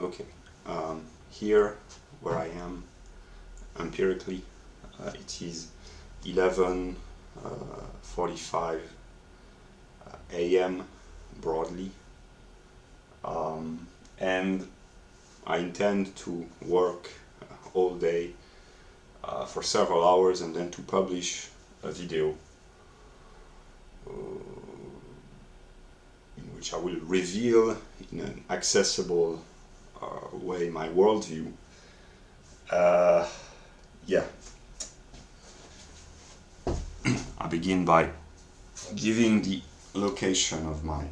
Okay, here where I am empirically, it is 11:45 a.m. broadly, and I intend to work all day for several hours and then to publish a video in which I will reveal in an accessible way my worldview. Yeah. I begin by giving the location of my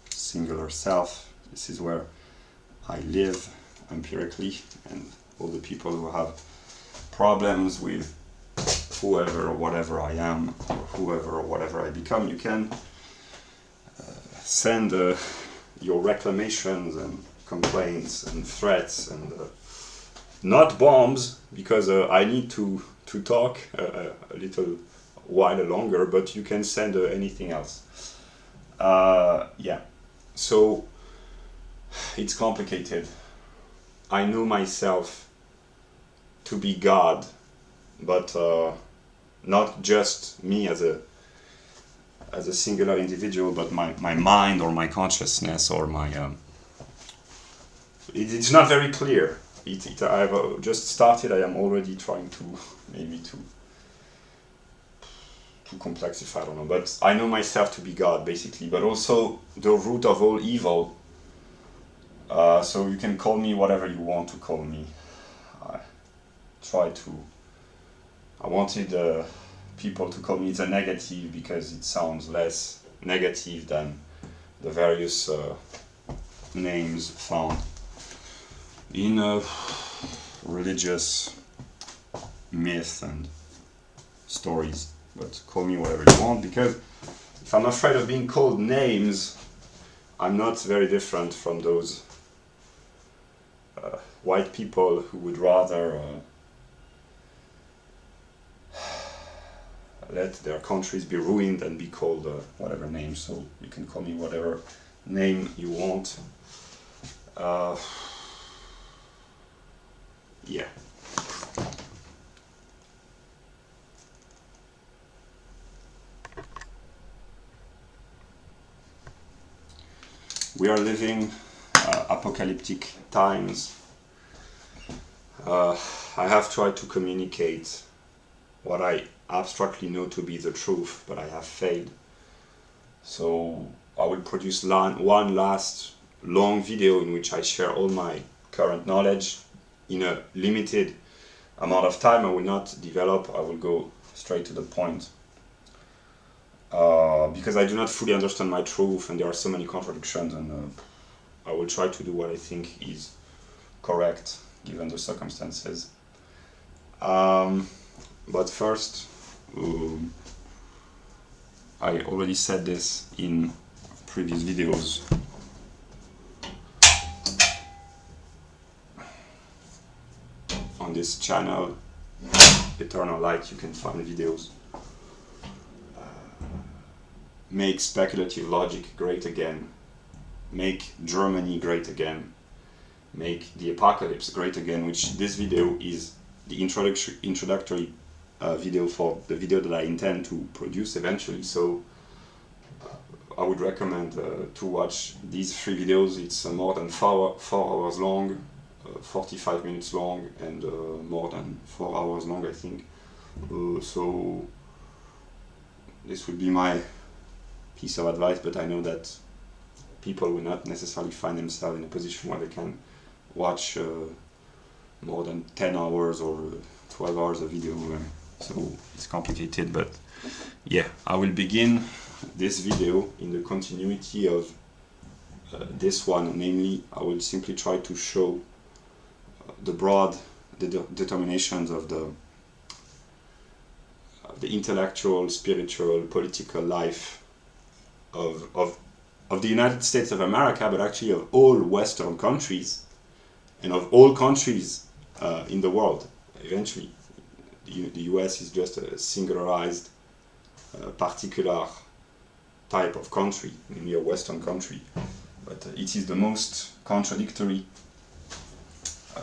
singular self. This is where I live empirically, and all the people who have problems with whoever or whatever I am, or whoever or whatever I become, you can send your reclamations and complaints and threats and not bombs, because I need to talk a little while longer, but you can send anything else. Yeah, so it's complicated. I know myself to be God, but not just me as a singular individual, but my mind or my consciousness or my it's not very clear. I've just started. I am already trying to maybe to complexify, I don't know, but I know myself to be God basically, but also the root of all evil. So you can call me whatever you want to call me. I wanted people to call me the negative because it sounds less negative than the various names found in religious myth and stories. But call me whatever you want, because if I'm afraid of being called names, I'm not very different from those white people who would rather let their countries be ruined and be called whatever name. So you can call me whatever name you want. Yeah. We are living apocalyptic times. I have tried to communicate what I abstractly know to be the truth, but I have failed. So I will produce one last long video in which I share all my current knowledge in a limited amount of time. I will not develop, I will go straight to the point. Because I do not fully understand my truth and there are so many contradictions, and I will try to do what I think is correct given the circumstances. But first, I already said this in previous videos. On this channel, Eternal Light, you can find videos. Make speculative logic great again. Make Germany great again. Make the apocalypse great again, which this video is the introductory video for the video that I intend to produce eventually. So I would recommend to watch these 3 videos. It's more than 4 hours long, 45 minutes long, and more than 4 hours long, I think. So this would be my piece of advice, but I know that people will not necessarily find themselves in a position where they can watch more than 10 hours or 12 hours of video, so it's complicated. But yeah, I will begin this video in the continuity of this one, namely I will simply try to show the broad determinations of the intellectual, spiritual, political life of the United States of America, but actually of all Western countries and of all countries in the world. Eventually, the US is just a singularized, particular type of country, namely a Western country. but it is the most contradictory,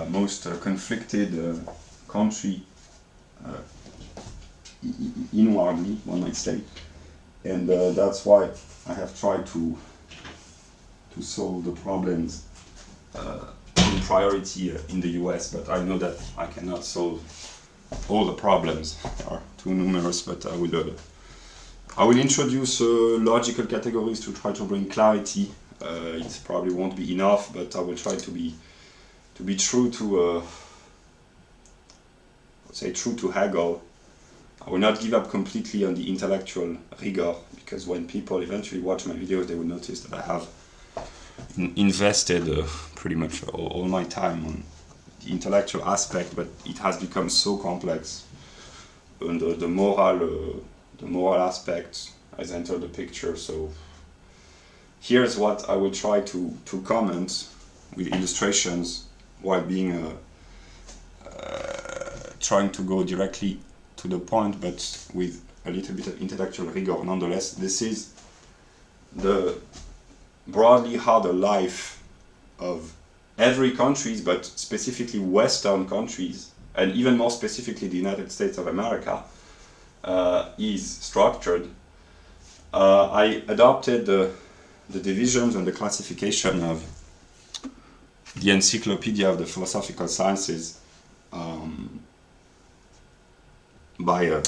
most conflicted country inwardly, one might say, and that's why I have tried to solve the problems in priority in the US, but I know that I cannot solve all the problems. They are too numerous, but I will introduce logical categories to try to bring clarity. It probably won't be enough, but I will try to be true to true to Hegel. I will not give up completely on the intellectual rigor, because when people eventually watch my videos, they will notice that I have invested pretty much all my time on the intellectual aspect, but it has become so complex, and the moral aspect has entered the picture. So here's what I will try to comment with illustrations, while being trying to go directly to the point, but with a little bit of intellectual rigor nonetheless. This is broadly how the life of every countries, but specifically Western countries, and even more specifically the United States of America, is structured. I adopted the divisions and the classification of the Encyclopedia of the Philosophical Sciences by a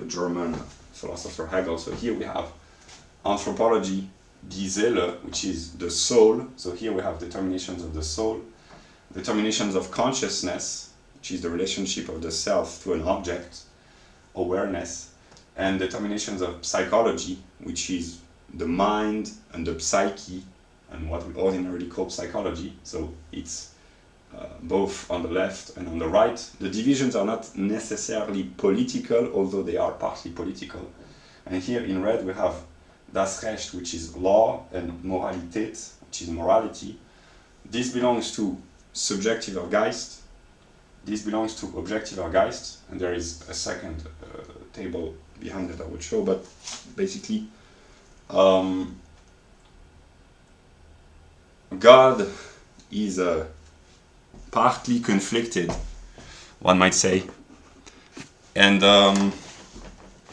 German philosopher, Hegel. So here we have Anthropology, die Seele, which is the soul. So here we have determinations of the soul, determinations of consciousness, which is the relationship of the self to an object, awareness, and determinations of psychology, which is the mind and the psyche, and what we ordinarily call psychology. So it's both on the left and on the right. The divisions are not necessarily political, although they are partly political. And here in red we have das Recht, which is law, and Moralität, which is morality. This belongs to Subjektiver Geist. This belongs to Objektiver Geist, and there is a second table behind that I will show, but basically God is partly conflicted, one might say, and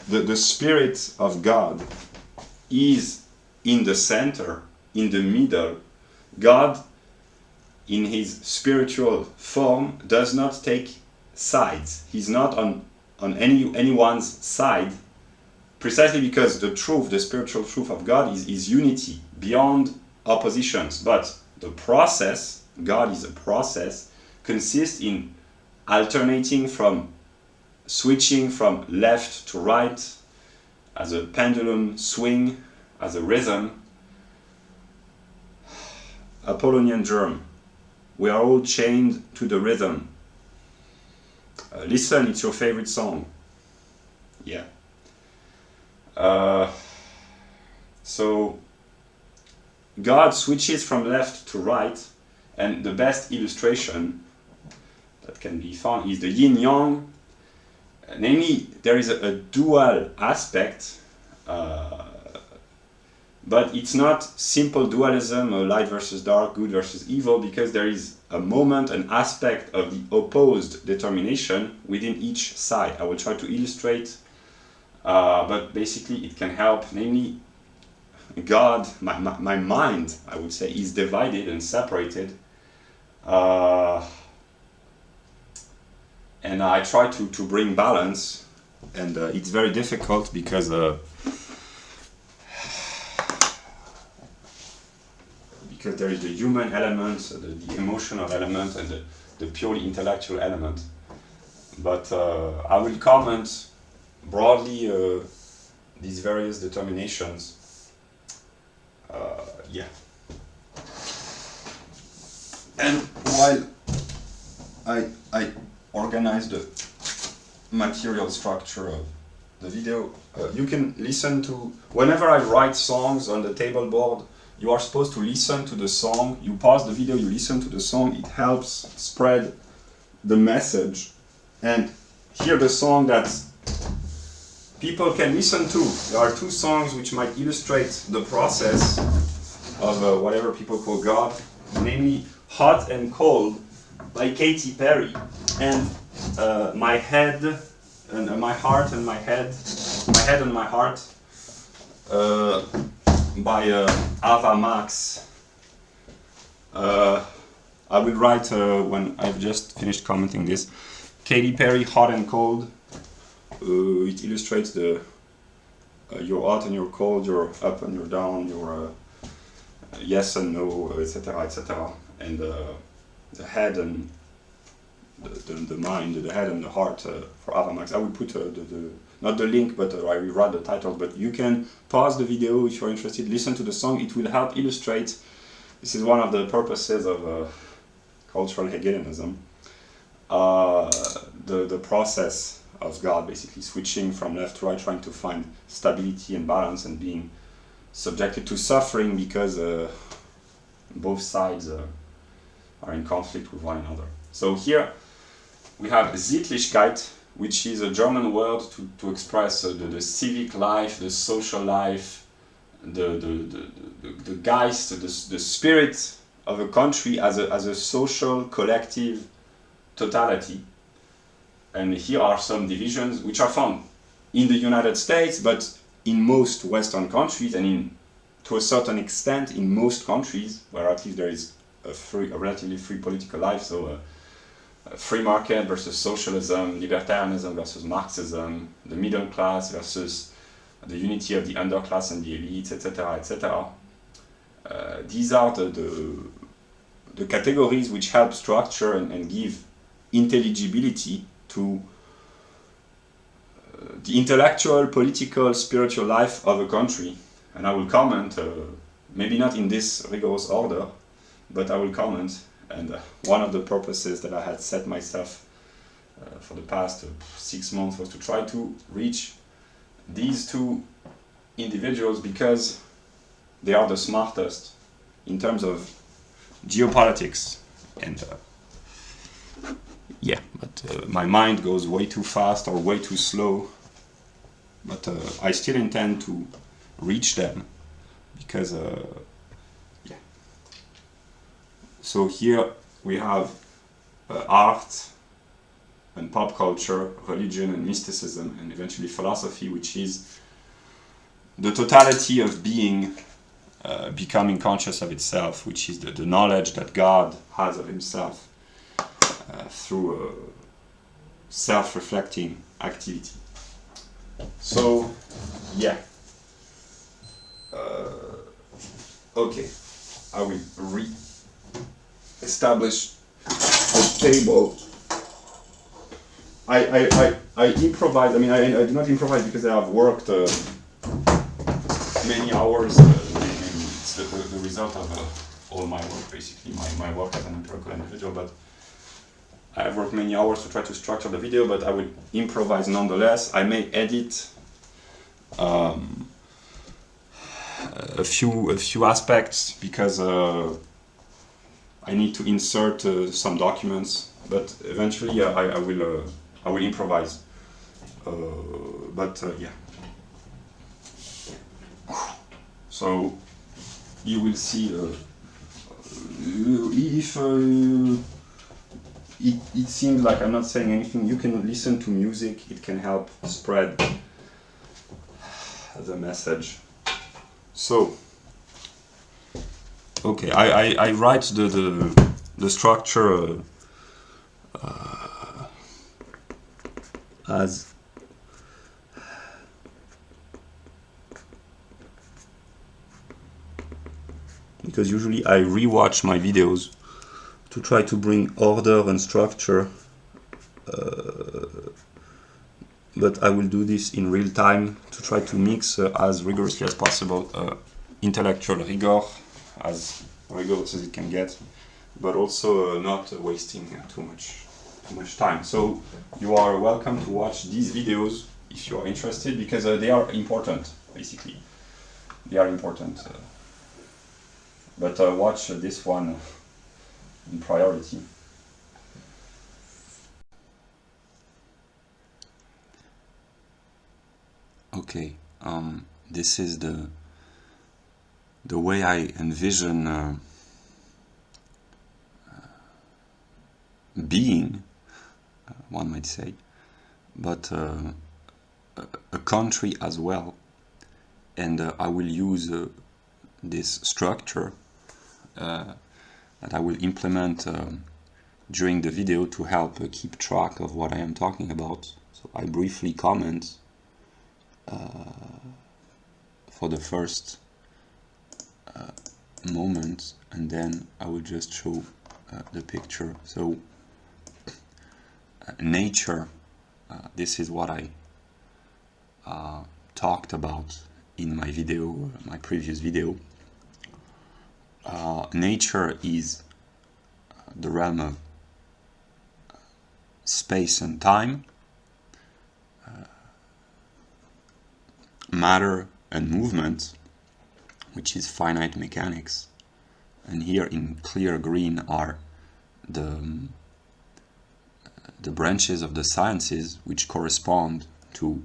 the spirit of God is in the center, in the middle. God, in his spiritual form, does not take sides. He's not on anyone's side, precisely because the truth, the spiritual truth of God is unity, beyond oppositions. But the process, God is a process, consists in alternating from, switching from left to right, as a pendulum swing, as a rhythm. Apollonian germ. We are all chained to the rhythm. Listen, it's your favorite song. Yeah. So God switches from left to right, and the best illustration that can be found is the yin-yang. Namely, there is a dual aspect, but it's not simple dualism, light versus dark, good versus evil, because there is a moment, an aspect of the opposed determination within each side. I will try to illustrate, but basically it can help. Namely, God, my mind, I would say, is divided and separated. And I try to bring balance, and it's very difficult because there is the human element, the emotional element, and the purely intellectual element. But I will comment broadly these various determinations. Yeah. And while I organize the material structure of the video, you can listen to, whenever I write songs on the table board, you are supposed to listen to the song. You pause the video, you listen to the song. It helps spread the message and hear the song that people can listen to. There are two songs which might illustrate the process. of whatever people call God, namely Hot and Cold by Katy Perry, and My Head and My Heart and My Head and My Heart by Ava Max. I will write when I've just finished commenting this. Katy Perry, Hot and Cold. It illustrates the your hot and your cold, your up and your down, your yes and no, etc., etc. And the head and the mind, the head and the heart for Ava Max. I will put not the link, but I will write the title. But you can pause the video if you're interested. Listen to the song. It will help illustrate. This is one of the purposes of cultural Hegelianism. The process of God, basically switching from left to right, trying to find stability and balance, and being subjected to suffering because both sides are in conflict with one another. So here we have Sittlichkeit, which is a German word to express the civic life, the social life, the Geist, the spirit of a country as a social collective totality. And here are some divisions which are found in the United States, but in most Western countries, and to a certain extent in most countries where at least there is a relatively free political life. So free market versus socialism, libertarianism versus Marxism, the middle class versus the unity of the underclass and the elite, etc., etc. These are the categories which help structure and give intelligibility to the intellectual, political, spiritual life of a country. And I will comment, maybe not in this rigorous order, but I will comment. And one of the purposes that I had set myself for the past 6 months was to try to reach these two individuals because they are the smartest in terms of geopolitics. And yeah, but my mind goes way too fast or way too slow. But I still intend to reach them because, yeah. So here we have art and pop culture, religion and mysticism, and eventually philosophy, which is the totality of being becoming conscious of itself, which is the knowledge that God has of himself through self-reflecting activity. So, yeah. Okay, I will re-establish the table. I improvise. I mean, I do not improvise because I have worked many hours. It's the result of all my work, basically, my work as an empirical individual. But I've worked many hours to try to structure the video, but I will improvise nonetheless. I may edit a few aspects because I need to insert some documents, but eventually I will improvise. Yeah. So you will see if it seems like I'm not saying anything. You can listen to music. It can help spread the message. So, okay, I write the structure as because usually I rewatch my videos to try to bring order and structure, but I will do this in real time to try to mix as rigorously as possible intellectual rigor, as rigorous as it can get, but also not wasting too much time. So you are welcome to watch these videos if you are interested, because they are important, basically. They are important. But watch this one in priority. Okay, this is the the way I envision being, one might say, but a country as well. And I will use this structure that I will implement during the video to help keep track of what I am talking about. So I briefly comment for the first moment, and then I will just show the picture. So nature, this is what I talked about in my video, my previous video. Nature is the realm of space and time, matter and movement, which is finite mechanics. And here in clear green are the branches of the sciences which correspond to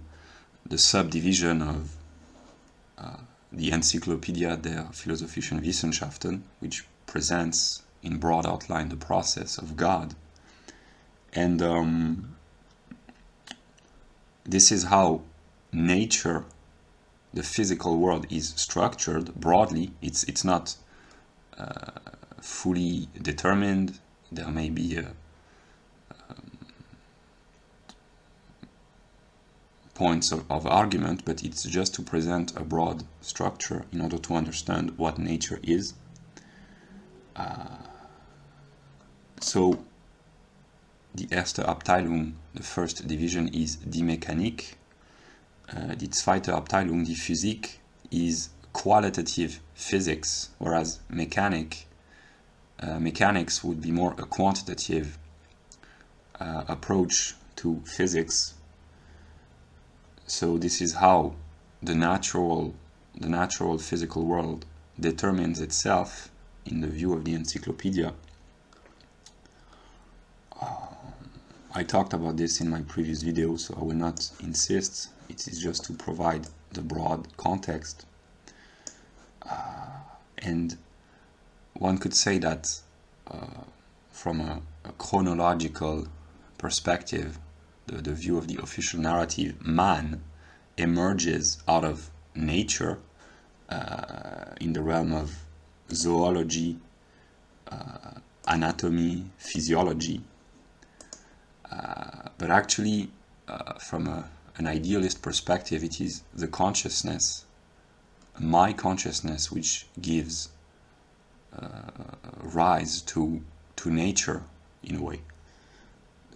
the subdivision of the Encyclopedia der Philosophischen Wissenschaften, which presents in broad outline the process of God. And this is how nature, the physical world, is structured broadly. It's not fully determined. There may be points of argument, but it's just to present a broad structure in order to understand what nature is. So die erste Abteilung, the first division, is die Mechanik. Die zweite Abteilung, die Physik, is qualitative physics, whereas mechanics would be more a quantitative approach to physics. So this is how the natural physical world determines itself in the view of the encyclopedia. I talked about this in my previous video, so I will not insist. It is just to provide the broad context. And one could say that from a chronological perspective, the view of the official narrative, man emerges out of nature in the realm of zoology, anatomy, physiology. But actually, from an idealist perspective, it is the consciousness, my consciousness, which gives rise to nature in a way.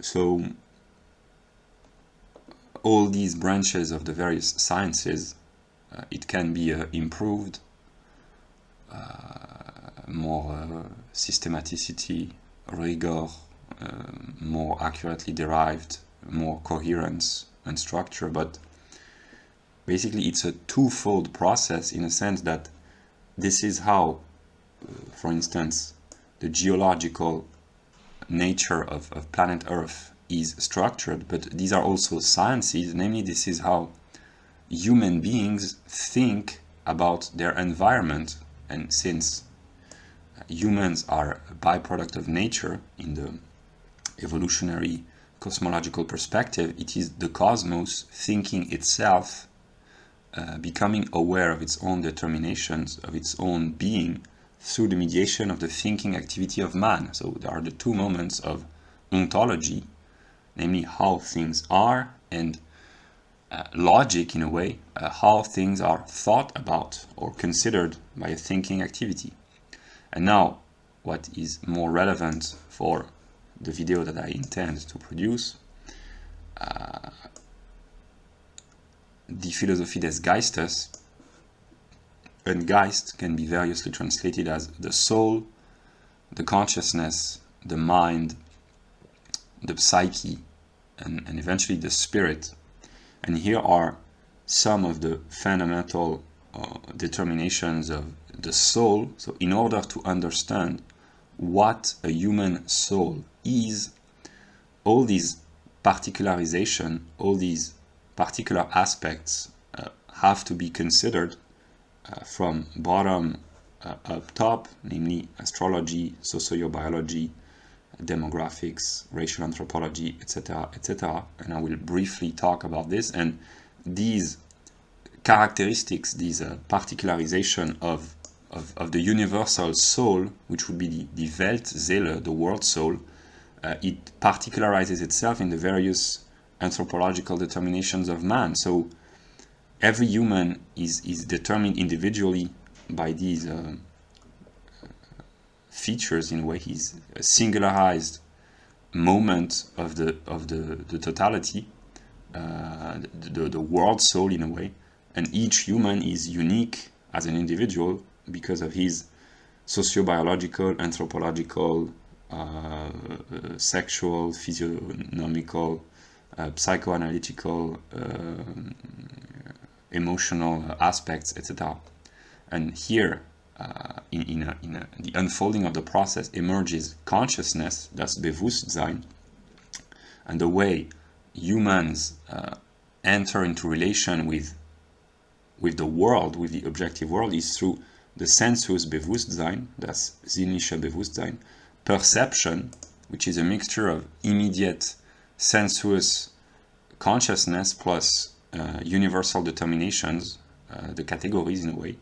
So all these branches of the various sciences, it can be improved, more systematicity, rigor, more accurately derived, more coherence and structure, but basically it's a twofold process in a sense that this is how, for instance, the geological nature of planet Earth is structured, but these are also sciences, namely this is how human beings think about their environment. And since humans are a byproduct of nature in the evolutionary cosmological perspective, it is the cosmos thinking itself, becoming aware of its own determinations, of its own being, through the mediation of the thinking activity of man. So there are the two moments of ontology, namely how things are, and logic in a way, how things are thought about or considered by a thinking activity. And now, what is more relevant for the video that I intend to produce, die Philosophie des Geistes, and Geist can be variously translated as the soul, the consciousness, the mind, the psyche, and eventually the spirit. And here are some of the fundamental determinations of the soul. So in order to understand what a human soul is, all these particularization, all these particular aspects have to be considered from bottom up top, namely astrology, sociobiology, demographics, racial anthropology, etc., etc. And I will briefly talk about this. And these characteristics, these particularization of the universal soul, which would be the Weltseele, the world soul, it particularizes itself in the various anthropological determinations of man. So every human is determined individually by these features. In a way, he's a singularized moment of the totality, the world soul in a way, and each human is unique as an individual because of his sociobiological, anthropological, sexual, physiognomical, psychoanalytical, emotional aspects, etc. And here, in the unfolding of the process, emerges consciousness, that's Bewusstsein, and the way humans enter into relation with the world, with the objective world, is through the Sensuous Bewusstsein, that's sinnliche Bewusstsein, perception, which is a mixture of immediate sensuous consciousness plus universal determinations, the categories in a way,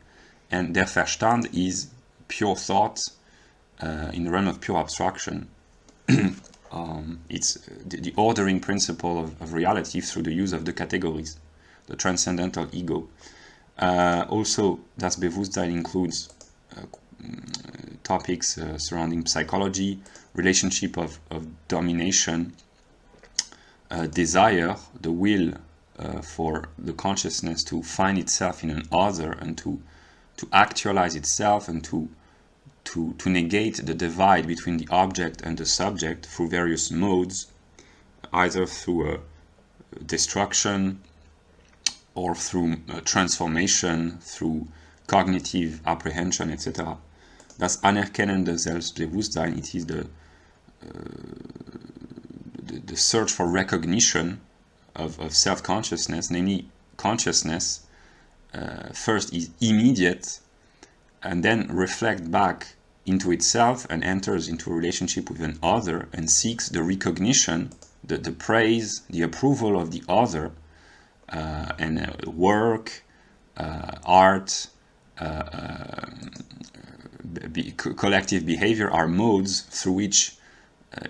and der Verstand is pure thought in the realm of pure abstraction. It's the ordering principle of reality through the use of the categories, the transcendental ego. Also, das Bewusstsein includes topics surrounding psychology, relationship of domination, desire, the will for the consciousness to find itself in an other and to actualize itself and to negate the divide between the object and the subject through various modes, either through destruction or through transformation, through cognitive apprehension, etc. Das Anerkennen des Selbstbewusstsein, it is the search for recognition of self-consciousness, namely consciousness first is immediate and then reflect back into itself and enters into a relationship with an other and seeks the recognition, the praise, the approval of the other, and work, art, collective behavior are modes through which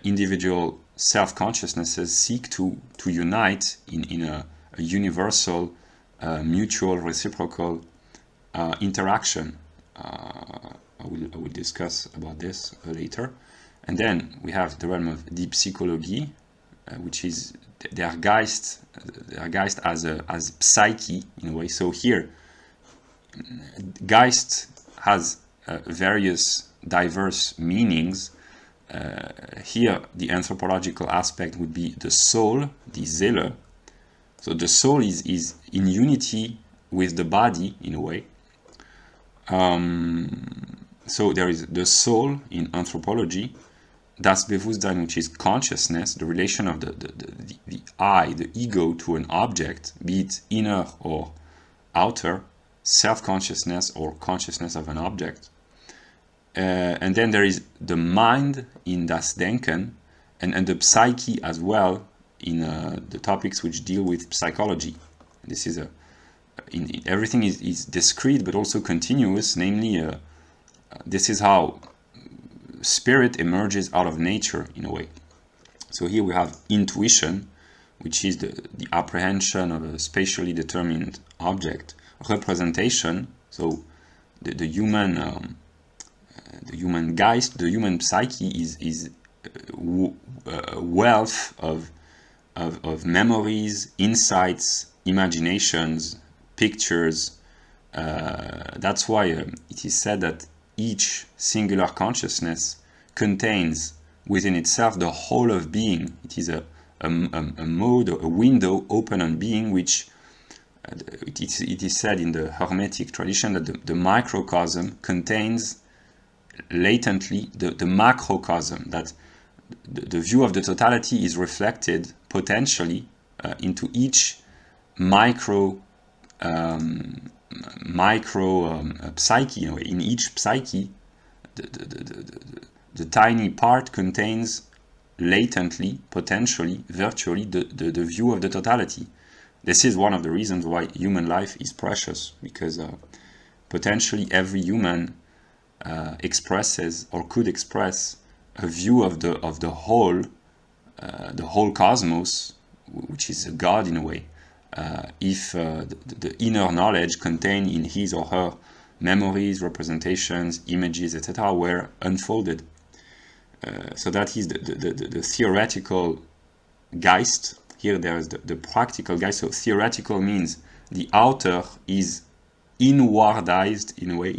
individual self-consciousnesses seek to unite in a universal, mutual, reciprocal interaction. I will discuss about this later. And then we have the realm of die Psychologie, which is der Geist as psyche in a way. So here, Geist has various diverse meanings. Here, the anthropological aspect would be the soul, the Seele. So the soul is in unity with the body in a way. So there is the soul in anthropology, das Bewusstsein, which is consciousness, the relation of the I, the ego, to an object, be it inner or outer, self-consciousness or consciousness of an object. And then there is the mind in das Denken, and the psyche as well in the topics which deal with psychology. This is everything is discrete but also continuous, namely this is how spirit emerges out of nature in a way. So here we have intuition, which is the apprehension of a spatially determined object. Representation, so the human Geist, the human psyche is a wealth of memories, insights, imaginations, pictures. That's why it is said that each singular consciousness contains within itself the whole of being. It is a mode, a window open on being, which it is said in the Hermetic tradition that the microcosm contains latently the macrocosm, that the view of the totality is reflected potentially into each micro micro psyche. You know, in each psyche, the tiny part contains latently, potentially, virtually, the view of the totality. This is one of the reasons why human life is precious, because potentially every human expresses or could express a view of the whole cosmos, which is a God in a way, if the inner knowledge contained in his or her memories, representations, images, etc. were unfolded. So that is the theoretical Geist. Here there is the practical Geist. So theoretical means the outer is inwardized in a way.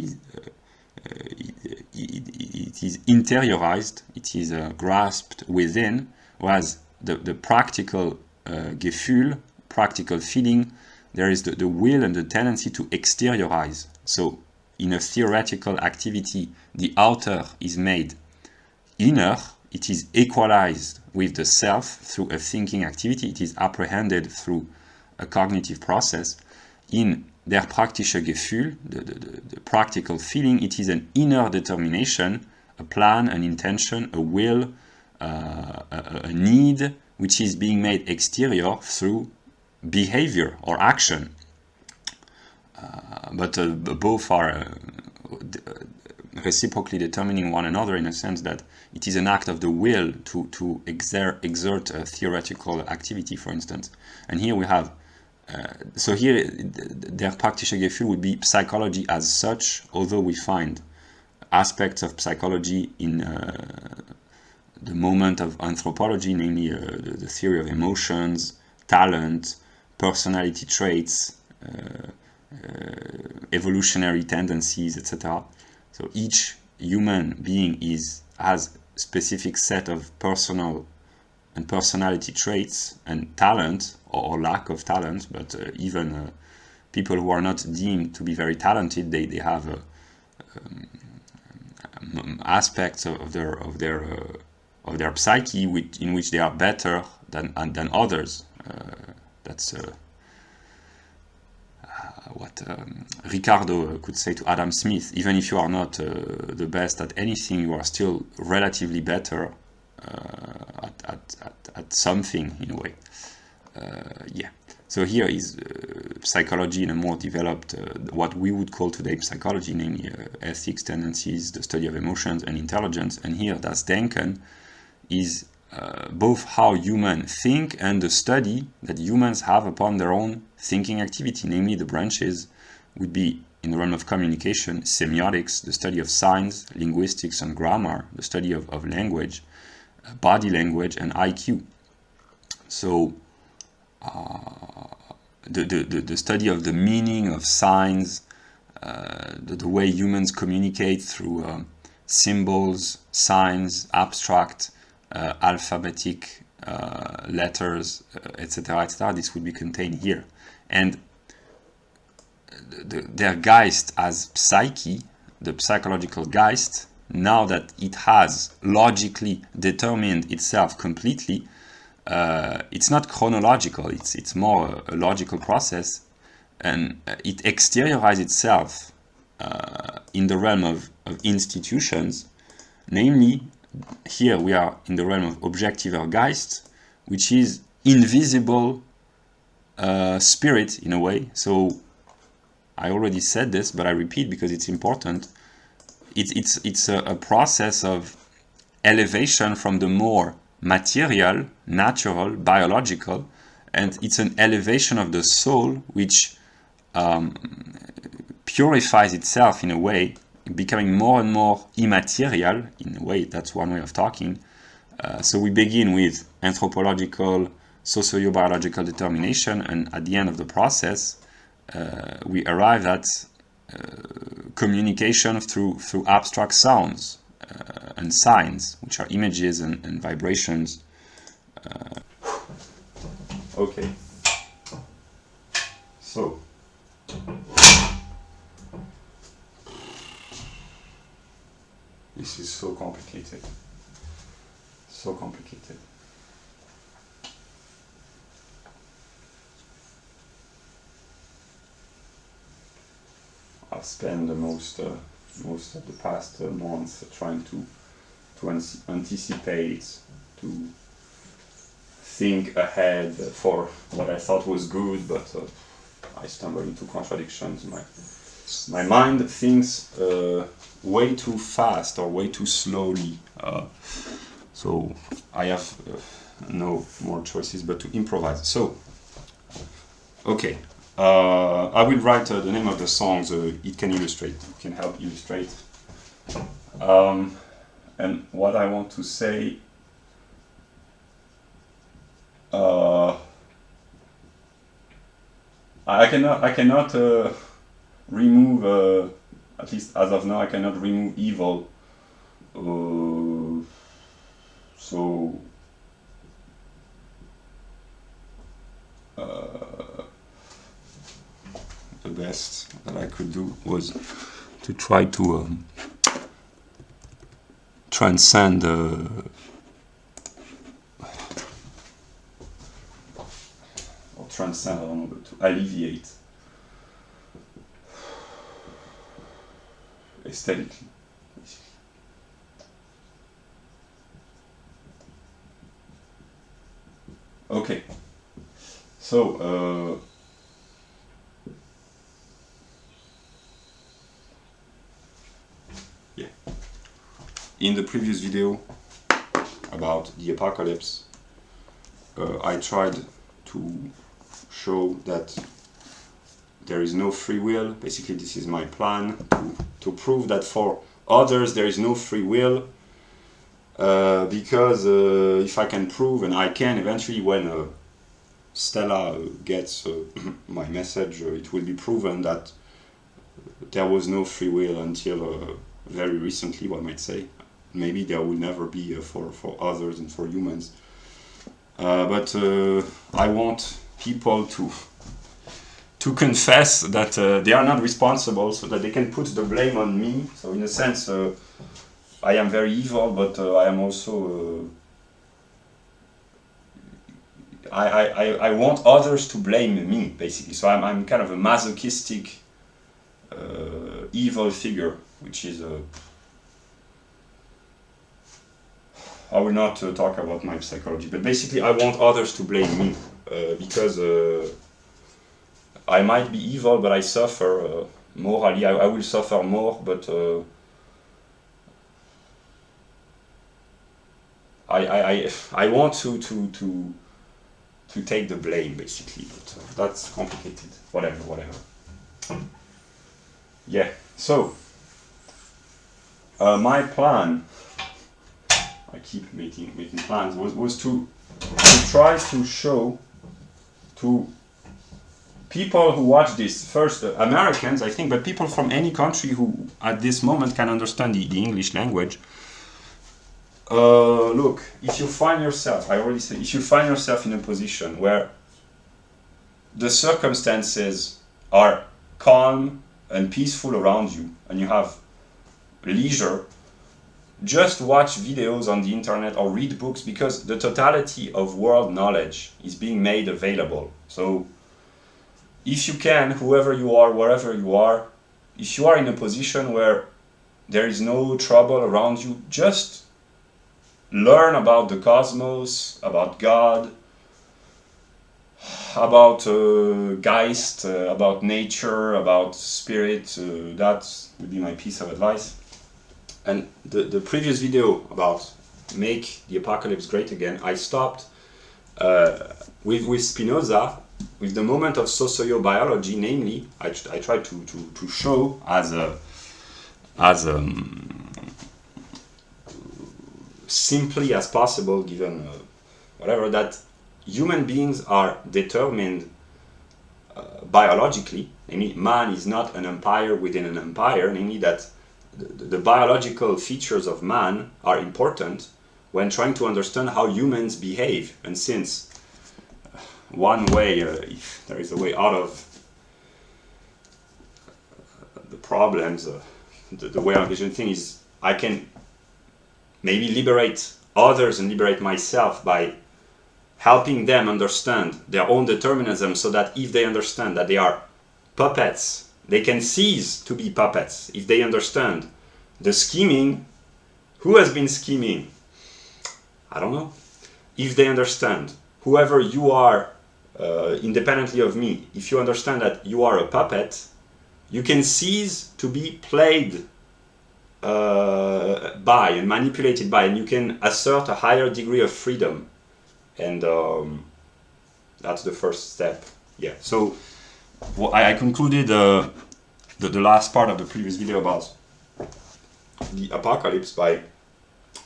It is interiorized, it is grasped within, whereas the practical Gefühl, practical feeling, there is the will and the tendency to exteriorize. So in a theoretical activity, the outer is made inner, it is equalized with the self through a thinking activity, it is apprehended through a cognitive process. In der praktische Gefühl, the practical feeling, it is an inner determination, a plan, an intention, a will, a need, which is being made exterior through behavior or action. But both are reciprocally determining one another, in a sense that it is an act of the will to exert a theoretical activity, for instance. And here we have, so here der praktische Gefühl would be psychology as such, although we find aspects of psychology in the moment of anthropology, namely the theory of emotions, talent, personality traits, evolutionary tendencies, etc. So each human being has a specific set of personal and personality traits and talent, or lack of talent, but even people who are not deemed to be very talented, they have aspects of their psyche in which they are better than others. That's what Ricardo could say to Adam Smith: even if you are not the best at anything, you are still relatively better at something, in a way. Yeah. So here is psychology in a more developed, what we would call today psychology, namely ethics, tendencies, the study of emotions and intelligence. And here, das Denken is both how humans think and the study that humans have upon their own thinking activity. Namely, the branches would be, in the realm of communication, semiotics, the study of signs, linguistics and grammar, the study of language, body language, and IQ. So the study of the meaning of signs, the way humans communicate through symbols, signs, abstract, alphabetic letters, etc., etc. This would be contained here. And their Geist as psyche, the psychological Geist, now that it has logically determined itself completely, it's not chronological, it's more a logical process, and it exteriorizes itself in the realm of institutions. Namely, here we are in the realm of Objektiver Geist, which is invisible spirit, in a way. So I already said this, but I repeat because it's important. It's a process of elevation from the more material, natural, biological, and it's an elevation of the soul which purifies itself in a way, becoming more and more immaterial. In a way, that's one way of talking. So we begin with anthropological, sociobiological determination, and at the end of the process, we arrive at communication through abstract sounds and signs, which are images and vibrations. Okay. So this is so complicated. So complicated. I've spent the most of the past months trying to anticipate, to think ahead for what I thought was good, but I stumble into contradictions. My mind thinks way too fast or way too slowly, so I have no more choices but to improvise. So, okay, I will write the name of the songs. It can help illustrate. And what I want to say. I cannot remove, at least as of now, I cannot remove evil. So the best that I could do was to try to transcend transcend, I don't know, but to alleviate aesthetically. Okay, so yeah, in the previous video about the apocalypse, I tried to show that there is no free will. Basically, this is my plan to prove that for others there is no free will, because if I can prove, and I can eventually, when Stella gets my message, it will be proven that there was no free will until very recently, one might say. Maybe there will never be for others and for humans. But I want people to confess that they are not responsible, so that they can put the blame on me. So in a sense, I am very evil, but I am also I want others to blame me, basically. So I'm kind of a masochistic evil figure, which is I will not talk about my psychology, but basically I want others to blame me, because I might be evil, but I suffer morally. I will suffer more, but I want to take the blame, basically, but that's complicated. Whatever. Yeah. So my plan, I keep making plans, was to try to show to people who watch this, first Americans, I think, but people from any country who at this moment can understand the English language. Look, if you find yourself, I already said, if you find yourself in a position where the circumstances are calm and peaceful around you, and you have leisure, just watch videos on the internet or read books, because the totality of world knowledge is being made available. So if you can, whoever you are, wherever you are, if you are in a position where there is no trouble around you, just learn about the cosmos, about God, about Geist, about nature, about spirit. That would be my piece of advice. And the previous video about make the apocalypse great again, I stopped with Spinoza, with the moment of sociobiology. Namely, I tried to show as simply as possible, given whatever, that human beings are determined biologically. Namely, man is not an empire within an empire. Namely, that the biological features of man are important when trying to understand how humans behave. And since one way, if there is a way out of the problems, the way I envision things is I can maybe liberate others and liberate myself by helping them understand their own determinism, so that if they understand that they are puppets They can cease to be puppets if they understand the scheming. Who has been scheming? I don't know. If they understand, whoever you are, independently of me, if you understand that you are a puppet, you can cease to be played by and manipulated by, and you can assert a higher degree of freedom. And that's the first step. Yeah. So I concluded the last part of the previous video about the apocalypse by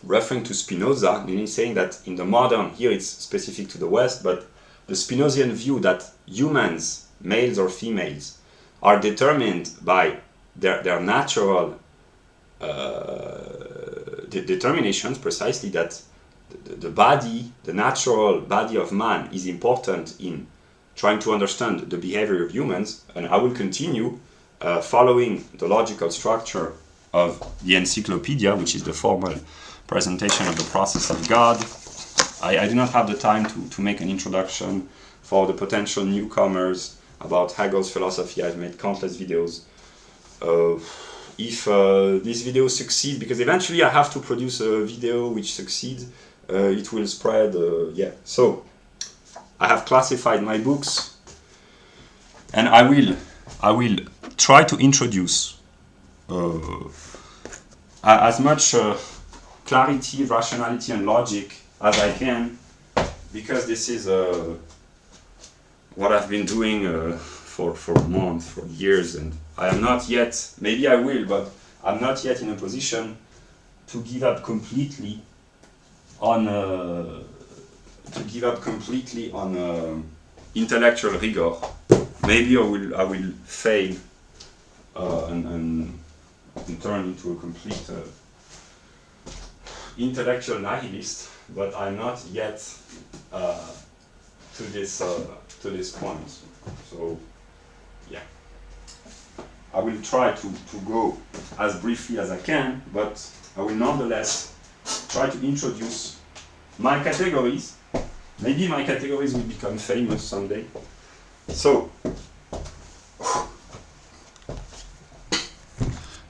referring to Spinoza, meaning saying that in the modern, here it's specific to the West, but the Spinozian view that humans, males or females, are determined by their natural determinations, precisely that the body, the natural body of man is important in trying to understand the behavior of humans. And I will continue following the logical structure of the encyclopedia, which is the formal presentation of the process of God. I do not have the time to make an introduction for the potential newcomers about Hegel's philosophy. I've made countless videos. If this video succeeds, because eventually I have to produce a video which succeeds, it will spread. Yeah. So I have classified my books, and I will try to introduce as much clarity, rationality, and logic as I can, because this is what I've been doing for months, for years, and I am not yet, maybe I will, but I'm not yet in a position to give up completely on intellectual rigor. Maybe I will fail and turn into a complete intellectual nihilist, but I'm not yet to this point. So yeah, I will try to go as briefly as I can, but I will nonetheless try to introduce my categories. Maybe my categories will become famous someday. So,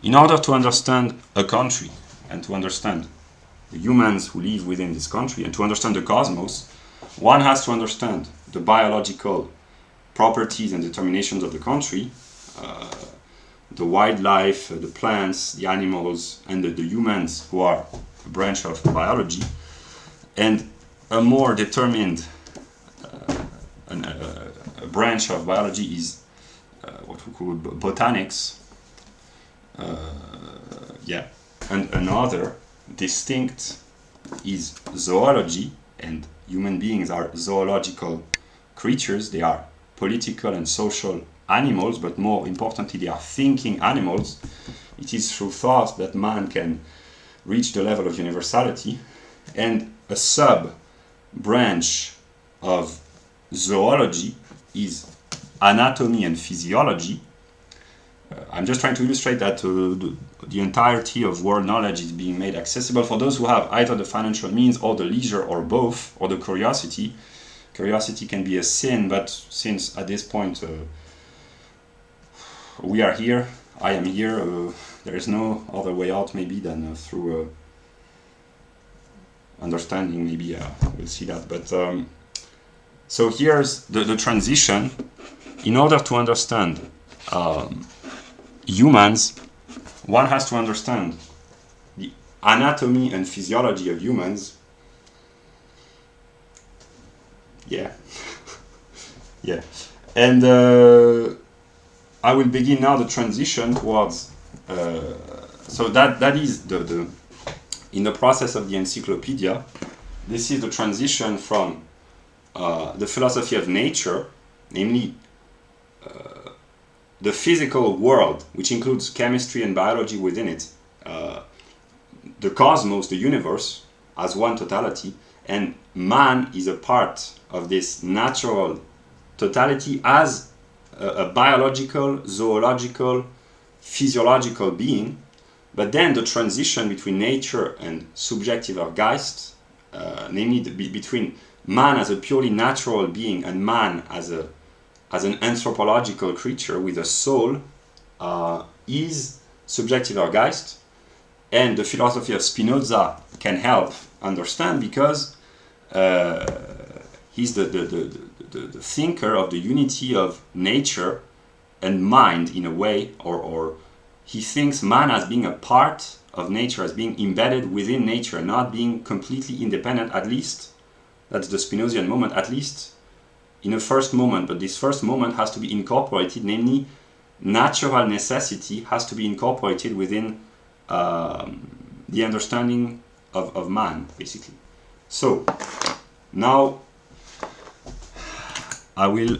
in order to understand a country and to understand the humans who live within this country and to understand the cosmos, one has to understand the biological properties and determinations of the country, the wildlife, the plants, the animals, and the humans who are a branch of biology, and a more determined a branch of biology is what we call botanics. Yeah, and another distinct is zoology, and human beings are zoological creatures. They are political and social animals, but more importantly, they are thinking animals. It is through thought that man can reach the level of universality. And a sub-branch of zoology is anatomy and physiology. I'm just trying to illustrate that the entirety of world knowledge is being made accessible for those who have either the financial means or the leisure or both, or the curiosity. Curiosity can be a sin, but since at this point we are here, I am here, there is no other way out maybe than through understanding. Maybe we'll see that. But so here's the transition. In order to understand humans, one has to understand the anatomy and physiology of humans. Yeah. Yeah. And I will begin now the transition towards so that is the in the process of the encyclopedia, this is the transition from the philosophy of nature, namely the physical world, which includes chemistry and biology within it, the cosmos, the universe, as one totality, and man is a part of this natural totality as a biological, zoological, physiological being. But then the transition between nature and Subjektiver Geist, namely between man as a purely natural being and man as an anthropological creature with a soul, is Subjektiver Geist, and the philosophy of Spinoza can help understand because he's the thinker of the unity of nature and mind in a way, or he thinks man as being a part of nature, as being embedded within nature, not being completely independent, at least, that's the Spinozian moment, at least in a first moment, but this first moment has to be incorporated, namely natural necessity has to be incorporated within the understanding of man, basically. So, now I will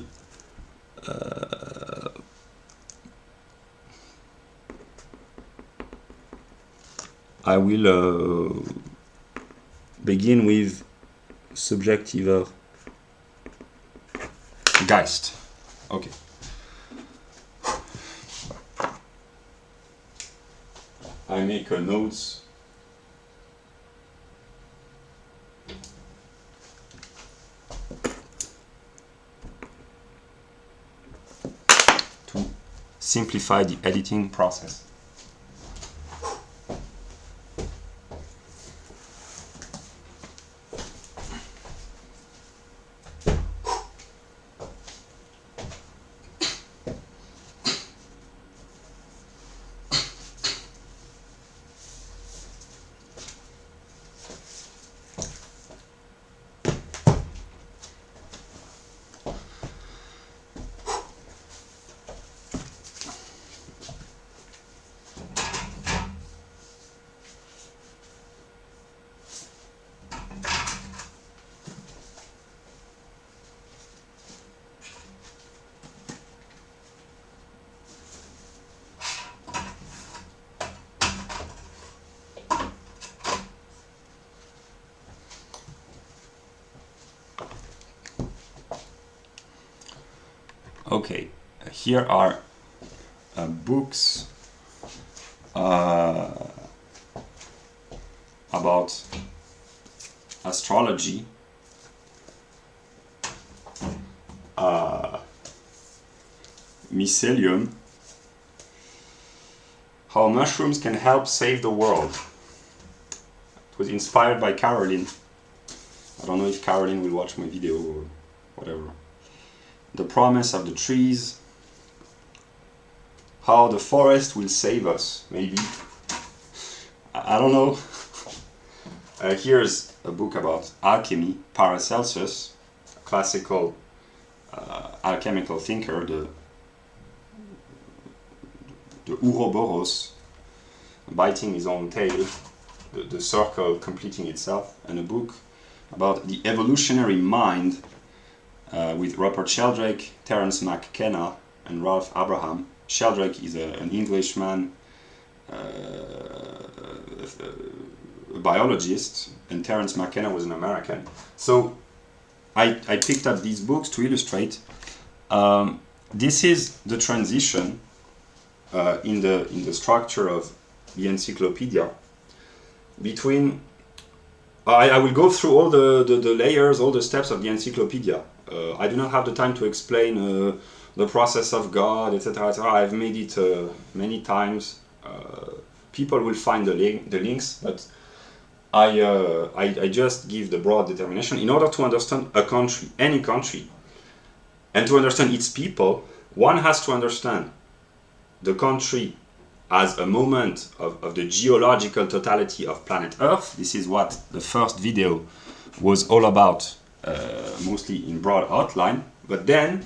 begin with Subjektiver Geist. Okay. I make a notes. To simplify the editing process. Okay, here are books about astrology. Mycelium. How mushrooms can help save the world. It was inspired by Caroline. I don't know if Caroline will watch my video or whatever. The promise of the trees. How the forest will save us, maybe. I don't know. Here's a book about alchemy, Paracelsus, a classical alchemical thinker, the Ouroboros, biting his own tail, the circle completing itself, and a book about the evolutionary mind with Rupert Sheldrake, Terence McKenna, and Ralph Abraham. Sheldrake is an Englishman, a biologist, and Terence McKenna was an American. So I picked up these books to illustrate. This is the transition in the structure of the encyclopedia between. I will go through all the layers, all the steps of the encyclopedia. I do not have the time to explain the process of God, etc., etc. I've made it many times. People will find the links, but I just give the broad determination. In order to understand a country, any country, and to understand its people, one has to understand the country as a moment of the geological totality of planet Earth. This is what the first video was all about, mostly in broad outline. But then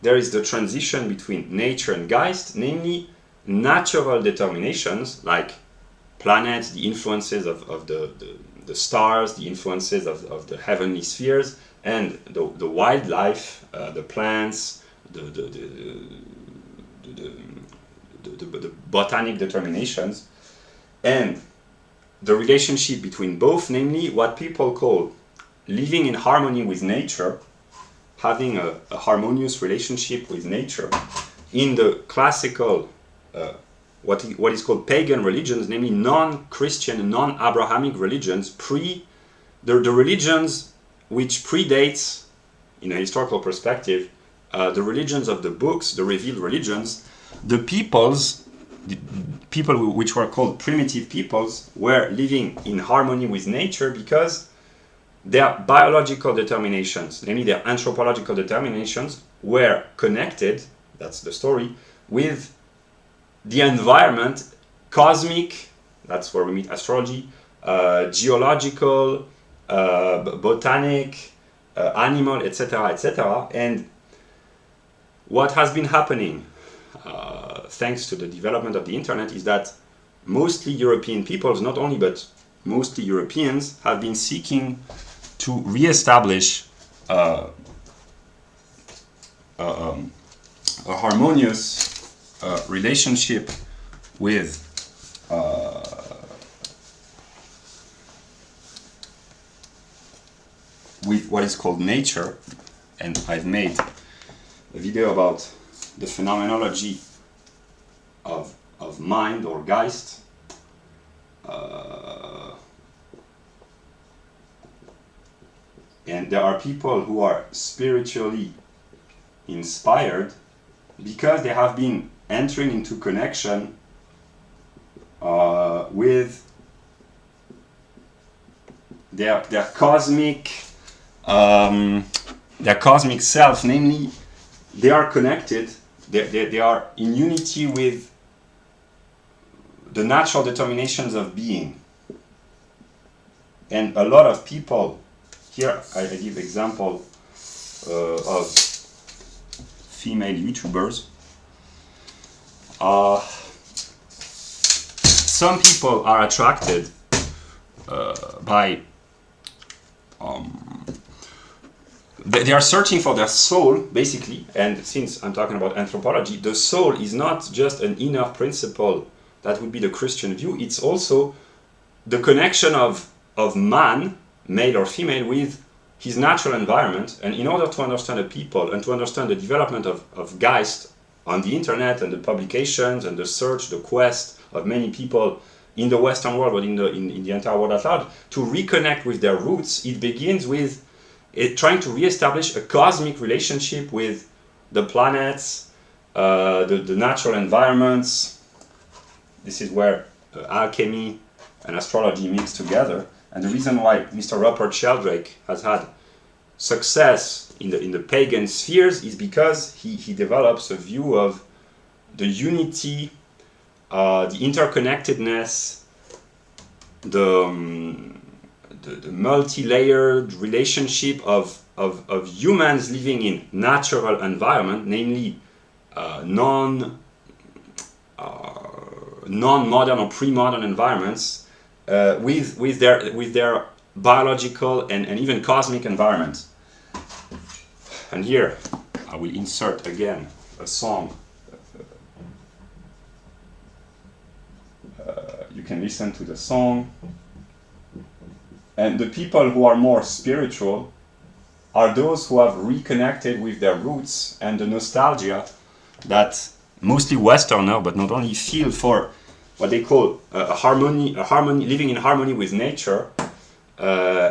there is the transition between nature and Geist, namely natural determinations like planets, the influences of the stars, the influences of the heavenly spheres, and the wildlife, the plants, the botanic determinations, and the relationship between both, namely what people call living in harmony with nature, having a harmonious relationship with nature. In the classical, what is called pagan religions, namely non-Christian, non-Abrahamic religions, the religions which predates, in a historical perspective, the religions of the books, the revealed religions, the people which were called primitive peoples were living in harmony with nature because their biological determinations, namely their anthropological determinations, were connected, that's the story, with the environment, cosmic, that's where we meet astrology, geological, botanic, animal, etc., etc. And what has been happening, thanks to the development of the internet, is that mostly European peoples, not only, but mostly Europeans, have been seeking to re-establish a harmonious relationship with what is called nature. And I've made a video about the phenomenology of mind or Geist. And there are people who are spiritually inspired because they have been entering into connection with their cosmic self, namely they are connected, they are in unity with the natural determinations of being. And a lot of people, here I give example of female YouTubers. Some people are attracted by they are searching for their soul, basically. And since I'm talking about anthropology, the soul is not just an inner principle that would be the Christian view. It's also the connection of man, male or female, with his natural environment. And in order to understand a people and to understand the development of Geist on the internet and the publications and the search, the quest of many people in the Western world, but in the entire world at large, to reconnect with their roots, it begins with trying to re-establish a cosmic relationship with the planets, the natural environments. This is where alchemy and astrology mix together. And the reason why Mr. Rupert Sheldrake has had success in the pagan spheres is because he develops a view of the unity, the interconnectedness, the multi-layered relationship of humans living in natural environment, namely non-modern or pre-modern environments, with their biological and even cosmic environment. And here I will insert again a song. You can listen to the song. And the people who are more spiritual are those who have reconnected with their roots and the nostalgia that mostly Westerner, but not only, feel for what they call a harmony, living in harmony with nature,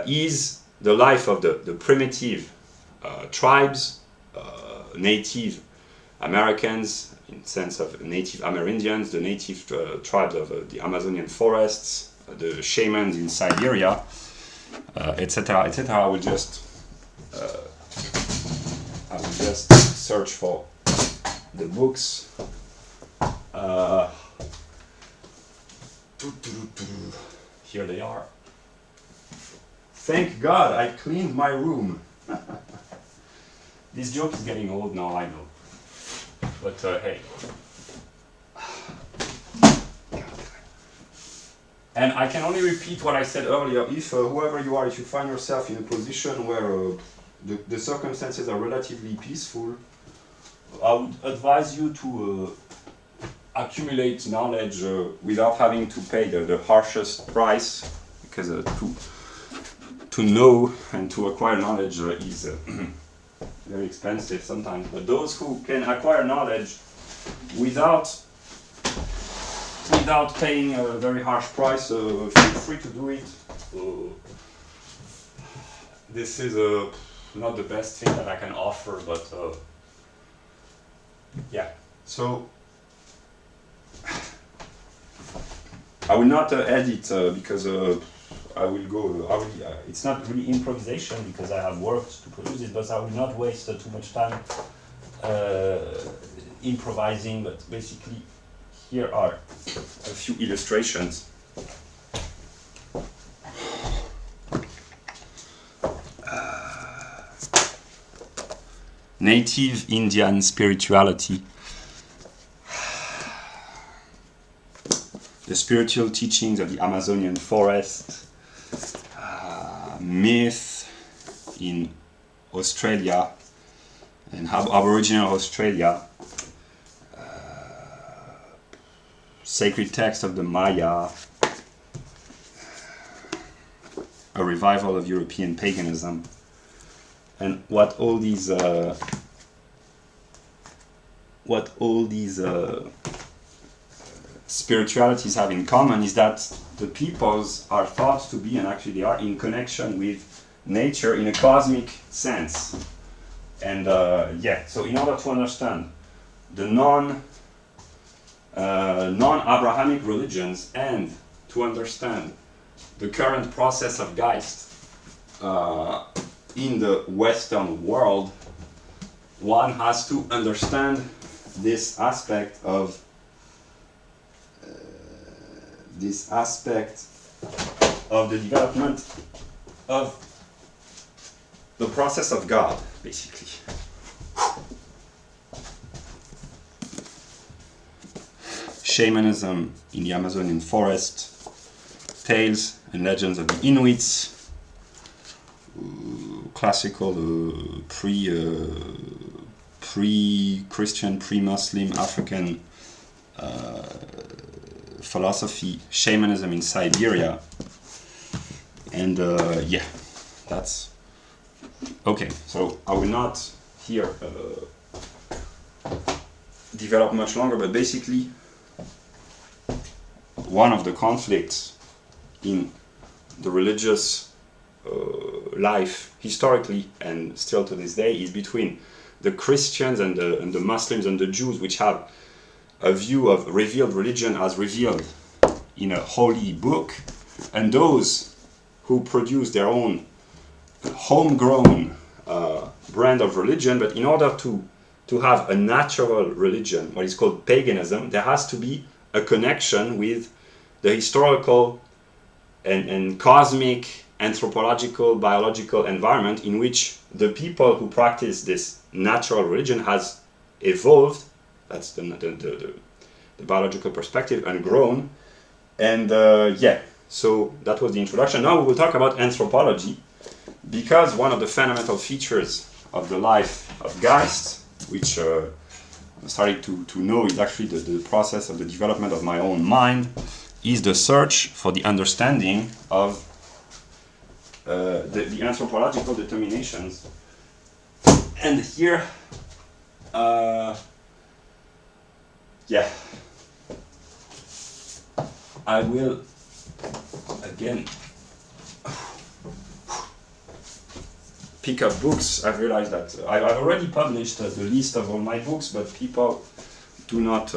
is the life of the primitive tribes, Native Americans, in the sense of Native Amerindians, the native tribes of the Amazonian forests, the shamans in Siberia, etc., etc. I will just search for the books. Here they are. Thank God I cleaned my room. This joke is getting old now, I know. But hey. And I can only repeat what I said earlier. If whoever you are, if you find yourself in a position where the circumstances are relatively peaceful, I would advise you to accumulate knowledge without having to pay the harshest price, because to know and to acquire knowledge is very expensive sometimes. But those who can acquire knowledge without paying a very harsh price, feel free to do it. This is not the best thing that I can offer, but yeah. So I will not edit because I will go. It's not really improvisation because I have worked to produce it, but I will not waste too much time improvising. But basically, here are a few illustrations. Native Indian spirituality. The spiritual teachings of the Amazonian forest, myth in Australia and Aboriginal Australia, sacred text of the Maya, a revival of European paganism, and what all these spiritualities have in common is that the peoples are thought to be, and actually they are, in connection with nature in a cosmic sense. And so in order to understand the non-Abrahamic religions and to understand the current process of Geist in the Western world, one has to understand this aspect of the development of the process of God, basically. Shamanism in the Amazonian forest, tales and legends of the Inuits, classical pre-Christian, pre-Muslim African philosophy, shamanism in Siberia, and that's okay. So I will not here develop much longer, but basically one of the conflicts in the religious life historically and still to this day is between the Christians and the Muslims and the Jews, which have a view of revealed religion as revealed in a holy book, and those who produce their own homegrown brand of religion. But in order to have a natural religion, what is called paganism, there has to be a connection with the historical and cosmic, anthropological, biological environment in which the people who practice this natural religion has evolved. That's the biological perspective, and grown. And so that was the introduction. Now we will talk about anthropology, because one of the fundamental features of the life of Geist, which I started to know is actually the process of the development of my own mind, is the search for the understanding of the anthropological determinations. And here, I will again pick up books. I've realized that I've already published the list of all my books, but people do not.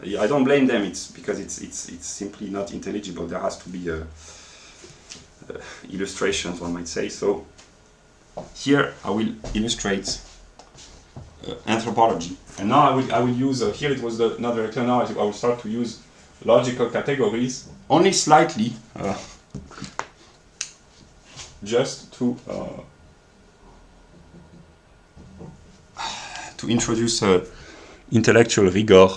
I don't blame them. It's because it's simply not intelligible. There has to be illustrations, one might say. So here I will illustrate anthropology, and now I will use here it was not very clear. Now I will start to use logical categories, only slightly, just to introduce intellectual rigor.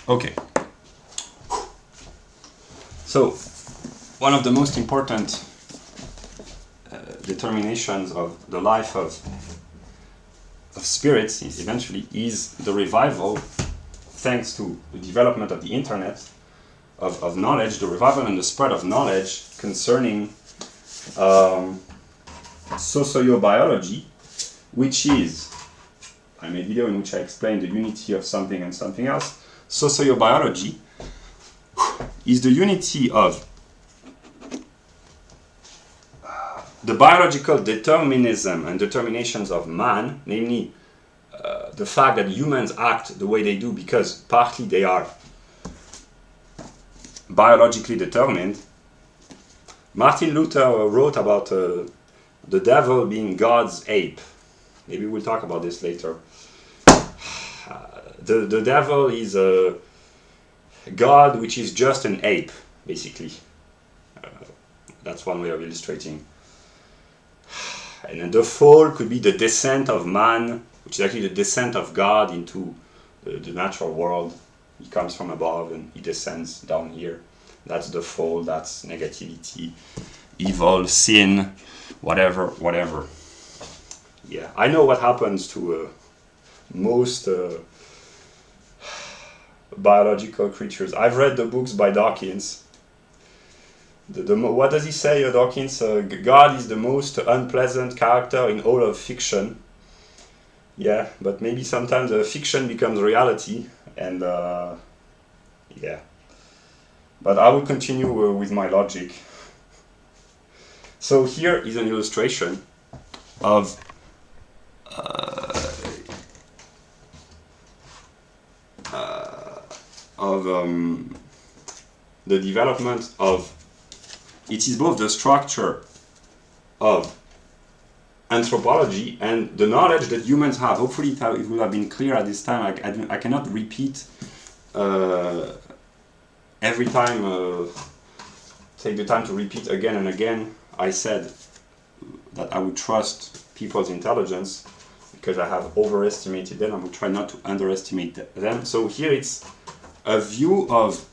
Okay. So, one of the most important determinations of the life of spirits is eventually the revival, thanks to the development of the internet, of knowledge, the revival and the spread of knowledge concerning sociobiology, which is, I made a video in which I explained the unity of something and something else. Sociobiology is the unity of the biological determinism and determinations of man, namely the fact that humans act the way they do because partly they are biologically determined. Martin Luther wrote about the devil being God's ape. Maybe we'll talk about this later. The devil is a God which is just an ape, basically. That's one way of illustrating. And then the fall could be the descent of man, which is actually the descent of God into the natural world. He comes from above and he descends down here. That's the fall, that's negativity, evil, sin, whatever. Yeah, I know what happens to most biological creatures. I've read the books by Dawkins. What does he say, Dawkins? God is the most unpleasant character in all of fiction. Yeah, but maybe sometimes fiction becomes reality, and yeah. But I will continue with my logic. So here is an illustration of the development of, it is both the structure of anthropology and the knowledge that humans have. Hopefully it will have been clear at this time. I cannot repeat every time, take the time to repeat again and again. I said that I would trust people's intelligence because I have overestimated them. I will try not to underestimate them. So here it's a view of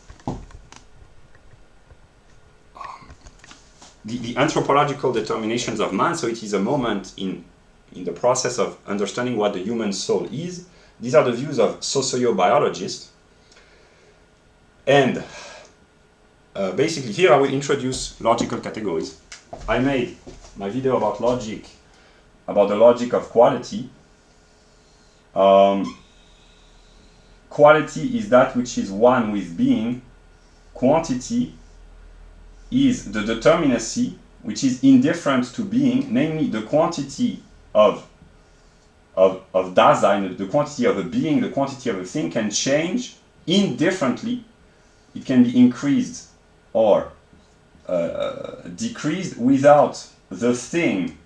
the anthropological determinations of man. So it is a moment in the process of understanding what the human soul is. These are the views of sociobiologists. And basically here I will introduce logical categories. I made my video about logic, about the logic of quality. Quality is that which is one with being. Quantity is the determinacy which is indifferent to being, namely the quantity of Dasein, the quantity of a being, the quantity of a thing can change indifferently. It can be increased or decreased without the thing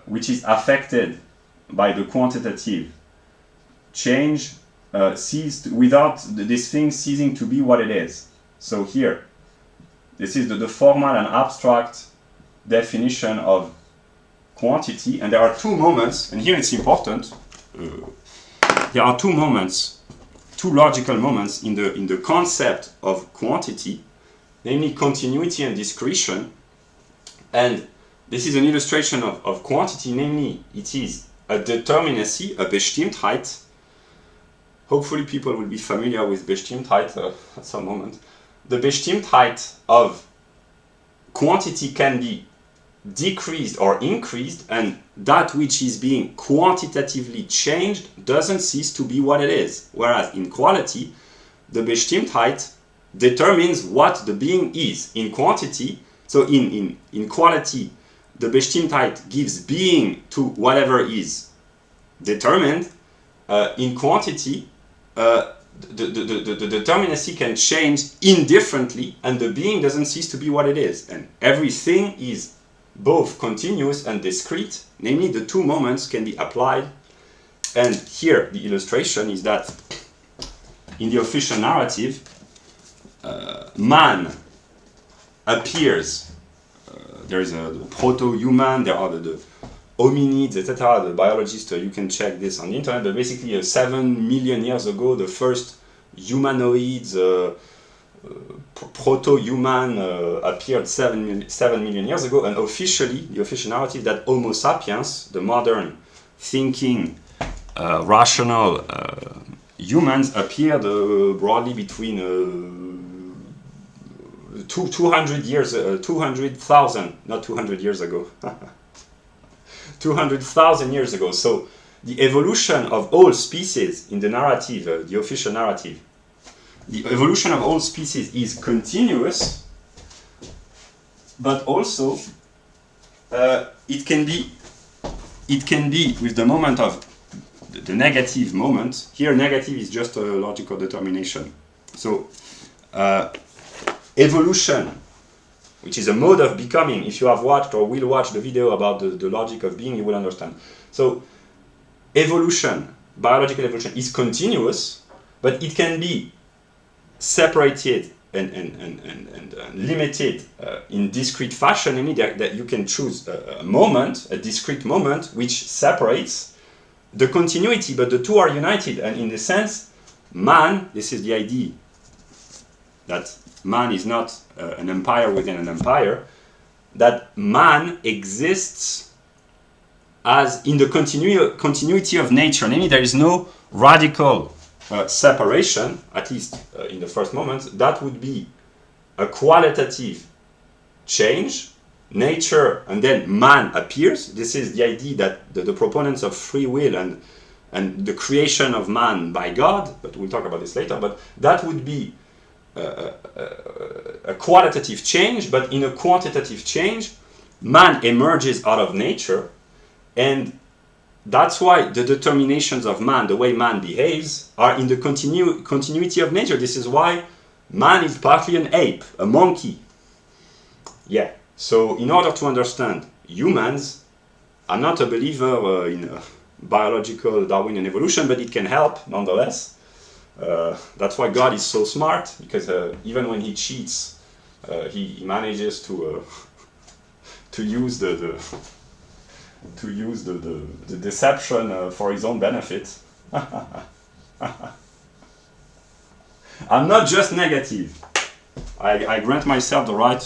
which is affected by the quantitative change ceased, without this thing ceasing to be what it is. So here, this is the formal and abstract definition of quantity, and there are two moments, and here it's important. There are two moments, two logical moments in the concept of quantity, namely continuity and discretion. And this is an illustration of quantity, namely it is a determinacy, a Bestimmtheit. Hopefully people will be familiar with Bestimmtheit at some moment. The Bestimmtheit of quantity can be decreased or increased, and that which is being quantitatively changed doesn't cease to be what it is. Whereas in quality, the Bestimmtheit determines what the being is. In quantity, so in quality, the Bestimmtheit gives being to whatever is determined. In quantity, the determinacy can change indifferently, and the being doesn't cease to be what it is. And everything is both continuous and discrete, namely the two moments can be applied. And here the illustration is that in the official narrative, man appears, there is a proto-human, there are the hominids, etc. The biologists, you can check this on the internet, but basically 7 million years ago, the first humanoids, proto-human appeared 7 million years ago, and officially, the official narrative that Homo sapiens, the modern thinking, rational humans, appeared broadly between 200,000, not 200 years ago, 200,000 years ago. So the evolution of all species in the narrative, the official narrative, the evolution of all species is continuous, but also it can be with the moment of the negative moment. Here, negative is just a logical determination. So, evolution, which is a mode of becoming. If you have watched or will watch the video about the logic of being, you will understand. So, evolution, biological evolution, is continuous, but it can be separated and limited in discrete fashion. I mean that you can choose a moment, a discrete moment, which separates the continuity, but the two are united. And in the sense, man, this is the idea that man is not an empire within an empire, that man exists as in the continuity of nature. Namely, there is no radical separation, at least in the first moment. That would be a qualitative change. Nature and then man appears. This is the idea that the proponents of free will and the creation of man by God, but we'll talk about this later, but that would be a qualitative change, but in a quantitative change, man emerges out of nature, and that's why the determinations of man, the way man behaves, are in the continuity of nature. This is why man is partly an ape, a monkey. Yeah. So in order to understand humans, I'm not a believer in biological Darwinian evolution, but it can help nonetheless. That's why God is so smart, because even when he cheats, he manages to use the deception for his own benefit. I'm not just negative. I grant myself the right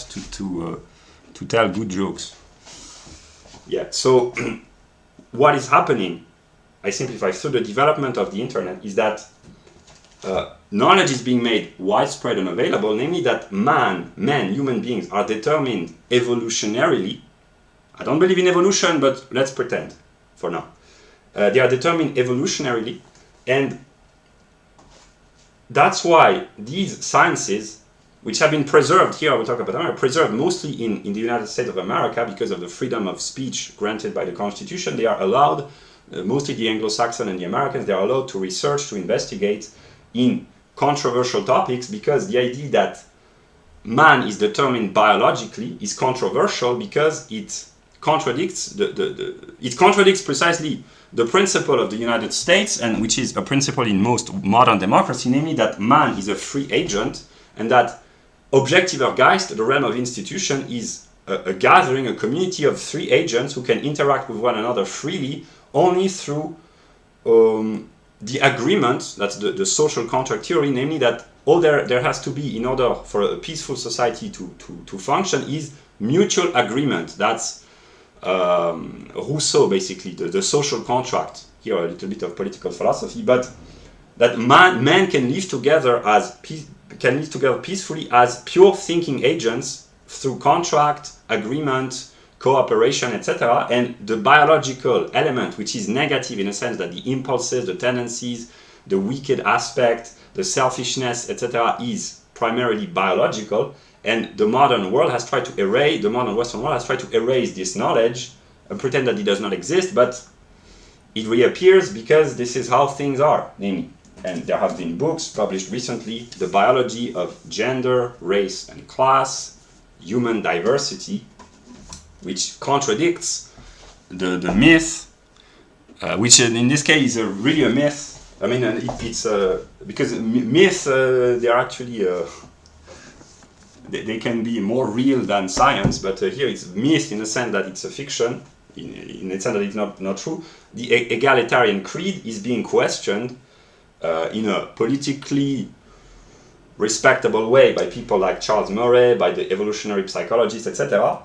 to tell good jokes. Yeah, so what is happening, I simplify, through the development of the internet is that knowledge is being made widespread and available, namely that men, human beings, are determined evolutionarily. I don't believe in evolution, but let's pretend for now. They are determined evolutionarily, and that's why these sciences, which have been preserved here, I will talk about them, are preserved mostly in the United States of America because of the freedom of speech granted by the Constitution. They are allowed, mostly the Anglo-Saxon and the Americans, they are allowed to research, to investigate in controversial topics, because the idea that man is determined biologically is controversial because it contradicts it contradicts precisely the principle of the United States, and which is a principle in most modern democracy, namely that man is a free agent, and that Objektiver Geist, the realm of institution, is a gathering, a community of free agents who can interact with one another freely only through the agreement. That's the social contract theory, namely that all there has to be in order for a peaceful society to function is mutual agreement. That's Rousseau, basically, the social contract. Here a little bit of political philosophy, but that men can live together peacefully as pure thinking agents through contract, agreement, cooperation, etc. And the biological element, which is negative in a sense that the impulses, the tendencies, the wicked aspect, the selfishness, etc., is primarily biological. And the modern world has tried to erase, the modern Western world has tried to erase this knowledge and pretend that it does not exist, but it reappears because this is how things are, namely. And there have been books published recently, The Biology of Gender, Race and Class, Human Diversity, which contradicts the myth, which in this case is really a myth. I mean, it's because myths, they're actually, they can be more real than science, but here it's myth in the sense that it's a fiction, in the sense that it's not true. The egalitarian creed is being questioned in a politically respectable way by people like Charles Murray, by the evolutionary psychologists, etc.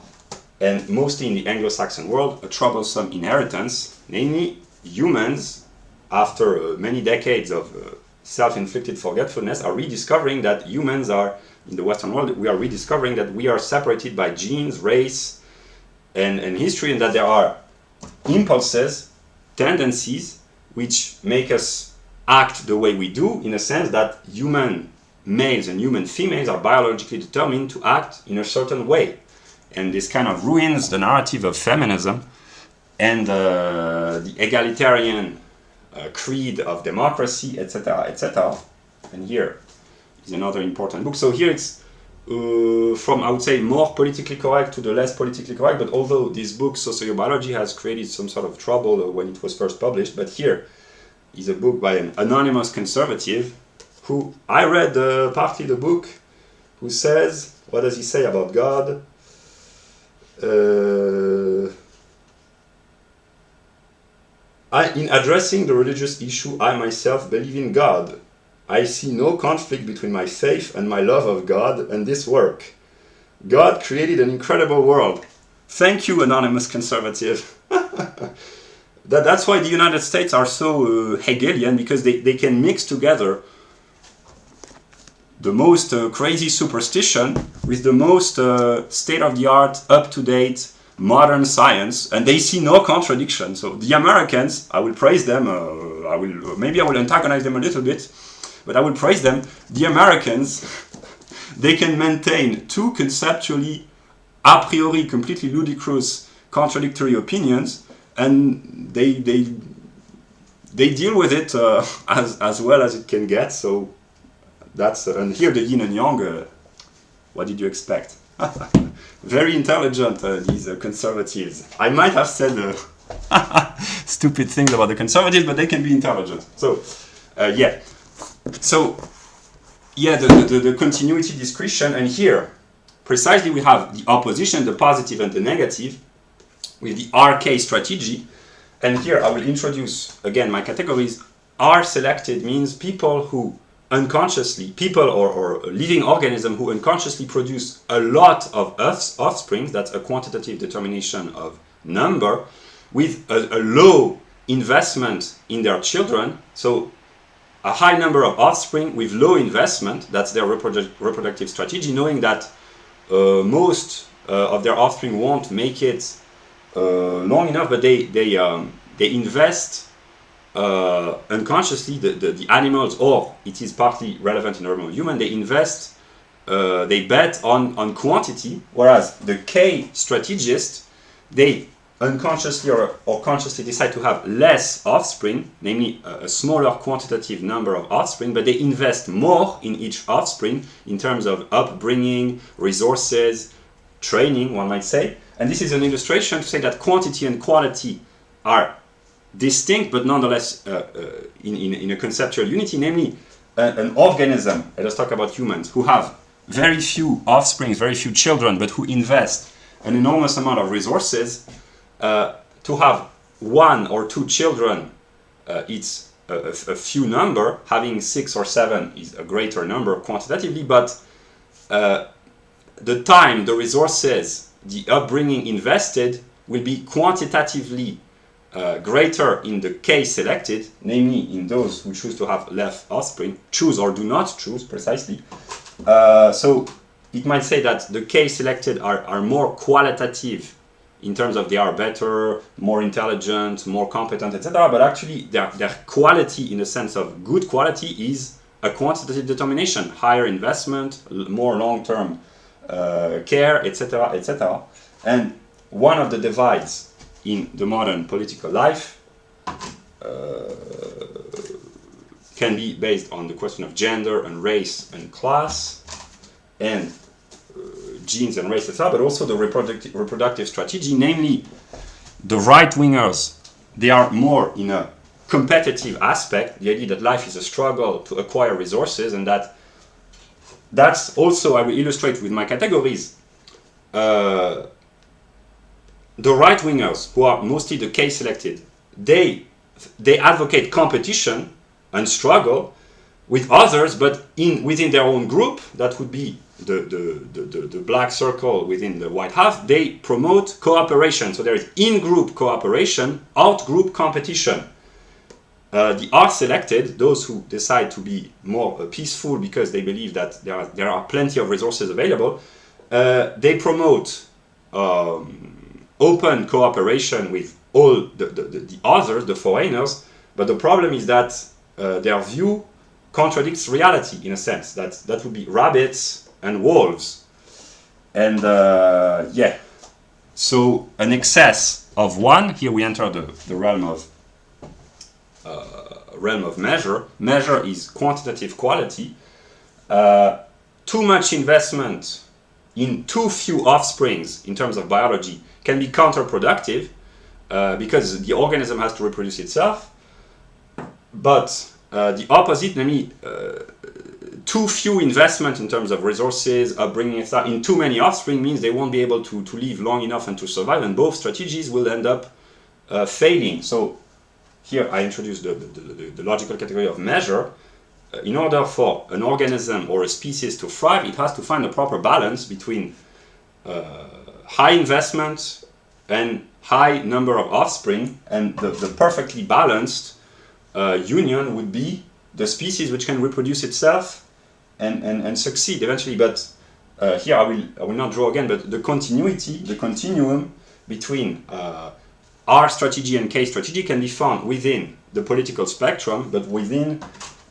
And mostly in the Anglo-Saxon world, a troublesome inheritance, namely humans, after many decades of self-inflicted forgetfulness, are rediscovering that humans are, in the Western world, we are rediscovering that we are separated by genes, race, and history, and that there are impulses, tendencies, which make us act the way we do, in a sense that human males and human females are biologically determined to act in a certain way. and this kind of ruins the narrative of feminism and the egalitarian creed of democracy, etc., etc. And here is another important book. So here it's from, I would say, more politically correct to the less politically correct, but although this book, Sociobiology, has created some sort of trouble when it was first published, but here is a book by an anonymous conservative who, I read partly the book, who says, what does he say about God? In addressing the religious issue, I myself believe in God. I see no conflict between my faith and my love of God and this work. God created an incredible world. Thank you, anonymous conservative. That's why the United States are so Hegelian, because they can mix together the most crazy superstition with the most state-of-the-art, up-to-date, modern science, and they see no contradiction. So the Americans, I will praise them, maybe I will antagonize them a little bit, but I will praise them. The Americans, they can maintain two conceptually, a priori, completely ludicrous, contradictory opinions, and they deal with it as well as it can get. So that's and here the yin and yang. What did you expect? Very intelligent, these conservatives. I might have said stupid things about the conservatives, but they can be intelligent. So yeah. So yeah, the continuity discretion, and here precisely we have the opposition, the positive and the negative, with the RK strategy. And here I will introduce again my categories. R selected means people who unconsciously, people or living organism who unconsciously produce a lot of offspring, that's a quantitative determination of number, with a low investment in their children. So a high number of offspring with low investment, that's their reproductive strategy, knowing that most of their offspring won't make it long enough, but they invest unconsciously, the animals, or it is partly relevant in the realm of human, they invest, they bet on quantity, whereas the K strategist, they unconsciously or consciously decide to have less offspring, namely a smaller quantitative number of offspring, but they invest more in each offspring in terms of upbringing, resources, training, one might say. And this is an illustration to say that quantity and quality are distinct, but nonetheless in a conceptual unity, namely an organism, let us talk about humans, who have very few offspring, very few children, but who invest an enormous amount of resources. To have one or two children, it's a few number. Having 6 or 7 is a greater number quantitatively, but the time, the resources, the upbringing invested will be quantitatively greater in the case selected, namely in those who choose to have less offspring, choose or do not choose precisely. So it might say that the case selected are more qualitative in terms of they are better, more intelligent, more competent, etc. But actually their quality, in the sense of good quality, is a quantitative determination, higher investment, more long-term care, etc., etc. And one of the divides in the modern political life can be based on the question of gender and race and class and genes and race, etc., but also the reproductive strategy, namely the right-wingers. They are more in a competitive aspect, the idea that life is a struggle to acquire resources, and that's also, I will illustrate with my categories, the right-wingers, who are mostly the case selected, they advocate competition and struggle with others, but within their own group. That would be the black circle within the white half. They promote cooperation. So there is in-group cooperation, out-group competition. The R selected, those who decide to be more peaceful because they believe that there are plenty of resources available, they promote open cooperation with all the others, the foreigners. But the problem is that their view contradicts reality, in a sense. That would be rabbits and wolves. And yeah, so an excess of one, here we enter the realm of measure. Measure is quantitative quality. Too much investment in too few offsprings in terms of biology can be counterproductive because the organism has to reproduce itself. But the opposite, namely, too few investment in terms of resources, upbringing, etc., in too many offspring means they won't be able to live long enough and to survive, and both strategies will end up failing. So here I introduce the logical category of measure. In order for an organism or a species to thrive, it has to find a proper balance between high investment and high number of offspring, and the perfectly balanced union would be the species which can reproduce itself and succeed eventually. But here I will not draw again, but the continuum between R strategy and K strategy can be found within the political spectrum, but within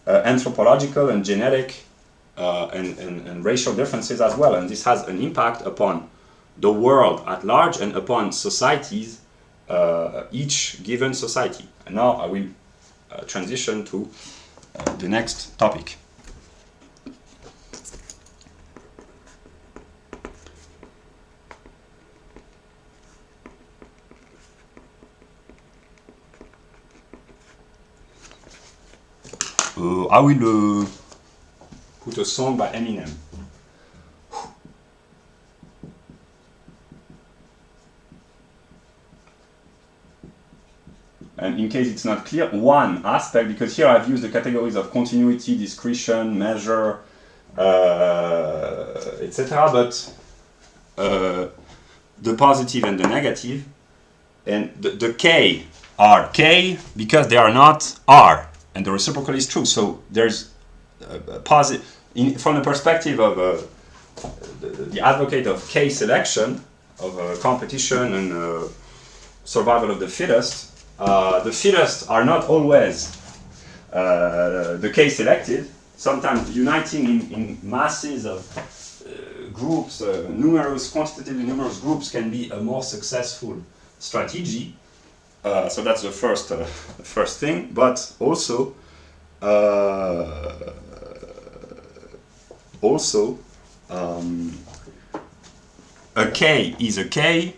anthropological and genetic and racial differences as well. And this has an impact upon the world at large and upon societies, each given society. And now I will transition to the next topic. I will put a song by Eminem. And in case it's not clear, one aspect, because here I've used the categories of continuity, discretion, measure, etc., but the positive and the negative, and the K are K because they are not R, and the reciprocal is true. So there's a positive, from the perspective of the advocate of K selection, of competition and survival of the fittest are not always the K selected. Sometimes uniting in masses of groups, quantitatively numerous groups, can be a more successful strategy. So that's the first thing. But also a K is a K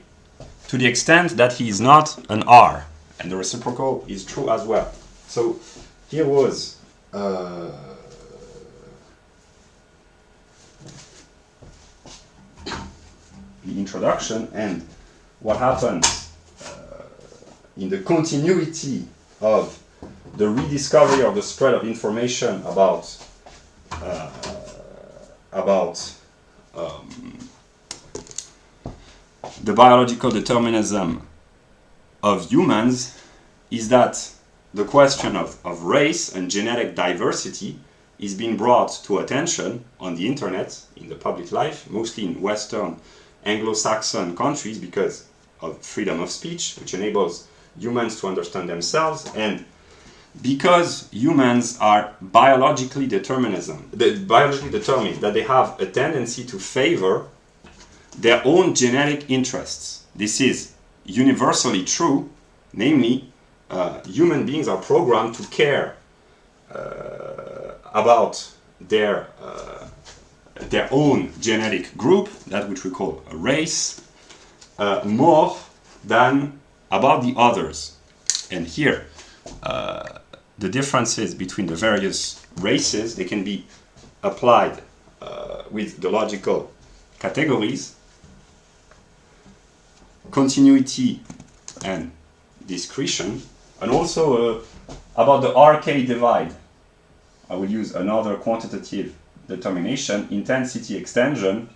to the extent that he is not an R, and the reciprocal is true as well. So here was the introduction, and what happens in the continuity of the rediscovery or the spread of information about the biological determinism of humans is that the question of race and genetic diversity is being brought to attention on the internet, in the public life, mostly in Western Anglo-Saxon countries, because of freedom of speech, which enables humans to understand themselves, and because humans are biologically determined, that they have a tendency to favor their own genetic interests. This is universally true, namely, human beings are programmed to care about their own genetic group, that which we call a race, more than about the others. And here, the differences between the various races, they can be applied with the logical categories, continuity and discretion, and also about the RK divide. I will use another quantitative determination, intensity extension.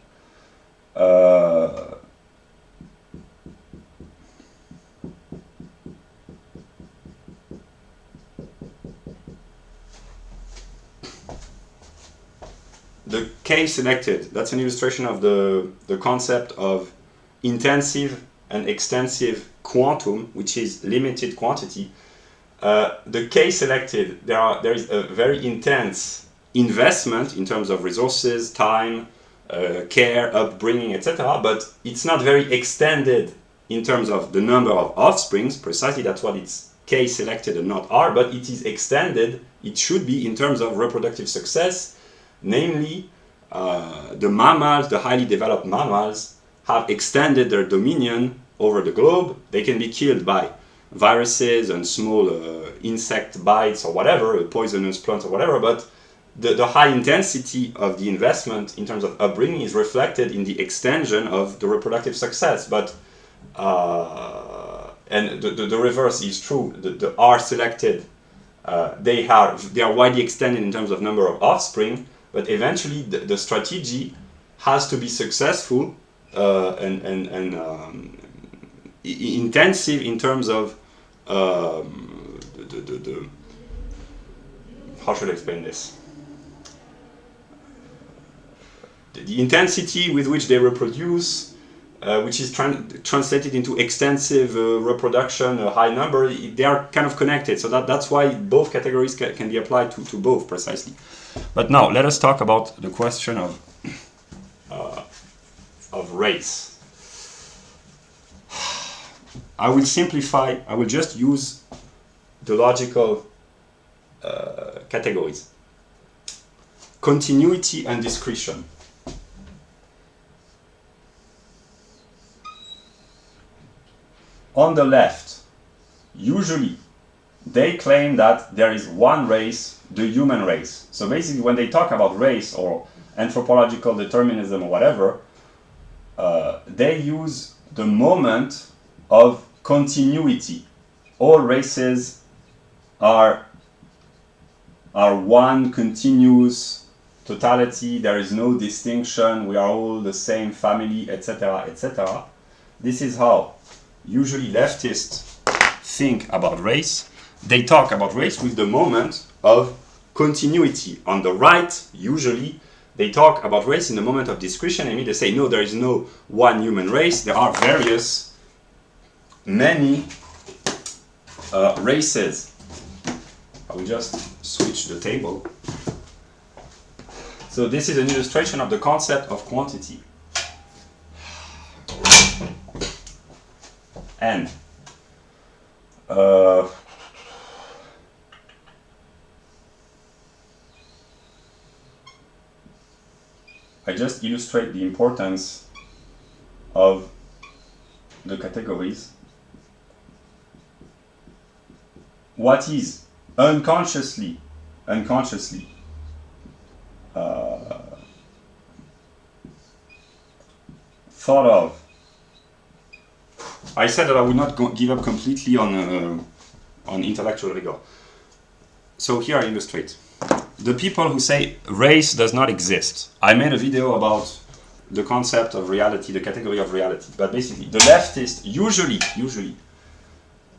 The K selected, that's an illustration of the concept of intensive and extensive quantum, which is limited quantity. The K selected, there is a very intense investment in terms of resources, time, care, upbringing, etc. But it's not very extended in terms of the number of offsprings. Precisely, that's what it's K selected and not R, but it is extended, it should be, in terms of reproductive success. Namely, the mammals, the highly developed mammals, have extended their dominion over the globe. They can be killed by viruses and small insect bites or whatever, poisonous plants or whatever, but the high intensity of the investment in terms of upbringing is reflected in the extension of the reproductive success. But and the reverse is true. The R selected, they are widely extended in terms of number of offspring, but eventually the strategy has to be successful and intensive in terms of how should I explain this? The intensity with which they reproduce, which is translated into extensive reproduction, a high number, they are kind of connected. So that's why both categories can be applied to both, precisely. But now, let us talk about the question of race. I will simplify, I will just use the logical categories. Continuity and discretion. On the left, usually they claim that there is one race, the human race. So basically when they talk about race or anthropological determinism or whatever, they use the moment of continuity. All races are one continuous totality, there is no distinction, we are all the same family, etc., etc. This is how usually leftists think about race. They talk about race with the moment of continuity. On the right, usually, they talk about race in the moment of discretion. I mean, they say, no, there is no one human race. There are many races. I will just switch the table. So this is an illustration of the concept of quantity. And I just illustrate the importance of the categories. What is unconsciously thought of. I said that I would not give up completely on intellectual rigor. So here I illustrate. The people who say race does not exist. I made a video about the concept of reality, the category of reality. But basically, the leftists usually,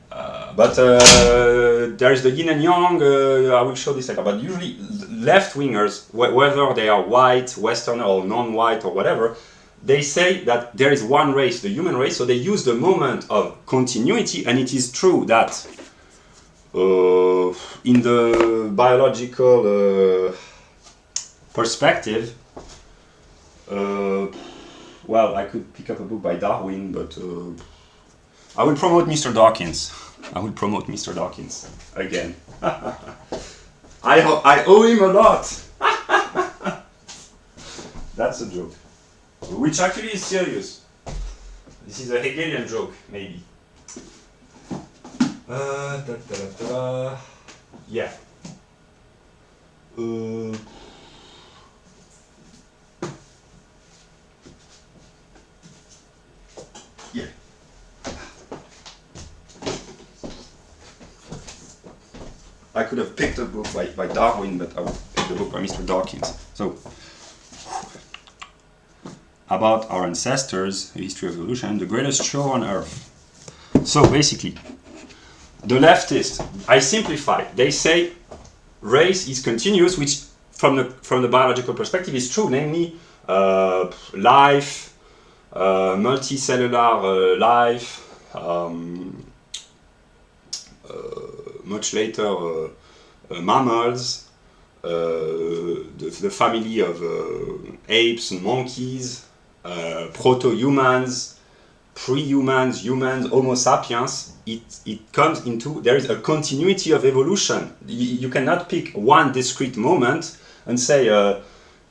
but there is the yin and yang, I will show this later, but usually left-wingers, whether they are white, Westerner, or non-white, or whatever, they say that there is one race, the human race, so they use the moment of continuity, and it is true that in the biological perspective, well, I could pick up a book by Darwin, but I will promote Mr. Dawkins. I will promote Mr. Dawkins again. I owe him a lot. That's a joke, which actually is serious. This is a Hegelian joke, maybe. Yeah. Yeah. I could have picked a book by Darwin, but I would pick the book by Mr. Dawkins. So, about our ancestors, the history of evolution, the greatest show on earth. So basically, the leftists, I simplify, they say race is continuous, which from the biological perspective is true, namely life, multicellular life, much later mammals, the family of apes and monkeys, proto-humans, pre-humans, humans, Homo sapiens. It comes into, there is a continuity of evolution. You cannot pick one discrete moment and say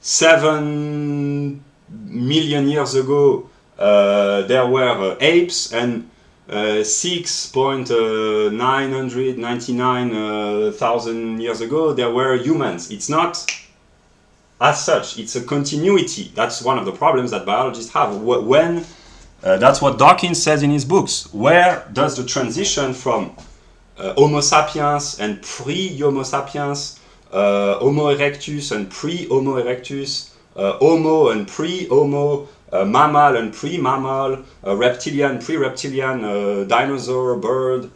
7 million years ago there were apes, and 6,999,000 years ago there were humans. It's not as such, it's a continuity. That's one of the problems that biologists have. When that's what Dawkins says in his books. Where does the transition from Homo sapiens and pre-Homo sapiens, Homo erectus and pre-Homo erectus, Homo and pre-Homo, mammal and pre-mammal, reptilian, pre-reptilian, dinosaur, bird,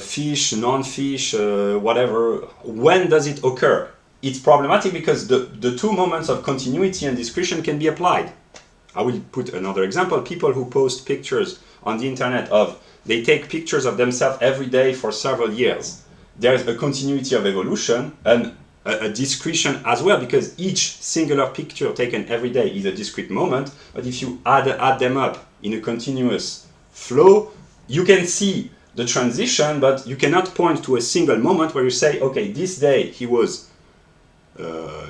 fish, non-fish, whatever. When does it occur? It's problematic because the two moments of continuity and discretion can be applied. I will put another example. People who post pictures on the internet they take pictures of themselves every day for several years. There's a continuity of evolution and a discretion as well, because each singular picture taken every day is a discrete moment. But if you add them up in a continuous flow, you can see the transition, but you cannot point to a single moment where you say, okay, this day he was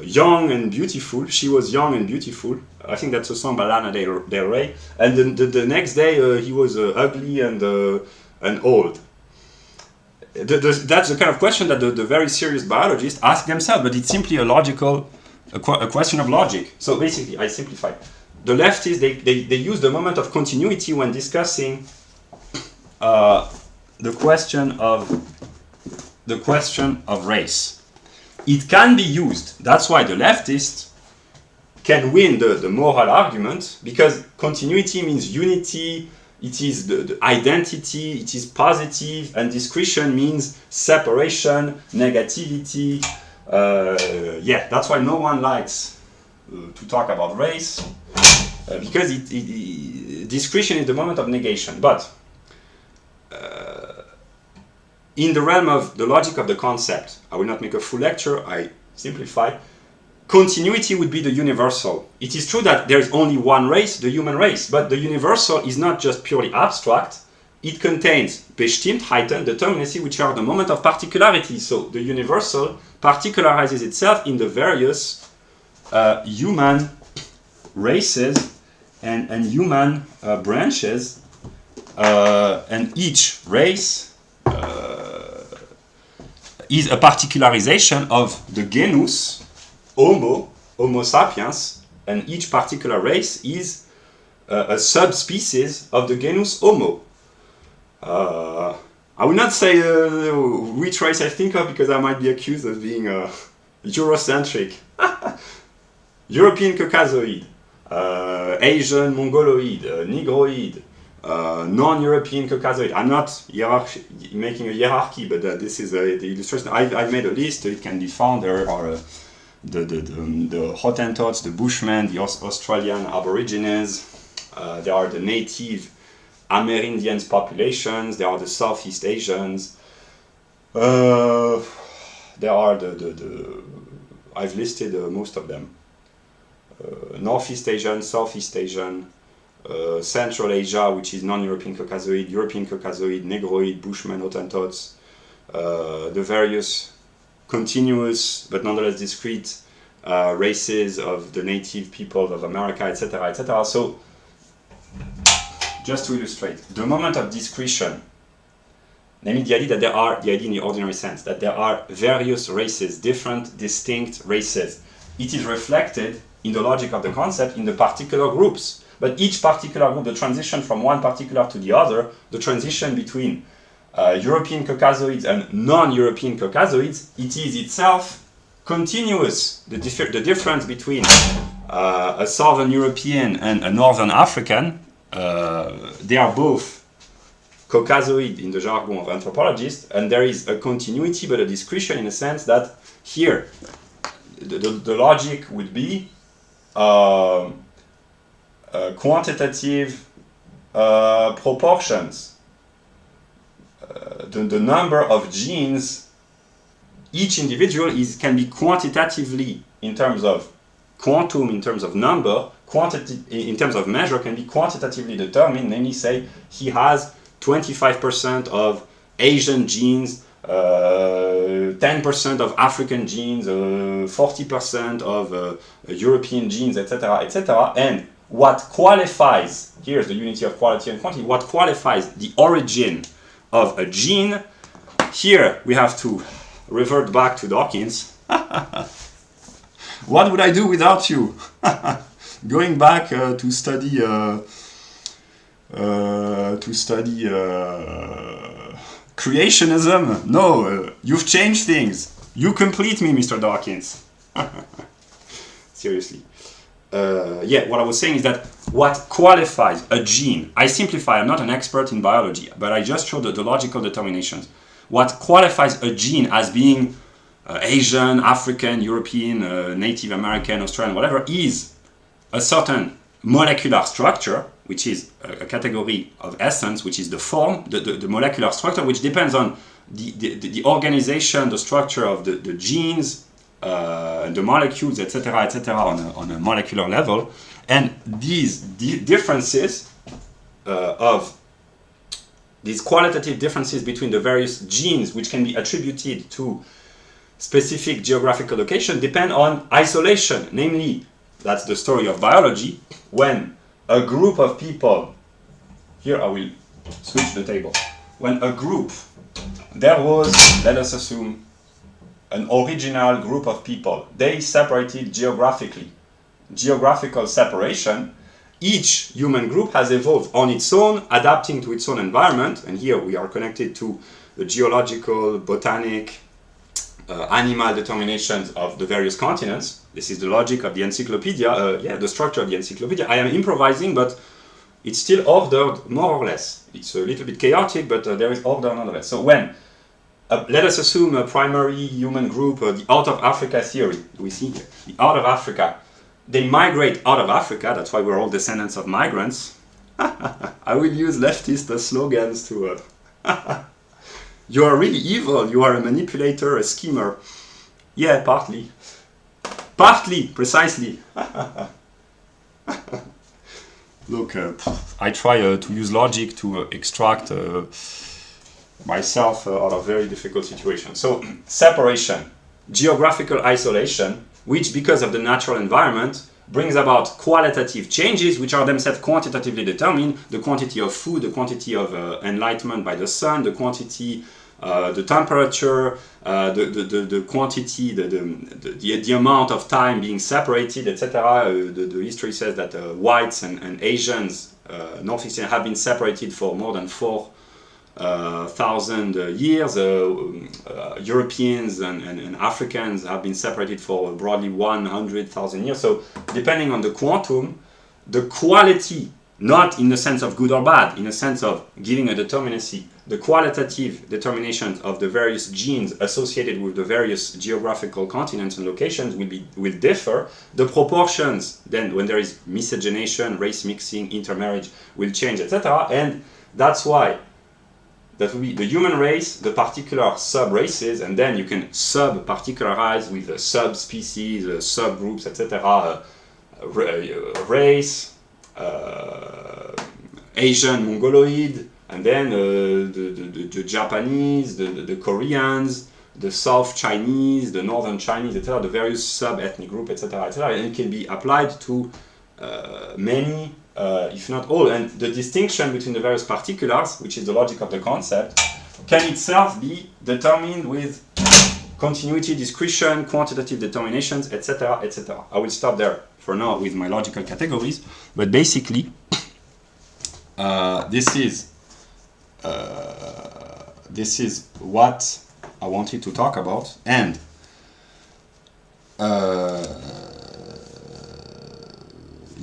young and beautiful, she was young and beautiful. I think that's a song by Lana Del Rey. And the next day he was ugly and old. That's the kind of question that the very serious biologists ask themselves, but it's simply a question of logic. So basically, I simplify. The leftists, they use the moment of continuity when discussing the question of race. It can be used. That's why the leftists can win the moral argument, because continuity means unity, it is the identity, it is positive, and discretion means separation, negativity. Yeah, that's why no one likes to talk about race, because discretion is the moment of negation. But in the realm of the logic of the concept, I will not make a full lecture, I simplify. Continuity would be the universal. It is true that there is only one race, the human race, but the universal is not just purely abstract. It contains Bestimmtheiten, determinacy, which are the moment of particularity. So the universal particularizes itself in the various human races and human branches, and each race is a particularization of the genus Homo sapiens, and each particular race is a subspecies of the genus Homo. I will not say which race I think of, because I might be accused of being Eurocentric. European Caucasoid, Asian Mongoloid, Negroid, non-European Caucasoid. I'm not making a hierarchy, but this is the illustration. I've made a list. It can be found. There are the Hottentots, the Bushmen, the Australian Aborigines. There are the native Amerindians populations. There are the Southeast Asians. There are I've listed most of them. Northeast Asian, Southeast Asian, Central Asia, which is non-European Caucasoid, European Caucasoid, Negroid, Bushmen, Hottentots, the various continuous but nonetheless discrete races of the native people of America, etc., etc. So, just to illustrate, the moment of discretion, namely the idea that there are, the idea in the ordinary sense, that there are various races, different, distinct races, it is reflected in the logic of the concept in the particular groups. But each particular group, the transition from one particular to the other, the transition between European Caucasoids and non-European Caucasoids, it is itself continuous. The difference between a Southern European and a Northern African, they are both Caucasoid in the jargon of anthropologists, and there is a continuity but a discretion in the sense that here the logic would be quantitative proportions. The number of genes each individual can be quantitatively, in terms of quantum, in terms of number, quantity, in terms of measure, can be quantitatively determined. Namely, say he has 25% of Asian genes, 10% of African genes, 40% of European genes, etc., etc. And what qualifies, here's the unity of quality and quantity, what qualifies the origin of a gene, here we have to revert back to Dawkins. What would I do without you? Going back to study creationism? No, you've changed things. You complete me, Mr. Dawkins. Seriously. Yeah, what I was saying is that what qualifies a gene, I simplify, I'm not an expert in biology, but I just showed the logical determinations. What qualifies a gene as being Asian, African, European, Native American, Australian, whatever, is a certain molecular structure, which is a category of essence, which is the form, the molecular structure, which depends on the organization, the structure of the genes, the molecules, etc., on a molecular level. And these differences these qualitative differences between the various genes, which can be attributed to specific geographical location, depend on isolation. Namely, that's the story of biology, when a group of people, here I will switch the table, when a group, there was, let us assume, an original group of people, they separated geographically. Geographical separation, each human group has evolved on its own, adapting to its own environment, and here we are connected to the geological, botanic, animal determinations of the various continents. This is the logic of the encyclopedia, the structure of the encyclopedia. I am improvising, but it's still ordered more or less. It's a little bit chaotic, but there is order nonetheless. So when, let us assume a primary human group, the out of Africa theory, we see here, the out of Africa, they migrate out of Africa, that's why we're all descendants of migrants. I will use leftist slogans to... You are really evil, you are a manipulator, a schemer. Yeah, partly. Partly, precisely. Look, I try to use logic to extract myself out of very difficult situations. So, separation, geographical isolation, which because of the natural environment brings about qualitative changes which are themselves quantitatively determined, the quantity of food, the quantity of enlightenment by the sun, the quantity, the temperature, the quantity, the amount of time being separated, etc. The history says that whites and Asians, North Eastern, have been separated for more than 4,000 years. Europeans and Africans have been separated for broadly 100,000 years. So depending on the quantum, the quality, not in the sense of good or bad, in the sense of giving a determinacy, the qualitative determinations of the various genes associated with the various geographical continents and locations will differ. The proportions, then when there is miscegenation, race mixing, intermarriage, will change, etc. And that's why that will be the human race, the particular sub-races, and then you can sub-particularize with the subspecies, subgroups, etc. Race, Asian Mongoloid, and then the Japanese, the Koreans, the South Chinese, the Northern Chinese, etc., the various sub-ethnic groups, etc., etc., and it can be applied to many, if not all. And the distinction between the various particulars, which is the logic of the concept, can itself be determined with continuity, discretion, quantitative determinations, etc., etc. I will stop there for now with my logical categories, but basically, this is what I wanted to talk about, and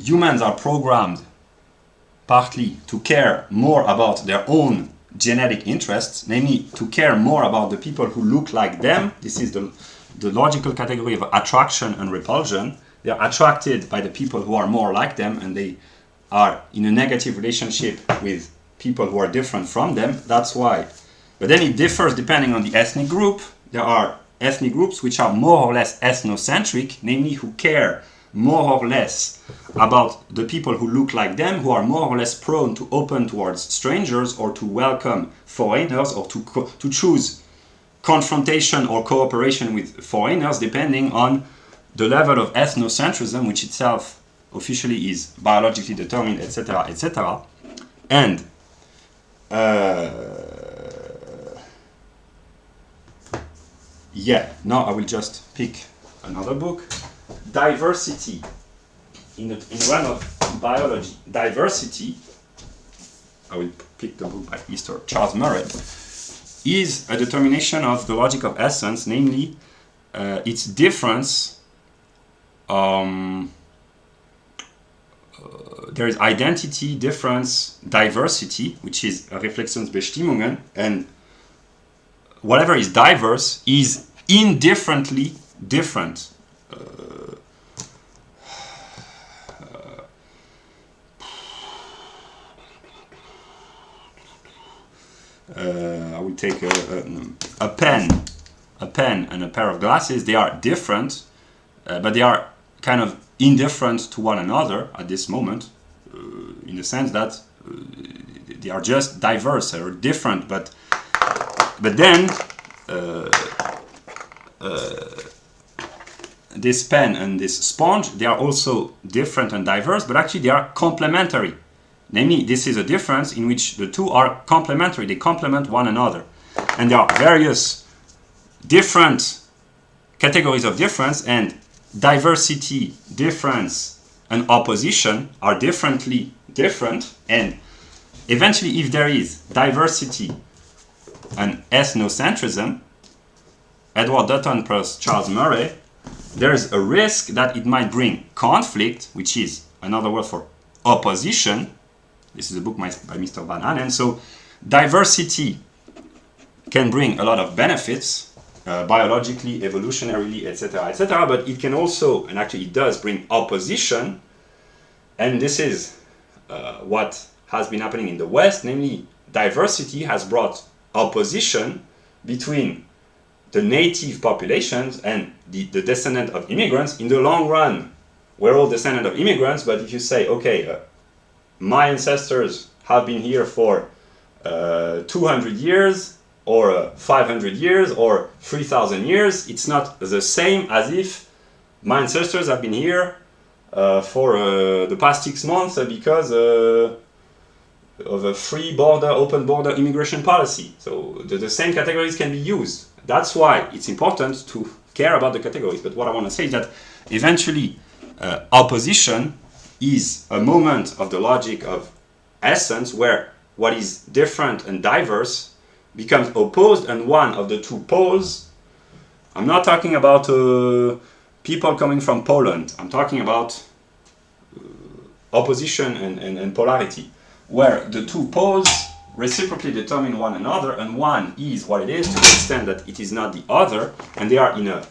humans are programmed partly to care more about their own genetic interests, namely to care more about the people who look like them. This is the logical category of attraction and repulsion. They are attracted by the people who are more like them, and they are in a negative relationship with people who are different from them. That's why. But then it differs depending on the ethnic group. There are ethnic groups which are more or less ethnocentric, namely who care more or less about the people who look like them, who are more or less prone to open towards strangers or to welcome foreigners or to choose confrontation or cooperation with foreigners depending on the level of ethnocentrism, which itself officially is biologically determined, etc., etc. And yeah, now I will just pick another book. Diversity. In the realm of biology, diversity, I will pick the book by Mr. Charles Murray, is a determination of the logic of essence, namely its difference. There is identity, difference, diversity, which is Reflexionsbestimmungen, and whatever is diverse is indifferently different. I will take a pen and a pair of glasses. They are different, but they are kind of indifferent to one another at this moment, in the sense that they are just diverse or different. But then this pen and this sponge, they are also different and diverse, but actually they are complementary. Namely, this is a difference in which the two are complementary, they complement one another. And there are various different categories of difference, and diversity, difference, and opposition are differently different. And eventually, if there is diversity and ethnocentrism, Edward Dutton plus Charles Murray, there is a risk that it might bring conflict, which is another word for opposition. This is a book by Mr. Van Anen. So diversity can bring a lot of benefits, biologically, evolutionarily, etc., but it can also, and actually it does, bring opposition. And this is what has been happening in the West, namely diversity has brought opposition between the native populations and the descendant of immigrants. In the long run, we're all descendant of immigrants, but if you say, okay, my ancestors have been here for 200 years, or 500 years, or 3,000 years, it's not the same as if my ancestors have been here for the past 6 months because of a free border, open border immigration policy. So the same categories can be used. That's why it's important to care about the categories. But what I want to say is that eventually opposition is a moment of the logic of essence where what is different and diverse becomes opposed, and one of the two poles, I'm not talking about people coming from Poland, I'm talking about opposition and polarity, where the two poles reciprocally determine one another, and one is what it is to the extent that it is not the other, and they are in a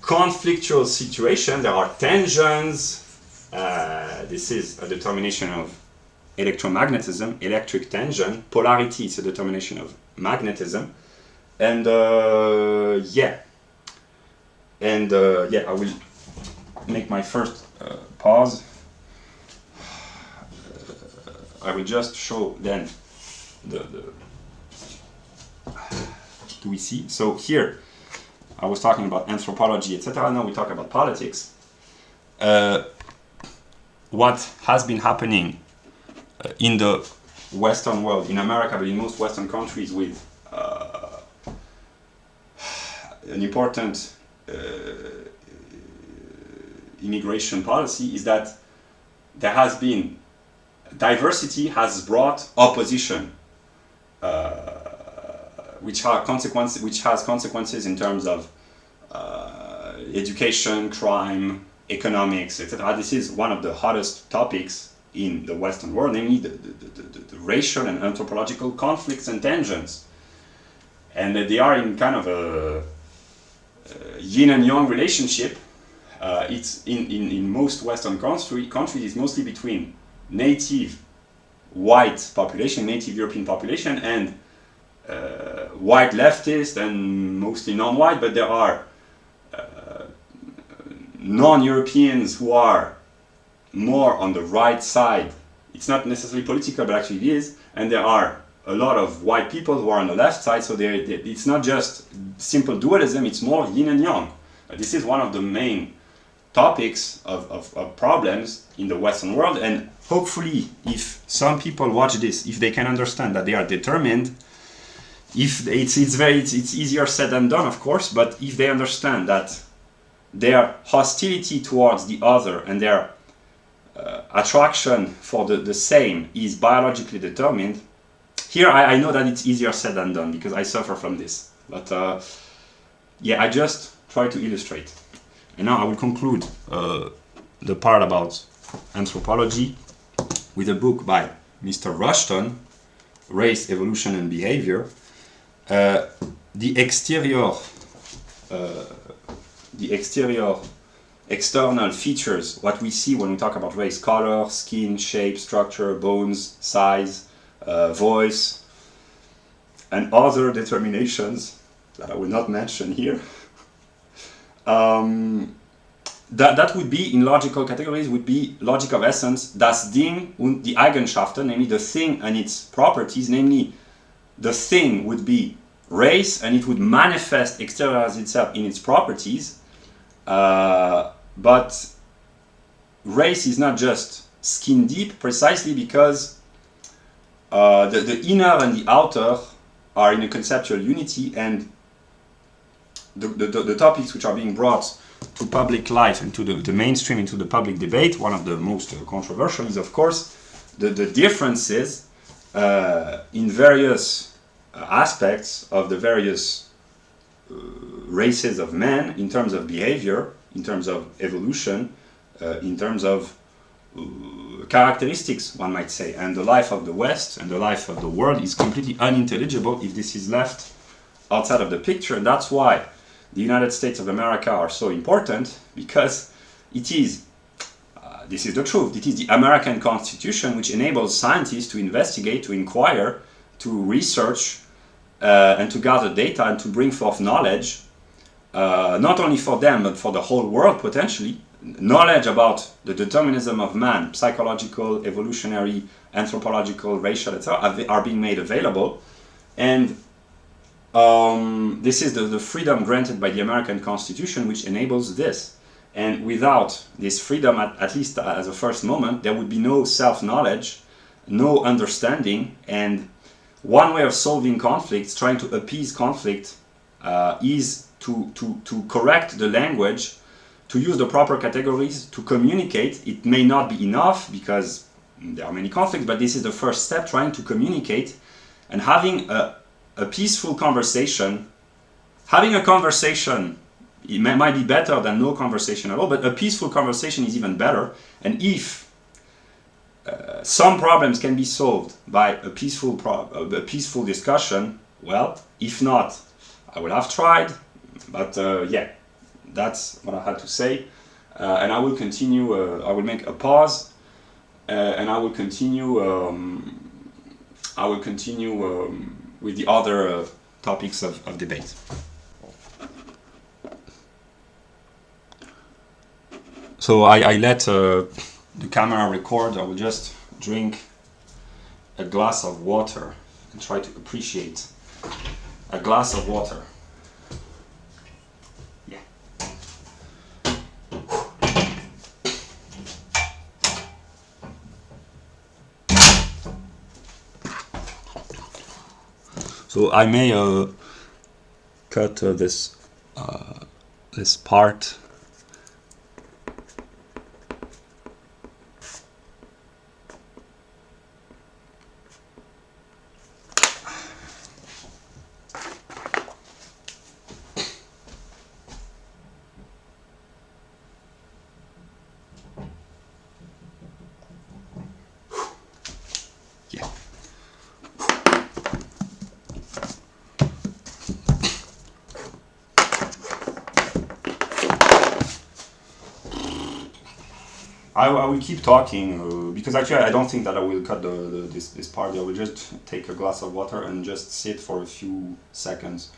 conflictual situation, there are tensions. This is a determination of electromagnetism, electric tension. Polarity is a determination of magnetism. And yeah, I will make my first pause. I will just show then the do we see? So here I was talking about anthropology, etc. Now we talk about politics. What has been happening in the Western world, in America, but in most Western countries, with an important immigration policy, is that there has been diversity has brought opposition, which has consequences in terms of education, crime, economics, etc. This is one of the hottest topics in the Western world, namely the racial and anthropological conflicts and tensions. And they are in kind of a yin and yang relationship. It's in most Western countries, it's mostly between native white population, native European population, and white leftists and mostly non-white, but there are non-Europeans who are more on the right side. It's not necessarily political, but actually it is. And there are a lot of white people who are on the left side, so it's not just simple dualism, it's more yin and yang. This is one of the main topics of problems in the Western world, and hopefully if some people watch this, if they can understand that they are determined, if it's easier said than done, of course, but if they understand that their hostility towards the other and their attraction for the same is biologically determined. Here I know that it's easier said than done because I suffer from this, but yeah, I just try to illustrate. And now I will conclude the part about anthropology with a book by Mr. Rushton, Race, Evolution and Behavior. The external features, what we see when we talk about race: color, skin, shape, structure, bones, size, voice, and other determinations that I will not mention here. That would be, in logical categories, would be logic of essence, das Ding und die Eigenschaften, namely the thing and its properties, namely the thing would be race and it would manifest, exteriorize itself in its properties, but race is not just skin deep, precisely because the inner and the outer are in a conceptual unity, and the topics which are being brought to public life and to the mainstream, into the public debate, one of the most controversial is, of course, the differences in various aspects of the various races of men in terms of behavior, in terms of evolution, in terms of characteristics, one might say. And the life of the West and the life of the world is completely unintelligible if this is left outside of the picture. And that's why the United States of America are so important, because it is, this is the truth, it is the American Constitution which enables scientists to investigate, to inquire, to research, and to gather data and to bring forth knowledge, not only for them but for the whole world potentially. Knowledge about the determinism of man, psychological, evolutionary, anthropological, racial, etc., are being made available. And this is the freedom granted by the American Constitution which enables this. And without this freedom, at least as a first moment, there would be no self-knowledge, no understanding. And one way of solving conflicts, trying to appease conflict, is to correct the language, to use the proper categories, to communicate. It may not be enough because there are many conflicts, but this is the first step, trying to communicate and having a peaceful conversation. Having a conversation, it might be better than no conversation at all, but a peaceful conversation is even better. And if some problems can be solved by a peaceful discussion, well, if not, I will have tried, but yeah, that's what I had to say. And I will continue, I will make a pause, and I will continue with the other topics of debate. So I let the camera record. I will just drink a glass of water and try to appreciate a glass of water. Yeah. So I may cut this part. I will keep talking because actually I don't think that I will cut this part. I will just take a glass of water and just sit for a few seconds.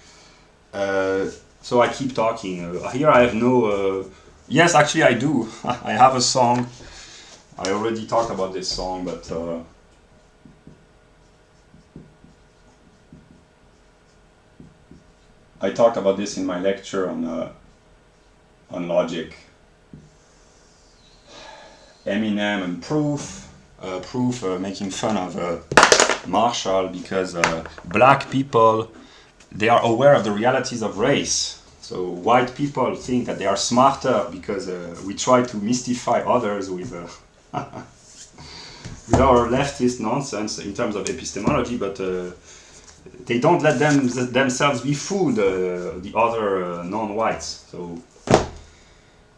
So I keep talking. Here I have no... yes, actually I do. I have a song. I already talked about this song, but... I talked about this in my lecture on logic. Eminem and Proof. Making fun of Marshall because black people, they are aware of the realities of race. So white people think that they are smarter because we try to mystify others with our leftist nonsense in terms of epistemology, but they don't let themselves be fooled, the other non-whites. So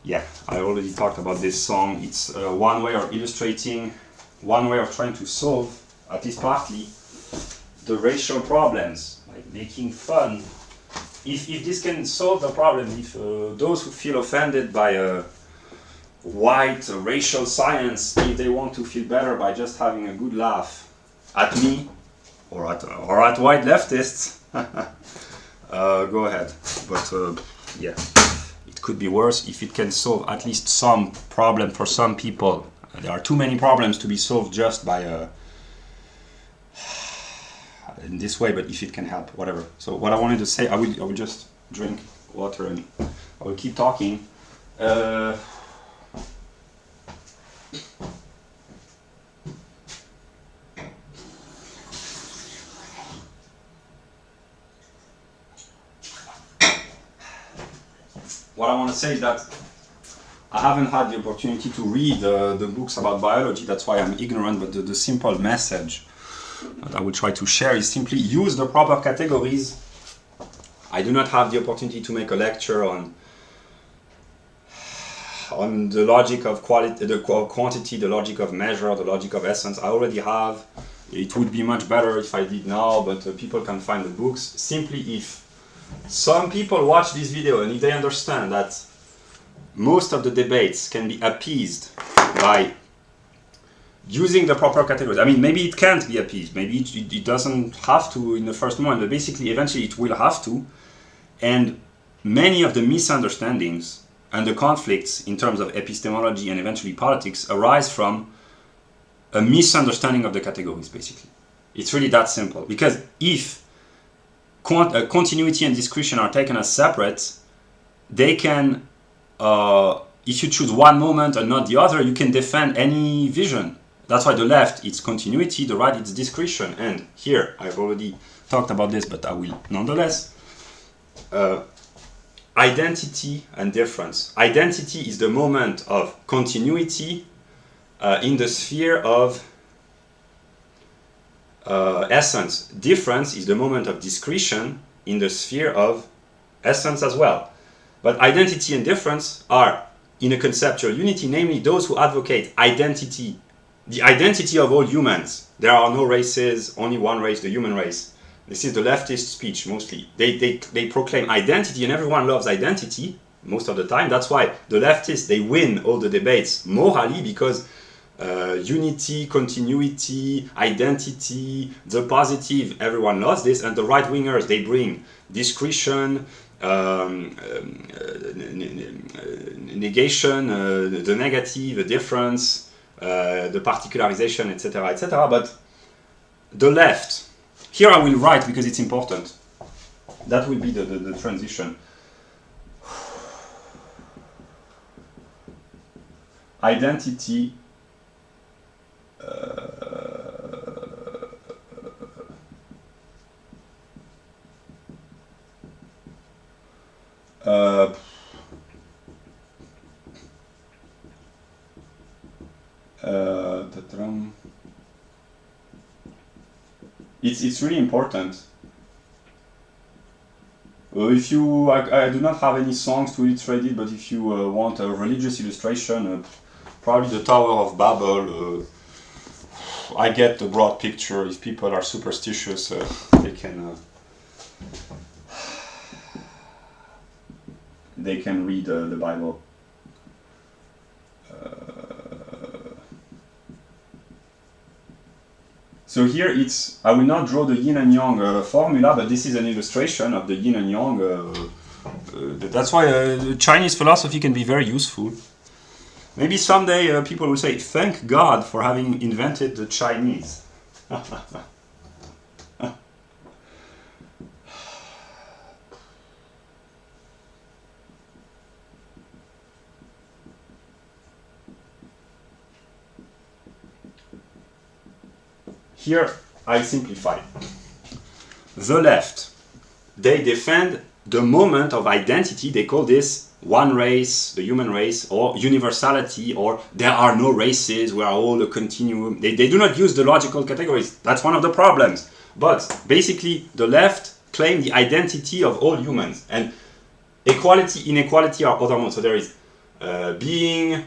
yeah, I already talked about this song. It's one way of illustrating, one way of trying to solve, at least partly, the racial problems, like making fun. If this can solve the problem, if those who feel offended by white racial science, if they want to feel better by just having a good laugh at me or at white leftists, go ahead. But yeah, it could be worse if it can solve at least some problem for some people. There are too many problems to be solved just by in this way, but if it can help, whatever. So what I wanted to say, I will just drink water and I will keep talking. What I want to say is that I haven't had the opportunity to read the books about biology, that's why I'm ignorant, but the simple message that I will try to share is simply use the proper categories. I do not have the opportunity to make a lecture on the logic of quality, the quantity, the logic of measure, the logic of essence. I already have. It would be much better if I did now, but people can find the books. Simply if some people watch this video and if they understand that most of the debates can be appeased by using the proper categories. I mean, maybe it can't be appeased. Maybe it doesn't have to in the first moment, but basically, eventually it will have to. And many of the misunderstandings and the conflicts in terms of epistemology and eventually politics arise from a misunderstanding of the categories, basically. It's really that simple. Because if continuity and discretion are taken as separate, they can, if you choose one moment and not the other, you can defend any vision. That's why the left, it's continuity, the right, it's discretion. And here, I've already talked about this, but I will nonetheless. Identity and difference. Identity is the moment of continuity in the sphere of essence. Difference is the moment of discretion in the sphere of essence as well. But identity and difference are in a conceptual unity, namely those who advocate identity, the identity of all humans. There are no races, only one race, the human race. This is the leftist speech mostly. They proclaim identity and everyone loves identity most of the time. That's why the leftists, they win all the debates morally because unity, continuity, identity, the positive, everyone loves this. And the right-wingers, they bring discretion, negation, the negative, the difference, the particularization, etc., etc. But the left, here I will write because it's important. That will be the transition. Identity. It's really important. If you, I do not have any songs to illustrate it, but if you want a religious illustration, probably the Tower of Babel. I get the broad picture. If people are superstitious, they can read the Bible. So here it's, I will not draw the yin and yang formula, but this is an illustration of the yin and yang. That's why Chinese philosophy can be very useful. Maybe someday people will say, thank God for having invented the Chinese. Here I simplify. The left, they defend the moment of identity. They call this one race, the human race, or universality, or there are no races, we are all a continuum. They do not use the logical categories. That's one of the problems. But basically, the left claim the identity of all humans. And equality, inequality are other modes. So there is being,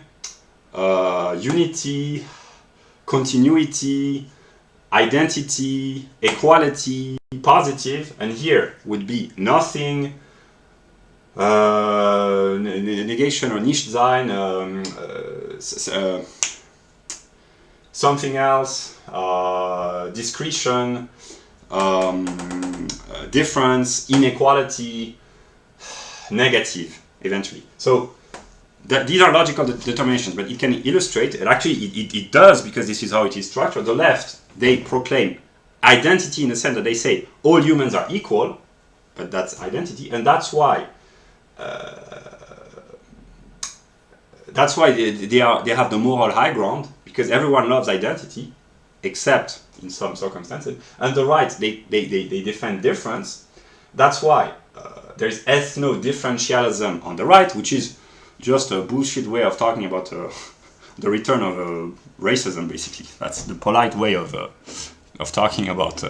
unity, continuity, identity, equality, positive, and here would be nothing, negation or Nichtsein, something else, discretion, difference, inequality, negative, eventually. So these are logical determinations, but it can illustrate, and actually it does, because this is how it is structured. The left, they proclaim identity in the sense that they say all humans are equal, but that's identity, and that's why they have the moral high ground, because everyone loves identity, except in some circumstances. And the right, they defend difference. That's why there is ethno-differentialism on the right, which is just a bullshit way of talking about the return of racism, basically. That's the polite way of talking about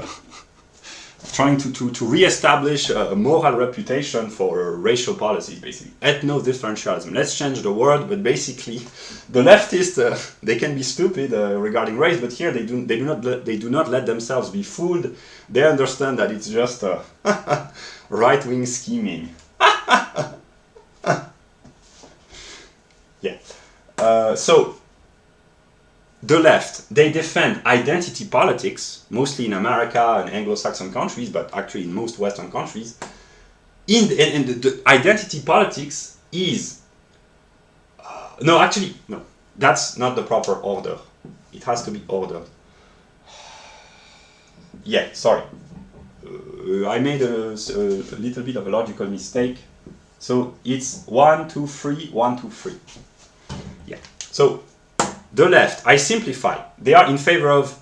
trying to re-establish a moral reputation for racial policies, basically. Ethno-differentialism. Let's change the word, but basically, the leftists, they can be stupid regarding race, but here they do not let themselves be fooled. They understand that it's just right-wing scheming. Yeah. So, the left, they defend identity politics, mostly in America and Anglo-Saxon countries, but actually in most Western countries. And the identity politics is... no, that's not the proper order. It has to be ordered. Yeah, sorry. I made a little bit of a logical mistake. So it's 1, 2, 3, 1, 2, 3. Yeah. So the left, I simplify. They are in favor of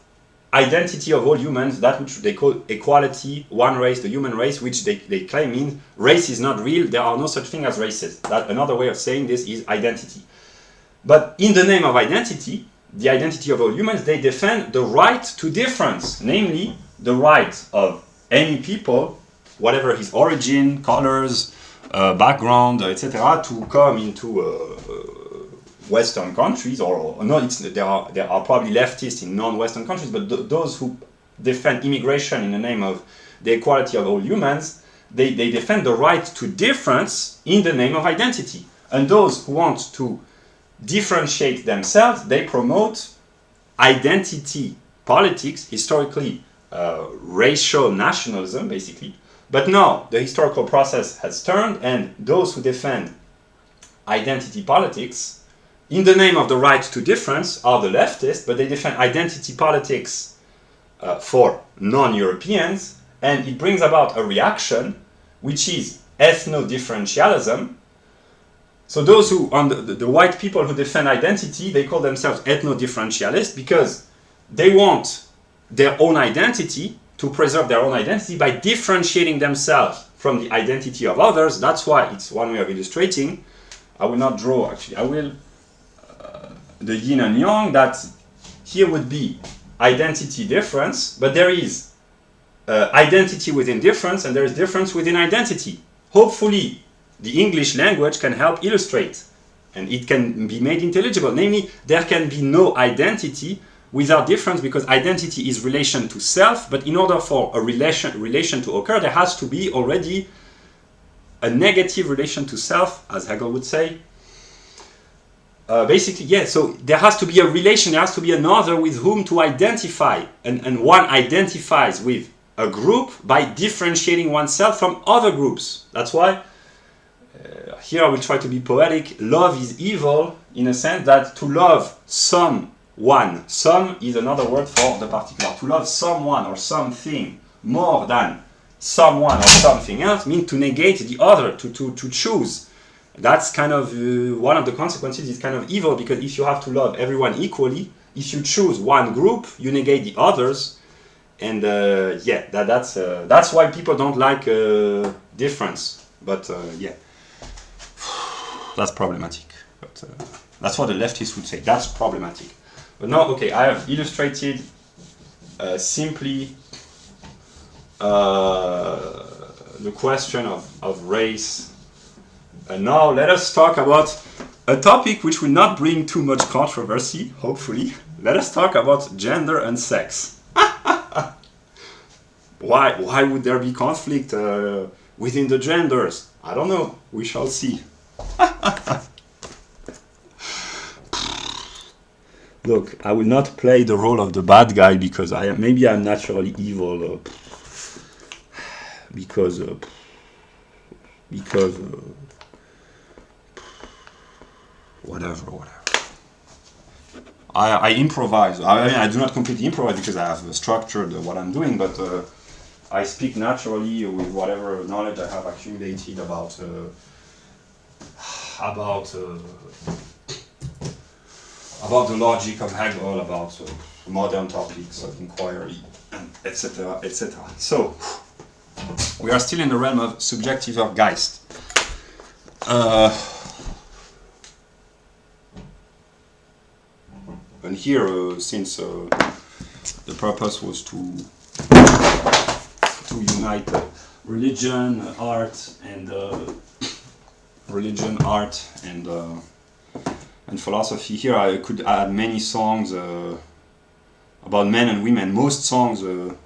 identity of all humans, that which they call equality, one race, the human race, which they claim means race is not real, there are no such thing as races. That another way of saying this is identity. But in the name of identity, the identity of all humans, they defend the right to difference, namely the right of any people, whatever his origin, colors, background, etc., to come into Western countries, or no, there are probably leftists in non-Western countries, but those who defend immigration in the name of the equality of all humans, they defend the right to difference in the name of identity. And those who want to differentiate themselves, they promote identity politics, historically racial nationalism, basically. But now the historical process has turned, and those who defend identity politics in the name of the right to difference are the leftists, but they defend identity politics for non-Europeans, and it brings about a reaction which is ethno-differentialism. So those who, on the white people who defend identity, they call themselves ethno-differentialists because they want their own identity, to preserve their own identity by differentiating themselves from the identity of others. That's why it's one way of illustrating. I will not draw, actually. I will... the yin and yang, that here would be identity difference, but there is identity within difference, and there is difference within identity. Hopefully, the English language can help illustrate, and it can be made intelligible. Namely, there can be no identity without difference, because identity is relation to self, but in order for a relation to occur, there has to be already a negative relation to self, as Hegel would say. basically, yeah, so there has to be a relation, there has to be another with whom to identify, and one identifies with a group by differentiating oneself from other groups. That's why, here I will try to be poetic, love is evil in a sense that to love someone, some is another word for the particular, to love someone or something more than someone or something else means to negate the other, to choose. That's kind of one of the consequences is kind of evil, because if you have to love everyone equally, if you choose one group, you negate the others, and yeah, that's why people don't like difference. But yeah, that's problematic. But that's what the leftists would say. That's problematic. But no, okay, I have illustrated simply the question of race. And now let us talk about a topic which will not bring too much controversy, hopefully. Let us talk about gender and sex. Why would there be conflict within the genders? I don't know. We shall see. Look, I will not play the role of the bad guy because maybe I'm naturally evil. Because whatever. I improvise. I mean, I do not completely improvise because I have structured what I'm doing, but I speak naturally with whatever knowledge I have accumulated about the logic of Hegel, about modern topics of inquiry, etc., etc. So, we are still in the realm of Subjektiver Geist. And here, since the purpose was to unite religion, art, and philosophy, here I could add many songs about men and women. Most songs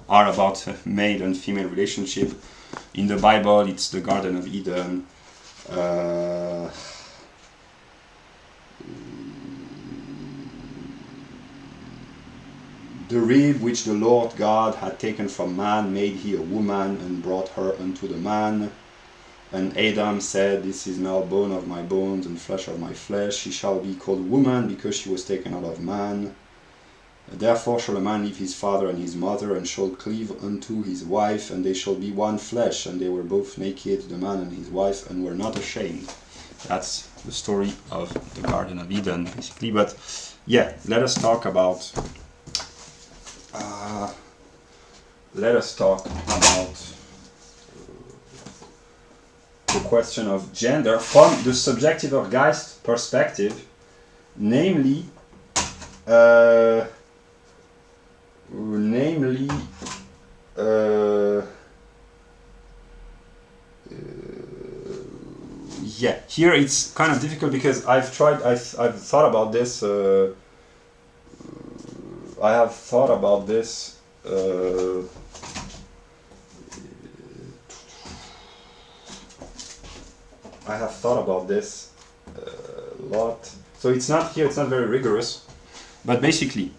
are about male and female relationship. In the Bible, it's the Garden of Eden. The rib which the Lord God had taken from man made he a woman and brought her unto the man. And Adam said, This is now bone of my bones and flesh of my flesh. She shall be called woman because she was taken out of man. Therefore shall a man leave his father and his mother, and shall cleave unto his wife, and they shall be one flesh. And they were both naked, the man and his wife, and were not ashamed. That's the story of the Garden of Eden, basically. But yeah, let us talk about the question of gender from the Subjektiver Geist perspective, namely yeah, here it's kind of difficult because I've thought about this. I have thought about this. A lot. So it's not here. It's not very rigorous, but basically,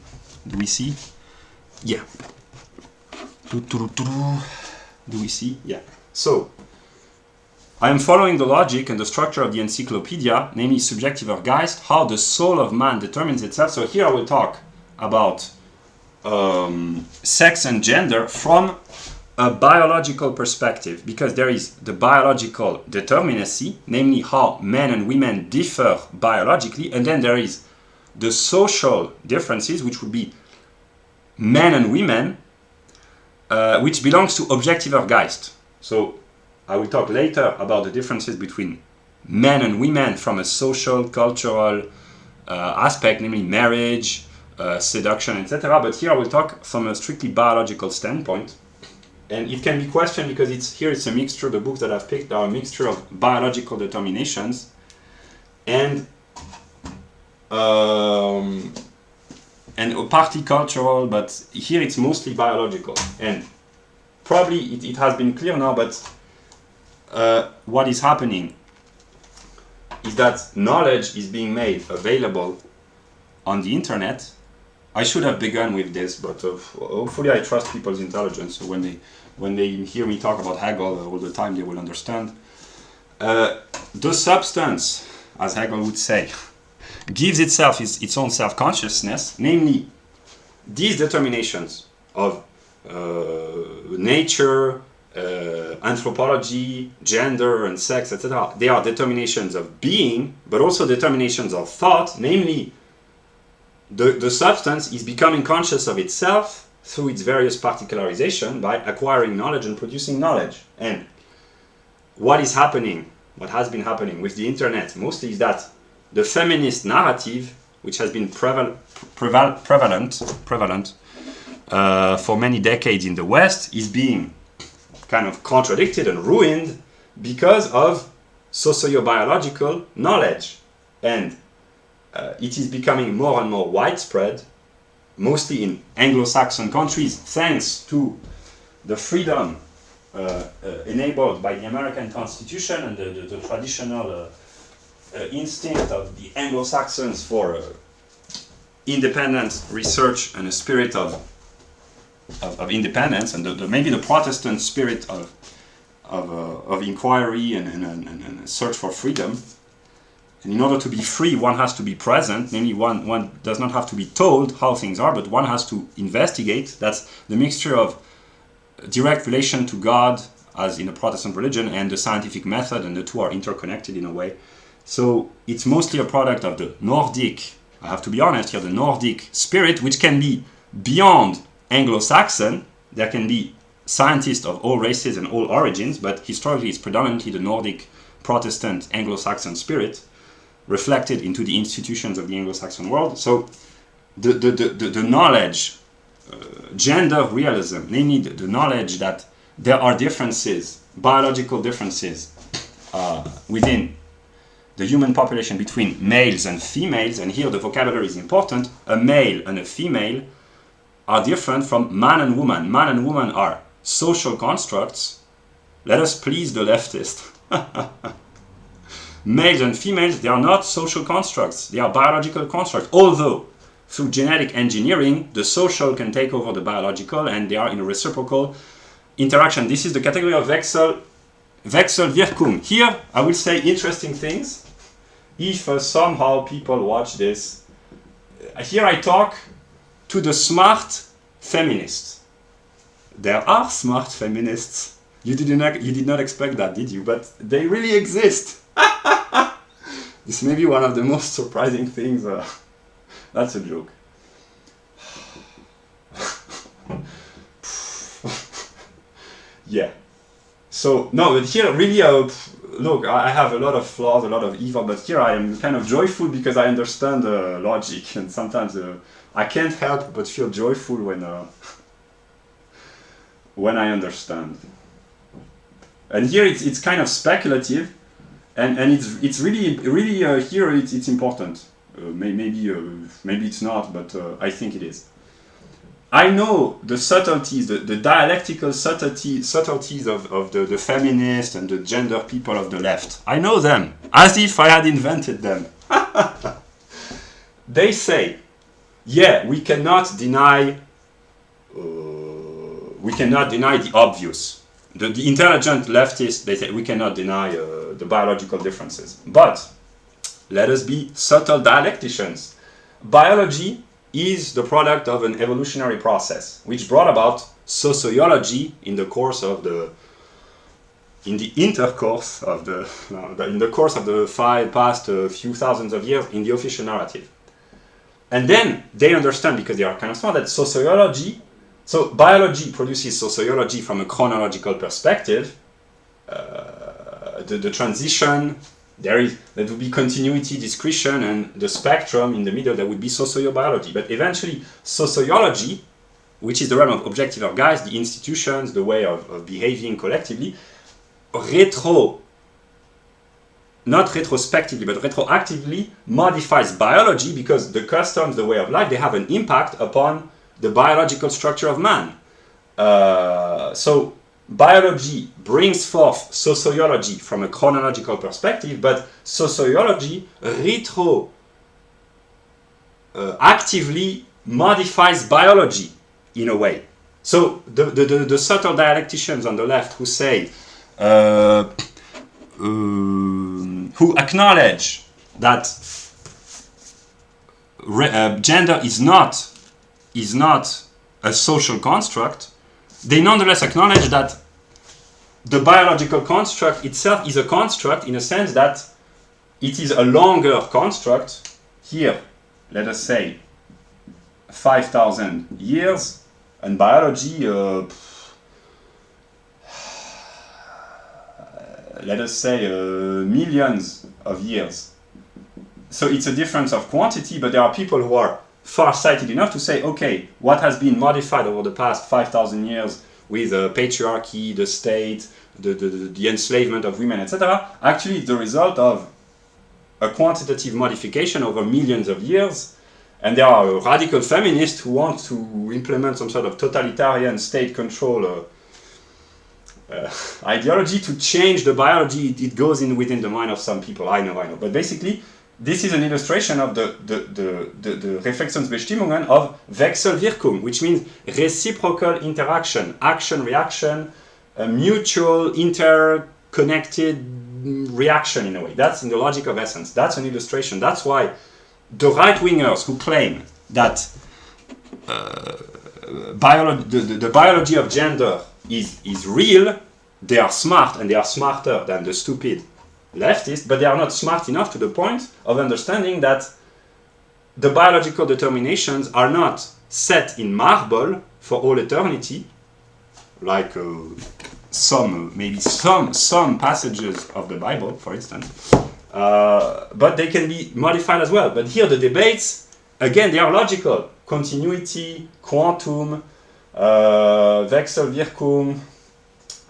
do we see? Yeah. Do we see? Yeah. So, I am following the logic and the structure of the encyclopedia, namely Subjektiver Geist, how the soul of man determines itself. So here I will talk about sex and gender from a biological perspective, because there is the biological determinacy, namely how men and women differ biologically, and then there is the social differences, which would be men and women, which belongs to Objektiver Geist. So I will talk later about the differences between men and women from a social, cultural aspect, namely marriage, seduction, etc. But here I will talk from a strictly biological standpoint. And it can be questioned because it's a mixture. The books that I've picked are a mixture of biological determinations and partly cultural, but here it's mostly biological. And probably it has been clear now, but what is happening is that knowledge is being made available on the internet. I should have begun with this, but hopefully I trust people's intelligence. So when they hear me talk about Hegel all the time, they will understand. The substance, as Hegel would say, gives itself its own self-consciousness, namely these determinations of nature, anthropology, gender, and sex, etc. They are determinations of being, but also determinations of thought, namely the substance is becoming conscious of itself through its various particularization by acquiring knowledge and producing knowledge. And what is happening, what has been happening with the internet mostly is that the feminist narrative, which has been prevalent for many decades in the West, is being kind of contradicted and ruined because of sociobiological knowledge. And it is becoming more and more widespread, mostly in Anglo-Saxon countries, thanks to the freedom enabled by the American Constitution and the traditional instinct of the Anglo-Saxons for independent research and a spirit of independence, and maybe the Protestant spirit of inquiry and search for freedom. And in order to be free, one has to be present, namely one does not have to be told how things are, but one has to investigate. That's the mixture of direct relation to God, as in a Protestant religion, and the scientific method, and the two are interconnected in a way. So it's mostly a product of the Nordic, I have to be honest here, the Nordic spirit, which can be beyond Anglo-Saxon. There can be scientists of all races and all origins, but historically it's predominantly the Nordic Protestant Anglo-Saxon spirit reflected into the institutions of the Anglo-Saxon world. So the knowledge, gender realism, namely the knowledge that there are differences, biological differences within the human population between males and females, and here the vocabulary is important. A male and a female are different from man and woman. Man and woman are social constructs. Let us please the leftist. Males and females, they are not social constructs, they are biological constructs, although through genetic engineering the social can take over the biological and they are in a reciprocal interaction. This is the category of Wechselwirkung. Here I will say interesting things if somehow people watch this. Here I talk to the smart feminists. There are smart feminists. You did not expect that, did you? But they really exist. This may be one of the most surprising things. That's a joke. Yeah. So, no, but here really, look, I have a lot of flaws, a lot of evil, but here I am kind of joyful because I understand logic, and sometimes I can't help but feel joyful when I understand. And here it's kind of speculative, and it's really here it's important. Maybe it's not, but I think it is. I know the subtleties, the dialectical subtleties of the feminist and the gender people of the left. I know them as if I had invented them. They say, yeah, we cannot deny the obvious. The intelligent leftists, they say we cannot deny the biological differences. But let us be subtle dialecticians. Biology is the product of an evolutionary process which brought about sociology in the course of the past few thousands of years in the official narrative. And then they understand, because they are kind of smart, that biology produces sociology from a chronological perspective. The transition, there would be continuity, discretion, and the spectrum in the middle, that would be sociobiology. But eventually, sociology, which is the realm of Objektiver Geist, the institutions, the way of behaving collectively, not retrospectively, but retroactively modifies biology, because the customs, the way of life, they have an impact upon the biological structure of man. So biology brings forth sociology from a chronological perspective, but sociology actively modifies biology in a way. So the subtle dialecticians on the left who say, who acknowledge that gender is not a social construct, they nonetheless acknowledge that the biological construct itself is a construct in a sense that it is a longer construct. Here, let us say 5,000 years, and biology, let us say millions of years. So it's a difference of quantity, but there are people who are far-sighted enough to say, okay, what has been modified over the past 5,000 years with patriarchy, the state, the enslavement of women, etc., actually it's the result of a quantitative modification over millions of years. And there are radical feminists who want to implement some sort of totalitarian state control ideology to change the biology. It goes in within the mind of some people. I know. But basically, this is an illustration of the Reflexionsbestimmungen of Wechselwirkung, which means reciprocal interaction, action-reaction, a mutual interconnected reaction in a way. That's in the logic of essence. That's an illustration. That's why the right-wingers who claim that the biology of gender is real, they are smart, and they are smarter than the stupid leftists, but they are not smart enough to the point of understanding that the biological determinations are not set in marble for all eternity, like maybe some passages of the Bible, for instance, but they can be modified as well. But here the debates, again, they are logical. Continuity, quantum, Wechselwirkung,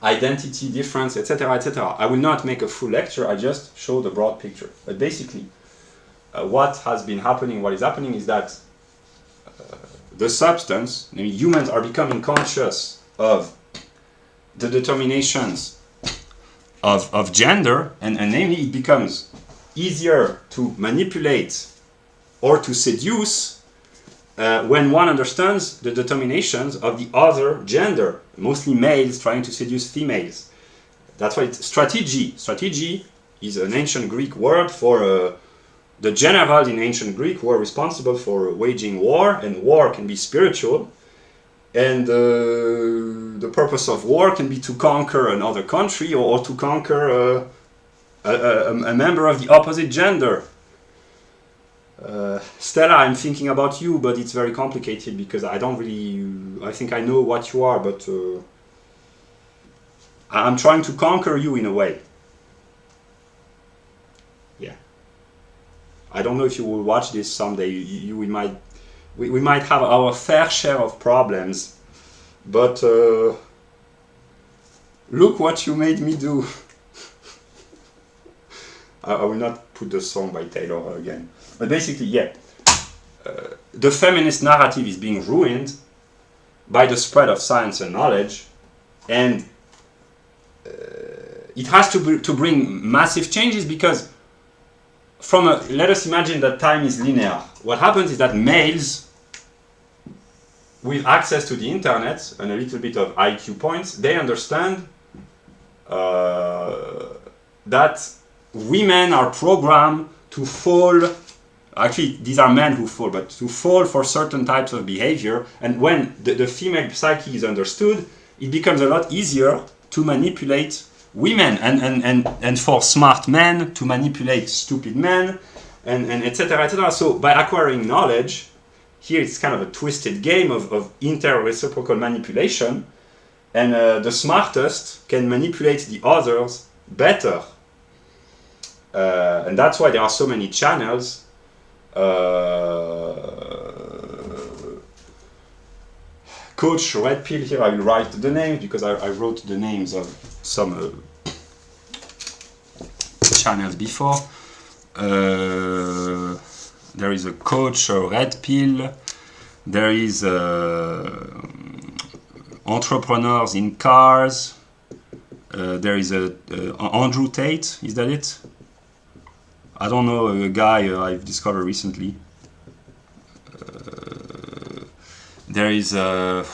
identity, difference, etc., etc. I will not make a full lecture, I just show the broad picture. But basically, what has been happening, what is happening is that the substance, I mean, humans are becoming conscious of the determinations of gender, and namely it becomes easier to manipulate or to seduce when one understands the determinations of the other gender, mostly males trying to seduce females. That's why it's strategy. Strategy is an ancient Greek word for the generals in ancient Greek who are responsible for waging war, and war can be spiritual. And the purpose of war can be to conquer another country or to conquer a member of the opposite gender. Stella, I'm thinking about you, but it's very complicated because I think I know what you are, but I'm trying to conquer you in a way. Yeah. I don't know if you will watch this someday. We might have our fair share of problems, but look what you made me do. I will not put the song by Taylor again. But basically, yeah, the feminist narrative is being ruined by the spread of science and knowledge, and it has to bring massive changes because let us imagine that time is linear. What happens is that males with access to the internet and a little bit of IQ points, they understand that women are programmed to fall. Actually, these are men who fall, but to fall for certain types of behavior. And when the female psyche is understood, it becomes a lot easier to manipulate women and for smart men to manipulate stupid men, and etc., etc. So by acquiring knowledge, here it's kind of a twisted game of inter-reciprocal manipulation, and the smartest can manipulate the others better. And that's why there are so many channels. Coach Red Pill, here I will write the names because I wrote the names of some channels before. There is a Coach Red Pill, there is entrepreneurs in cars, There is a Andrew Tate, is that it? I don't know, a guy I've discovered recently. There is a...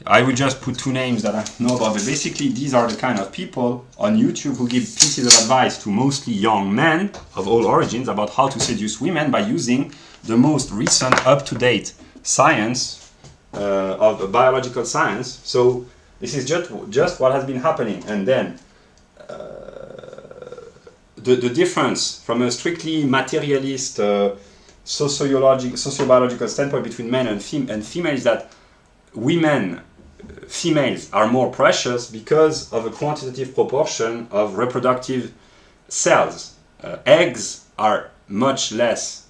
I will just put two names that I know about, but basically these are the kind of people on YouTube who give pieces of advice to mostly young men of all origins about how to seduce women by using the most recent up-to-date science of biological science. So this is just what has been happening. And then the difference from a strictly materialist sociobiological standpoint between men and females is that females are more precious because of a quantitative proportion of reproductive cells. Eggs are much less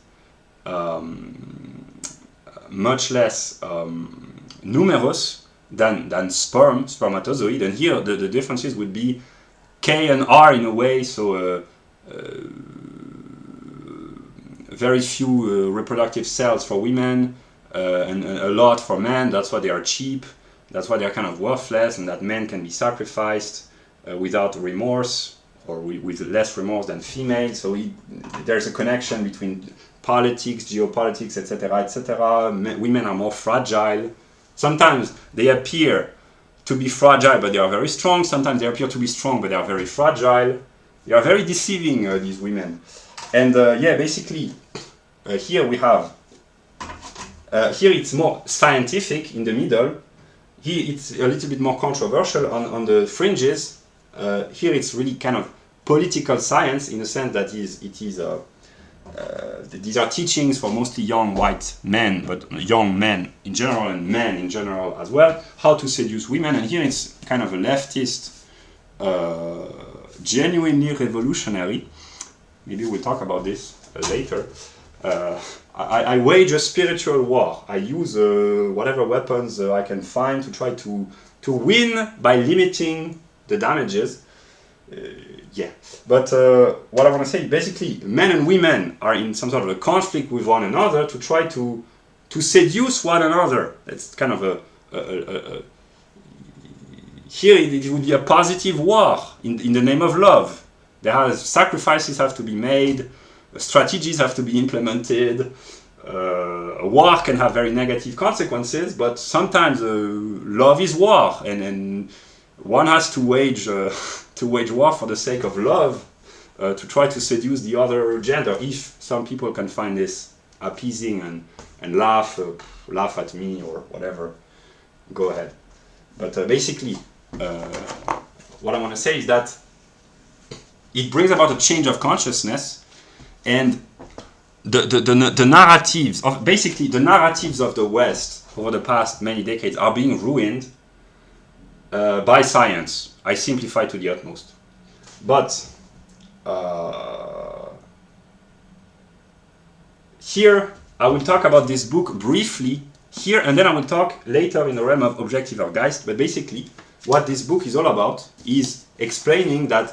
numerous than spermatozoid, and here the differences would be K and R in a way, so very few reproductive cells for women and a lot for men. That's why they are cheap, that's why they are kind of worthless, and that men can be sacrificed without remorse, or with less remorse than females. So there's a connection between politics, geopolitics, etc., etc. Women are more fragile. Sometimes they appear to be fragile, but they are very strong. Sometimes they appear to be strong, but they are very fragile. They are very deceiving, these women. And yeah, basically, here we have, here it's more scientific in the middle. Here it's a little bit more controversial on the fringes. Here it's really kind of political science in the sense that these are teachings for mostly young white men, but young men in general and men in general as well, how to seduce women. And here it's kind of a leftist, genuinely revolutionary. Maybe we'll talk about this later. I wage a spiritual war. I use whatever weapons I can find to try to win by limiting the damages. Yeah, but what I want to say, basically, men and women are in some sort of a conflict with one another to try to seduce one another. It's kind of here it would be a positive war in the name of love. Sacrifices have to be made, strategies have to be implemented. A war can have very negative consequences, but sometimes love is war, and one has to wage war for the sake of love, to try to seduce the other gender. If some people can find this appeasing and laugh at me or whatever, go ahead. But basically, what I want to say is that it brings about a change of consciousness, and the narratives of the narratives of the West over the past many decades are being ruined by science. I simplify to the utmost, but here I will talk about this book briefly here, and then I will talk later in the realm of Objektiver Geist. But basically, what this book is all about is explaining that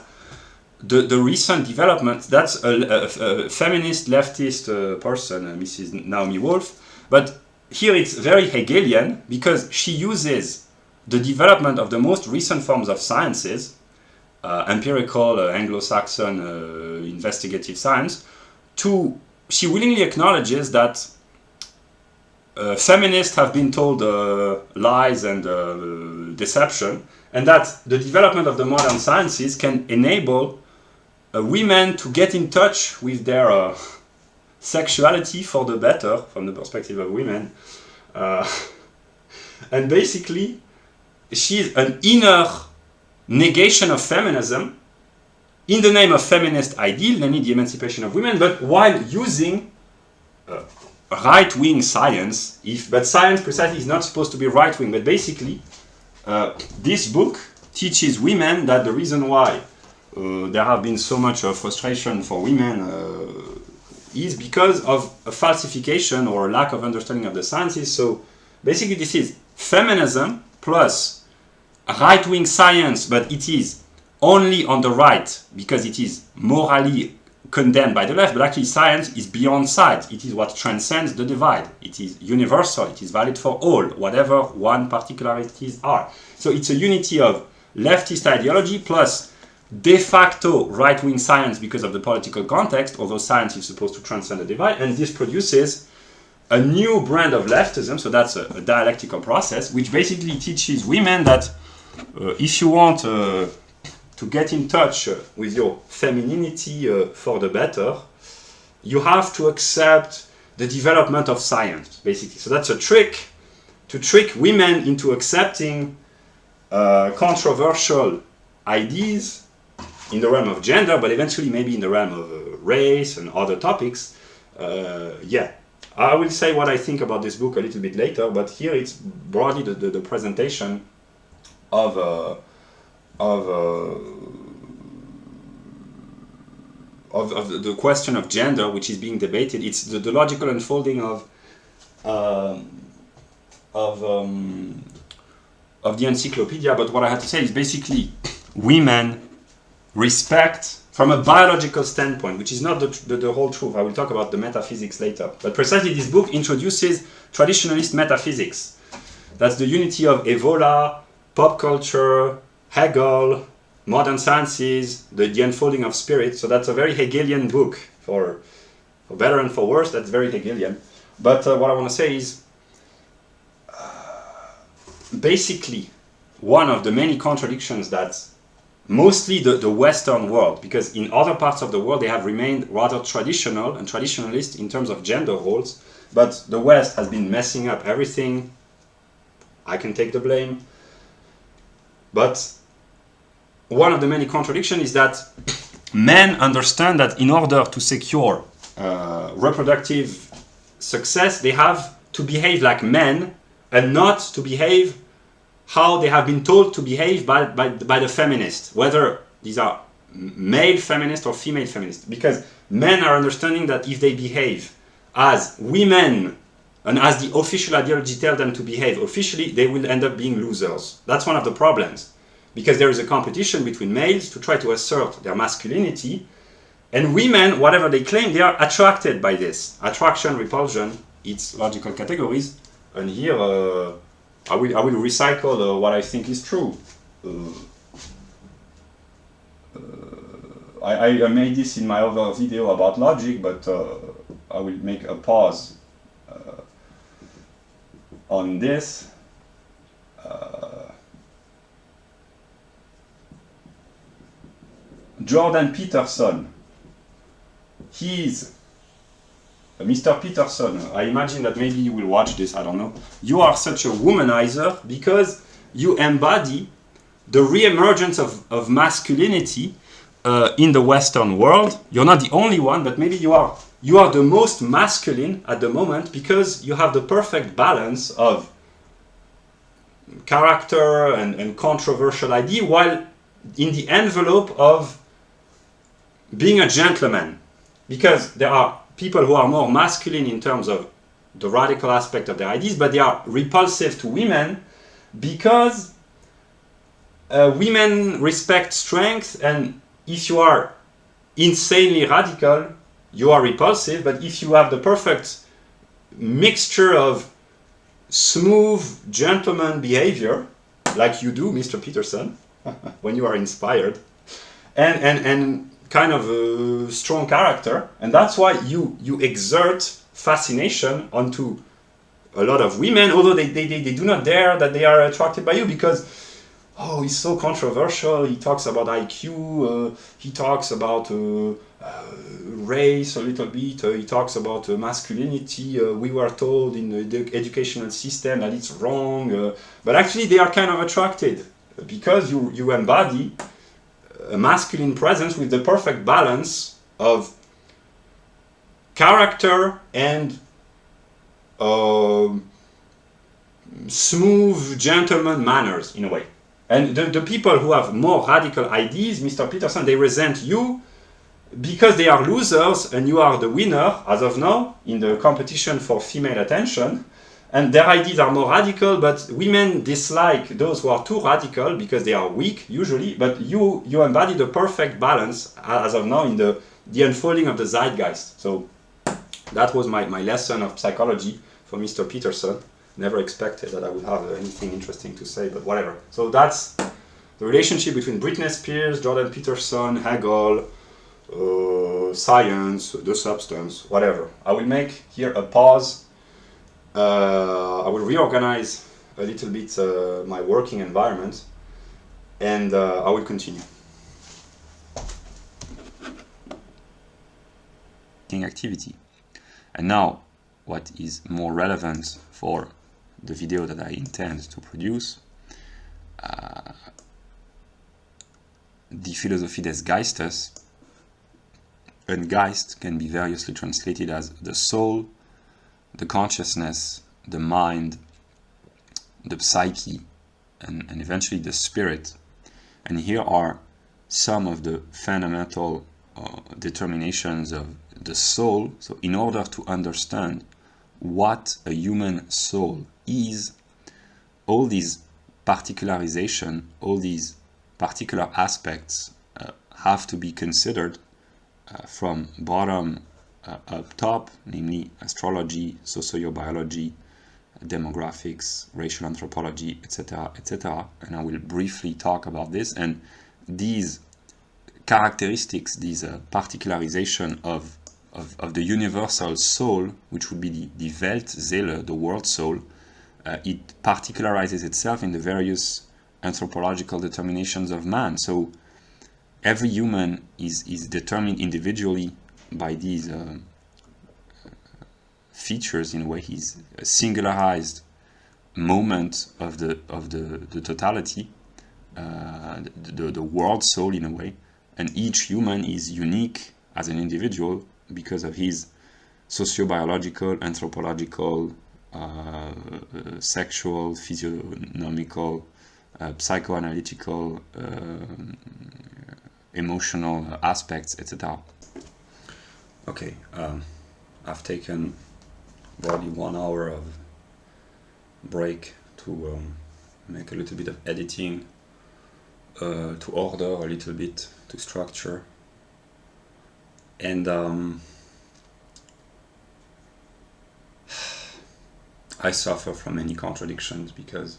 the recent development, that's a feminist leftist person, Mrs. Naomi Wolf, but here it's very Hegelian because she uses the development of the most recent forms of sciences, empirical, Anglo-Saxon, investigative science, she willingly acknowledges that feminists have been told lies and deception, and that the development of the modern sciences can enable women to get in touch with their sexuality for the better, from the perspective of women. And basically, she's an inner negation of feminism in the name of feminist ideal, namely the emancipation of women, but while using right-wing science. But science precisely is not supposed to be right-wing, but basically this book teaches women that the reason why there have been so much frustration for women is because of a falsification or lack of understanding of the sciences. So basically this is feminism plus right-wing science, but it is only on the right because it is morally condemned by the left, but actually science is beyond sides. It is what transcends the divide. It is universal. It is valid for all, whatever one particularities are. So it's a unity of leftist ideology plus de facto right-wing science because of the political context, although science is supposed to transcend the divide, and this produces a new brand of leftism, so that's a dialectical process, which basically teaches women that if you want to get in touch with your femininity for the better, you have to accept the development of science, basically. So that's a trick to trick women into accepting controversial ideas in the realm of gender, but eventually maybe in the realm of race and other topics. Yeah, I will say what I think about this book a little bit later, but here it's broadly the presentation of the question of gender, which is being debated. It's the logical unfolding of the encyclopedia. But what I had to say is basically women respect from a biological standpoint, which is not the whole truth. I will talk about the metaphysics later. But precisely this book introduces traditionalist metaphysics. That's the unity of Evola, pop culture, Hegel, modern sciences, the unfolding of spirit. So that's a very Hegelian book, for better and for worse. That's very Hegelian. But what I want to say is basically one of the many contradictions that mostly the Western world, because in other parts of the world they have remained rather traditional and traditionalist in terms of gender roles, but the West has been messing up everything. I can take the blame. But one of the many contradictions is that men understand that in order to secure reproductive success, they have to behave like men and not to behave how they have been told to behave by the feminists, whether these are male feminists or female feminists. Because men are understanding that if they behave as women and as the official ideology tells them to behave officially, they will end up being losers. That's one of the problems. Because there is a competition between males to try to assert their masculinity, and women, whatever they claim, they are attracted by this. Attraction, repulsion, its logical categories. And here, I will recycle what I think is true. I made this in my other video about logic, but I will make a pause on this. Jordan Peterson. He's Mr. Peterson. I imagine that maybe you will watch this, I don't know. You are such a womanizer because you embody the re-emergence of masculinity in the Western world. You're not the only one, but maybe you are the most masculine at the moment because you have the perfect balance of character and controversial idea, while in the envelope of being a gentleman. Because there are people who are more masculine in terms of the radical aspect of their ideas, but they are repulsive to women because women respect strength, and if you are insanely radical, you are repulsive. But if you have the perfect mixture of smooth gentleman behavior, like you do, Mr. Peterson, when you are inspired, and kind of a strong character, and that's why you exert fascination onto a lot of women, although they do not dare that they are attracted by you because, oh, he's so controversial, he talks about IQ, he talks about race a little bit, he talks about masculinity, we were told in the educational system that it's wrong, but actually they are kind of attracted because you embody a masculine presence with the perfect balance of character and smooth gentleman manners, in a way. And the people who have more radical ideas, Mr. Peterson, they resent you because they are losers and you are the winner, as of now, in the competition for female attention. And their ideas are more radical, but women dislike those who are too radical because they are weak, usually. But you embody the perfect balance, as of now, in the unfolding of the zeitgeist. So that was my lesson of psychology for Mr. Peterson. Never expected that I would have anything interesting to say, but whatever. So that's the relationship between Britney Spears, Jordan Peterson, Hegel, science, the substance, whatever. I will make here a pause. I will reorganize a little bit my working environment, and I will continue. Activity. And now, what is more relevant for the video that I intend to produce, die Philosophie des Geistes, and Geist can be variously translated as the soul, the consciousness, the mind, the psyche, and eventually the spirit. And here are some of the fundamental determinations of the soul. So in order to understand what a human soul is, all these particularization, all these particular aspects have to be considered from bottom up top, namely astrology, sociobiology, demographics, racial anthropology, etc., etc. And I will briefly talk about this. And these characteristics, these particularization of the universal soul, which would be the Weltseele, the world soul, it particularizes itself in the various anthropological determinations of man. So every human is determined individually by these features. In a way, he's a singularized moment of the totality, the world soul in a way, and each human is unique as an individual because of his sociobiological, anthropological, sexual, physiognomical, psychoanalytical, emotional aspects, etc. Okay, I've taken probably 1 hour of break to make a little bit of editing, to order a little bit, to structure, and I suffer from many contradictions because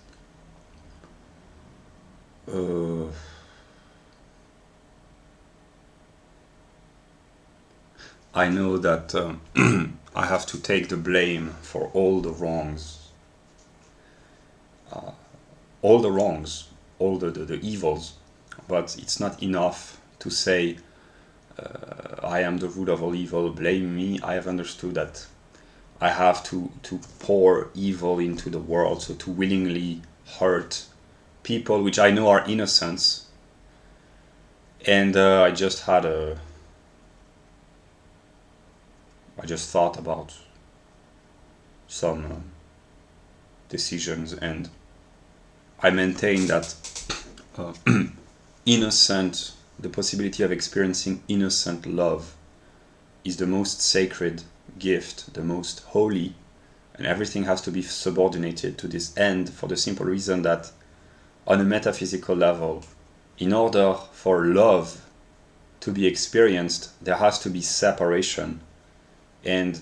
I know that I have to take the blame for all the wrongs, all the evils, but it's not enough to say I am the root of all evil, blame me. I have understood that I have to pour evil into the world, so to willingly hurt people which I know are innocents. And I just thought about some decisions, and I maintain that the possibility of experiencing innocent love is the most sacred gift, the most holy, and everything has to be subordinated to this end, for the simple reason that on a metaphysical level, in order for love to be experienced, there has to be separation, and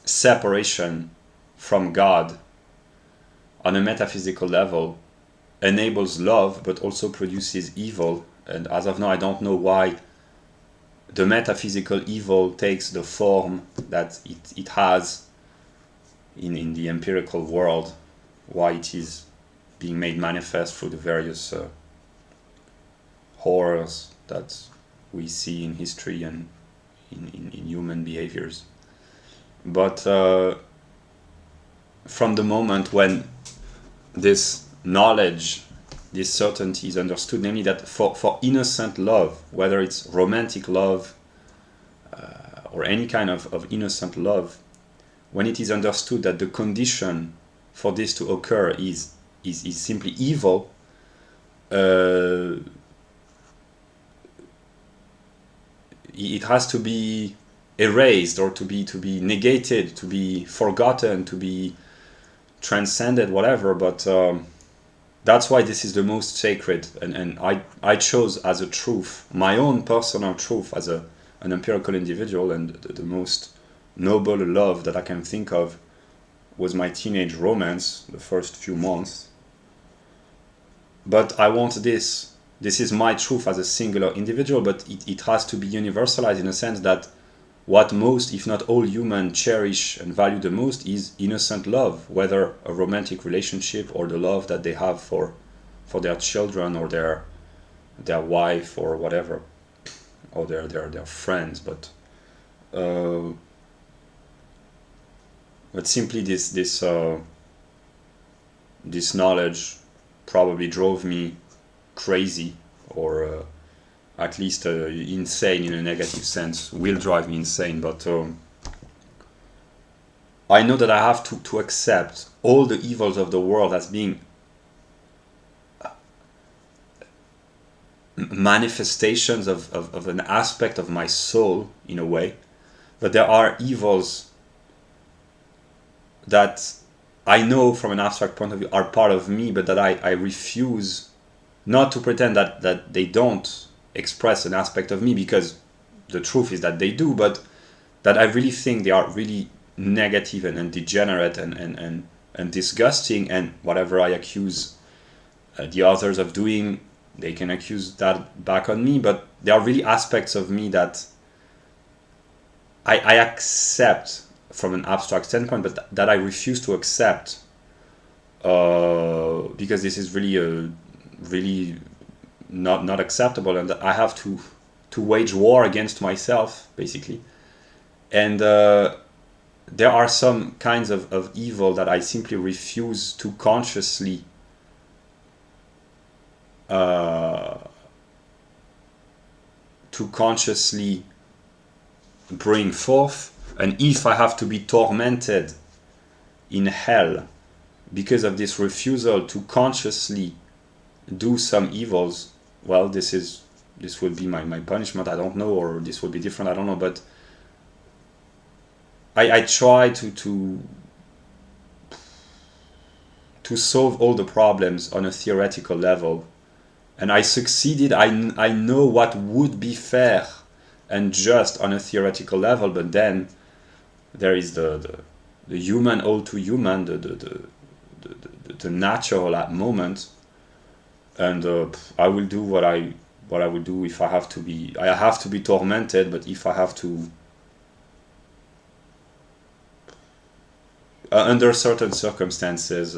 separation from God on a metaphysical level enables love but also produces evil. And as of now, I don't know why the metaphysical evil takes the form that it has in the empirical world, why it is being made manifest through the various horrors that we see in history and in human behaviors. But from the moment when this knowledge, this certainty is understood, namely that for innocent love, whether it's romantic love or any kind of innocent love, when it is understood that the condition for this to occur is simply evil, it has to be erased, or to be negated, to be forgotten, to be transcended, whatever. But that's why this is the most sacred, and I chose as a truth, my own personal truth as an empirical individual, and the most noble love that I can think of was my teenage romance, the first few months. But I want this this is my truth as a singular individual, but it has to be universalized in a sense that what most, if not all humans cherish and value the most is innocent love, whether a romantic relationship or the love that they have for their children or their wife or whatever, or their friends. But simply this knowledge probably drove me crazy, or at least insane in a negative sense. Will drive me insane, but I know that I have to accept all the evils of the world as being manifestations of an aspect of my soul, in a way. But there are evils that I know from an abstract point of view are part of me, but that I refuse not to pretend that they don't express an aspect of me, because the truth is that they do, but that I really think they are really negative and degenerate and disgusting, and whatever I accuse the others of doing, they can accuse that back on me. But there are really aspects of me that I accept from an abstract standpoint, but that I refuse to accept because this is really not acceptable, and I have to wage war against myself, basically. And there are some kinds of evil that I simply refuse to consciously bring forth. And if I have to be tormented in hell because of this refusal to consciously do some evils, well, this will be my punishment. I don't know, or this will be different. I don't know, but I try to solve all the problems on a theoretical level, and I succeeded. I know what would be fair and just on a theoretical level, but then there is the human, all too human, the natural moment, and I will do what I will do if I have to be. I have to be tormented, but if I have to, under certain circumstances,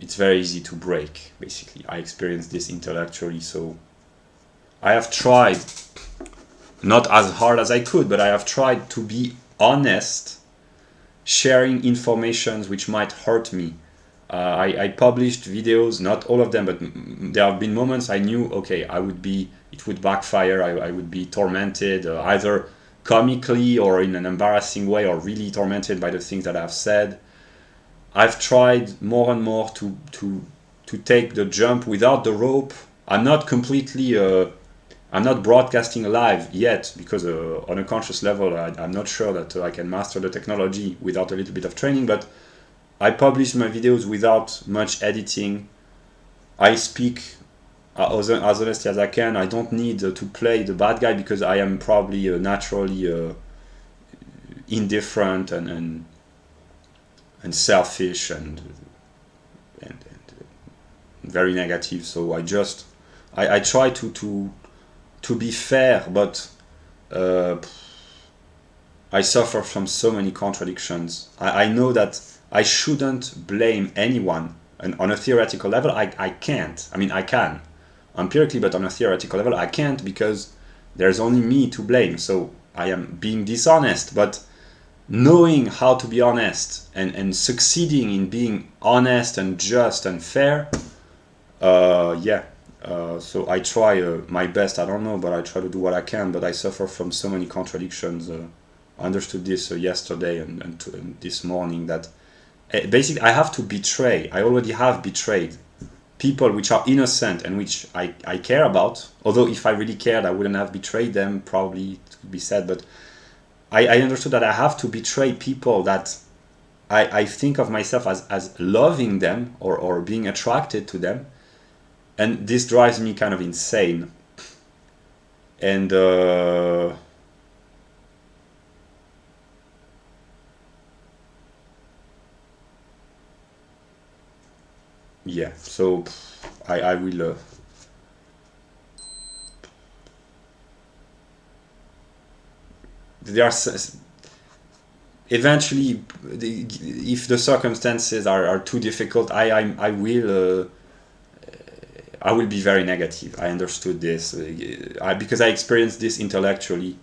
it's very easy to break. Basically, I experienced this intellectually, so I have tried, not as hard as I could, but I have tried to be honest, sharing informations which might hurt me. I published videos, not all of them, but there have been moments I knew, okay, it would backfire, I would be tormented, either comically or in an embarrassing way, or really tormented by the things that I've said. I've tried more and more to take the jump without the rope. I'm not completely, I'm not broadcasting live yet, because on a conscious level, I'm not sure that I can master the technology without a little bit of training, but I publish my videos without much editing. I speak as honestly as I can. I don't need to play the bad guy, because I am probably naturally indifferent and selfish and very negative. So I try to be fair, but I suffer from so many contradictions. I know that I shouldn't blame anyone, and on a theoretical level I can't. I mean, I can empirically, but on a theoretical level I can't, because there's only me to blame. So I am being dishonest, but knowing how to be honest and succeeding in being honest and just and fair, so I try my best. I don't know, but I try to do what I can, but I suffer from so many contradictions. I understood this yesterday and this morning, that basically I have to betray. I already have betrayed people which are innocent and which I care about, although if I really cared I wouldn't have betrayed them, probably it could be said, but I understood that I have to betray people that I think of myself as loving them, or being attracted to them, and this drives me kind of insane. And yeah, so I will there are eventually, if the circumstances are too difficult, I will be very negative. I understood this because I experienced this intellectually.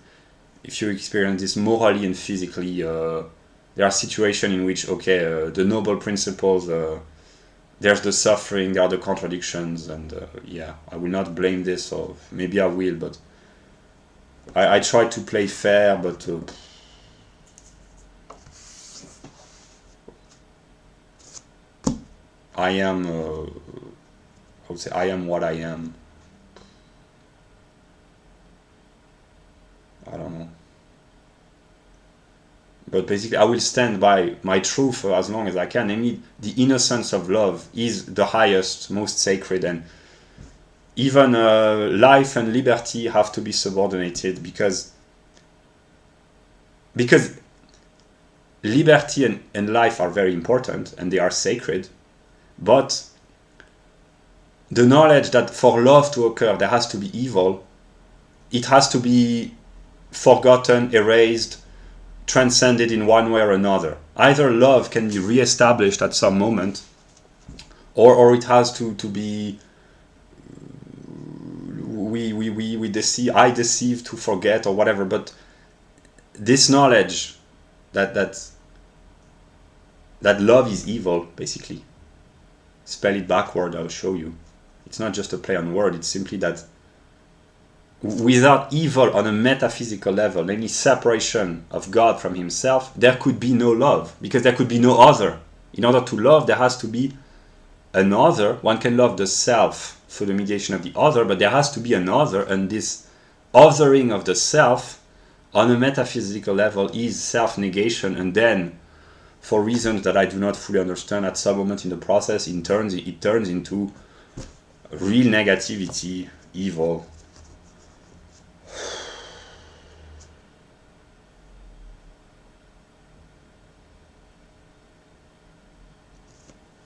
If you experience this morally and physically, there are situations in which, okay, the noble principles, there's the suffering, there are the contradictions, and yeah, I will not blame this, or maybe I will, but I try to play fair, but I am, I would say, I am what I am. I don't know. But basically, I will stand by my truth for as long as I can. Namely, the innocence of love is the highest, most sacred, and even life and liberty have to be subordinated because liberty and life are very important and they are sacred, but the knowledge that for love to occur there has to be evil, it has to be forgotten, erased, transcended in one way or another. Either love can be re-established at some moment, or it has to be we deceive, I deceive to forget or whatever. But this knowledge that love is evil, basically. Spell it backward, I'll show you. It's not just a play on word, it's simply that without evil on a metaphysical level, namely separation of God from himself, there could be no love, because there could be no other. In order to love, there has to be an other. One can love the self through the mediation of the other, but there has to be an other, and this othering of the self on a metaphysical level is self-negation, and then, for reasons that I do not fully understand, at some moment in the process, it turns into real negativity, evil.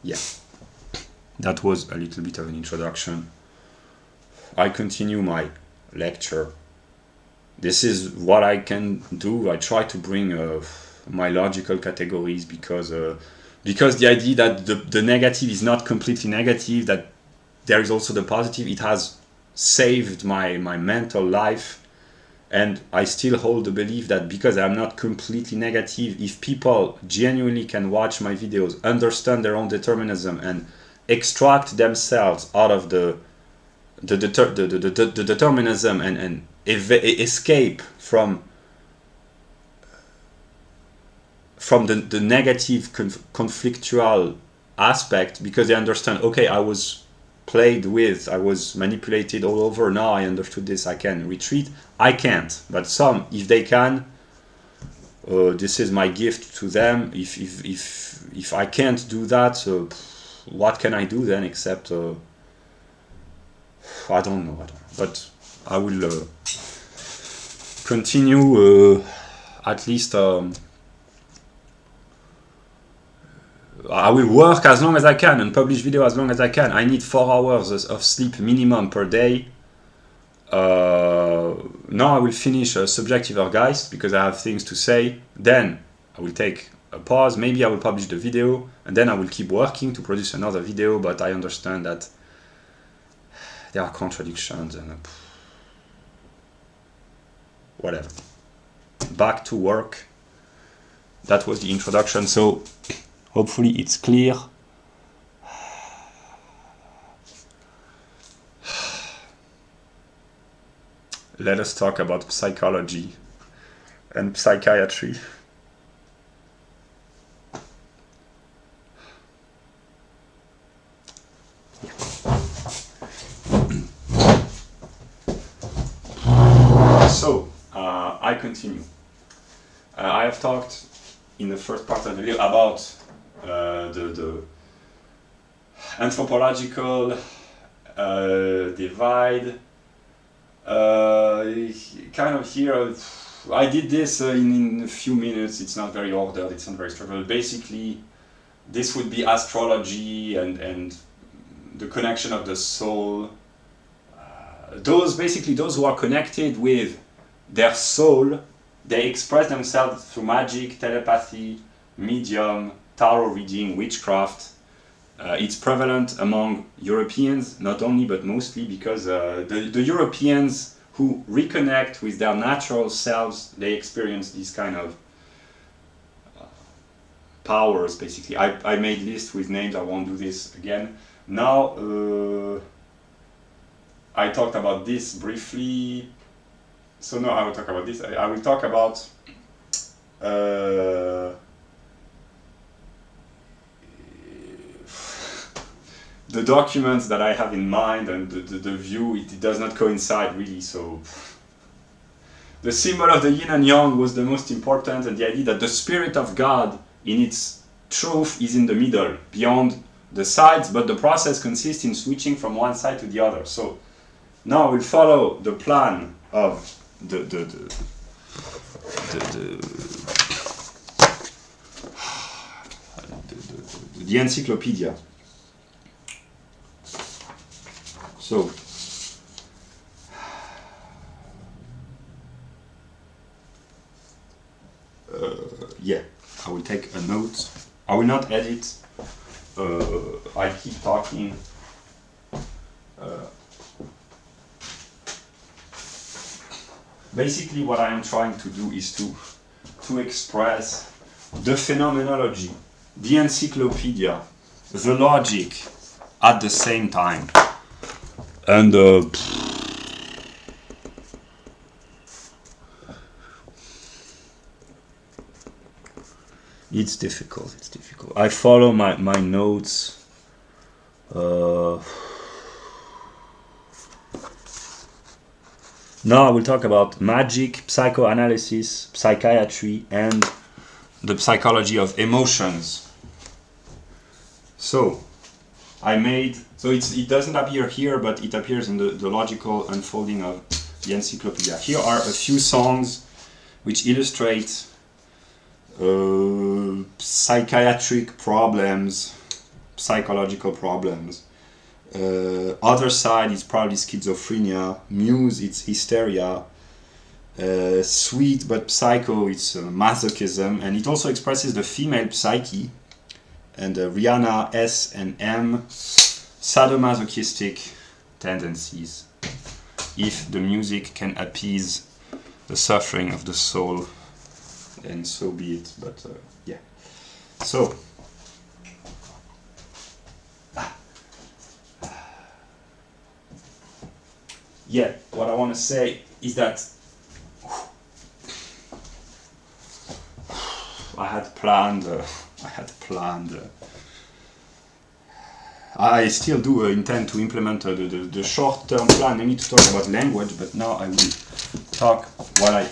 Yeah, that was a little bit of an introduction. I continue my lecture. This is what I can do. I try to bring my logical categories because the idea that the negative is not completely negative, that there is also the positive, it has saved my mental life. And I still hold the belief that because I'm not completely negative, if people genuinely can watch my videos, understand their own determinism, and extract themselves out of the determinism and escape from the negative conflictual aspect, because they understand, okay, I was played with, I was manipulated all over, now I understood this, I can retreat. I can't, but some, if they can, this is my gift to them. If I can't do that, what can I do then except I don't know, but I will continue at least I will work as long as I can and publish video as long as I can. I need 4 hours of sleep minimum per day. Now I will finish Subjektiver Geist because I have things to say. Then I will take a pause. Maybe I will publish the video and then I will keep working to produce another video. But I understand that there are contradictions and whatever. Back to work. That was the introduction. So hopefully it's clear. Let us talk about psychology and psychiatry. So, I continue. I have talked in the first part of the video about the anthropological divide. Kind of here, I did this in a few minutes. It's not very ordered, it's not very structured. Basically, this would be astrology and the connection of the soul. Those who are connected with their soul, they express themselves through magic, telepathy, medium, tarot reading, witchcraft. It's prevalent among Europeans, not only but mostly because the Europeans who reconnect with their natural selves, they experience these kind of powers, basically. I made lists with names, I won't do this again. Now, I talked about this briefly, so no, I will talk about this. I will talk about the documents that I have in mind, and the view, it does not coincide really, so the symbol of the yin and yang was the most important, and the idea that the spirit of God in its truth is in the middle, beyond the sides, but the process consists in switching from one side to the other. So now we'll follow the plan of the encyclopedia. So yeah, I will take a note. I will not edit. I keep talking. Basically, what I am trying to do is to express the phenomenology, the encyclopedia, the logic at the same time. And it's difficult. I follow my notes. Now I will talk about magic, psychoanalysis, psychiatry, and the psychology of emotions. So it doesn't appear here, but it appears in the logical unfolding of the encyclopedia. Here are a few songs which illustrate psychiatric problems, psychological problems. Other side is probably schizophrenia. Muse, it's hysteria. Sweet but psycho, it's masochism, and it also expresses the female psyche. And Rihanna, S and M, sadomasochistic tendencies. If the music can appease the suffering of the soul, then so be it. But yeah. So. Yeah, what I want to say is that I had planned. I still do intend to implement the short-term plan, maybe to talk about language. But now I will talk while I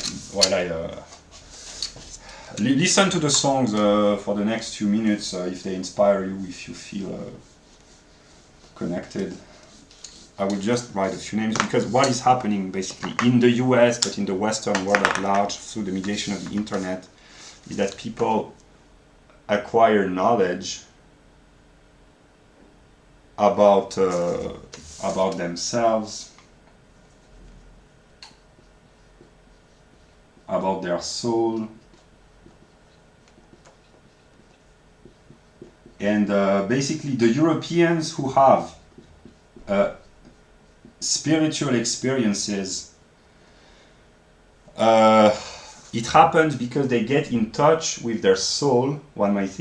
listen to the songs for the next few minutes. If they inspire you, if you feel connected. I will just write a few names, because what is happening basically in the US, but in the Western world at large, through the mediation of the internet, is that people acquire knowledge about themselves, about their soul, and basically the Europeans who have spiritual experiences, it happens because they get in touch with their soul, one might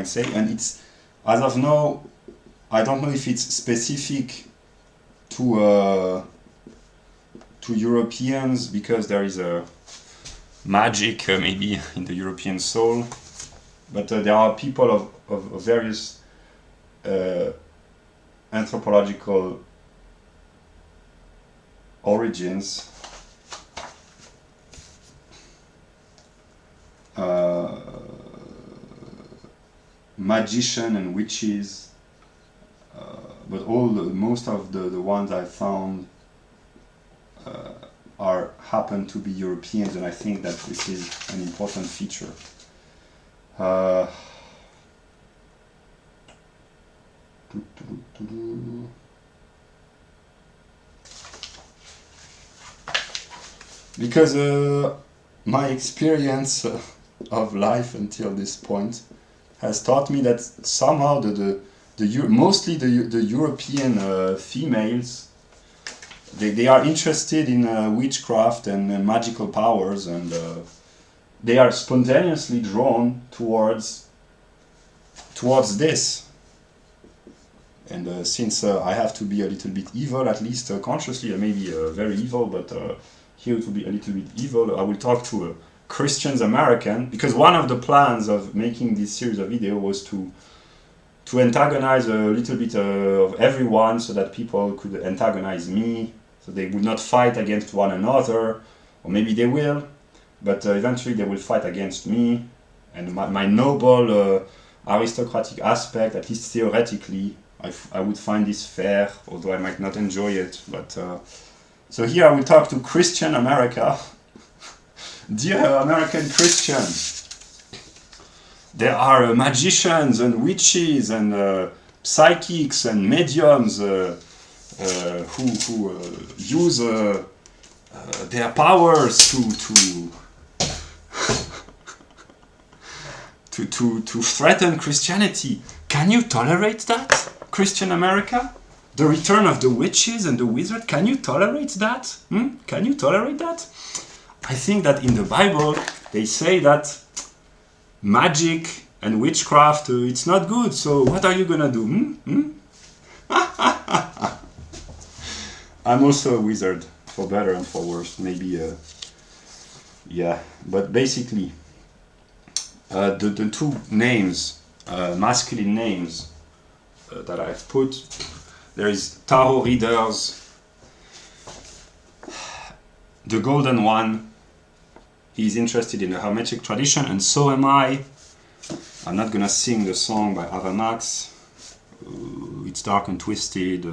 say, and it's, as of now, I don't know if it's specific to Europeans, because there is a magic maybe in the European soul, but there are people of various anthropological origins, magician and witches, but most of the ones I found happen to be Europeans, and I think that this is an important feature. Because my experience of life until this point has taught me that somehow mostly the European females, they are interested in witchcraft and magical powers, and they are spontaneously drawn towards this. And since I have to be a little bit evil, at least consciously, I may be very evil, but here to be a little bit evil, I will talk to a Christians American, because one of the plans of making this series of video was to antagonize a little bit of everyone, so that people could antagonize me, so they would not fight against one another, or maybe they will, but eventually they will fight against me, and my noble aristocratic aspect, at least theoretically, I would find this fair, although I might not enjoy it. But so here I will talk to Christian America. Dear American Christians, there are magicians and witches and psychics and mediums who use their powers to threaten Christianity. Can you tolerate that, Christian America? The return of the witches and the wizards, can you tolerate that? Can you tolerate that? I think that in the Bible they say that magic and witchcraft, it's not good, so what are you gonna do? I'm also a wizard, for better and for worse, maybe, yeah, but basically, the two names, masculine names that I've put, there is tarot readers, the golden one, he's interested in the Hermetic tradition, and so am I. I'm not gonna sing the song by Ava Max, it's dark and twisted,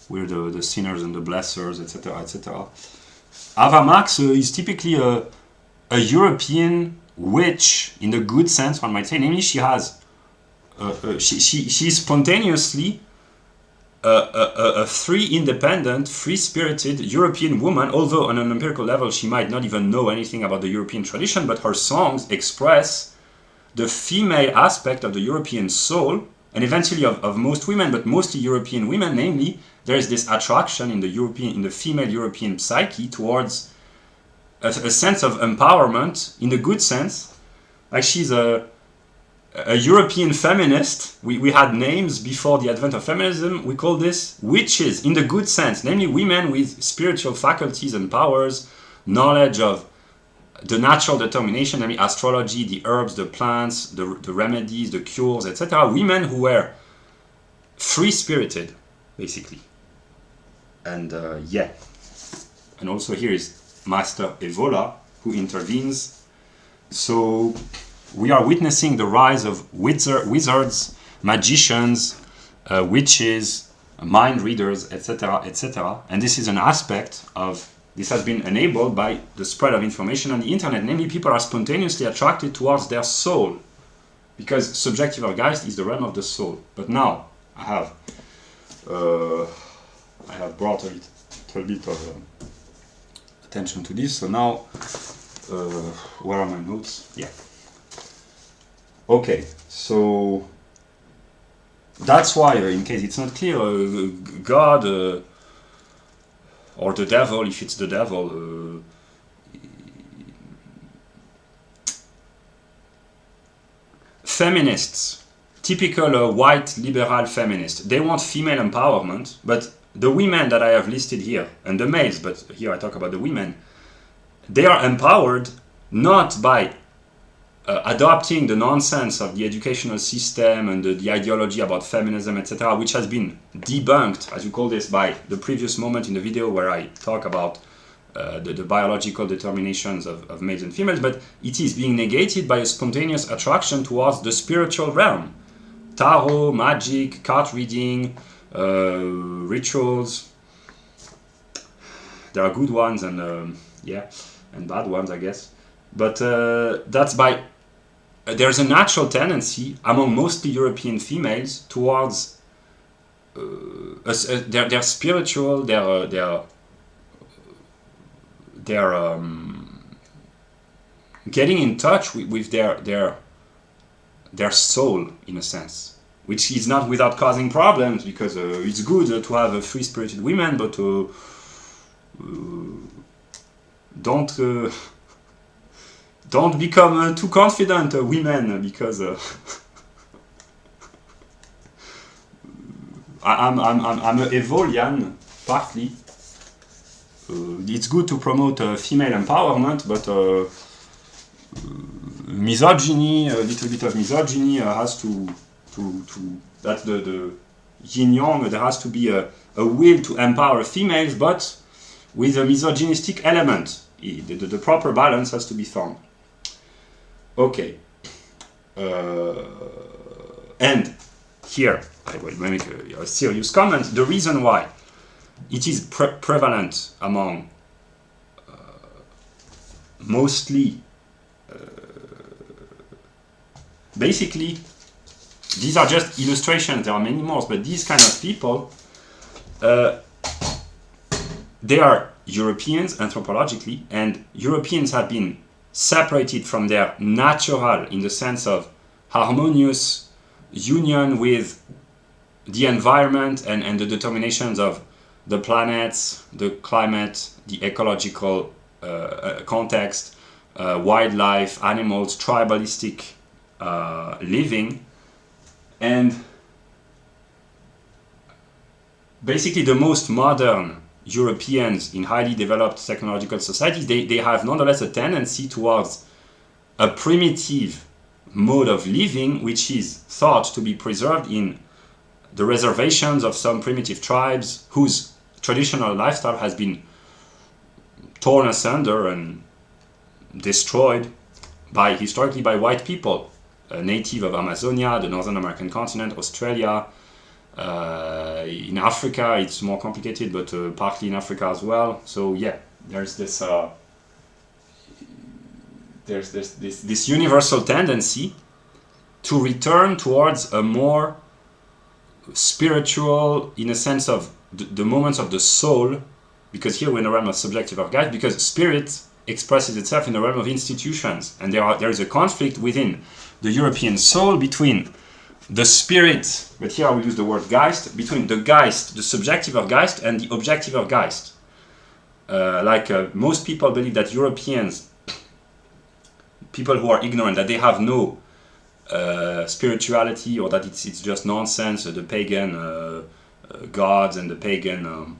we're the sinners and the blessers, etc., etc. Ava Max is typically a European witch, in the good sense, one might say. Namely, she has she's spontaneously a free, independent, free-spirited European woman, although on an empirical level she might not even know anything about the European tradition, but her songs express the female aspect of the European soul, and eventually of most women, but mostly European women. Namely, there is this attraction in the female European psyche towards a sense of empowerment, in the good sense. Like, she's a European feminist. We had names before the advent of feminism. We call this witches, in the good sense, namely women with spiritual faculties and powers, knowledge of the natural determination, namely astrology, the herbs, the plants, the remedies, the cures, etc. Women who were free-spirited, basically. And yeah. And also here is Master Evola, who intervenes. So we are witnessing the rise of wizards, magicians, witches, mind readers, etc., etc. And this is an aspect of, this has been enabled by the spread of information on the internet. Namely, people are spontaneously attracted towards their soul, because Subjektiver Geist is the realm of the soul. But now I have brought a little bit of attention to this. So now, where are my notes? Yeah. Okay, so that's why, in case it's not clear, God or the devil, if it's the devil, feminists, typical white liberal feminists, they want female empowerment, but the women that I have listed here, and the males, but here I talk about the women, they are empowered not by adopting the nonsense of the educational system and the ideology about feminism, etc., which has been debunked, as you call this, by the previous moment in the video where I talk about the biological determinations of males and females, but it is being negated by a spontaneous attraction towards the spiritual realm. Tarot, magic, card reading, rituals. There are good ones and yeah, and bad ones, I guess. But that's by... there's a natural tendency among mostly European females towards they're spiritual, they're getting in touch with their soul, in a sense, which is not without causing problems, because it's good to have free-spirited women, but don't become too confident women, because I'm an Evolian, partly. It's good to promote female empowerment, but misogyny, a little bit of misogyny has to that's the yin-yang. There has to be a will to empower females, but with a misogynistic element. The proper balance has to be found. Okay. And here I will make a serious comment. The reason why it is prevalent among mostly, basically, these are just illustrations, there are many more, but these kind of people, they are Europeans anthropologically, and Europeans have been separated from their natural, in the sense of harmonious union with the environment and the determinations of the planets, the climate, the ecological context, wildlife, animals, tribalistic living, and basically the most modern Europeans in highly developed technological societies, they have nonetheless a tendency towards a primitive mode of living, which is thought to be preserved in the reservations of some primitive tribes whose traditional lifestyle has been torn asunder and destroyed historically by white people, native of Amazonia, the Northern American continent, Australia. In Africa it's more complicated, but partly in Africa as well. So yeah, there's this universal tendency to return towards a more spiritual, in a sense of the moments of the soul, because here we're in the realm of subjectiver geist, because spirit expresses itself in the realm of institutions, and there is a conflict within the European soul between the spirit, but here I will use the word geist, between the geist, the subjektiver geist, and the objektiver geist. Most people believe that Europeans, people who are ignorant, that they have no spirituality, or that it's just nonsense, the pagan gods and the pagan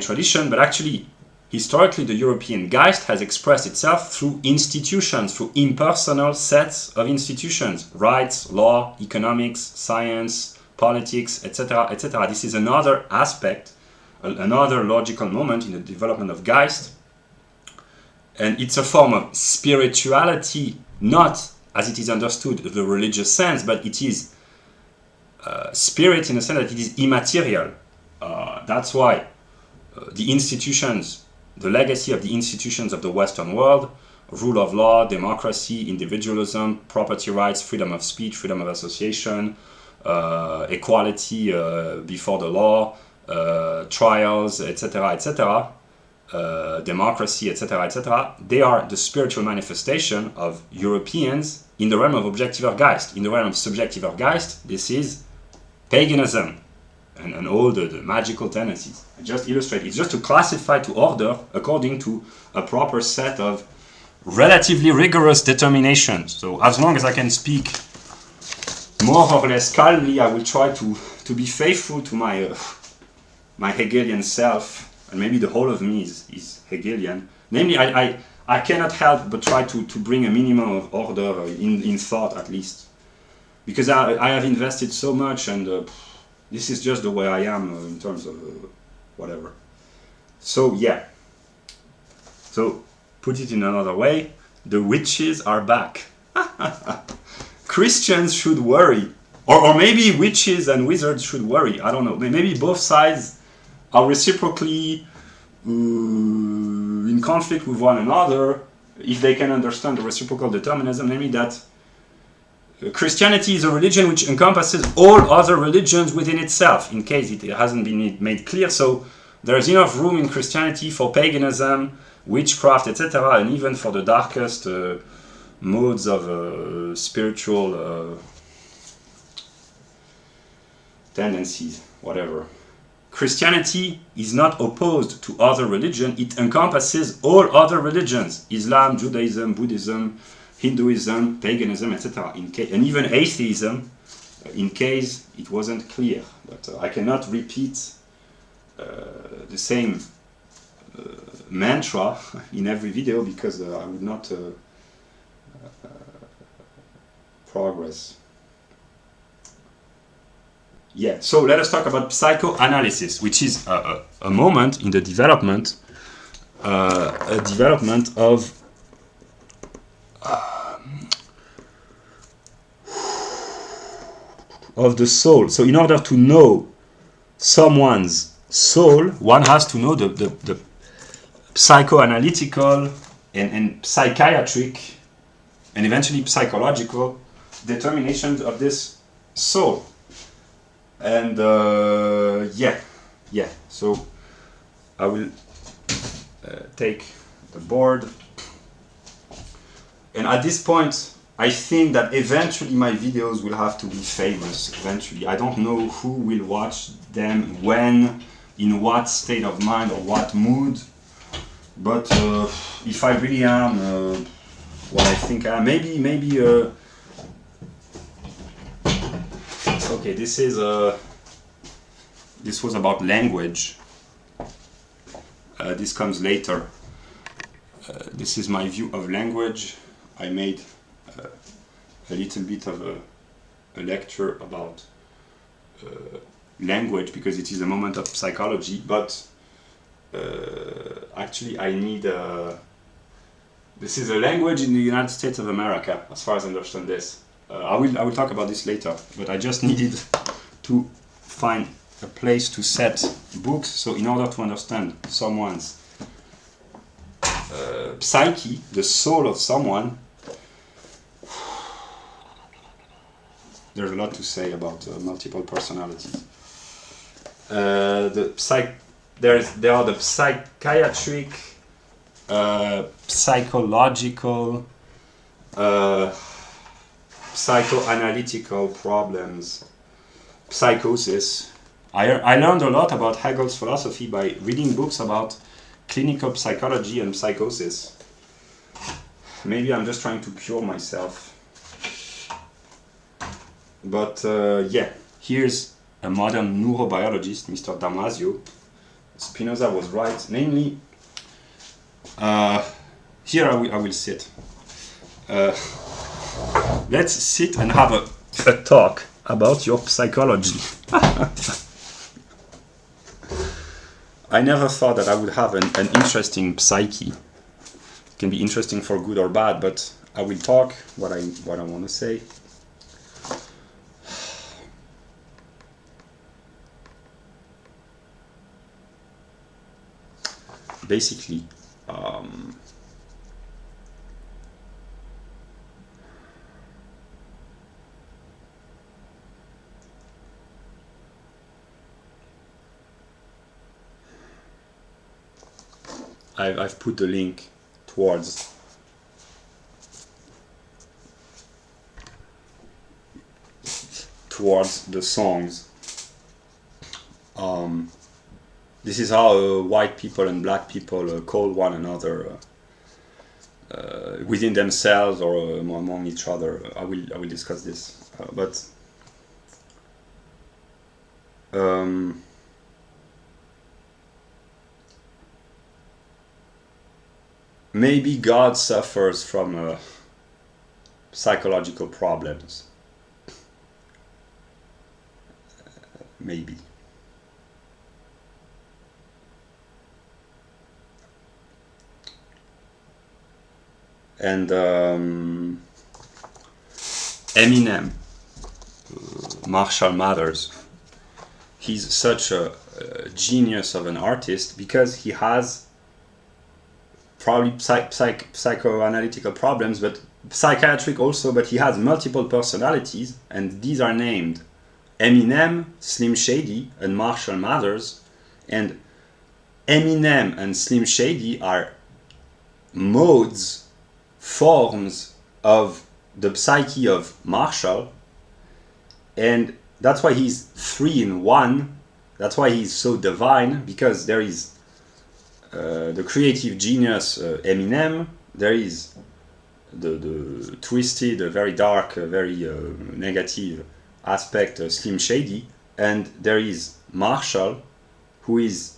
tradition, but actually historically the European Geist has expressed itself through institutions, through impersonal sets of institutions, rights, law, economics, science, politics, etc., etc. This is another aspect, another logical moment in the development of Geist, and it's a form of spirituality, not as it is understood the religious sense, but it is spirit in the sense that it is immaterial. That's why the institutions, the legacy of the institutions of the Western world, rule of law, democracy, individualism, property rights, freedom of speech, freedom of association, equality before the law, trials, etc., etc., democracy, etc., etc., they are the spiritual manifestation of Europeans in the realm of objektiver Geist. In the realm of subjektiver Geist, this is paganism and all the magical tendencies. I just illustrate. It's just to classify, to order according to a proper set of relatively rigorous determinations. So as long as I can speak more or less calmly, I will try to be faithful to my my Hegelian self, and maybe the whole of me is Hegelian. Namely, I cannot help but try to bring a minimum of order in thought, at least, because I have invested so much, and this is just the way I am in terms of whatever. So yeah. So put it in another way, the witches are back. Christians should worry, or maybe witches and wizards should worry. I don't know. Maybe both sides are reciprocally in conflict with one another if they can understand the reciprocal determinism, namely that Christianity is a religion which encompasses all other religions within itself, in case it hasn't been made clear. So there's enough room in Christianity for paganism, witchcraft, etc., and even for the darkest modes of spiritual tendencies, whatever. Christianity is not opposed to other religion. It encompasses all other religions: Islam, Judaism, Buddhism, Hinduism, paganism, etc. And even atheism, in case it wasn't clear. But I cannot repeat the same mantra in every video because I would not progress. Yeah, so let us talk about psychoanalysis, which is a moment in the development, of the soul. So in order to know someone's soul, one has to know the psychoanalytical and psychiatric and eventually psychological determinations of this soul. And yeah, so I will take the board, and at this point I think that eventually my videos will have to be famous. Eventually, I don't know who will watch them, when, in what state of mind or what mood, but if I really am what I think I am, maybe okay, this was about language. This comes later. This is my view of language. I made a little bit of a lecture about language because it is a moment of psychology, but actually I need this is a language in the United States of America, as far as I understand this. I will talk about this later, but I just needed to find a place to set books. So in order to understand someone's psyche, the soul of someone, there's a lot to say about multiple personalities. There are the psychiatric, psychological, psychoanalytical problems, psychosis. I learned a lot about Hegel's philosophy by reading books about clinical psychology and psychosis. Maybe I'm just trying to cure myself. But yeah, here's a modern neurobiologist, Mr. Damasio. Spinoza was right. Namely, here I will sit. Let's sit and have a talk about your psychology. I never thought that I would have an interesting psyche. It can be interesting for good or bad, but I will talk what I want to say. Basically, I've put the link towards the songs. This is how white people and black people call one another within themselves or among each other. I will discuss this, but maybe God suffers from psychological problems. Maybe. And Eminem, Marshall Mathers, he's such a genius of an artist because he has probably psychoanalytical problems, but psychiatric also, but he has multiple personalities, and these are named Eminem, Slim Shady, and Marshall Mathers. And Eminem and Slim Shady are modes, forms of the psyche of Marshall, and that's why he's 3 in 1. That's why he's so divine, because there is the creative genius Eminem, there is the twisted, very dark, very negative aspect Slim Shady, and there is Marshall, who is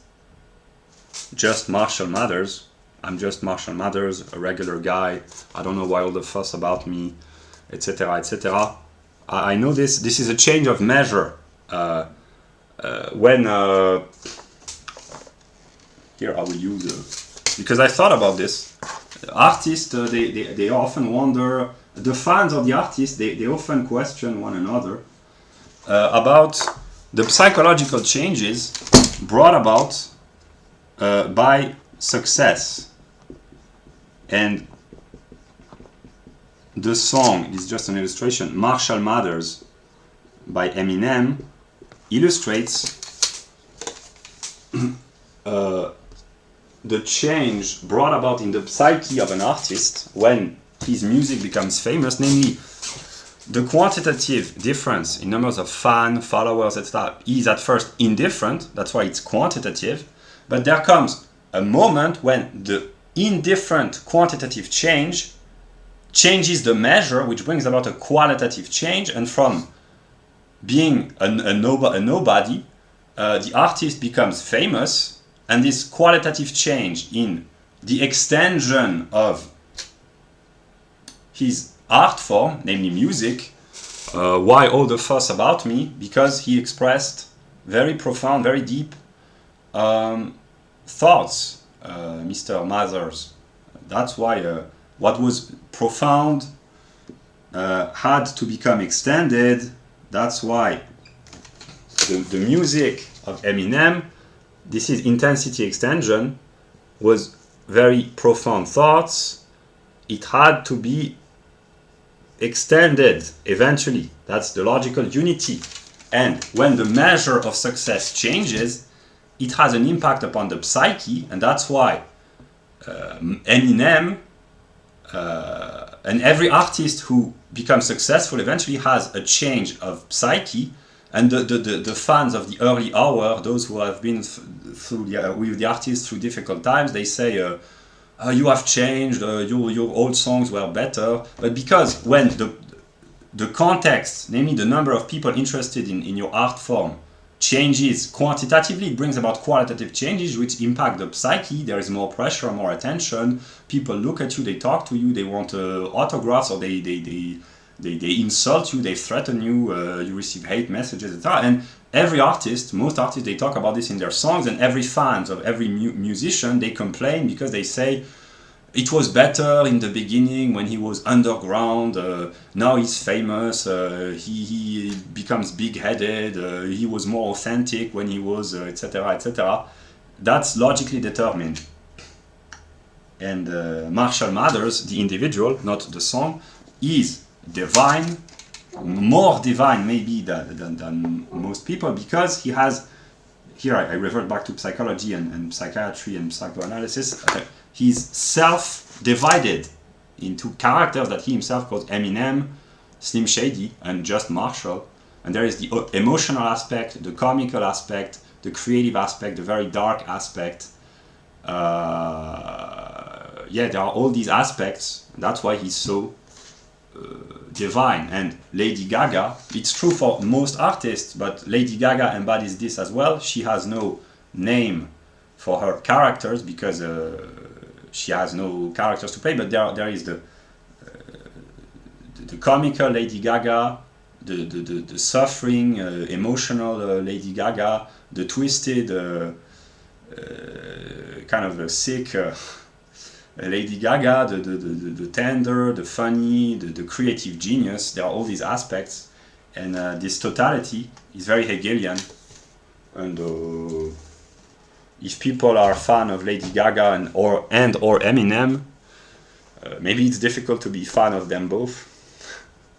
just Marshall Mathers. I'm just Marshall Mathers, a regular guy. I don't know why all the fuss about me, etc., etc. I know this is a change of measure. When here I will use because I thought about this. Artists they often wonder. The fans of the artist they often question one another about the psychological changes brought about by success. And the song is just an illustration. Marshall Mathers by Eminem illustrates the change brought about in the psyche of an artist when his music becomes famous, namely the quantitative difference in numbers of fans, followers, etc. is at first indifferent, that's why it's quantitative, but there comes a moment when the indifferent quantitative change changes the measure, which brings about a qualitative change, and from being a nobody, the artist becomes famous, and this qualitative change in the extension of his art form, namely music, why all the fuss about me? Because he expressed very profound, very deep thoughts, Mr. Mathers. That's why what was profound had to become extended. That's why the music of Eminem, this is intensity extension, was very profound thoughts. It had to be extended eventually. That's the logical unity. And when the measure of success changes, it has an impact upon the psyche, and that's why Eminem and every artist who becomes successful eventually has a change of psyche. And the fans of the early hour, those who have been through with the artist through difficult times, they say, you have changed, your old songs were better. But because when the context, namely the number of people interested in your art form, changes quantitatively, it brings about qualitative changes which impact the psyche. There is more pressure, more attention. People look at you, they talk to you, they want autographs, or they insult you, they threaten you, you receive hate messages, etc. And every artist, most artists, they talk about this in their songs, and every fans of every musician, they complain because they say, it was better in the beginning when he was underground, now he's famous, he becomes big-headed, he was more authentic when he was, etc., etc. That's logically determined. And Marshall Mathers, the individual, not the song, is divine, more divine maybe than most people, because he has, here I revert back to psychology and psychiatry and psychoanalysis, he's self-divided into characters that he himself calls Eminem, Slim Shady, and just Marshall. And there is the emotional aspect, the comical aspect, the creative aspect, the very dark aspect. Yeah, there are all these aspects. That's why he's so divine. And Lady Gaga, it's true for most artists, but Lady Gaga embodies this as well. She has no name for her characters because she has no characters to play, but there is the comical Lady Gaga, the suffering, emotional Lady Gaga, the twisted, kind of a sick Lady Gaga, the tender, the funny, the creative genius. There are all these aspects, and this totality is very Hegelian. And if people are a fan of Lady Gaga or Eminem, Maybe it's difficult to be fan of them both.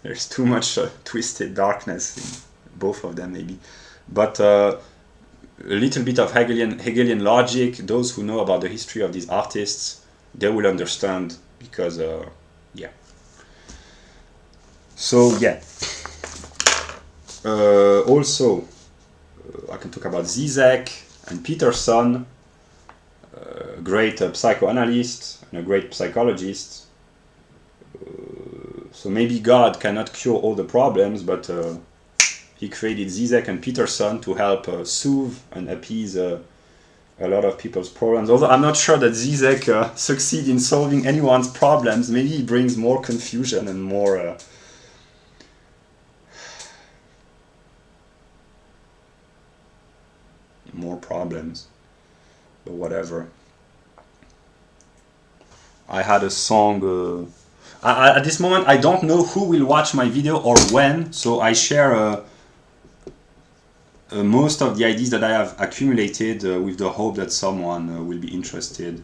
There's too much twisted darkness in both of them, maybe. But a little bit of Hegelian logic, those who know about the history of these artists, they will understand, because, yeah. So, yeah. Also, I can talk about Zizek and Peterson, a great psychoanalyst and a great psychologist. So maybe God cannot cure all the problems, but he created Zizek and Peterson to help soothe and appease a lot of people's problems. Although I'm not sure that Zizek succeeds in solving anyone's problems. Maybe he brings more confusion and more problems, but whatever. I had a song. At this moment, I don't know who will watch my video or when, so I share most of the ideas that I have accumulated with the hope that someone will be interested.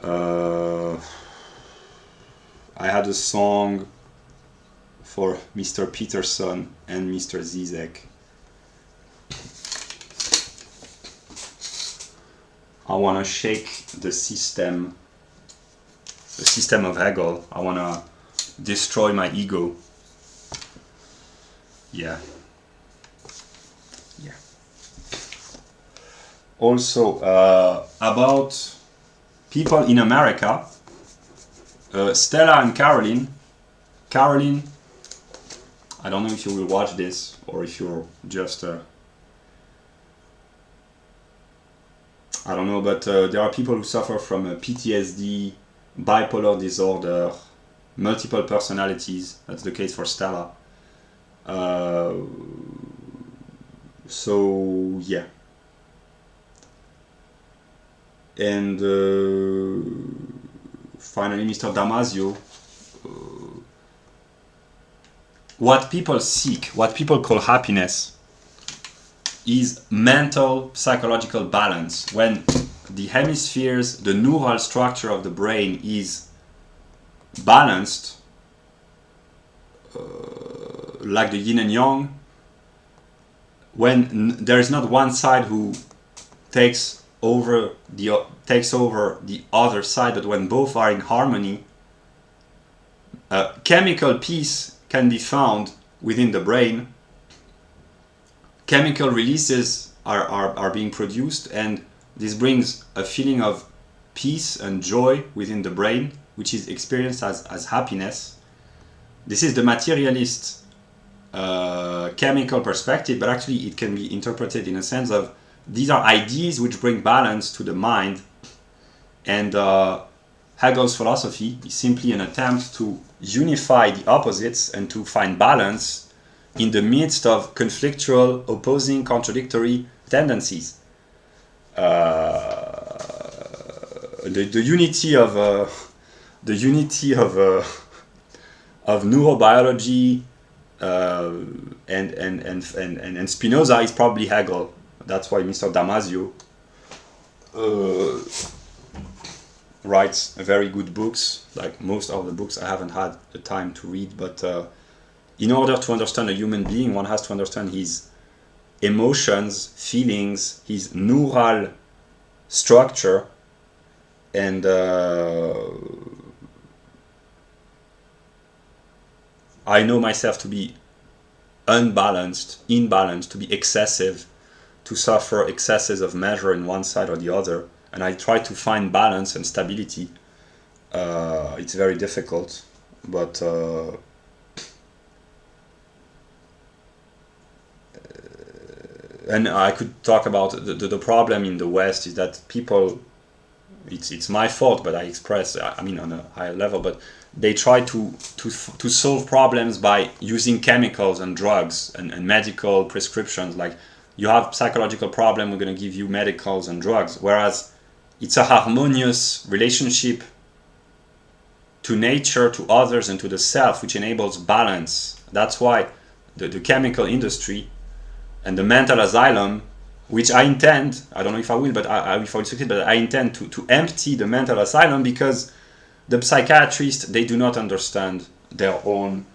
I had a song for Mr. Peterson and Mr. Zizek. I want to shake the system of Hegel. I want to destroy my ego. Yeah. Also, about people in America, Stella and Caroline. Caroline, I don't know if you will watch this or if you're just I don't know, but there are people who suffer from PTSD, bipolar disorder, multiple personalities. That's the case for Stella. So yeah. And finally, Mr. Damasio. What people seek, what people call happiness, is mental psychological balance. When the hemispheres, the neural structure of the brain is balanced, like the yin and yang, when there is not one side who takes over the other side, but when both are in harmony, chemical peace can be found within the brain. Chemical releases are being produced, and this brings a feeling of peace and joy within the brain, which is experienced as happiness. This is the materialist chemical perspective, but actually it can be interpreted in a sense of these are ideas which bring balance to the mind, and Hegel's philosophy is simply an attempt to unify the opposites and to find balance in the midst of conflictual, opposing, contradictory tendencies. The unity of neurobiology and Spinoza is probably Hegel. That's why Mr. Damasio writes very good books. Like most of the books I haven't had the time to read, but in order to understand a human being, one has to understand his emotions, feelings, his neural structure, and I know myself to be unbalanced, imbalanced, to be excessive, to suffer excesses of measure in one side or the other, and I try to find balance and stability. It's very difficult, but and I could talk about the problem in the West is that people, it's my fault, but I express, I mean on a higher level, but they try to solve problems by using chemicals and drugs and medical prescriptions. Like, you have psychological problem, we're going to give you medicals and drugs, whereas it's a harmonious relationship to nature, to others, and to the self, which enables balance. That's why the chemical industry and the mental asylum, which I intend, I don't know if I will, but if I will succeed, but I intend to empty the mental asylum, because the psychiatrists, they do not understand their own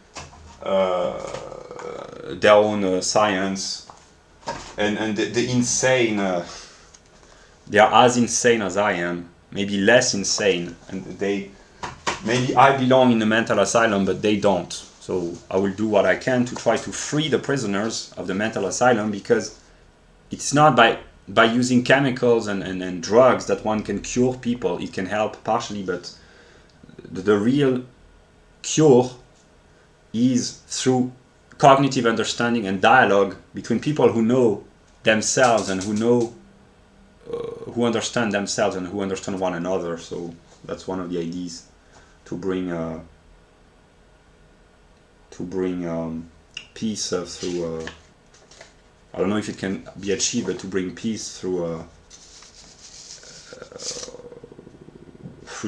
science, and the insane, they are as insane as I am, maybe less insane, and maybe I belong in a mental asylum, but they don't. So I will do what I can to try to free the prisoners of the mental asylum, because it's not by using chemicals and drugs that one can cure people. It can help partially, but the real cure is through cognitive understanding and dialogue between people who know themselves and who understand themselves and who understand one another. So that's one of the ideas, to bring peace through. I don't know if it can be achieved, but to bring peace through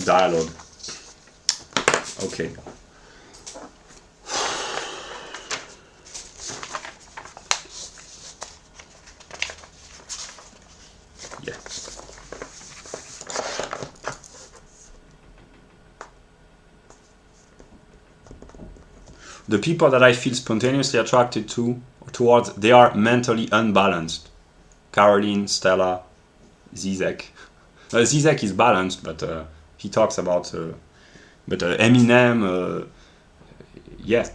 dialogue. Okay. Yeah. The people that I feel spontaneously attracted towards, they are mentally unbalanced. Caroline, Stella, Zizek. Zizek is balanced, but he talks about. But Eminem, yeah,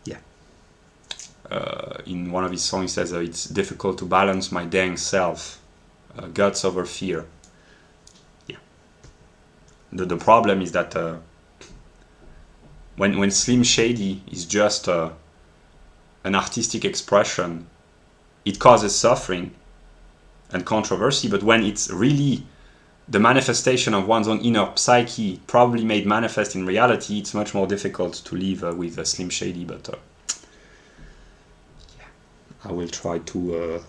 yeah. In one of his songs, he says, "It's difficult to balance my dang self, guts over fear." Yeah. The problem is that when Slim Shady is just an artistic expression, it causes suffering and controversy. But when it's really the manifestation of one's own inner psyche, probably made manifest in reality, it's much more difficult to live with a Slim Shady. But yeah, I will try to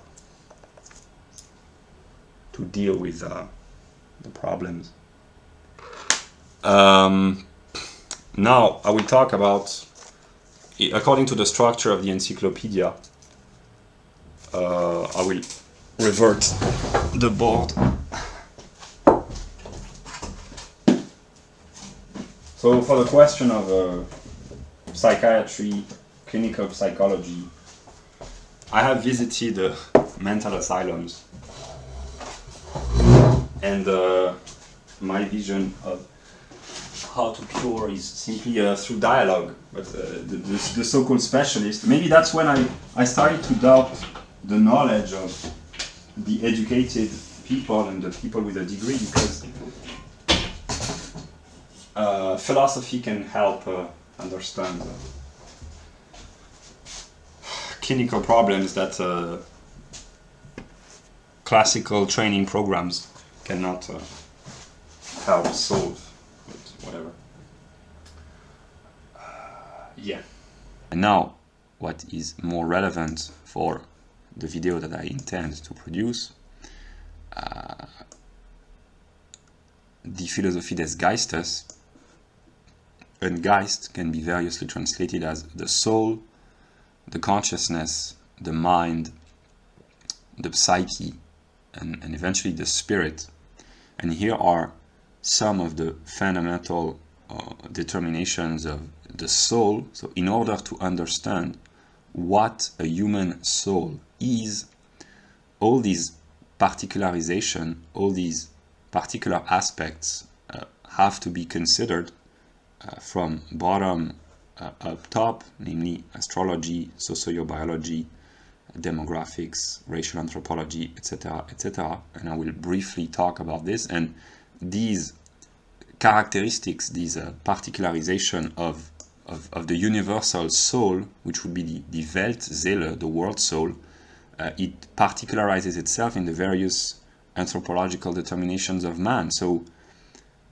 deal with the problems. Now I will talk about, according to the structure of the encyclopedia, I will revert the board. So for the question of psychiatry, clinical psychology, I have visited mental asylums, and my vision of how to cure is simply through dialogue. But the so-called specialist, maybe that's when I started to doubt the knowledge of the educated people and the people with a degree, because philosophy can help understand clinical problems that classical training programs cannot help solve. But whatever. Yeah. And now, what is more relevant for the video that I intend to produce, die Philosophie des Geistes, and Geist can be variously translated as the soul, the consciousness, the mind, the psyche, and eventually the spirit. And here are some of the fundamental determinations of the soul. So in order to understand what a human soul is, all these particularization, all these particular aspects have to be considered from bottom up top, namely astrology, sociobiology, demographics, racial anthropology, etc., etc. And I will briefly talk about this. And these characteristics, these particularization of the universal soul, which would be the Weltseele, the world soul, it particularizes itself in the various anthropological determinations of man. So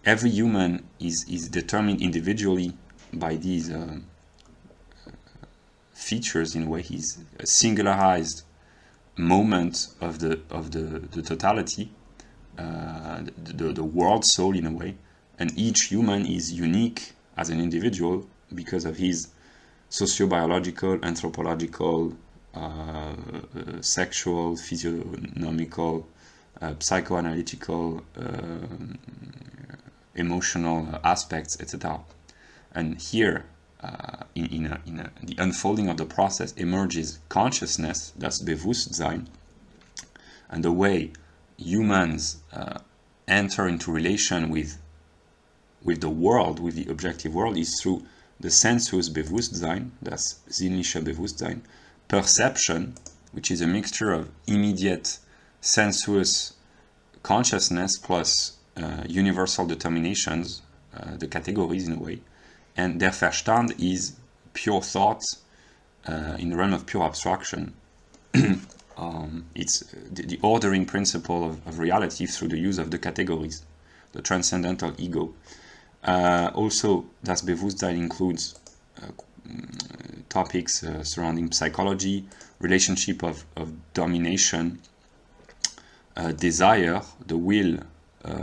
every human is determined individually by these features. In a way, he's a singularized moment of the totality, the world soul in a way, and each human is unique as an individual because of his sociobiological, anthropological, sexual, physiognomical, psychoanalytical, emotional aspects, etc. And here, the unfolding of the process emerges consciousness, that's Bewusstsein, and the way humans enter into relation with the world, with the objective world, is through the Sensuous Bewusstsein, that's sinnlicher Bewusstsein, perception, which is a mixture of immediate sensuous consciousness plus universal determinations, the categories in a way, and der Verstand is pure thought in the realm of pure abstraction. It's the ordering principle of reality through the use of the categories, the transcendental ego. Also, das Bewusstsein includes topics surrounding psychology, relationship of domination, desire, the will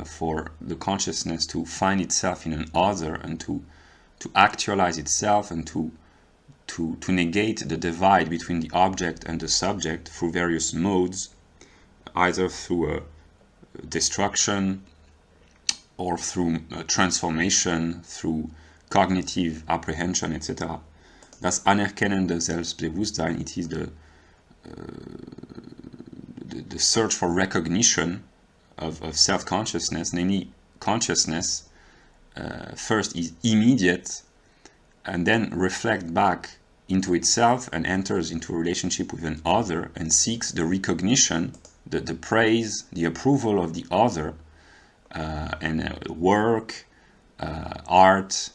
for the consciousness to find itself in an other and to actualize itself and to negate the divide between the object and the subject through various modes, either through destruction or through transformation, through cognitive apprehension, etc. Das Anerkennen des Selbstbewusstsein, it is the search for recognition of self-consciousness, namely consciousness first is immediate and then reflect back into itself and enters into a relationship with an other and seeks the recognition, the praise, the approval of the other, and work, art,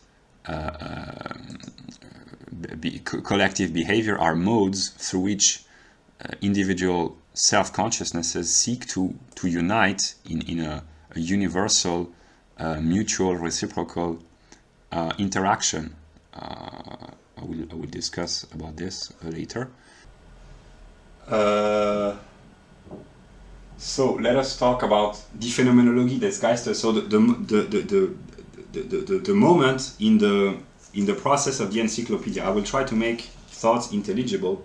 collective behavior are modes through which individual self-consciousnesses seek to unite in a universal, mutual, reciprocal interaction. I will discuss about this later. So let us talk about die Phänomenologie des Geistes. So the moment in the process of the encyclopedia, I will try to make thoughts intelligible.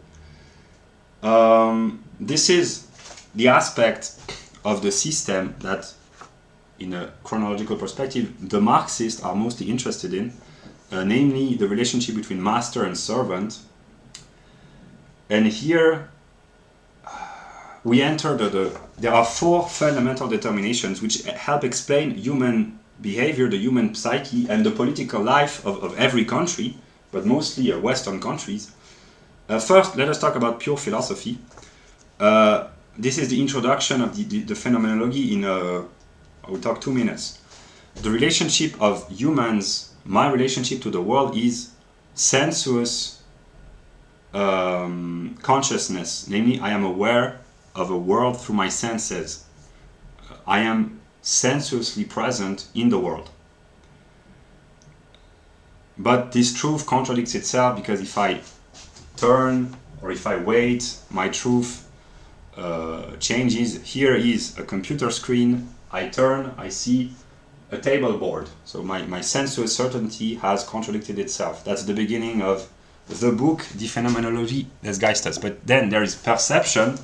This is the aspect of the system that, in a chronological perspective, the Marxists are mostly interested in, namely the relationship between master and servant. And here we enter there are four fundamental determinations which help explain human behavior, the human psyche, and the political life of every country, but mostly Western countries. First, let us talk about pure philosophy. This is the introduction of the phenomenology in, I will talk 2 minutes. The relationship of humans, my relationship to the world, is sensuous consciousness. Namely, I am aware of a world through my senses. I am sensuously present in the world. But this truth contradicts itself, because if I turn or if I wait, my truth changes. Here is a computer screen. I turn, I see a table board. So my sensuous certainty has contradicted itself. That's the beginning of the book, Die Phänomenologie des Geistes. But then there is perception.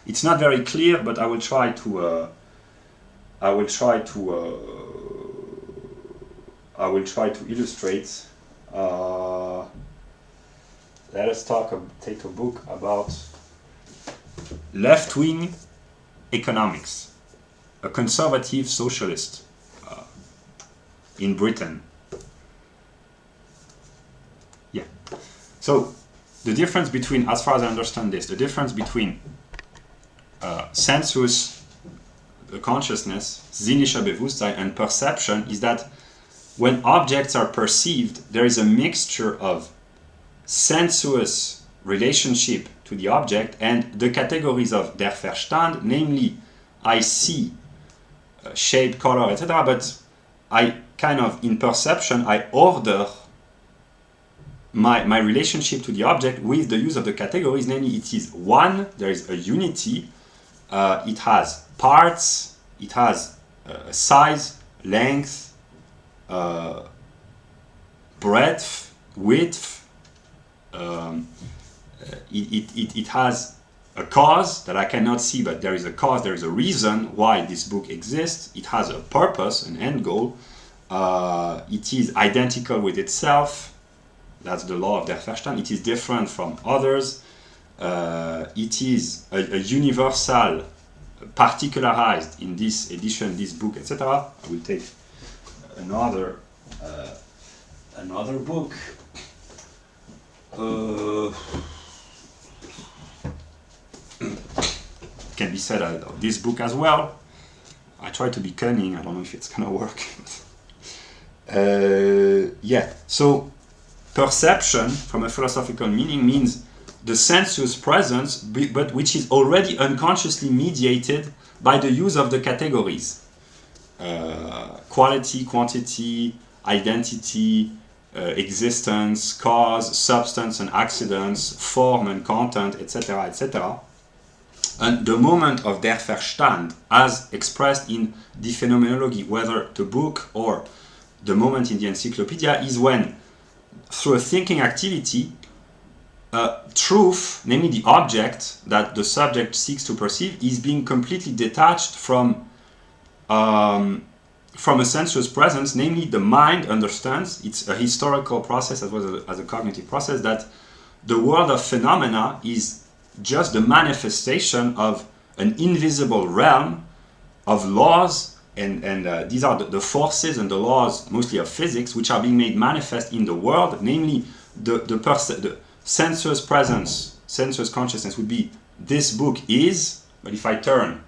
It's not very clear, but I will try to illustrate. Let us take a book about left-wing economics, a conservative socialist in Britain. Yeah. So the difference between, as far as I understand this, the difference between sensuous consciousness, sinnlicher Bewusstsein, and perception is that when objects are perceived, there is a mixture of sensuous relationship to the object and the categories of der Verstand, namely I see shape, color, etc. But I kind of, in perception, I order my relationship to the object with the use of the categories, namely it is one, there is a unity, it has parts, it has size, length, breadth, width, it has a cause that I cannot see, but there is a cause, there is a reason why this book exists. It has a purpose, an end goal. It is identical with itself. That's the law of der Verstand. It is different from others. It is a universal, particularized in this edition, this book, etc. I will take another book. Can be said of this book as well. I try to be cunning. I don't know if it's gonna work. Yeah. So perception, from a philosophical meaning, means the sensuous presence, but which is already unconsciously mediated by the use of the categories: quality, quantity, identity, existence, cause, substance and accidents, form and content, etc., etc. And the moment of der Verstand, as expressed in the Phenomenology, whether the book or the moment in the encyclopedia, is when, through a thinking activity, truth, namely the object that the subject seeks to perceive, is being completely detached from a sensuous presence. Namely, the mind understands, it's a historical process as well as a cognitive process, that the world of phenomena is just the manifestation of an invisible realm of laws, and these are the forces and the laws, mostly of physics, which are being made manifest in the world. Namely, the sensuous presence, sensuous consciousness would be, this book is, but if I turn,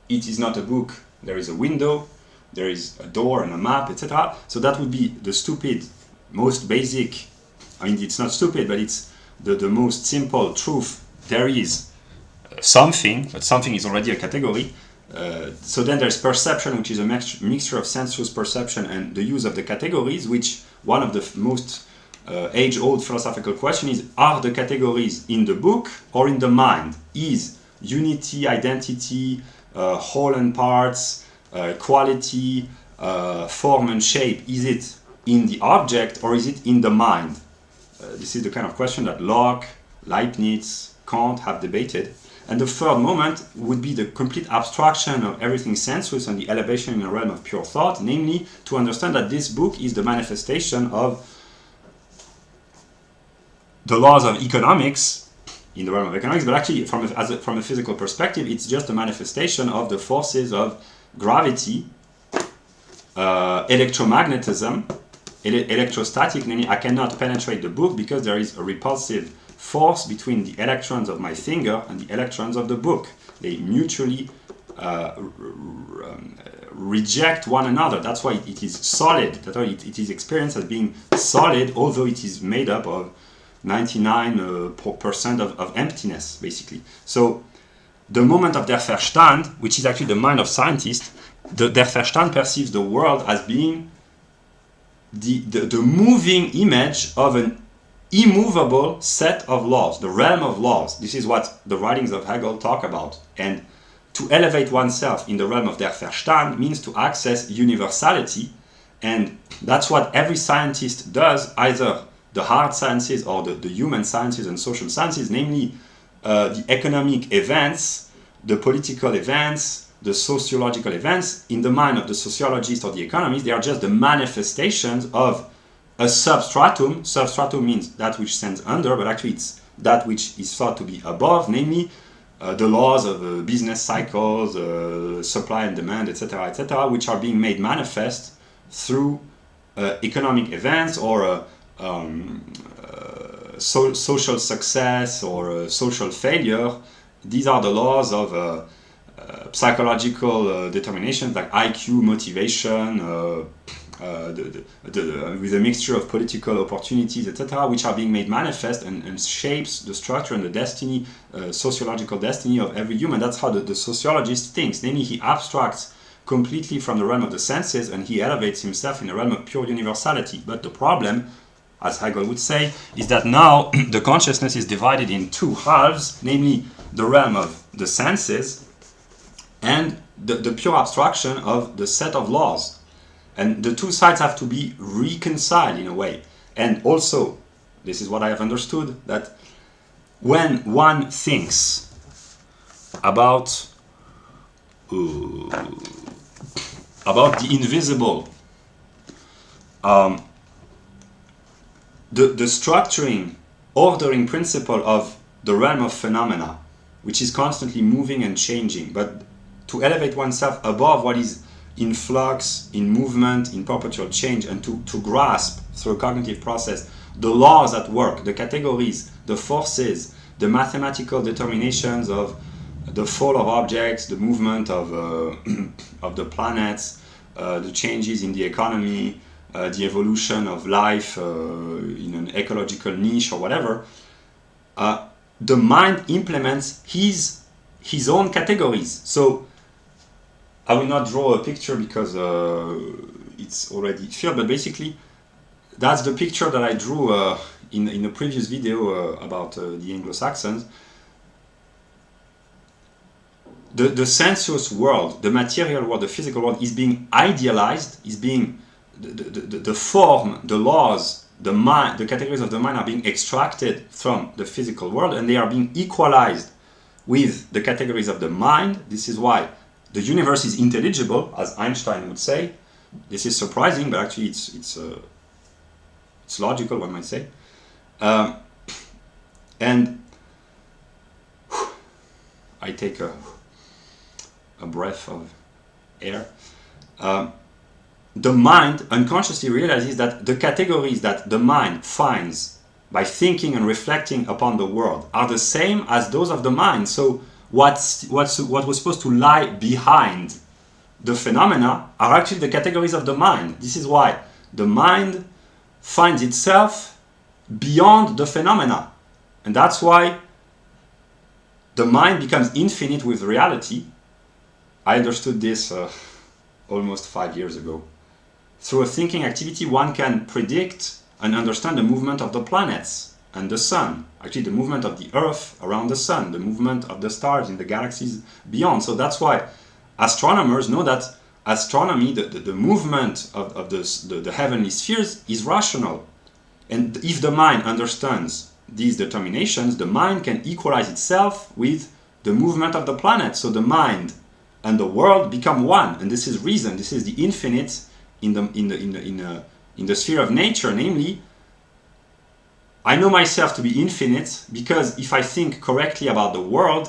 it is not a book. There is a window, there is a door and a map, etc. So that would be the stupid, most basic, I mean, it's not stupid, but it's the most simple truth. There is something, but something is already a category. So then there's perception, which is a mixture of sensuous perception and the use of the categories, which one of the most age-old philosophical question is, are the categories in the book or in the mind? Is unity, identity, whole and parts, quality, form and shape, is it in the object or is it in the mind? This is the kind of question that Locke, Leibniz, Kant have debated. And the third moment would be the complete abstraction of everything sensuous and the elevation in the realm of pure thought, namely to understand that this book is the manifestation of the laws of economics, in the realm of economics, but actually from a physical perspective, it's just a manifestation of the forces of gravity, electromagnetism, electrostatic, namely I cannot penetrate the book because there is a repulsive force between the electrons of my finger and the electrons of the book. They mutually reject one another. That's why it is solid. That's why it is experienced as being solid, although it is made up of 99% of emptiness, basically. So the moment of der Verstand, which is actually the mind of scientists, der Verstand perceives the world as being the moving image of an immovable set of laws, the realm of laws. This is what the writings of Hegel talk about. And to elevate oneself in the realm of der Verstand means to access universality, and that's what every scientist does, either the hard sciences or the human sciences and social sciences, namely the economic events, the political events, the sociological events. In the mind of the sociologist or the economist, they are just the manifestations of a substratum. Substratum means that which stands under, but actually it's that which is thought to be above, namely the laws of business cycles, supply and demand, etc., etc., which are being made manifest through economic events or social success or social failure. These are the laws of psychological determinations like IQ, motivation, with a mixture of political opportunities, etc., which are being made manifest and shapes the structure and the destiny, sociological destiny of every human. That's how the sociologist thinks. Namely, he abstracts completely from the realm of the senses and he elevates himself in the realm of pure universality. But the problem, as Hegel would say, is that now the consciousness is divided in two halves, namely the realm of the senses and the pure abstraction of the set of laws. And the two sides have to be reconciled in a way. And also, this is what I have understood, that when one thinks about the invisible. The structuring, ordering principle of the realm of phenomena, which is constantly moving and changing, but to elevate oneself above what is in flux, in movement, in perpetual change, and to grasp through a cognitive process the laws at work, the categories, the forces, the mathematical determinations of the fall of objects, the movement of the planets, the changes in the economy, the evolution of life in an ecological niche or whatever. The mind implements his own categories. So I will not draw a picture because it's already filled, but basically that's the picture that I drew in a previous video about the Anglo-Saxons. The sensuous world, the material world, the physical world is being idealized, is being the form, the laws, the mind, the categories of the mind are being extracted from the physical world, and they are being equalized with the categories of the mind. This is why the universe is intelligible, as Einstein would say. This is surprising, but actually it's logical, one might say. And I take a breath of air. The mind unconsciously realizes that the categories that the mind finds by thinking and reflecting upon the world are the same as those of the mind. So what was supposed to lie behind the phenomena are actually the categories of the mind. This is why the mind finds itself beyond the phenomena. And that's why the mind becomes infinite with reality. I understood this almost 5 years ago. Through a thinking activity, one can predict and understand the movement of the planets and the sun. Actually, the movement of the Earth around the sun, the movement of the stars in the galaxies beyond. So that's why astronomers know that astronomy, the movement of the heavenly spheres, is rational. And if the mind understands these determinations, the mind can equalize itself with the movement of the planet. So the mind and the world become one, and this is reason. This is the infinite in the sphere of nature. Namely, I know myself to be infinite because if I think correctly about the world,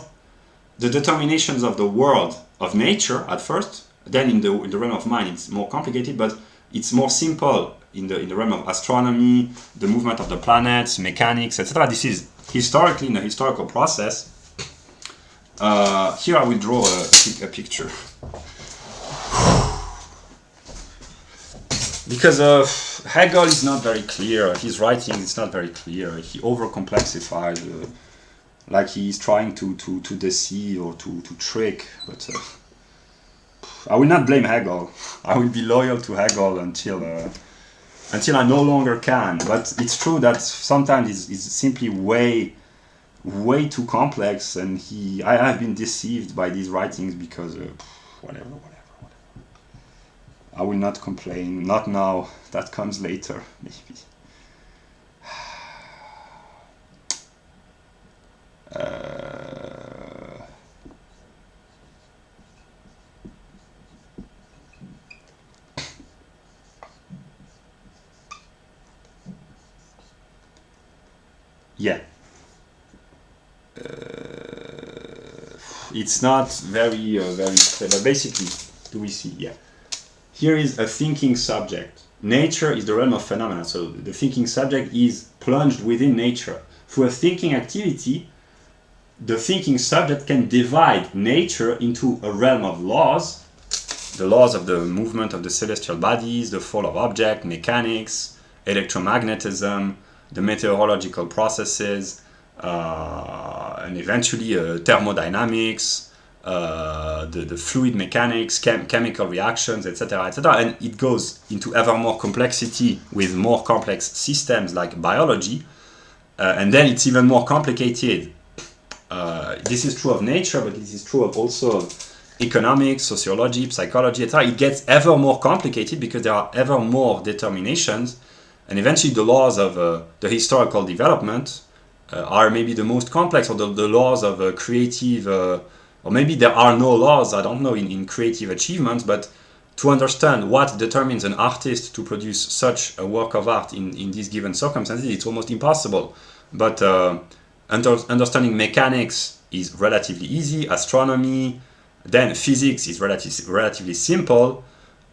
the determinations of the world of nature at first, then in the realm of mind it's more complicated, but it's more simple in the realm of astronomy, the movement of the planets, mechanics, etc. This is historically in the historical process. Here I will draw a picture. Because Hegel is not very clear, his writing is not very clear, he overcomplexifies, like he is trying to deceive or to trick, but I will not blame Hegel. I will be loyal to Hegel until I no longer can, but it's true that sometimes it's simply way too complex, and I have been deceived by these writings because whatever. I will not complain, not now, that comes later, maybe. Yeah. It's not very clear, but basically, do we see? Yeah. Here is a thinking subject. Nature is the realm of phenomena, so the thinking subject is plunged within nature. Through a thinking activity, the thinking subject can divide nature into a realm of laws, the laws of the movement of the celestial bodies, the fall of objects, mechanics, electromagnetism, the meteorological processes, and eventually thermodynamics, the fluid mechanics, chemical reactions, etc., etc. And it goes into ever more complexity with more complex systems like biology, and then it's even more complicated. This is true of nature, but this is true of also of economics, sociology, psychology, etc. It gets ever more complicated because there are ever more determinations, and eventually the laws of the historical development are maybe the most complex, or the laws of creative or maybe there are no laws, I don't know, in creative achievements, but to understand what determines an artist to produce such a work of art in these given circumstances, it's almost impossible. But understanding mechanics is relatively easy, astronomy, then physics is relatively simple,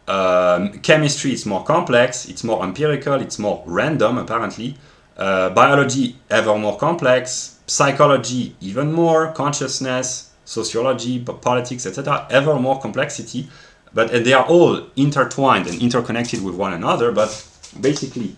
chemistry is more complex, it's more empirical, it's more random apparently, biology ever more complex, psychology even more, consciousness, sociology, politics, etc., ever more complexity, but they are all intertwined and interconnected with one another. But basically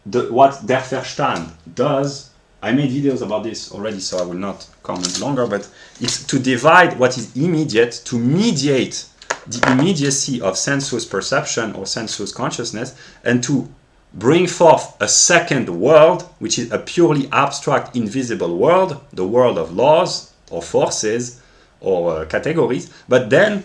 what der Verstand does, I made videos about this already, so I will not comment longer, but it's to divide what is immediate, to mediate the immediacy of sensuous perception or sensuous consciousness, and to bring forth a second world, which is a purely abstract, invisible world, the world of laws or forces or categories, but then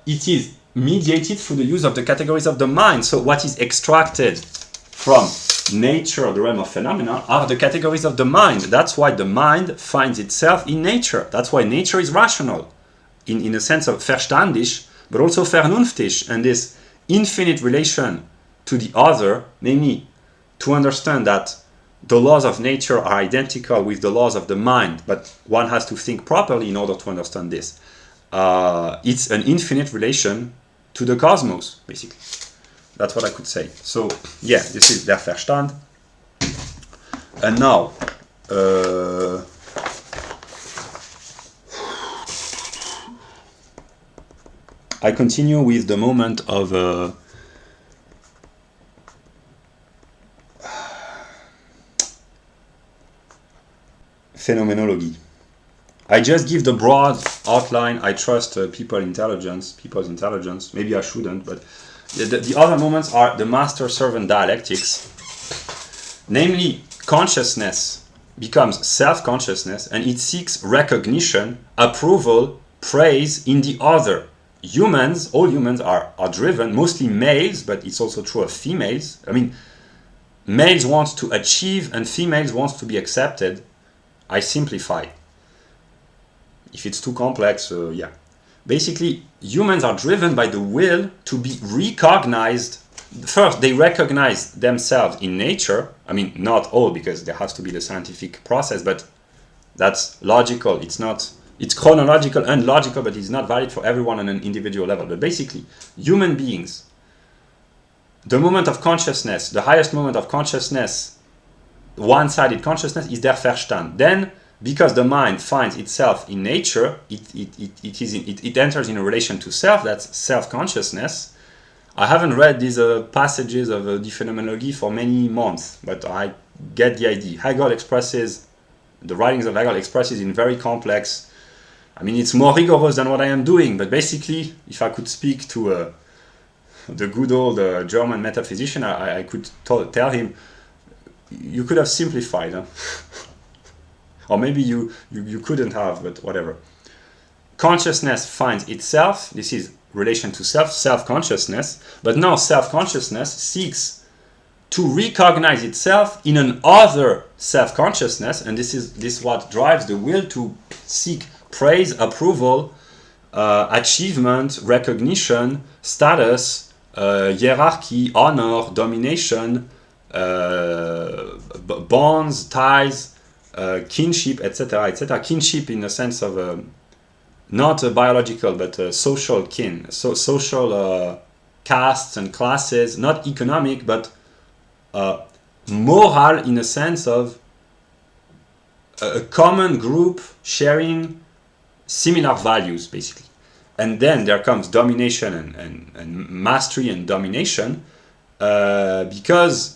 it is mediated through the use of the categories of the mind. So what is extracted from nature, the realm of phenomena, are the categories of the mind. That's why the mind finds itself in nature. That's why nature is rational, in a sense of verstandisch, but also vernunftisch, and this infinite relation to the other, namely to understand that the laws of nature are identical with the laws of the mind, but one has to think properly in order to understand this. It's an infinite relation to the cosmos, basically. That's what I could say. So, yeah, this is der Verstand. And now, I continue with the moment of phenomenology. I just give the broad outline. I trust people's intelligence. Maybe I shouldn't, but the other moments are the master-servant dialectics. Namely, consciousness becomes self-consciousness, and it seeks recognition, approval, praise in the other. Humans, all humans are driven, mostly males, but it's also true of females. I mean, males want to achieve and females want to be accepted. I simplify. If it's too complex, yeah. Basically, humans are driven by the will to be recognized. First, they recognize themselves in nature. I mean, not all, because there has to be the scientific process, but that's logical. It's chronological and logical, but it's not valid for everyone on an individual level. But basically, human beings, the moment of consciousness, the highest moment of consciousness, one-sided consciousness, is der Verstand. Then, because the mind finds itself in nature, it enters in a relation to self. That's self-consciousness. I haven't read these passages of the Phenomenology for many months, but I get the idea. The writings of Hegel expresses in very complex. I mean, it's more rigorous than what I am doing, but basically, if I could speak to the good old German metaphysician, I could tell him, you could have simplified, huh? Or maybe you couldn't have, but whatever. Consciousness finds itself, this is relation to self, self-consciousness, but now self-consciousness seeks to recognize itself in an other self-consciousness, and this is what drives the will to seek praise, approval, achievement, recognition, status, hierarchy, honor, domination, bonds, ties, kinship, etc., etc. Kinship in the sense of not biological, but social kin, so social castes and classes, not economic, but moral in a sense of a common group sharing similar values, basically. And then there comes domination and mastery and domination, because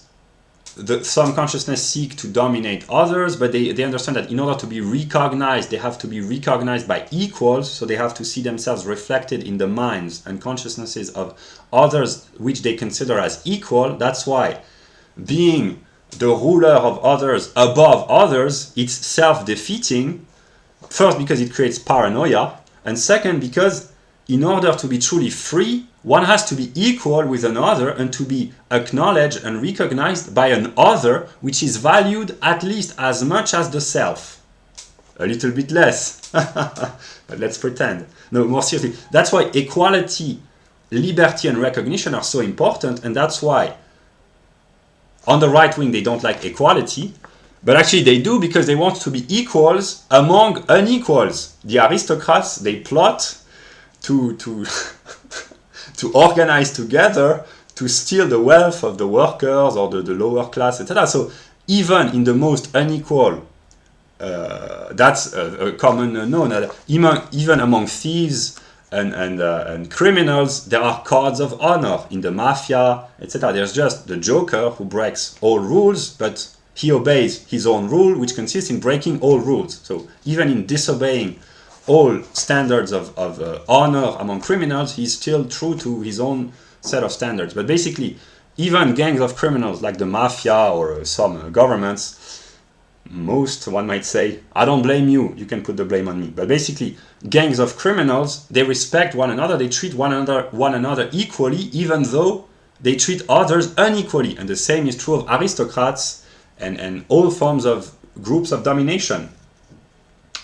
some consciousness seek to dominate others, but they understand that in order to be recognized, they have to be recognized by equals, so they have to see themselves reflected in the minds and consciousnesses of others which they consider as equal. That's why being the ruler of others above others, it's self-defeating. First, because it creates paranoia, and second, because in order to be truly free, one has to be equal with another and to be acknowledged and recognized by an other which is valued at least as much as the self. a little bit less. But let's pretend. No, more seriously. That's why equality, liberty, and recognition are so important, and that's why on the right wing they don't like equality, but actually they do because they want to be equals among unequals. The aristocrats, they plot to to organize together to steal the wealth of the workers or the lower class, etc. So even in the most unequal, that's a common known. Even among thieves and criminals, there are codes of honor in the mafia, etc. There's just the Joker who breaks all rules, but he obeys his own rule, which consists in breaking all rules. So even in disobeying all standards of honor among criminals, he's still true to his own set of standards. But basically, even gangs of criminals like the mafia or some governments, most, one might say, I don't blame you, you can put the blame on me. But basically, gangs of criminals, they respect one another, they treat one another equally, even though they treat others unequally. And the same is true of aristocrats and all forms of groups of domination.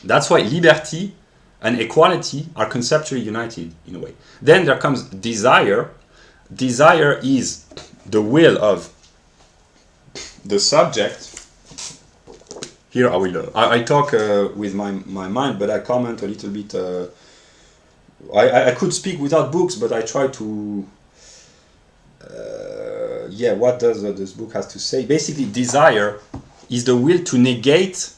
That's why liberty and equality are conceptually united in a way. Then there comes desire. Desire is the will of the subject. Here I will. I talk with my mind, but I comment a little bit. I could speak without books, but I try to. What does this book has to say? Basically, desire is the will to negate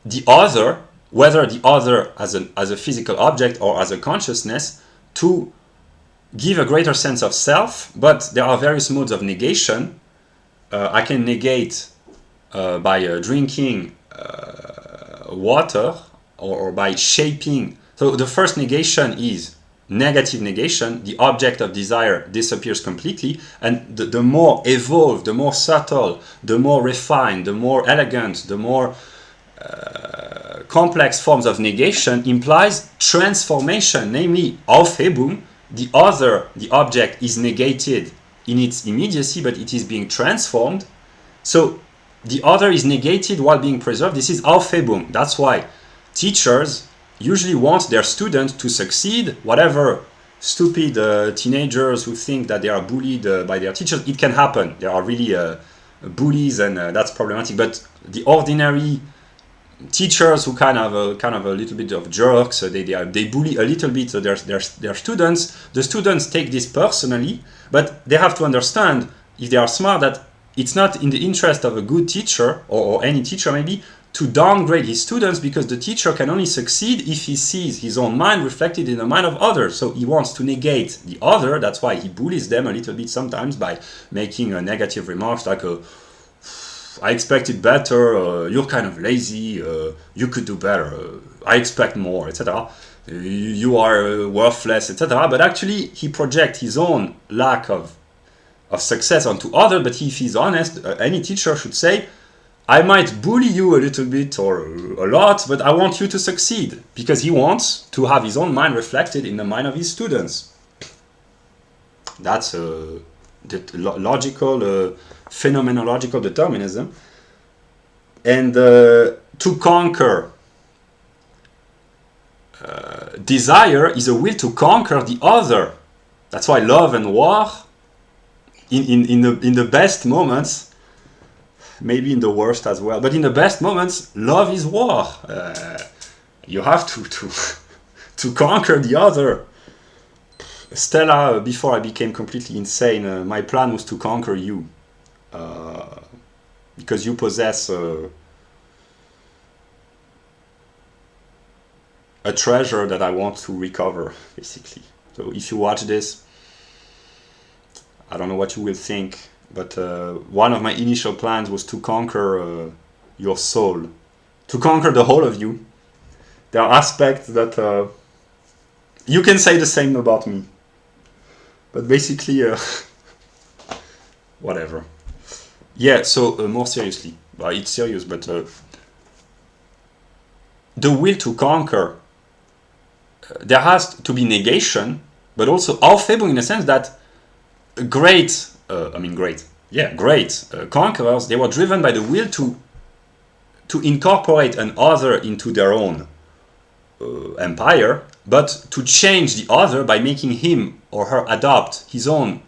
the other, whether the other as a physical object or as a consciousness, to give a greater sense of self. But there are various modes of negation. I can negate by drinking water or by shaping. So the first negation is negative negation. The object of desire disappears completely, and the more evolved, the more subtle, the more refined, the more elegant, the more complex forms of negation implies transformation, namely Aufhebung. The other, the object, is negated in its immediacy, but it is being transformed. So the other is negated while being preserved. This is Aufhebung. That's why teachers usually want their students to succeed. Whatever stupid teenagers who think that they are bullied by their teachers, it can happen. There are really bullies, and that's problematic. But the ordinary teachers who kind of a little bit of jerks, they bully a little bit their students. The students take this personally, but they have to understand, if they are smart, that it's not in the interest of a good teacher or any teacher maybe to downgrade his students, because the teacher can only succeed if he sees his own mind reflected in the mind of others. So he wants to negate the other. That's why he bullies them a little bit sometimes by making negative remarks like I expected better, you're kind of lazy, you could do better, I expect more, etc. You are worthless, etc. But actually, he projects his own lack of success onto others. But if he's honest, any teacher should say, I might bully you a little bit or a lot, but I want you to succeed, because he wants to have his own mind reflected in the mind of his students. That's the logical, phenomenological determinism. And to conquer desire is a will to conquer the other. That's why love and war, in the best moments, maybe in the worst as well, but in the best moments, love is war. You have to conquer the other. Stella, before I became completely insane, my plan was to conquer you. Because you possess a treasure that I want to recover, basically. So if you watch this, I don't know what you will think, but one of my initial plans was to conquer your soul, to conquer the whole of you. There are aspects that you can say the same about me, but basically, whatever. Yeah, so more seriously, it's serious, but the will to conquer, there has to be negation, but also Aufhebung, in the sense that great conquerors, they were driven by the will to to incorporate an other into their own empire, but to change the other by making him or her adopt his own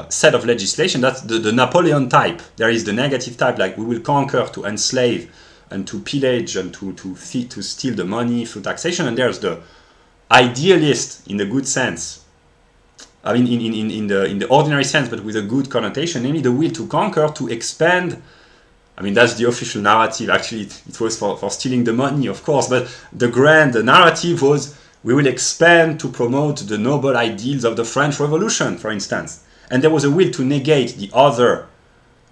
set of legislation. That's the Napoleon type. There is the negative type, like we will conquer to enslave and to pillage and to steal the money through taxation. And there's the idealist in the good sense. I mean, in the ordinary sense, but with a good connotation, namely the will to conquer, to expand. I mean, that's the official narrative. Actually, it was for stealing the money, of course, but the narrative was we will expand to promote the noble ideals of the French Revolution, for instance. And there was a will to negate the other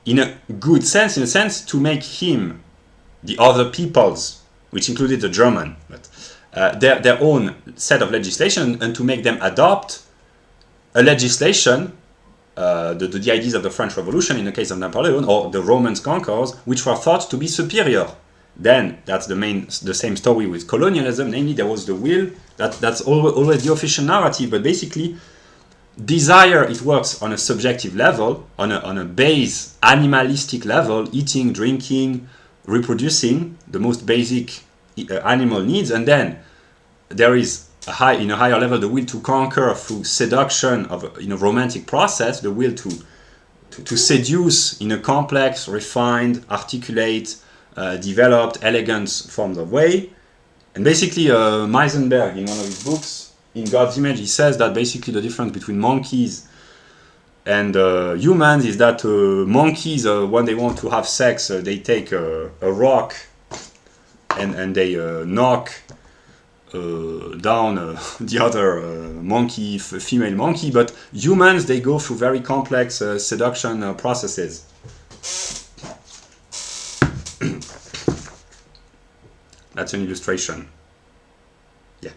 in a good sense, in a sense to make him, the other peoples, which included the German, but their own set of legislation, and to make them adopt a legislation, the ideas of the French Revolution in the case of Napoleon, or the Romans conquerors, which were thought to be superior. Then that's the same story with colonialism, namely there was the will, that's always the official narrative, but basically desire, it works on a subjective level, on a base animalistic level, eating, drinking, reproducing, the most basic animal needs, and then there is in a higher level the will to conquer through seduction in a romantic process, the will to seduce in a complex, refined, articulate, developed, elegant forms of way. And basically Meisenberg, in one of his books, In God's Image, he says that basically the difference between monkeys and humans is that monkeys, when they want to have sex, they take a rock and they knock down the other monkey, female monkey, but humans, they go through very complex seduction processes. That's an illustration. Yeah.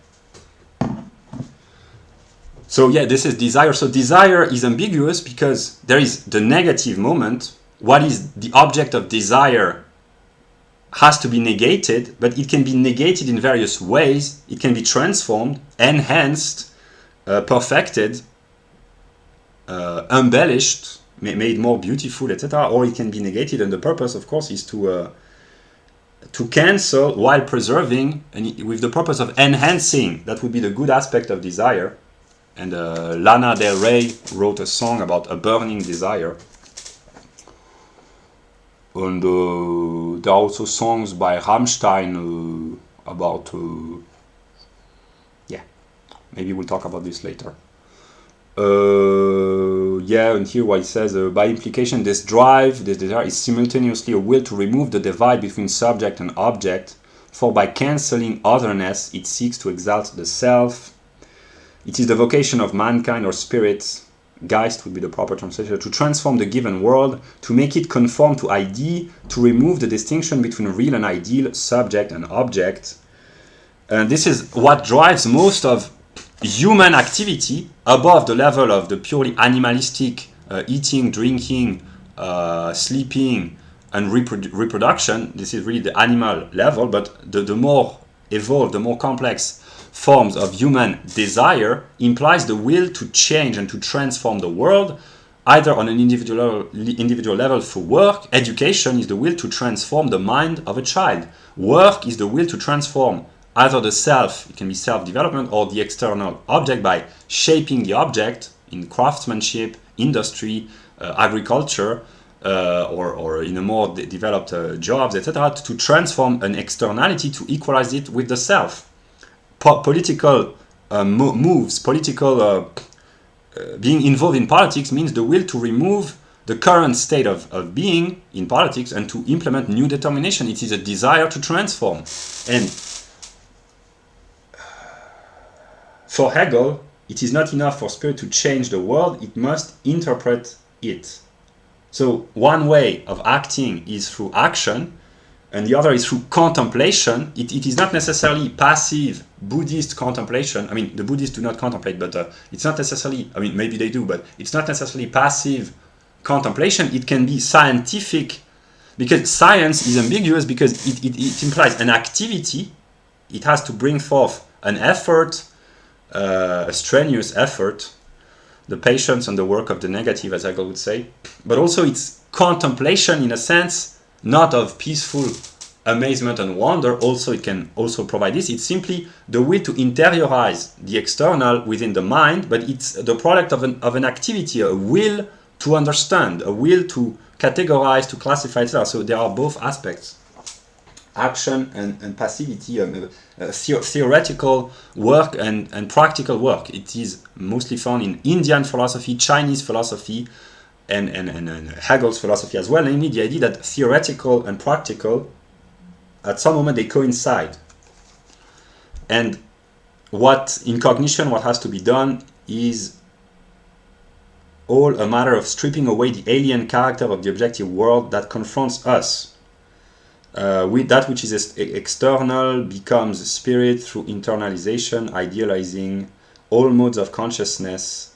So yeah, this is desire. So desire is ambiguous because there is the negative moment. What is the object of desire has to be negated, but it can be negated in various ways. It can be transformed, enhanced, perfected, embellished, made more beautiful, etc. Or it can be negated, and the purpose, of course, is to cancel while preserving, and with the purpose of enhancing. That would be the good aspect of desire. And Lana Del Rey wrote a song about a burning desire. And there are also songs by Rammstein about, yeah, maybe we'll talk about this later. Yeah, and here what it says, by implication, this drive, this desire is simultaneously a will to remove the divide between subject and object, for by cancelling otherness, it seeks to exalt the self. It is the vocation of mankind or spirit, Geist would be the proper translation, to transform the given world, to make it conform to ID, to remove the distinction between real and ideal, subject and object. And this is what drives most of human activity above the level of the purely animalistic eating, drinking, sleeping, and reproduction. This is really the animal level, but the more evolved, the more complex forms of human desire implies the will to change and to transform the world, either on an individual level through work. Education is the will to transform the mind of a child. Work is the will to transform either the self, it can be self-development, or the external object by shaping the object in craftsmanship, industry, agriculture, or in a more developed jobs, etc., to transform an externality to equalize it with the self. Political moves, being involved in politics means the will to remove the current state of being in politics and to implement new determination. It is a desire to transform. And for Hegel, it is not enough for spirit to change the world, it must interpret it. So one way of acting is through action, and the other is through contemplation. It is not necessarily passive Buddhist contemplation. I mean, the Buddhists do not contemplate, but it's not necessarily, I mean, maybe they do, but it's not necessarily passive contemplation. It can be scientific, because science is ambiguous because it implies an activity. It has to bring forth an effort, a strenuous effort, the patience and the work of the negative, as Hegel would say. But also it's contemplation in a sense, not of peaceful amazement and wonder, also it can also provide this. It's simply the will to interiorize the external within the mind, but it's the product of an activity, a will to understand, a will to categorize, to classify itself. So there are both aspects, action and passivity, theoretical work and practical work. It is mostly found in Indian philosophy, Chinese philosophy, and Hegel's philosophy as well, namely the idea that theoretical and practical, at some moment they coincide. And what in cognition, what has to be done is all a matter of stripping away the alien character of the objective world that confronts us. With that which is external becomes spirit through internalization, idealizing. All modes of consciousness,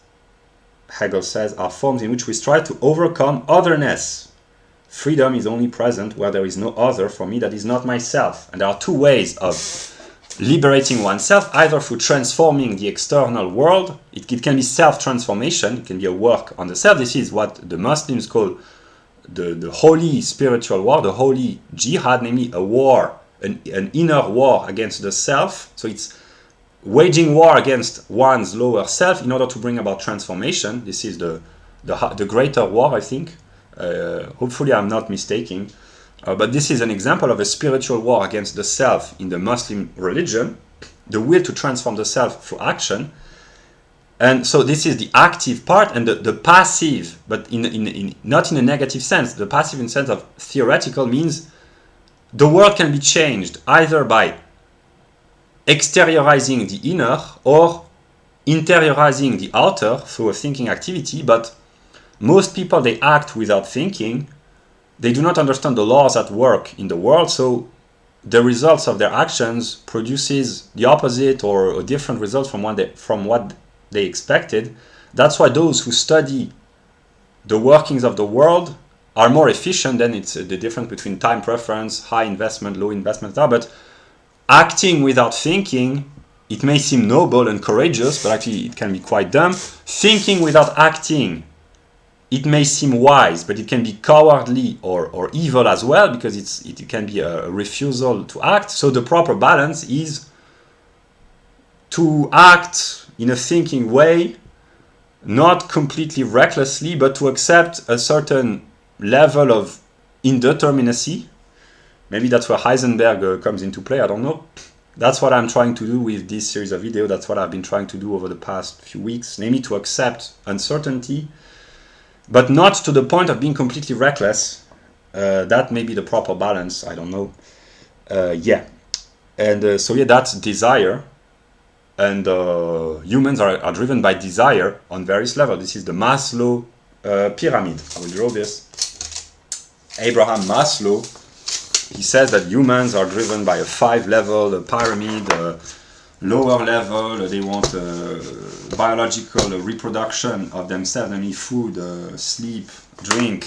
Hegel says, are forms in which we strive to overcome otherness. Freedom is only present where there is no other for me that is not myself. And there are two ways of liberating oneself, either through transforming the external world. It can be self-transformation, it can be a work on the self. This is what the Muslims call the holy spiritual war, the holy jihad, namely a war, an inner war against the self. So it's waging war against one's lower self in order to bring about transformation. This is the greater war, I think. Hopefully I'm not mistaken. But this is an example of a spiritual war against the self in the Muslim religion, the will to transform the self through action. And so this is the active part, and the passive, but not in a negative sense. The passive in the sense of theoretical means the world can be changed either by exteriorizing the inner or interiorizing the outer through a thinking activity. But most people, they act without thinking. They do not understand the laws at work in the world, so the results of their actions produces the opposite or a different result from what they expected. That's why those who study the workings of the world are more efficient. Then it's the difference between time preference, high investment, low investment. But acting without thinking, it may seem noble and courageous, but actually it can be quite dumb. Thinking without acting, it may seem wise, but it can be cowardly or evil as well, because it can be a refusal to act. So the proper balance is to act in a thinking way, not completely recklessly, but to accept a certain level of indeterminacy. Maybe that's where Heisenberg comes into play, I don't know. That's what I'm trying to do with this series of videos. That's what I've been trying to do over the past few weeks, namely to accept uncertainty, but not to the point of being completely reckless. That may be the proper balance, I don't know. So that's desire. And humans are driven by desire on various levels. This is the Maslow pyramid. I will draw this. Abraham Maslow, he says that humans are driven by a 5-level pyramid. Lower level, they want biological reproduction of themselves, namely food, sleep, drink,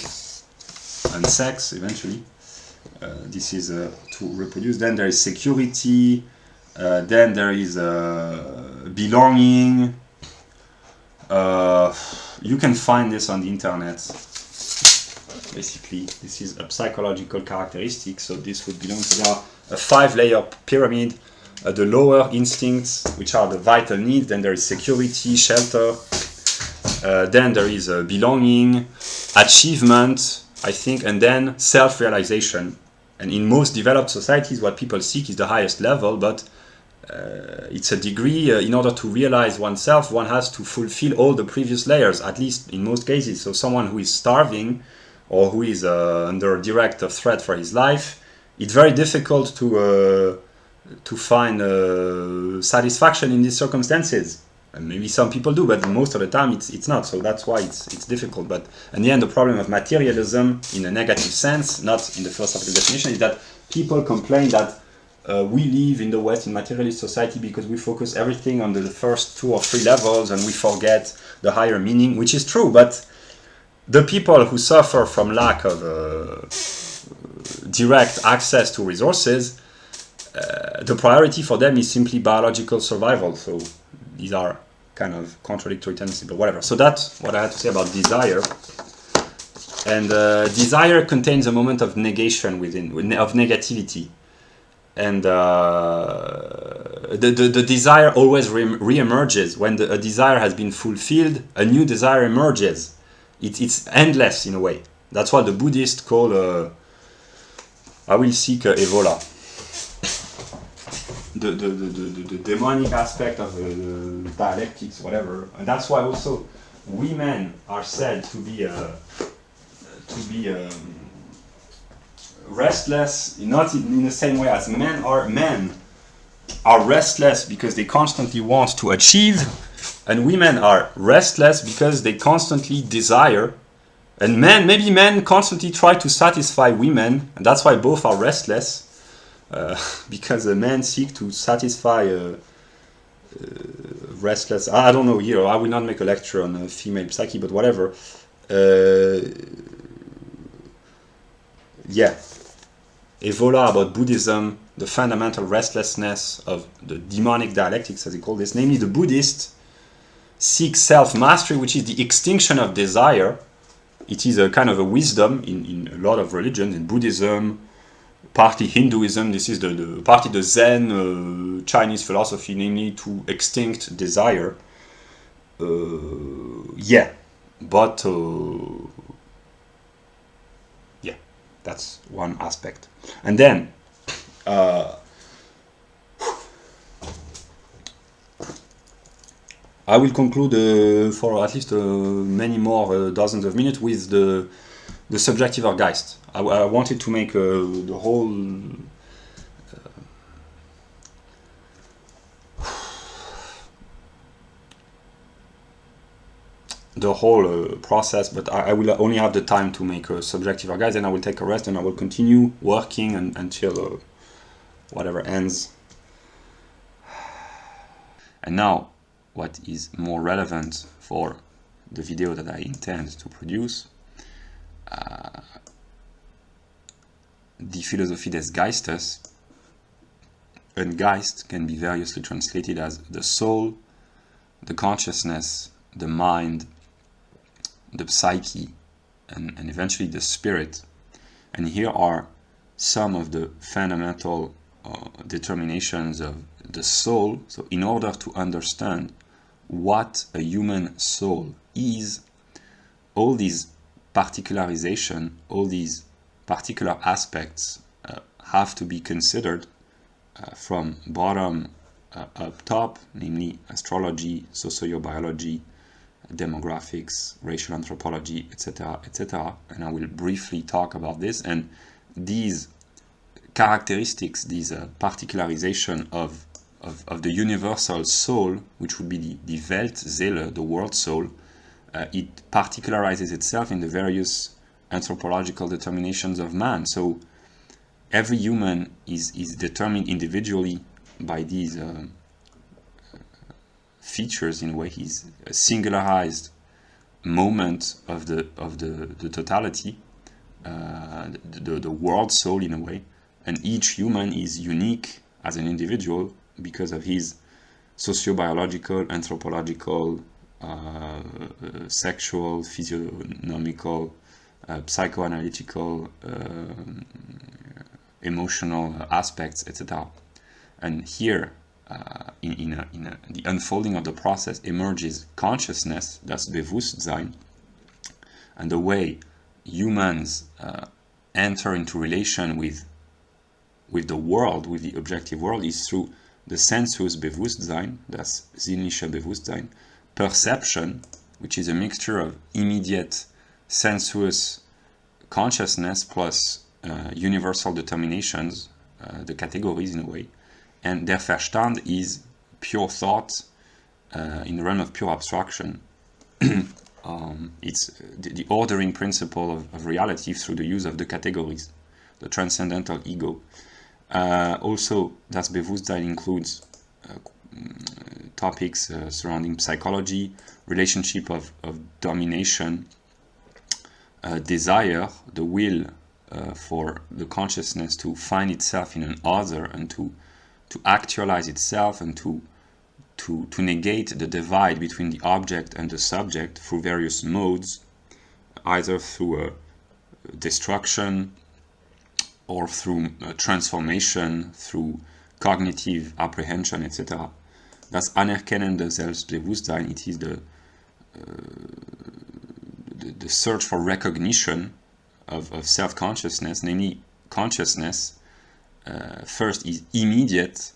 and sex eventually. This is to reproduce. Then there is security. Then there is belonging. You can find this on the internet. Basically, this is a psychological characteristic. So this would belong to a 5-layer pyramid. The lower instincts, which are the vital needs. Then there is security, shelter. Then there is belonging, achievement, I think, and then self-realization. And in most developed societies, what people seek is the highest level, but it's a degree. In order to realize oneself, one has to fulfill all the previous layers, at least in most cases. So someone who is starving or who is under direct threat for his life, it's very difficult to find satisfaction in these circumstances. And maybe some people do, but most of the time it's not. So that's why it's difficult. But in the end, the problem of materialism, in a negative sense, not in the philosophical definition, is that people complain that we live in the West in materialist society because we focus everything on the first 2 or 3 levels and we forget the higher meaning, which is true. But the people who suffer from lack of direct access to resources, the priority for them is simply biological survival. So these are kind of contradictory tendencies, but whatever. So that's what I had to say about desire. And desire contains a moment of negation within, of negativity. And the desire always re-emerges. When a desire has been fulfilled, a new desire emerges. It's endless in a way. That's what the Buddhists call I will seek Evola. The demonic aspect of dialectics, whatever. And that's why also women are said to be restless, not in the same way as men are. Men are restless because they constantly want to achieve, and women are restless because they constantly desire. And maybe men constantly try to satisfy women, and that's why both are restless, because the men seek to satisfy restless. I don't know here. I will not make a lecture on female psyche, but whatever. Yeah. Evola about Buddhism, the fundamental restlessness of the demonic dialectics, as they call this. Namely, the Buddhists seek self-mastery, which is the extinction of desire. It is a kind of a wisdom in a lot of religions, in Buddhism, partly Hinduism. This is partly the Zen Chinese philosophy, namely to extinct desire. Yeah, but yeah, that's one aspect. And then I will conclude for at least many more dozens of minutes with the Subjektiver Geist. I wanted to make the whole process, but I will only have the time to make a Subjektiver Geist, and I will take a rest, and I will continue working until whatever ends. And now, what is more relevant for the video that I intend to produce, the Philosophie des Geistes, and Geist can be variously translated as the soul, the consciousness, the mind, the psyche, and eventually the spirit. And here are some of the fundamental determinations of the soul. So in order to understand what a human soul is, all these particularization, all these particular aspects have to be considered from bottom up top, namely astrology, sociobiology, demographics, racial anthropology, etc., etc. And I will briefly talk about this. And these characteristics, these particularization of the universal soul, which would be the Weltseele, the world soul, it particularizes itself in the various anthropological determinations of man. So every human is determined individually by these features. In a way, he's a singularized moment of the totality, the world soul in a way, and each human is unique as an individual because of his sociobiological, anthropological, sexual, physiognomical, psychoanalytical, emotional aspects, etc. And here, in the unfolding of the process, emerges consciousness, that's Bewusstsein, and the way humans enter into relation with the world, with the objective world, is through the Sensuous Bewusstsein, that's sinnlicher Bewusstsein, perception, which is a mixture of immediate sensuous consciousness plus universal determinations, the categories in a way, and der Verstand is pure thought in the realm of pure abstraction. It's the ordering principle of reality through the use of the categories, the transcendental ego. Also, das Bewusstsein includes topics surrounding psychology, relationship of domination, desire, the will for the consciousness to find itself in an other and to actualize itself and to negate the divide between the object and the subject through various modes, either through destruction, or through transformation, through cognitive apprehension, etc. Das Anerkennen des Selbstbewusstsein, it is the search for recognition of self-consciousness, namely consciousness first is immediate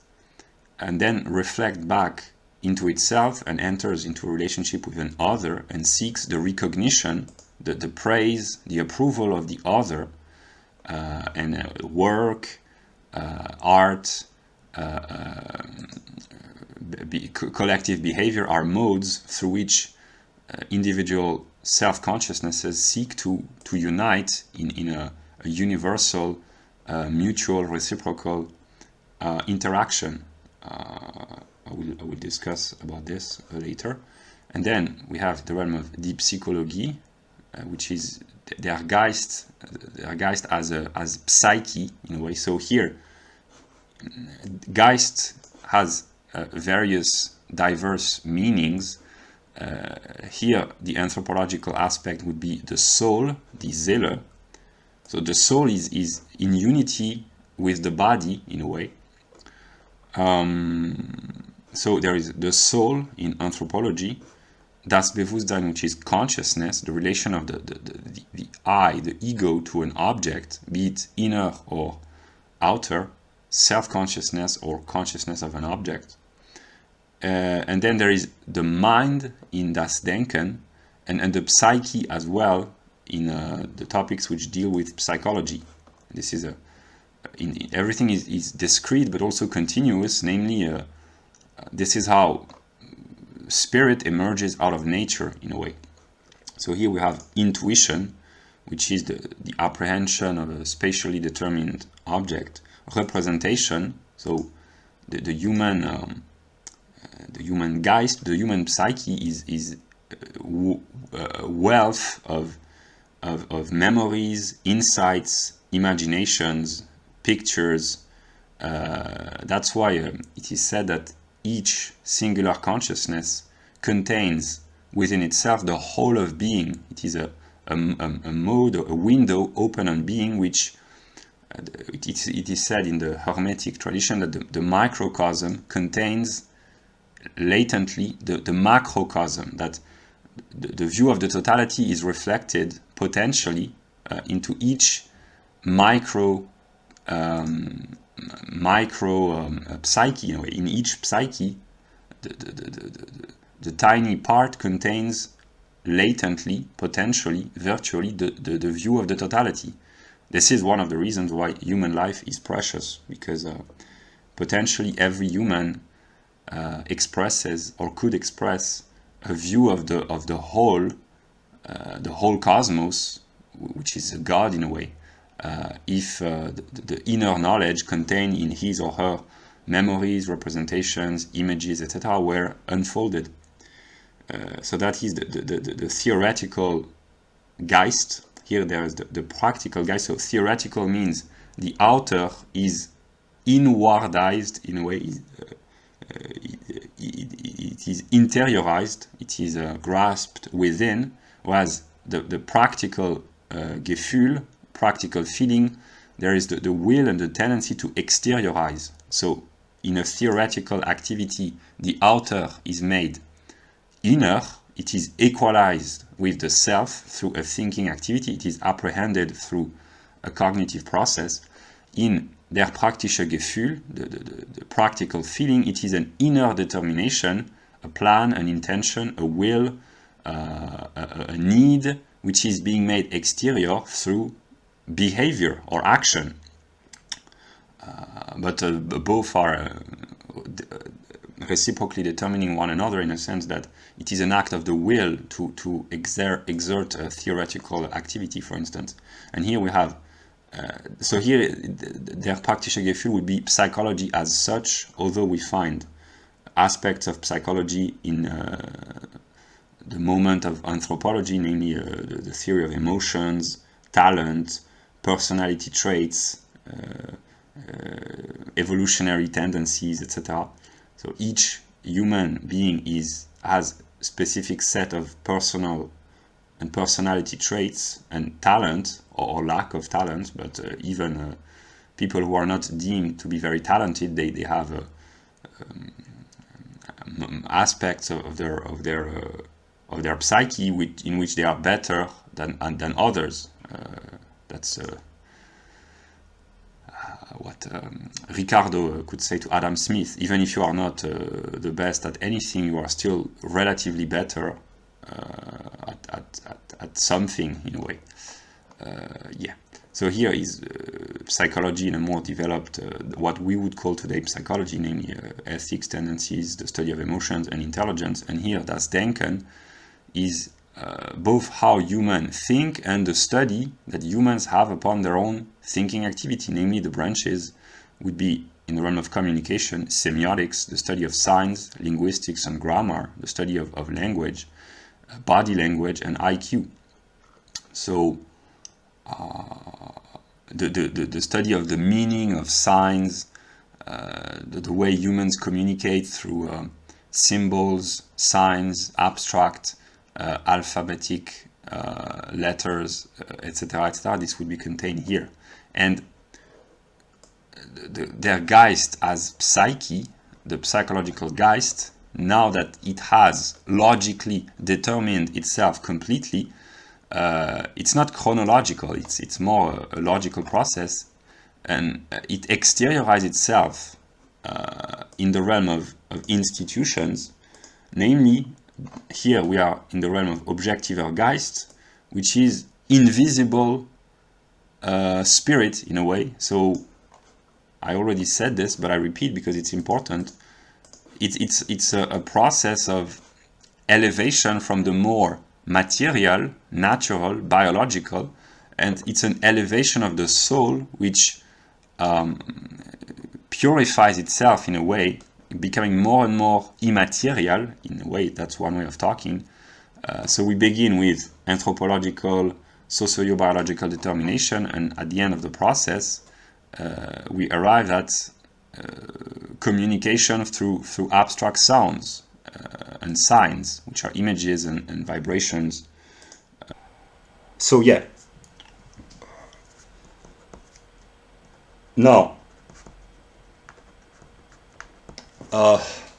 and then reflect back into itself and enters into a relationship with an other and seeks the recognition, the praise, the approval of the other, and work, art, collective behavior are modes through which individual self-consciousnesses seek to unite in a universal, mutual, reciprocal interaction. I will discuss about this later. And then we have the realm of die Psychologie, which is der Geist as psyche in a way. So here, Geist has various diverse meanings. Here, the anthropological aspect would be the soul, die Seele. So the soul is in unity with the body in a way. So there is the soul in anthropology, das Bewusstsein, which is consciousness, the relation of the I, the ego, to an object, be it inner or outer, self-consciousness or consciousness of an object. And then there is the mind in das Denken, and the psyche as well in the topics which deal with psychology. This is everything is discrete but also continuous, namely this is how spirit emerges out of nature in a way. So here we have intuition, which is the apprehension of a spatially determined object. Representation, so the human Geist, the human psyche is a wealth of memories, insights, imaginations, pictures. That's why it is said that each singular consciousness contains within itself the whole of being. It is a mode, a window open on being, which it is said in the Hermetic tradition that the microcosm contains latently the macrocosm, that the view of the totality is reflected potentially into each micro psyche. In each psyche, the tiny part contains latently, potentially, virtually the view of the totality. This is one of the reasons why human life is precious, because potentially every human expresses or could express a view of the whole cosmos, which is a God in a way, if the inner knowledge contained in his or her memories, representations, images, etc. were unfolded. So that is the theoretical Geist. Here there is the practical Geist. So theoretical means the outer is inwardized in a way. It is interiorized, it is grasped within, whereas the practical Gefühl, practical feeling, there is the will and the tendency to exteriorize. So in a theoretical activity, the outer is made inner, it is equalized with the self through a thinking activity, it is apprehended through a cognitive process. In der praktische Gefühl, the practical feeling, it is an inner determination, a plan, an intention, a will, a need, which is being made exterior through behavior or action. But both are reciprocally determining one another, in a sense that it is an act of the will to exert a theoretical activity, for instance. And here we have so here, der praktische Gefühl would be psychology as such, although we find aspects of psychology in the moment of anthropology, namely the theory of emotions, talent, personality traits, evolutionary tendencies, etc. So each human being has a specific set of personal and personality traits and talent or lack of talent, but even people who are not deemed to be very talented, they have aspects of their psyche in which they are better than others. That's what Ricardo could say to Adam Smith. Even if you are not the best at anything, you are still relatively better at something, in a way. Yeah. So here is psychology in a more developed, what we would call today psychology, namely ethics, tendencies, the study of emotions and intelligence. And here, das Denken is both how humans think and the study that humans have upon their own thinking activity, namely the branches would be in the realm of communication, semiotics, the study of signs, linguistics and grammar, the study of language, body language and IQ. So the study of the meaning of signs, the way humans communicate through symbols, signs, abstract, alphabetic letters, etc., etc. This would be contained here. And their Geist as psyche, the psychological Geist, now that it has logically determined itself completely, it's not chronological, it's more a logical process, and it exteriorizes itself in the realm of institutions, namely, here we are in the realm of Objektiver Geist, which is invisible spirit in a way. So I already said this, but I repeat because it's important. It's a process of elevation from the more material, natural, biological, and it's an elevation of the soul which purifies itself in a way, becoming more and more immaterial in a way. That's one way of talking. So we begin with anthropological, sociobiological determination, and at the end of the process we arrive at communication through abstract sounds and signs, which are images and vibrations. So yeah. Now, allgemeine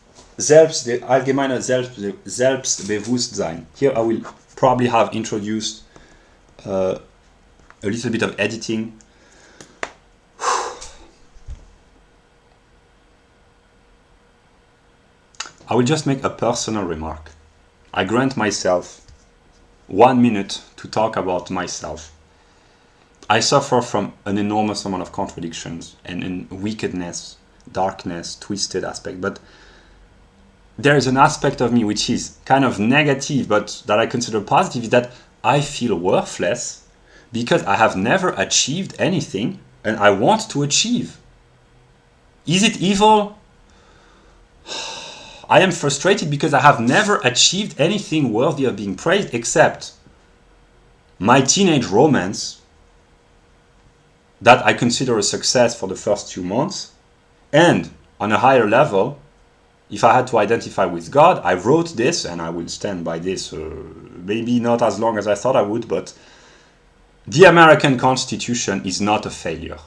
Selbstbewusstsein. Here I will probably have introduced a little bit of editing. I will just make a personal remark. I grant myself 1 minute to talk about myself. I suffer from an enormous amount of contradictions and wickedness, darkness, twisted aspect, but there is an aspect of me which is kind of negative, but that I consider positive, is that I feel worthless because I have never achieved anything and I want to achieve. Is it evil? I am frustrated because I have never achieved anything worthy of being praised except my teenage romance that I consider a success for the first 2 months. And on a higher level, if I had to identify with God, I wrote this and I will stand by this, maybe not as long as I thought I would, but the American Constitution is not a failure.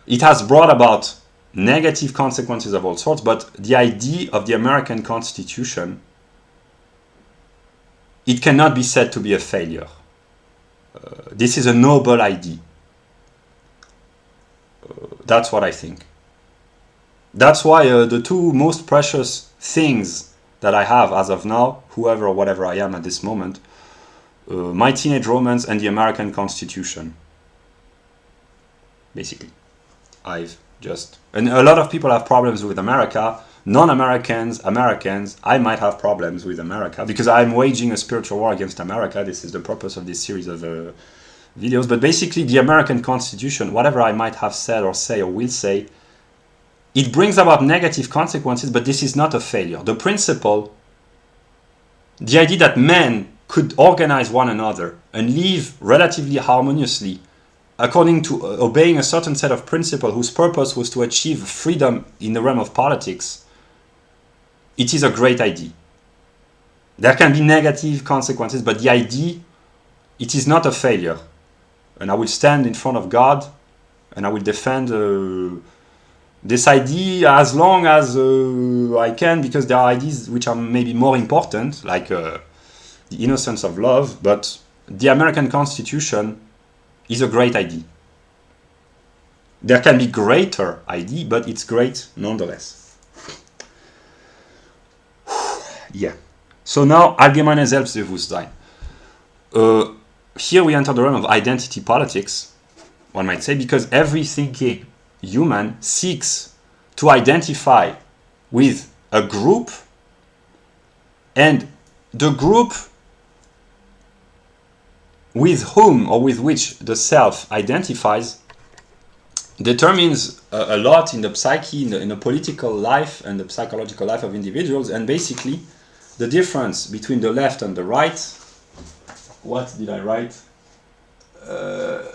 It has brought about negative consequences of all sorts, but the idea of the American Constitution, it cannot be said to be a failure. This is a noble idea. That's what I think. That's why the two most precious things that I have as of now, whoever or whatever I am at this moment, my teenage romance and the American Constitution. Basically. And a lot of people have problems with America. Non-Americans, Americans, I might have problems with America because I'm waging a spiritual war against America. This is the purpose of this series of videos. But basically, the American Constitution, whatever I might have said or say or will say, it brings about negative consequences, but this is not a failure. The principle, the idea that men could organize one another and live relatively harmoniously according to obeying a certain set of principles whose purpose was to achieve freedom in the realm of politics, it is a great idea. There can be negative consequences, but the idea, it is not a failure. And I will stand in front of God and I will defend this idea as long as I can, because there are ideas which are maybe more important, like the innocence of love, but the American Constitution is a great idea. There can be greater idea, but it's great nonetheless. Yeah. So now, allgemeine Selbstbewusstsein. Here we enter the realm of identity politics, one might say, because every thinking human seeks to identify with a group, and the group with whom or with which the self identifies determines a lot in the psyche, in the political life and the psychological life of individuals. And basically the difference between the left and the right, what did I write?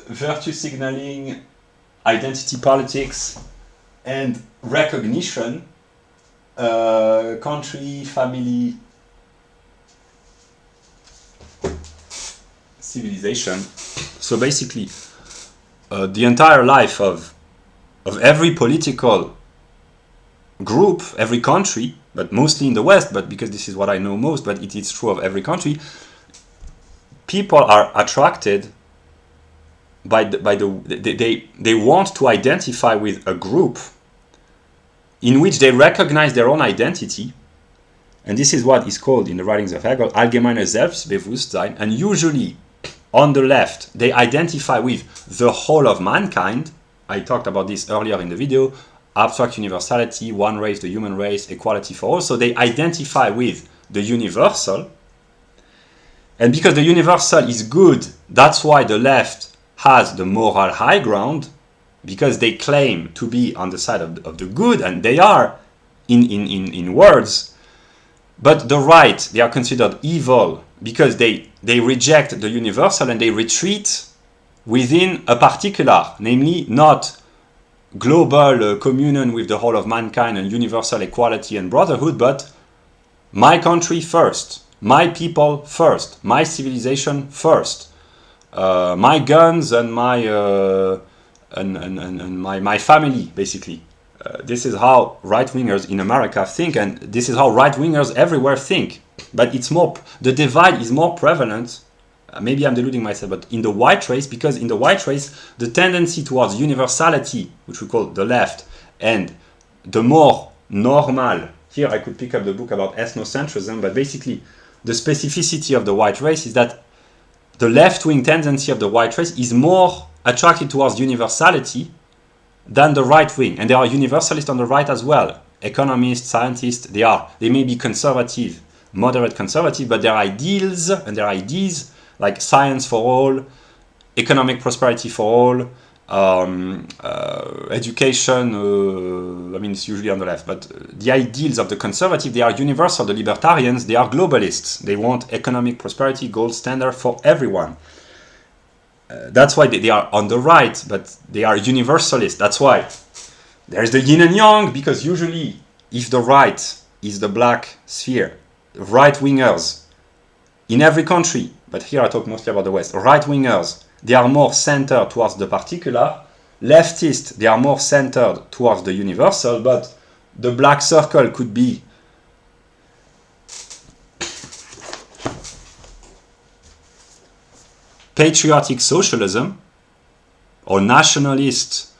Virtue signaling, identity politics, and recognition, country, family, civilization. So basically the entire life of every political group, every country, but mostly in the West, but because this is what I know most, but it is true of every country, people are attracted by they want to identify with a group in which they recognize their own identity, and this is what is called in the writings of Hegel allgemeine Selbstbewusstsein. And usually on the left they identify with the whole of mankind. I talked about this earlier in the video: abstract universality, one race, the human race, equality for all. So they identify with the universal, and because the universal is good, that's why the left has the moral high ground, because they claim to be on the side of the good, and they are in words. But the right, they are considered evil because they reject the universal and they retreat within a particular, namely not global communion with the whole of mankind and universal equality and brotherhood, but my country first, my people first, my civilization first, my guns and my my family, basically. This is how right-wingers in America think, and this is how right-wingers everywhere think. But it's more, the divide is more prevalent, maybe I'm deluding myself, but in the white race, because in the white race, the tendency towards universality, which we call the left, and the more normal, here I could pick up the book about ethnocentrism, but basically the specificity of the white race is that the left-wing tendency of the white race is more attracted towards universality than the right wing. And there are universalists on the right as well. Economists, scientists, they may be conservative, moderate conservative, but their ideals and their ideas, like science for all, economic prosperity for all, education, I mean, it's usually on the left, but the ideals of the conservative, they are universal. The libertarians, they are globalists. They want economic prosperity, gold standard for everyone. That's why they are on the right, but they are universalist. That's why there is the yin and yang, because usually if the right is the black sphere, right-wingers in every country, but here I talk mostly about the West, right-wingers, they are more centered towards the particular. Leftists, they are more centered towards the universal, but the black circle could be patriotic socialism or nationalist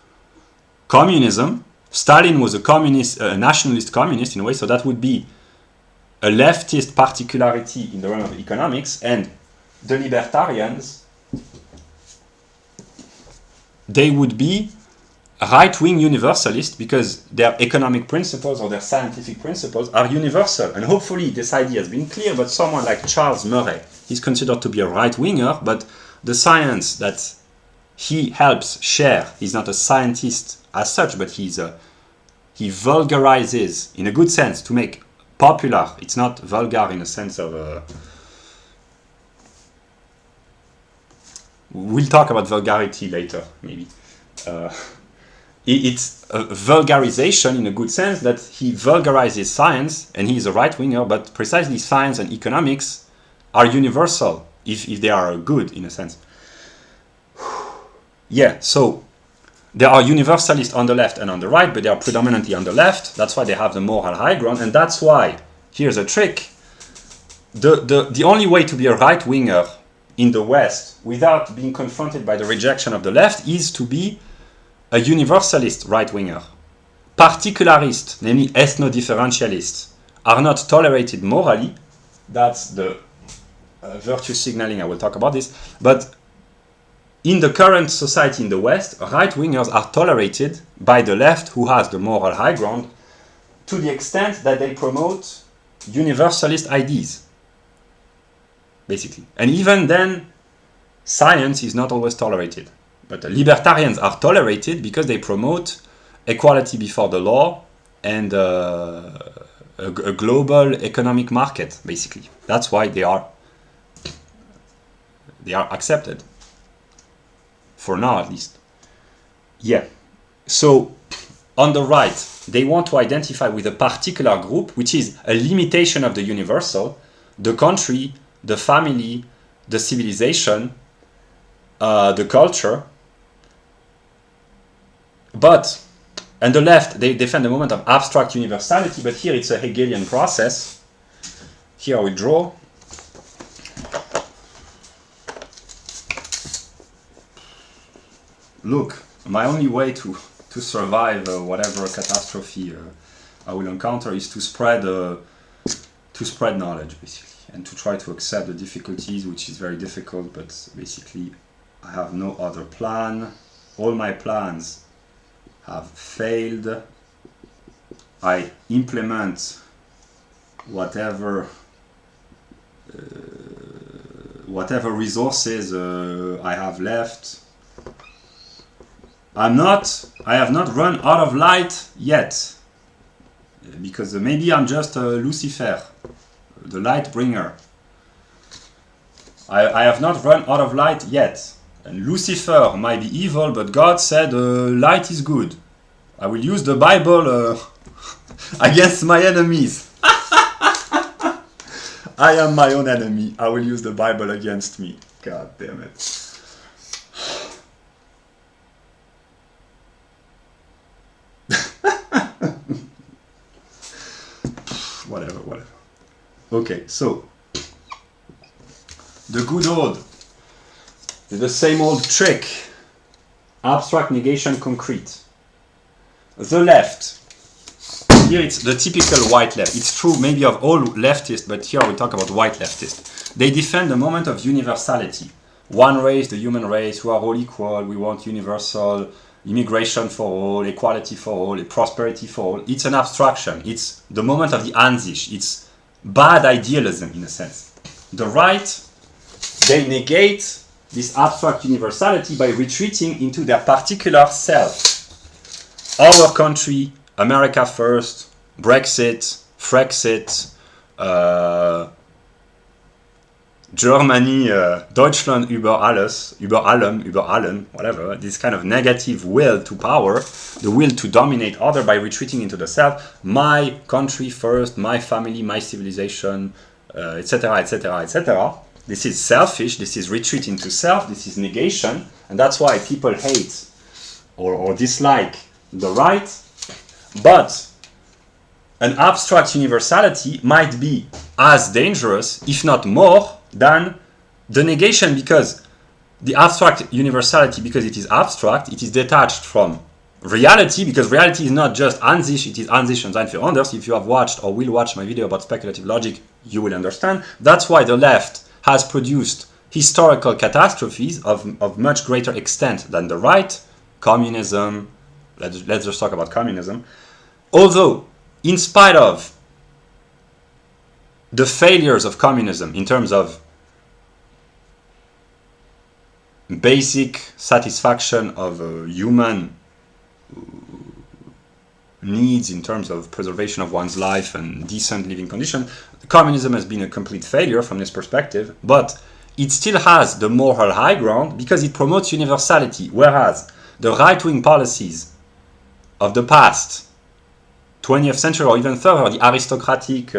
communism. Stalin was a communist, a nationalist communist in a way, so that would be a leftist particularity in the realm of economics. And the libertarians, they would be right-wing universalists because their economic principles or their scientific principles are universal. And hopefully this idea has been clear, but someone like Charles Murray, he's considered to be a right-winger, but the science that he helps share, he's not a scientist as such, but he vulgarizes in a good sense to make popular. It's not vulgar in a sense of we'll talk about vulgarity later, maybe. it's a vulgarization in a good sense, that he vulgarizes science, and he is a right-winger, but precisely science and economics are universal if they are good in a sense. Yeah, so there are universalists on the left and on the right, but they are predominantly on the left. That's why they have the moral high ground, and that's why, here's a trick, the only way to be a right-winger in the West without being confronted by the rejection of the left is to be a universalist right-winger. Particularists, namely ethno-differentialists, are not tolerated morally. That's the virtue signaling, I will talk about this. But in the current society in the West, right-wingers are tolerated by the left, who has the moral high ground, to the extent that they promote universalist ideas, basically. And even then, science is not always tolerated. But the libertarians are tolerated because they promote equality before the law and a global economic market, basically. That's why they are accepted. For now, at least. Yeah. So, on the right, they want to identify with a particular group, which is a limitation of the universal, the country, the family, the civilization, the culture. But, and the left, they defend the moment of abstract universality, but here it's a Hegelian process. Here I will draw. Look, my only way to survive whatever catastrophe I will encounter is to spread knowledge, basically, and to try to accept the difficulties, which is very difficult, but basically I have no other plan. All my plans have failed. I implement whatever resources I have left. I have not run out of light yet, because maybe I'm just Lucifer, the light bringer. I have not run out of light yet. And Lucifer might be evil, but God said light is good. I will use the Bible against my enemies. I am my own enemy. I will use the Bible against me. God damn it. Whatever. Okay, so the good old, the same old trick, abstract negation concrete. The left, here it's the typical white left. It's true maybe of all leftists, but here we talk about white leftists. They defend the moment of universality. One race, the human race, we are all equal, we want universal immigration for all, equality for all, prosperity for all. It's an abstraction. It's the moment of the Ansicht. It's bad idealism in a sense. The right, they negate this abstract universality by retreating into their particular self. Our country, America first, Brexit, Frexit, Germany, Deutschland über alles, über allem, über allen, whatever, this kind of negative will to power, the will to dominate other by retreating into the self, my country first, my family, my civilization, etc., etc., etc. This is selfish, this is retreat into self, this is negation, and that's why people hate or dislike the right. But an abstract universality might be as dangerous, if not more, than the negation, because the abstract universality, because it is abstract, it is detached from reality, because reality is not just Ansicht, it is Ansicht und Sein für anders. If you have watched or will watch my video about speculative logic, you will understand. That's why the left has produced historical catastrophes of much greater extent than the right. Communism, let's just talk about communism. Although, in spite of the failures of communism in terms of basic satisfaction of human needs in terms of preservation of one's life and decent living conditions, communism has been a complete failure from this perspective, but it still has the moral high ground because it promotes universality, whereas the right-wing policies of the past, 20th century or even further, the aristocratic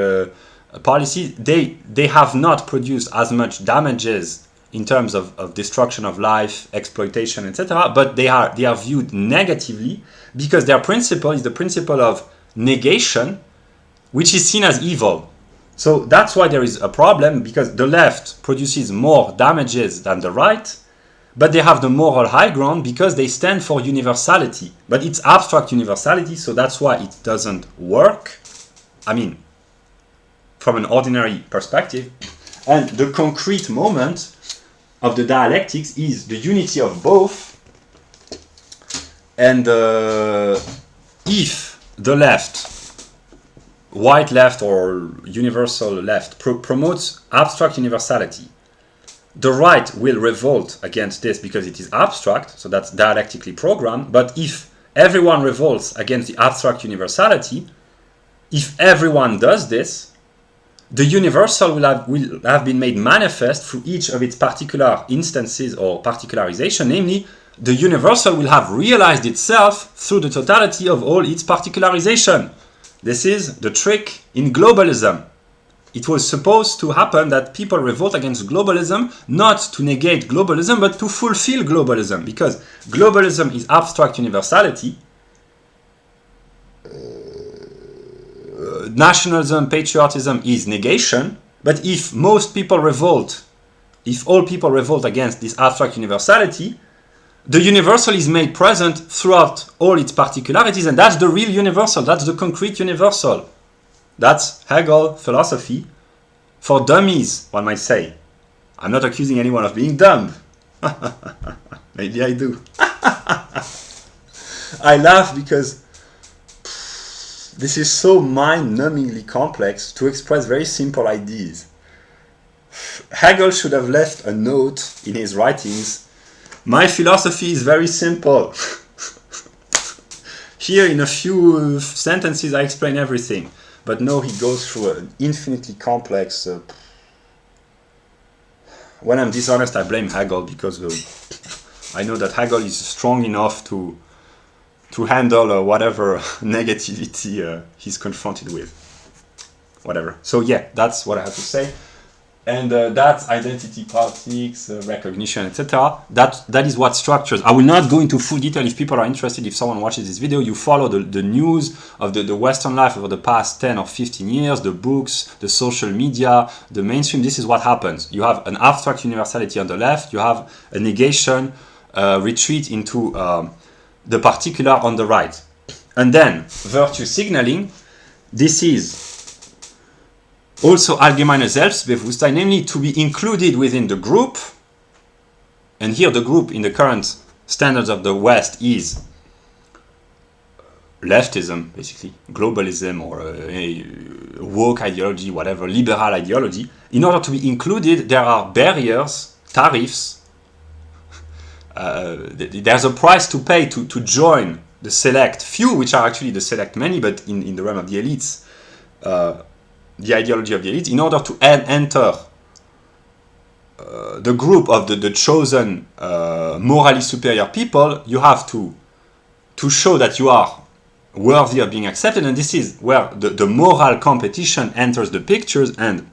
policies, they have not produced as much damages in terms of destruction of life, exploitation, etc. But they are viewed negatively because their principle is the principle of negation, which is seen as evil. So that's why there is a problem, because the left produces more damages than the right, but they have the moral high ground because they stand for universality. But it's abstract universality, so that's why it doesn't work. I mean, from an ordinary perspective. And the concrete moment of the dialectics is the unity of both. And if the left, white left or universal left, promotes abstract universality, the right will revolt against this because it is abstract, so that's dialectically programmed. But if everyone revolts against the abstract universality, if everyone does this, the universal will have been made manifest through each of its particular instances or particularization, namely, the universal will have realized itself through the totality of all its particularization. This is the trick in globalism. It was supposed to happen that people revolt against globalism, not to negate globalism, but to fulfill globalism, because globalism is abstract universality. Nationalism, patriotism is negation, but if most people revolt, if all people revolt against this abstract universality, the universal is made present throughout all its particularities, and that's the real universal, that's the concrete universal. That's Hegel philosophy for dummies, one might say. I'm not accusing anyone of being dumb. Maybe I do. I laugh because this is so mind-numbingly complex to express very simple ideas. Hegel should have left a note in his writings. My philosophy is very simple. Here in a few sentences I explain everything. But no, he goes through an infinitely complex... When I'm dishonest, I blame Hegel because I know that Hegel is strong enough to handle whatever negativity he's confronted with. Whatever. So yeah, that's what I have to say. And that's identity politics, recognition, etc. That is what structures. I will not go into full detail. If people are interested, if someone watches this video, you follow the news of the Western life over the past 10 or 15 years, the books, the social media, the mainstream. This is what happens. You have an abstract universality on the left. You have a negation, retreat into the particular on the right. And then virtue signaling. This is also allgemeine Selbstbewusstsein, namely to be included within the group. And here the group in the current standards of the West is leftism, basically, globalism or woke ideology, whatever, liberal ideology. In order to be included, there are barriers, tariffs. There's a price to pay to join the select few, which are actually the select many, but in the realm of the elites, the ideology of the elite, in order to enter the group of the chosen morally superior people, you have to show that you are worthy of being accepted, and this is where the moral competition enters the pictures. And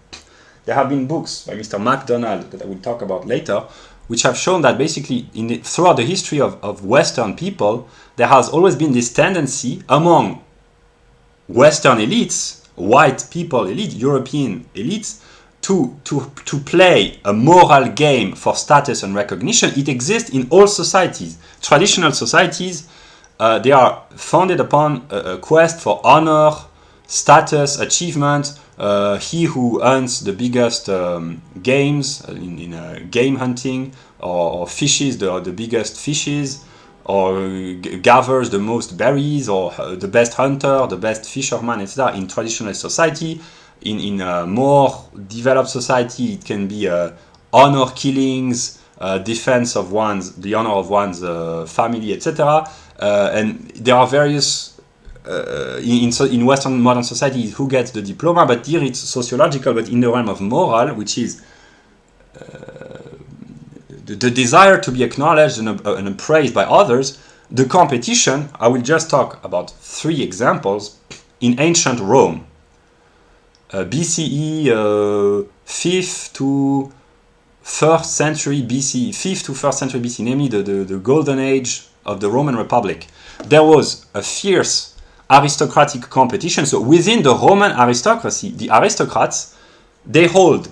there have been books by Mr. MacDonald that I will talk about later, which have shown that basically throughout the history of Western people, there has always been this tendency among Western elites, white people elite, European elites, to play a moral game for status and recognition. It exists in all societies. Traditional societies, they are founded upon a quest for honor, status, achievement. He who earns the biggest games in game hunting, or fishes the biggest fishes, or gathers the most berries, or the best hunter, the best fisherman, etc. In traditional society. In a more developed society, it can be honor killings, defense of the honor of one's family, etc. And there are various in Western modern society who gets the diploma, but here it's sociological. But in the realm of moral, which is the desire to be acknowledged and appraised by others, the competition, I will just talk about 3 examples in ancient Rome. BCE 5th to 1st century BC, 5th to 1st century BC, namely the golden age of the Roman Republic. There was a fierce aristocratic competition. So within the Roman aristocracy, the aristocrats, they held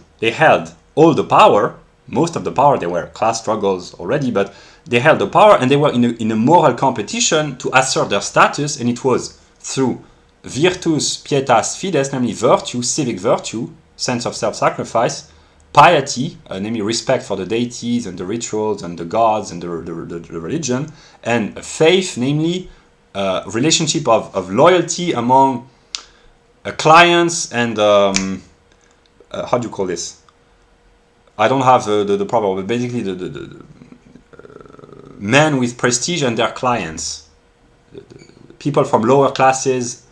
all the power, most of the power. There were class struggles already, but they held the power, and they were in a moral competition to assert their status, and it was through virtus pietas fides, namely virtue, civic virtue, sense of self-sacrifice, piety, namely respect for the deities and the rituals and the gods and the religion, and faith, namely relationship of loyalty among clients and how do you call this? I don't have the proper, but basically the men with prestige and their clients, people from lower classes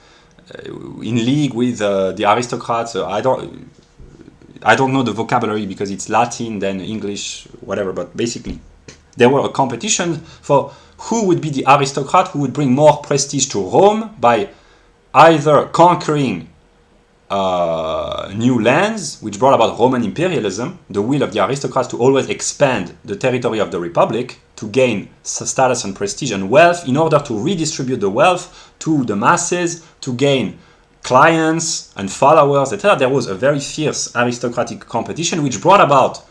in league with the aristocrats. I don't know the vocabulary because it's Latin, then English, whatever. But basically, there were a competition for who would be the aristocrat who would bring more prestige to Rome by either conquering new lands, which brought about Roman imperialism, the will of the aristocrats to always expand the territory of the republic to gain status and prestige and wealth in order to redistribute the wealth to the masses, to gain clients and followers, etc. There was a very fierce aristocratic competition which brought about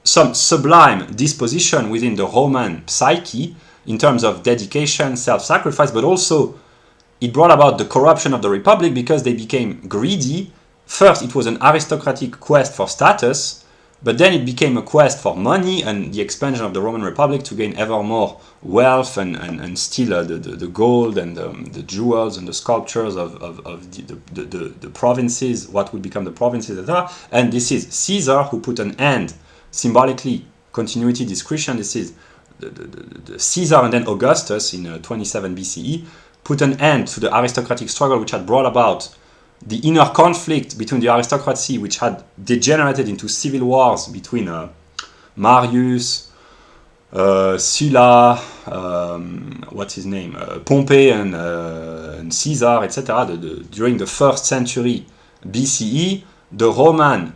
some sublime disposition within the Roman psyche in terms of dedication, self-sacrifice, but also it brought about the corruption of the republic because they became greedy. First, it was an aristocratic quest for status, but then it became a quest for money and the expansion of the Roman Republic to gain ever more wealth and steal the gold and the jewels and the sculptures of the provinces, what would become the provinces, etc. And this is Caesar who put an end, symbolically, continuity, discretion. This is the Caesar and then Augustus in 27 BCE put an end to the aristocratic struggle which had brought about the inner conflict between the aristocracy, which had degenerated into civil wars between Marius, Sulla, what's his name, Pompey and Caesar, etc. During the 1st century BCE, the Roman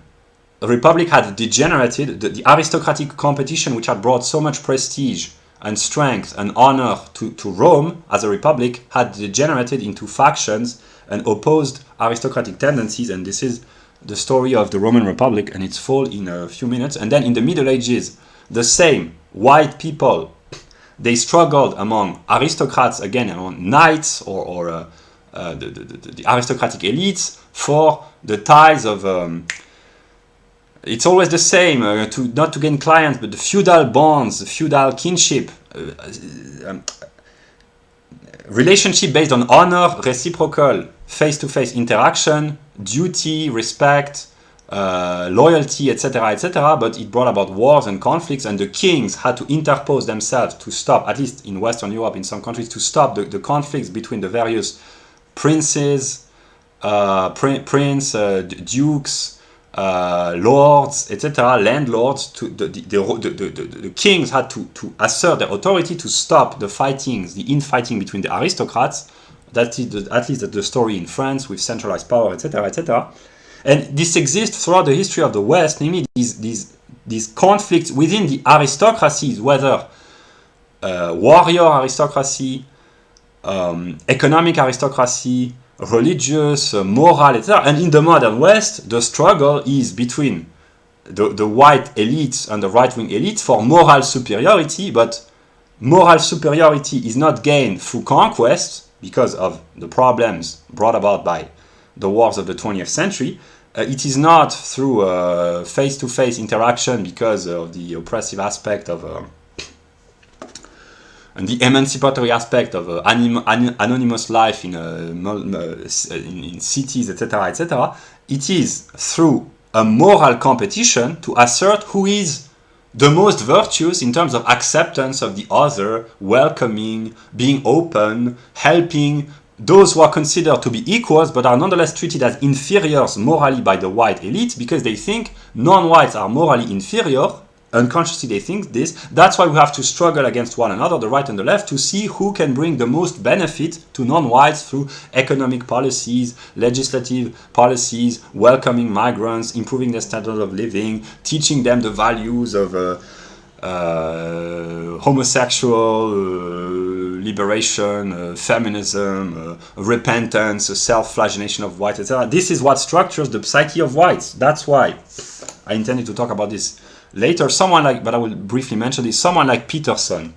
Republic had degenerated. The aristocratic competition, which had brought so much prestige and strength and honor to Rome as a republic, had degenerated into factions and opposed aristocratic tendencies, and this is the story of the Roman Republic and its fall in a few minutes. And then in the Middle Ages, the same white people, they struggled among aristocrats, again among knights or the aristocratic elites for the ties of it's always the same, not to gain clients, but the feudal bonds, the feudal kinship, relationship based on honor, reciprocal, face-to-face interaction, duty, respect, loyalty, etc., etc. But it brought about wars and conflicts, and the kings had to interpose themselves to stop, at least in Western Europe, in some countries, to stop the conflicts between the various princes, dukes, lords, etc., landlords. The kings had to assert their authority to stop the fightings, the infighting between the aristocrats. That is at least the story in France with centralized power, etc., etc. And this exists throughout the history of the West, namely these conflicts within the aristocracies, whether warrior aristocracy, economic aristocracy, religious, moral, etc. And in the modern West, the struggle is between the white elites and the right-wing elites for moral superiority, but moral superiority is not gained through conquest because of the problems brought about by the wars of the 20th century. It is not through face-to-face interaction because of the oppressive aspect of and the emancipatory aspect of anonymous life in cities, etc., etc. It is through a moral competition to assert who is the most virtuous in terms of acceptance of the other, welcoming, being open, helping those who are considered to be equals but are nonetheless treated as inferiors morally by the white elites because they think non-whites are morally inferior Unconsciously they think this. That's why we have to struggle against one another, the right and the left, to see who can bring the most benefit to non-whites through economic policies, legislative policies, welcoming migrants, improving their standard of living, teaching them the values of homosexual liberation, feminism, repentance, self-flagellation of whites, etc. This is what structures the psyche of whites. That's why I intended to talk about this later. Someone like, but I will briefly mention this, someone like Peterson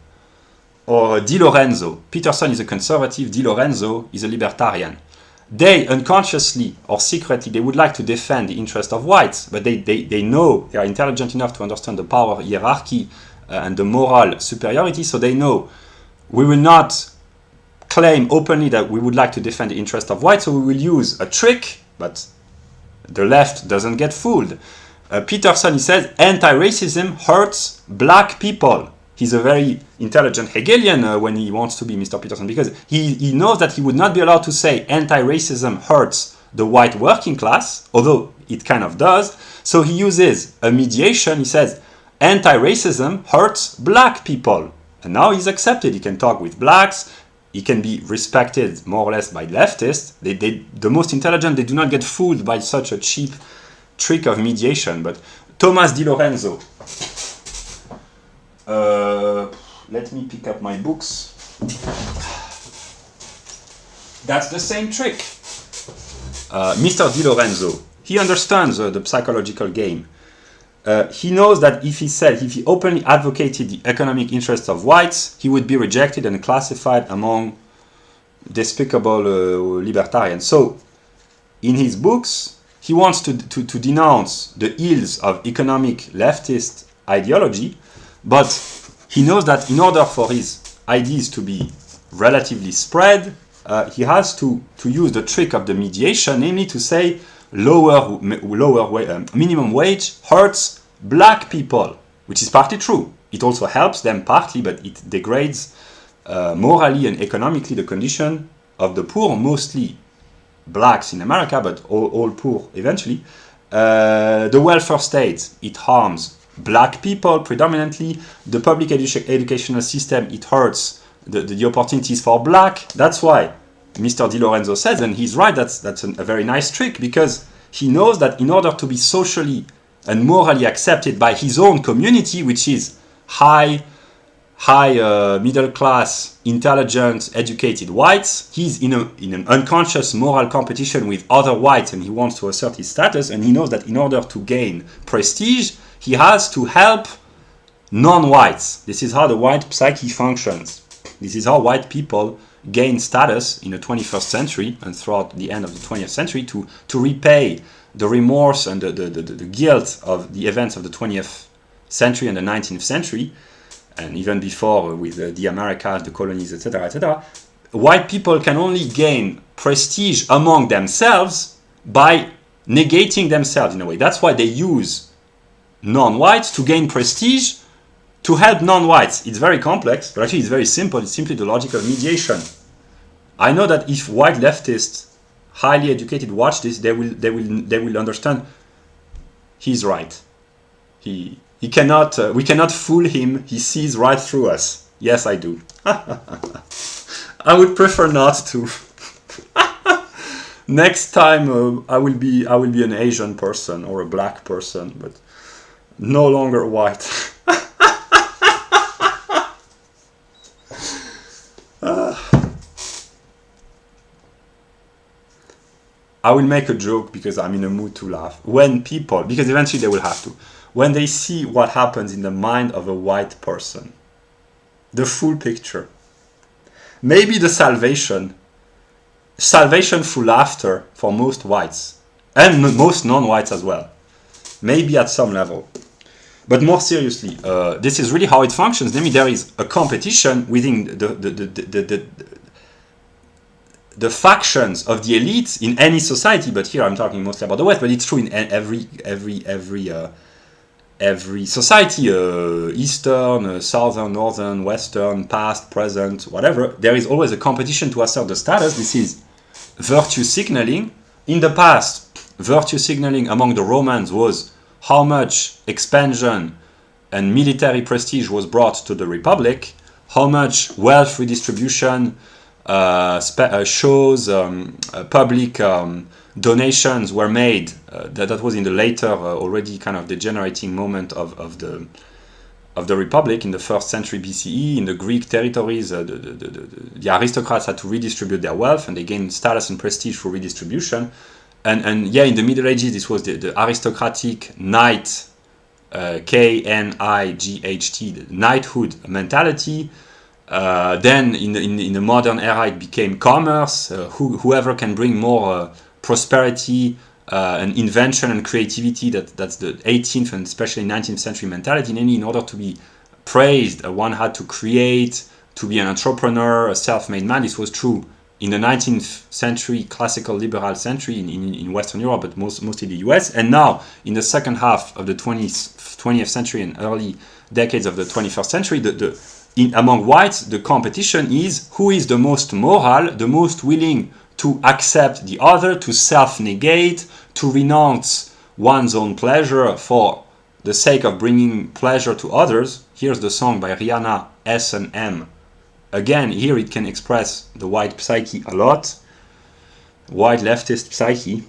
or Di Lorenzo. Peterson is a conservative, Di Lorenzo is a libertarian. They unconsciously or secretly, they would like to defend the interest of whites, but they know, they are intelligent enough to understand the power hierarchy and the moral superiority, so they know we will not claim openly that we would like to defend the interest of whites, so we will use a trick, but the left doesn't get fooled. Peterson, he says, anti-racism hurts black people. He's a very intelligent Hegelian when he wants to be Mr. Peterson, because he knows that he would not be allowed to say anti-racism hurts the white working class, although it kind of does. So he uses a mediation. He says anti-racism hurts black people. And now he's accepted. He can talk with blacks. He can be respected more or less by leftists. The most intelligent, they do not get fooled by such a cheap trick of mediation. But Thomas Di Lorenzo, let me pick up my books. That's the same trick. Mr. Di Lorenzo, he understands the psychological game. He knows that if he openly advocated the economic interests of whites, he would be rejected and classified among despicable libertarians. So, in his books, he wants to denounce the ills of economic leftist ideology, but he knows that in order for his ideas to be relatively spread, he has to use the trick of the mediation, namely to say minimum wage hurts black people, which is partly true. It also helps them partly, but it degrades morally and economically the condition of the poor, mostly blacks in America, but all poor eventually. The welfare state, it harms black people predominantly. The public educational system, it hurts the opportunities for black. That's why Mr. Di Lorenzo says, and he's right, that's a very nice trick, because he knows that in order to be socially and morally accepted by his own community, which is high middle class, intelligent, educated whites, he's in an unconscious moral competition with other whites, and he wants to assert his status, and he knows that in order to gain prestige, he has to help non-whites. This is how the white psyche functions. This is how white people gain status in the 21st century and throughout the end of the 20th century to repay the remorse and the guilt of the events of the 20th century and the 19th century, and even before with the Americas, the colonies, etc., etc. White people can only gain prestige among themselves by negating themselves in a way. That's why they use non-whites to gain prestige, to help non-whites. It's very complex, but actually it's very simple. It's simply the logic of mediation. I know that if white leftists, highly educated, watch this, they will understand. He's right. He cannot. We cannot fool him. He sees right through us. Yes, I do. I would prefer not to. Next time, I will be an Asian person or a black person, but no longer white. I will make a joke because I'm in a mood to laugh. When people, because eventually they will have to, when they see what happens in the mind of a white person, the full picture, maybe the salvation through laughter for most whites, and most non-whites as well, maybe at some level. But more seriously, this is really how it functions. Namely, there is a competition within the factions of the elites in any society. But here I'm talking mostly about the West. But it's true in every society, Eastern, Southern, Northern, Western, past, present, whatever. There is always a competition to assert the status. This is virtue signaling. In the past, virtue signaling among the Romans was how much expansion and military prestige was brought to the Republic, how much wealth redistribution, shows, public donations were made. That was in the later, already kind of degenerating moment of the Republic in the 1st century BCE. In the Greek territories, the aristocrats had to redistribute their wealth, and they gained status and prestige through redistribution. And yeah, in the Middle Ages, this was the aristocratic knight, K-N-I-G-H-T, the knighthood mentality. Then in the modern era, it became commerce. Whoever can bring more prosperity and invention and creativity, that's the 18th and especially 19th century mentality. Namely, in order to be praised, one had to create, to be an entrepreneur, a self-made man. This was true in the 19th century, classical liberal century in Western Europe, but mostly the US. And now, in the second half of the 20th century and early decades of the 21st century, among whites, the competition is who is the most moral, the most willing to accept the other, to self-negate, to renounce one's own pleasure for the sake of bringing pleasure to others. Here's the song by Rihanna, S&M. Again, here it can express the white psyche a lot, white leftist psyche.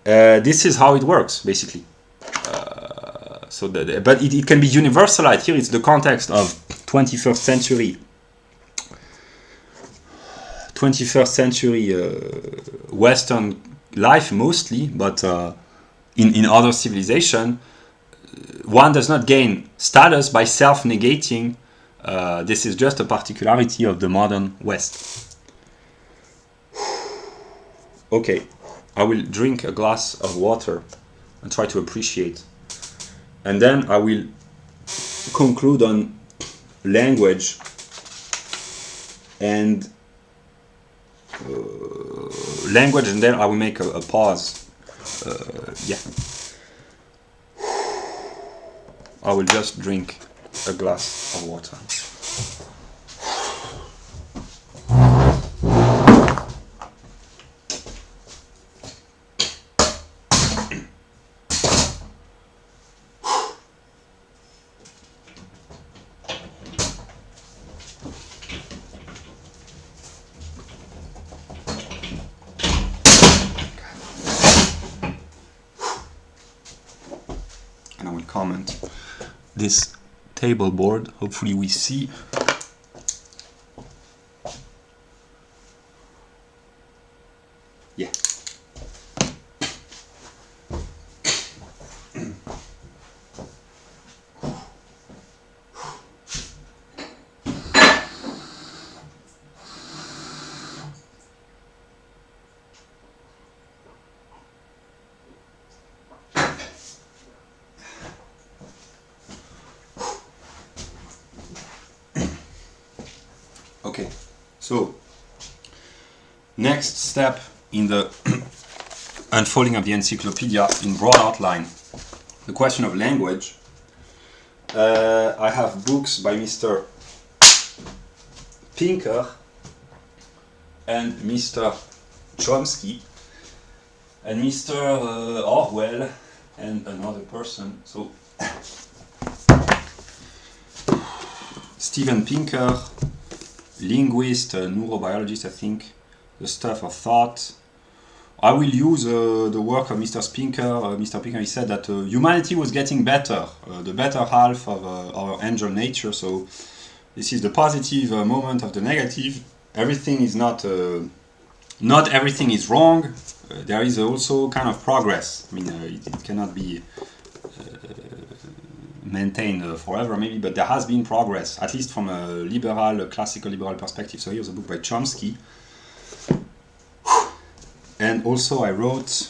This is how it works, basically. But it can be universalized. Here it's the context of 21st century Western life mostly, but in other civilization, one does not gain status by self-negating. This is just a particularity of the modern West. Okay, I will drink a glass of water and try to appreciate. And then I will conclude on language and then I will make a pause. Yeah. I will just drink a glass of water. And I will comment this table board. Hopefully we see. Yeah. Okay, so next step in the unfolding of the encyclopedia in broad outline, the question of language. I have books by Mr. Pinker and Mr. Chomsky and Mr. Orwell and another person. So Steven Pinker, linguist, neurobiologist, I think, the stuff of thought. I will use the work of Mr. Pinker. Mr. Pinker, he said that humanity was getting better, the better half of our angel nature. So this is the positive moment of the negative. Everything is not everything is wrong. There is also kind of progress. I mean, it cannot be maintained forever maybe, but there has been progress, at least from a liberal, classical liberal perspective. So here's a book by Chomsky. And also I wrote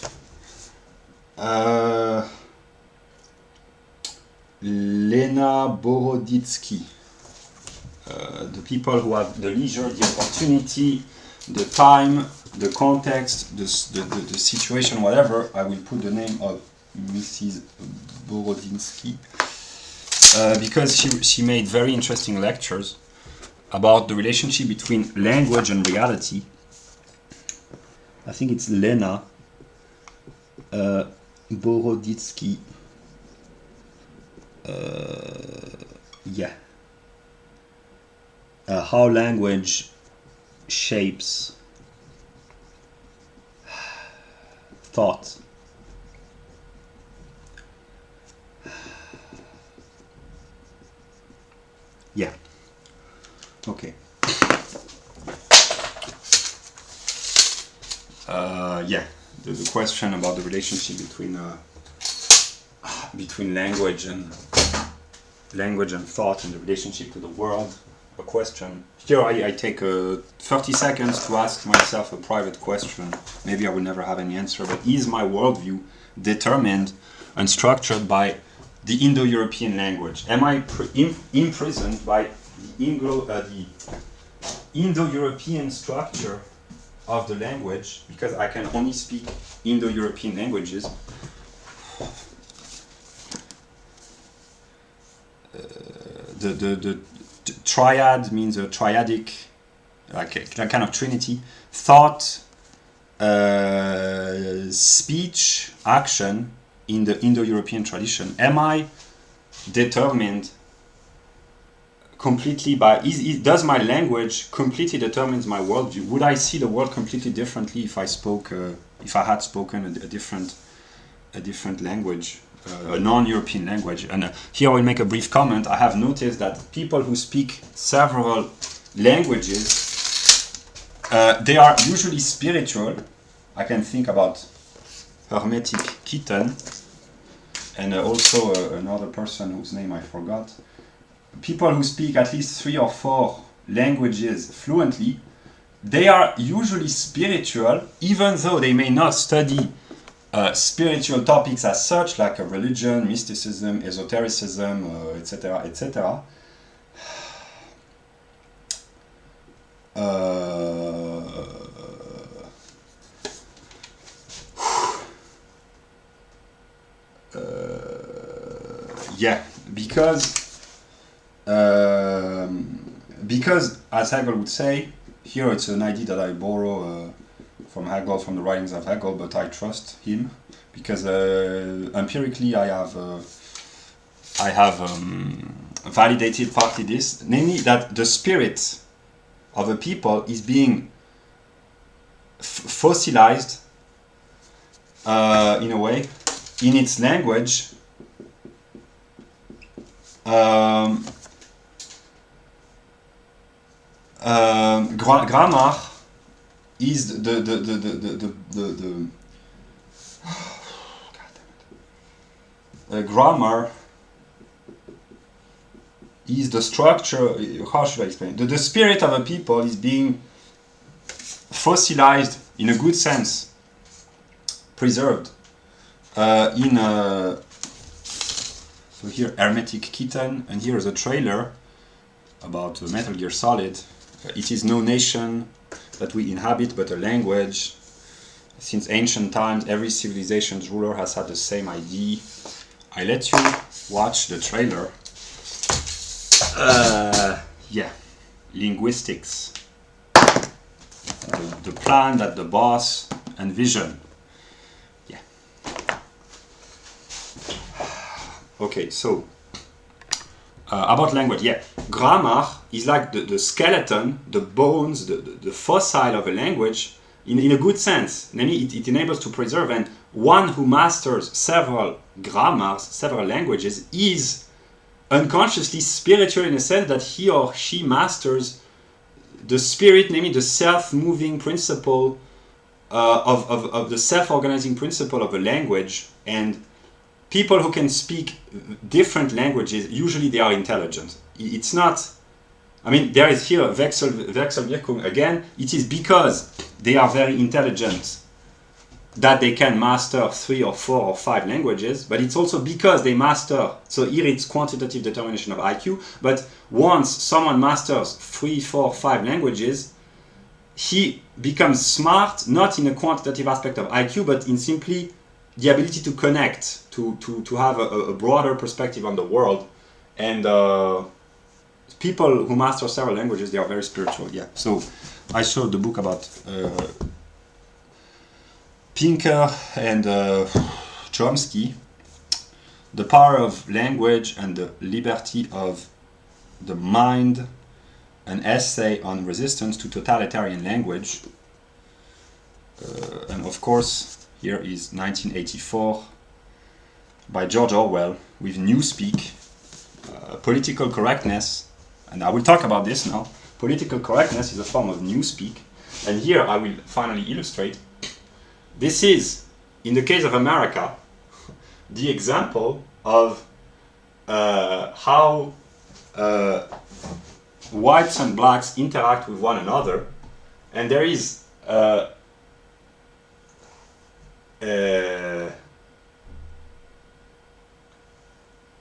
Lena Boroditsky, the people who have the leisure, the opportunity, the time, the context, the situation, whatever. I will put the name of Mrs. Boroditsky. Because she made very interesting lectures about the relationship between language and reality. I think it's Lena Boroditsky. Yeah. How language shapes thought. Yeah. Okay. Yeah. The question about the relationship between language and thought and the relationship to the world. A question. Here I take 30 seconds to ask myself a private question. Maybe I will never have any answer, but is my worldview determined and structured by the Indo-European language? Am I imprisoned by the Indo-European structure of the language because I can only speak Indo-European languages? The triad means a triadic, like a kind of trinity: thought, speech, action in the Indo-European tradition. Am I determined completely by? Does my language completely determines my worldview? Would I see the world completely differently if I spoke, if I had spoken a different language? A non-European language. And here I will make a brief comment. I have noticed that people who speak several languages, they are usually spiritual. I can think about Hermetic Kitten and also another person whose name I forgot. People who speak at least 3 or 4 languages fluently, they are usually spiritual, even though they may not study spiritual topics as such, like religion, mysticism, esotericism, etc., etc. Yeah, because as Hegel would say, here it's an idea that I borrow from Hegel, from the writings of Hegel, but I trust him because empirically I have validated partly this, namely that the spirit of a people is being fossilized in a way in its language. Grammar is grammar is the structure. How should I explain? The spirit of a people is being fossilized in a good sense, preserved so here Hermetic Kitten, and here is a trailer about Metal Gear Solid. It is no nation that we inhabit, but a language. Since ancient times, every civilization's ruler has had the same idea. I let you watch the trailer. Yeah, linguistics. The plan that the boss envisioned. Yeah. Okay, so about language, yeah. Grammar is like the skeleton, the bones, the fossil of a language in a good sense. Namely, it enables to preserve, and one who masters several grammars, several languages, is unconsciously spiritual in the sense that he or she masters the spirit, namely the self-moving principle of the self-organizing principle of a language. And people who can speak different languages, usually they are intelligent. It's not, I mean, there is here Wechselwirkung again. It is because they are very intelligent that they can master 3 or 4 or 5 languages, but it's also because they master, so here it's quantitative determination of IQ, but once someone masters 3, 4, 5 languages, he becomes smart, not in a quantitative aspect of IQ, but in simply the ability to connect, to have a broader perspective on the world. And people who master several languages, they are very spiritual, yeah. So I showed the book about Pinker and Chomsky. The Power of Language and the Liberty of the Mind, an essay on resistance to totalitarian language. And of course, here is 1984 by George Orwell with Newspeak, political correctness, and I will talk about this now. Political correctness is a form of Newspeak, and here I will finally illustrate. This is, in the case of America, the example of how whites and blacks interact with one another, and there is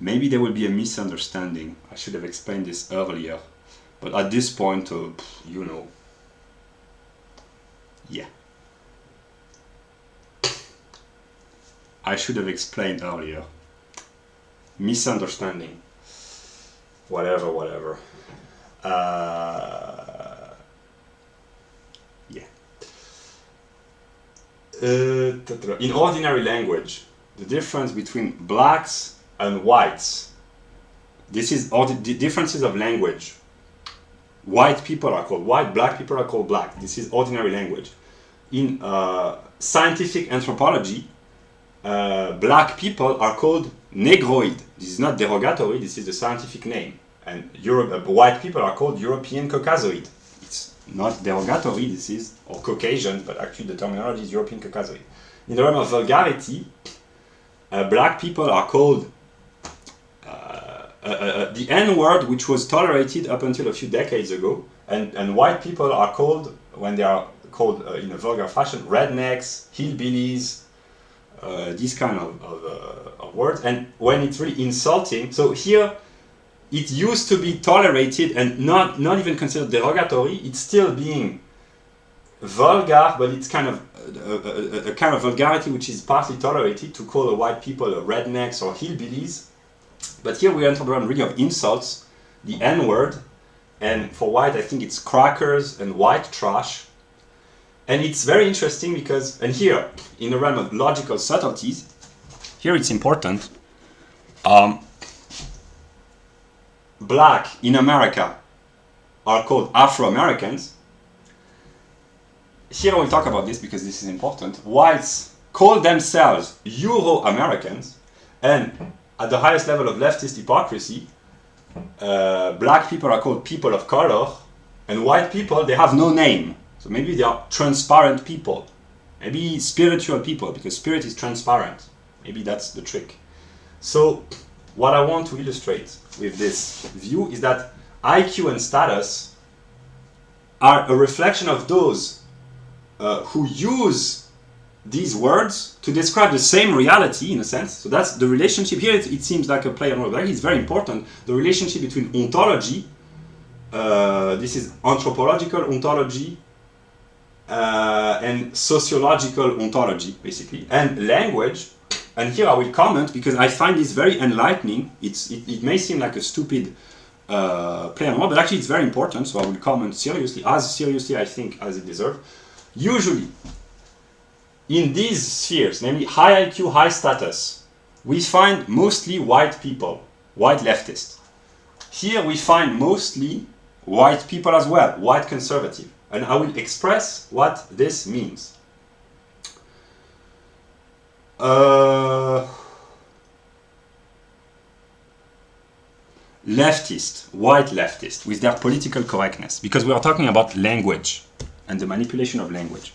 maybe there will be a misunderstanding. I should have explained this earlier, but at this point, you know, yeah. I should have explained earlier. Misunderstanding. Whatever. Yeah. In ordinary language, the difference between blacks and whites, this is all the differences of language. White people are called white, black people are called black. This is ordinary language. In scientific anthropology, black people are called negroid. This is not derogatory, this is the scientific name. And white people are called European Caucasoid. It's not derogatory, this is, or Caucasian, but actually the terminology is European Caucasoid. In the realm of vulgarity, black people are called the N-word, which was tolerated up until a few decades ago, and white people are called, when they are called in a vulgar fashion, rednecks, hillbillies, these kind of words, and when it's really insulting, so here it used to be tolerated and not even considered derogatory. It's still being vulgar, but it's kind of a kind of vulgarity which is partly tolerated to call the white people rednecks or hillbillies. But here we enter the realm really of insults, the N-word, and for white I think it's crackers and white trash. And it's very interesting because, and here, in the realm of logical subtleties, here it's important. Black in America are called Afro-Americans. Here we'll talk about this because this is important. Whites call themselves Euro-Americans, and at the highest level of leftist hypocrisy, black people are called people of color, and white people, they have no name. So maybe they are transparent people, maybe spiritual people, because spirit is transparent. Maybe that's the trick. So what I want to illustrate with this view is that IQ and status are a reflection of those who use these words to describe the same reality, in a sense. So that's the relationship. Here it seems like a play on words. It's very important. The relationship between ontology, this is anthropological ontology, and sociological ontology, basically, and language. And here I will comment because I find this very enlightening. It may seem like a stupid play on words, but actually it's very important, so I will comment seriously, as seriously I think as it deserves. Usually, in these spheres, namely high IQ, high status, we find mostly white people, white leftists. Here we find mostly white people as well, white conservative. And I will express what this means. Leftist, white leftist, with their political correctness, because we are talking about language and the manipulation of language.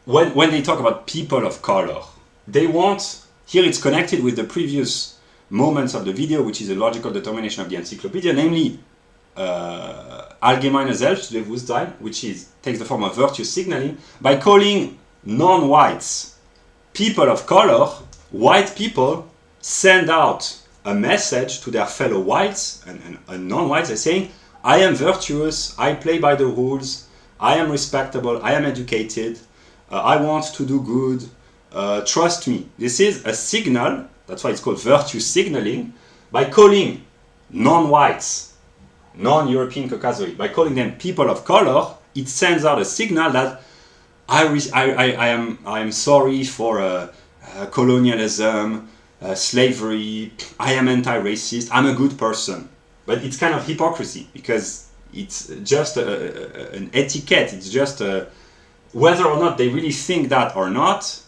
When they talk about people of color, they want, here it's connected with the previous moments of the video, which is a logical determination of the encyclopedia, namely allgemeine Selbstbewusstsein, which takes the form of virtue signaling, by calling non-whites people of color. White people send out a message to their fellow whites and non-whites, they're saying, I am virtuous, I play by the rules, I am respectable, I am educated, I want to do good, trust me. This is a signal, that's why it's called virtue signaling, by calling non-whites, non-European Caucasoid, by calling them people of color, it sends out a signal that I am sorry for colonialism, slavery, I am anti-racist, I'm a good person. But it's kind of hypocrisy, because it's just an etiquette. It's just whether or not they really think that or not,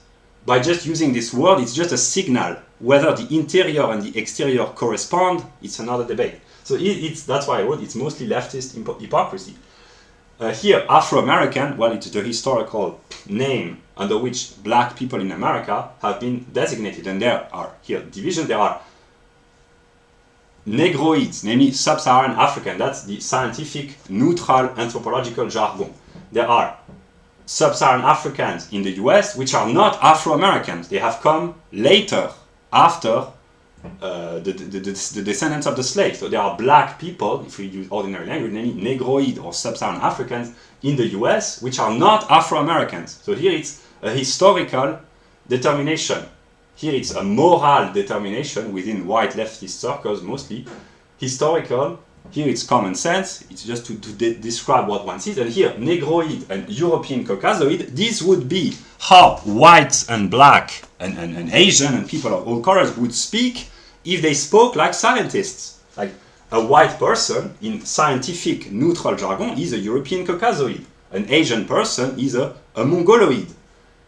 by just using this word, it's just a signal. Whether the interior and the exterior correspond, it's another debate. So that's why I wrote it's mostly leftist hypocrisy. Here, Afro-American, well, it's the historical name under which black people in America have been designated. And there are, here, division, there are Negroids, namely Sub-Saharan African, that's the scientific, neutral, anthropological jargon. There are Sub-Saharan Africans in the US, which are not Afro-Americans. They have come later, after the descendants of the slaves. So there are black people, if we use ordinary language, namely Negroid or Sub-Saharan Africans in the US, which are not Afro-Americans. So here it's a historical determination. Here it's a moral determination within white leftist circles, mostly historical. Here it's common sense. It's just to describe what one sees. And here, Negroid and European Caucasoid, this would be how whites and black and Asian and people of all colors would speak if they spoke like scientists. Like a white person in scientific neutral jargon is a European Caucasoid. An Asian person is a Mongoloid.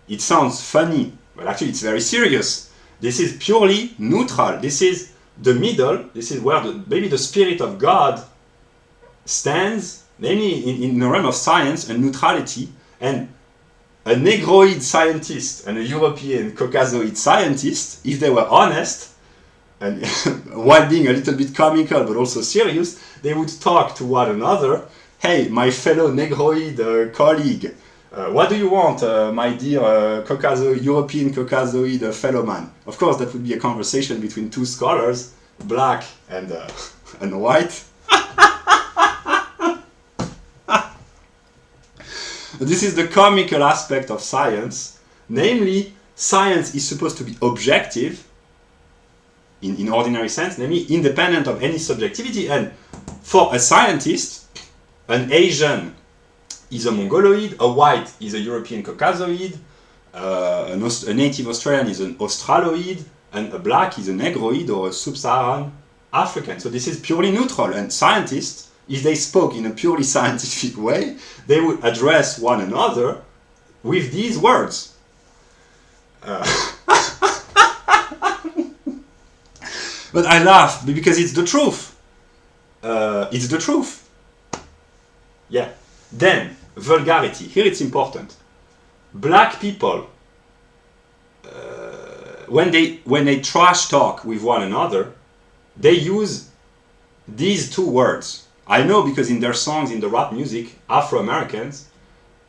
It sounds funny, but actually it's very serious. This is purely neutral. This is the middle. This is where maybe the spirit of God stands, namely in the realm of science and neutrality. And a Negroid scientist and a European Caucasoid scientist, if they were honest, and while being a little bit comical but also serious, they would talk to one another. Hey, my fellow Negroid colleague, what do you want, my dear European Caucasoid fellow man? Of course, that would be a conversation between two scholars, black and white. This is the comical aspect of science. Namely, science is supposed to be objective, in ordinary sense, namely independent of any subjectivity. And for a scientist, an Asian is a Mongoloid, a white is a European Caucasoid, a native Australian is an Australoid, and a black is a Negroid or a Sub-Saharan African. So this is purely neutral. And scientists, if they spoke in a purely scientific way, they would address one another with these words. But I laugh because it's the truth. It's the truth. Yeah. Then, vulgarity. Here it's important. Black people, when they trash talk with one another, they use these two words. I know because in their songs, in the rap music, Afro-Americans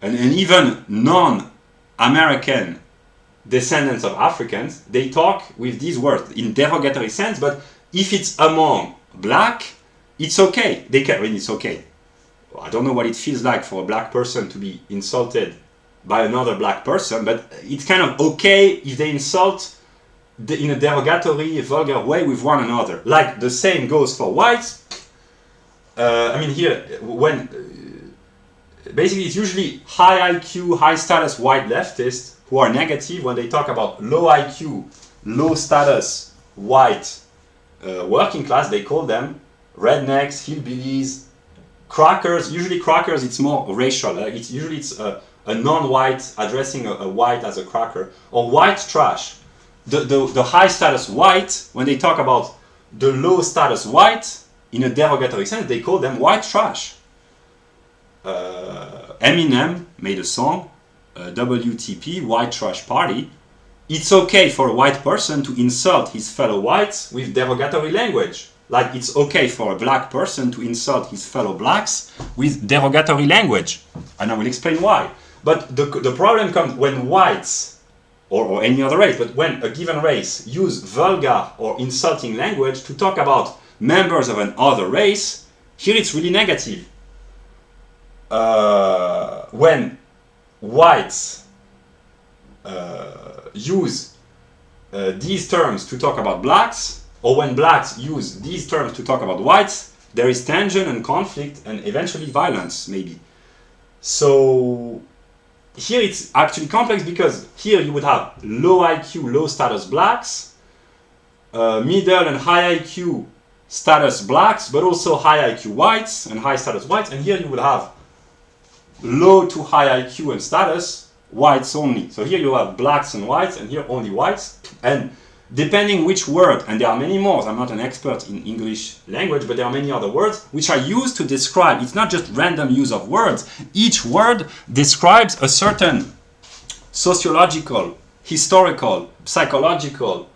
and even non-American descendants of Africans, they talk with these words in derogatory sense, but if it's among black, it's okay. They can, I mean, it's okay. I don't know what it feels like for a black person to be insulted by another black person, but it's kind of okay if they insult in a derogatory, vulgar way with one another. Like the same goes for whites. I mean here, when basically it's usually high IQ, high status white leftists who are negative when they talk about low IQ, low status white working class. They call them rednecks, hillbillies, crackers. Usually crackers, it's more racial. It's usually a non-white addressing a white as a cracker, or white trash. The high status white, when they talk about the low status white in a derogatory sense, they call them white trash. Eminem made a song, WTP, White Trash Party. It's okay for a white person to insult his fellow whites with derogatory language. Like it's okay for a black person to insult his fellow blacks with derogatory language. And I will explain why. But the problem comes when whites, or any other race, but when a given race use vulgar or insulting language to talk about members of an other race, here it's really negative. When whites use these terms to talk about blacks, or when blacks use these terms to talk about whites, there is tension and conflict and eventually violence, maybe. So here it's actually complex because here you would have low IQ, low status blacks, middle and high IQ status blacks, but also high IQ whites and high status whites. And here you would have low to high IQ and status whites only. So here you have blacks and whites, and here only whites. And depending which word, and there are many more, I'm not an expert in English language, but there are many other words which are used to describe, it's not just random use of words, each word describes a certain sociological, historical, psychological,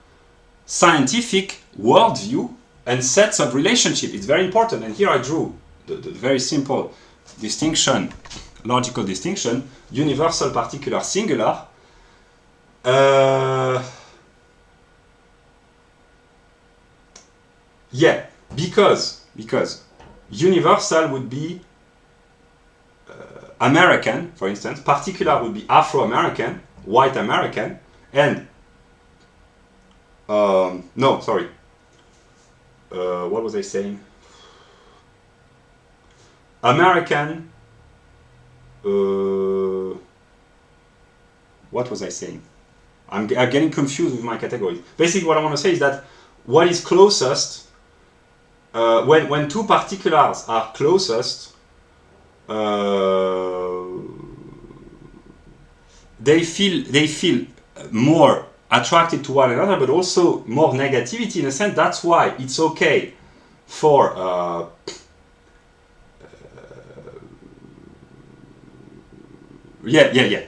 scientific worldview and sets of relationship. It's very important, and here I drew the very simple distinction, logical distinction, universal, particular, singular. Yeah, because universal would be American, for instance, particular would be Afro-American, white American, and no, sorry, what was I saying? American, what was I saying? I'm getting confused with my categories. Basically what I want to say is that what is closest, when two particulars are closest, they feel more attracted to one another, but also more negativity in a sense. That's why it's okay for yeah.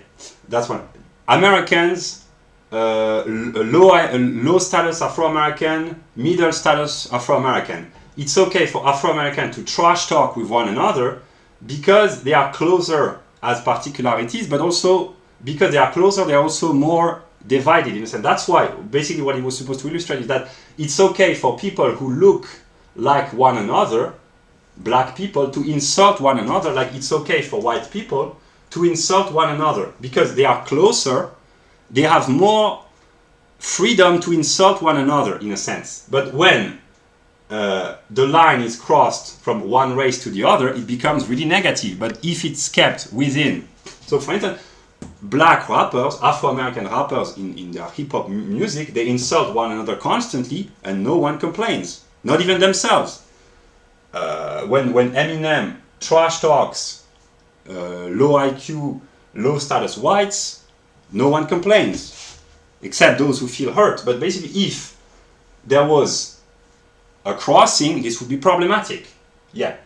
That's one. Americans, low status Afro-American, middle status Afro-American. It's okay for Afro-American to trash talk with one another because they are closer as particularities, but also because they are closer, they are also more divided in a sense. That's why basically what he was supposed to illustrate is that it's okay for people who look like one another, black people, to insult one another, like it's okay for white people to insult one another because they are closer, they have more freedom to insult one another in a sense. But when the line is crossed from one race to the other, it becomes really negative. But if it's kept within, so for instance, black rappers, Afro-American rappers in their hip-hop music, they insult one another constantly and no one complains, not even themselves. When Eminem trash talks low IQ, low status whites, no one complains, except those who feel hurt. But basically, if there was a crossing, this would be problematic. Yeah.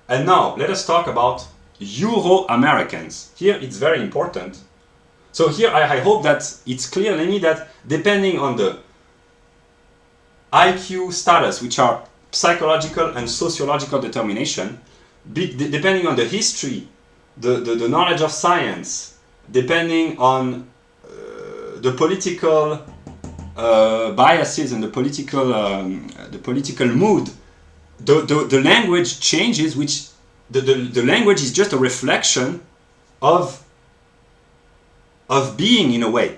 And now, let us talk about Euro-Americans. Here, it's very important. So here, I hope that it's clear, Lenny, that depending on the IQ status, which are psychological and sociological determination, depending on the history, the knowledge of science, depending on the political biases and the political mood, the language changes, which the language is just a reflection of being in a way.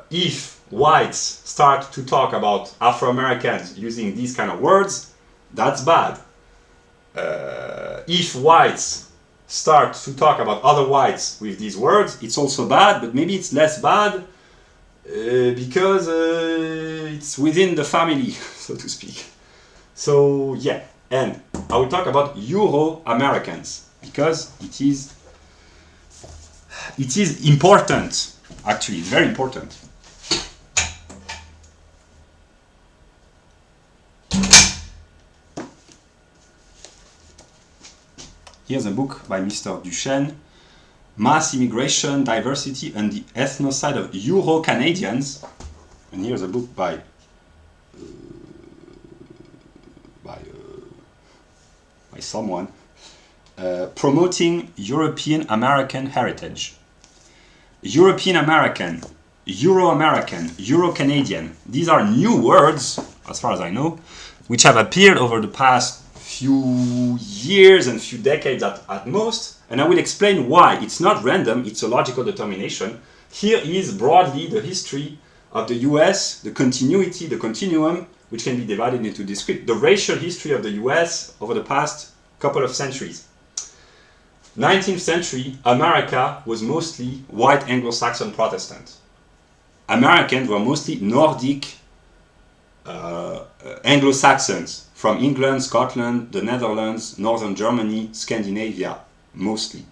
If whites start to talk about Afro-Americans using these kind of words, that's bad. If whites start to talk about other whites with these words, it's also bad, but maybe it's less bad because it's within the family, so to speak. So yeah, and I will talk about Euro-Americans because it is important, actually, very important. Here's a book by Mr. Duchesne, Mass Immigration, Diversity and the Ethnocide of Euro-Canadians. And here's a book by someone, Promoting European American Heritage. European American, Euro-American, Euro-Canadian. These are new words, as far as I know, which have appeared over the past few years and few decades at most, and I will explain why. It's not random, it's a logical determination. Here is broadly the history of the US, the continuity, the continuum, which can be divided into discrete, the racial history of the US over the past couple of centuries. 19th century, America was mostly white Anglo-Saxon Protestant. Americans were mostly Nordic Anglo-Saxons from England, Scotland, the Netherlands, Northern Germany, Scandinavia, mostly.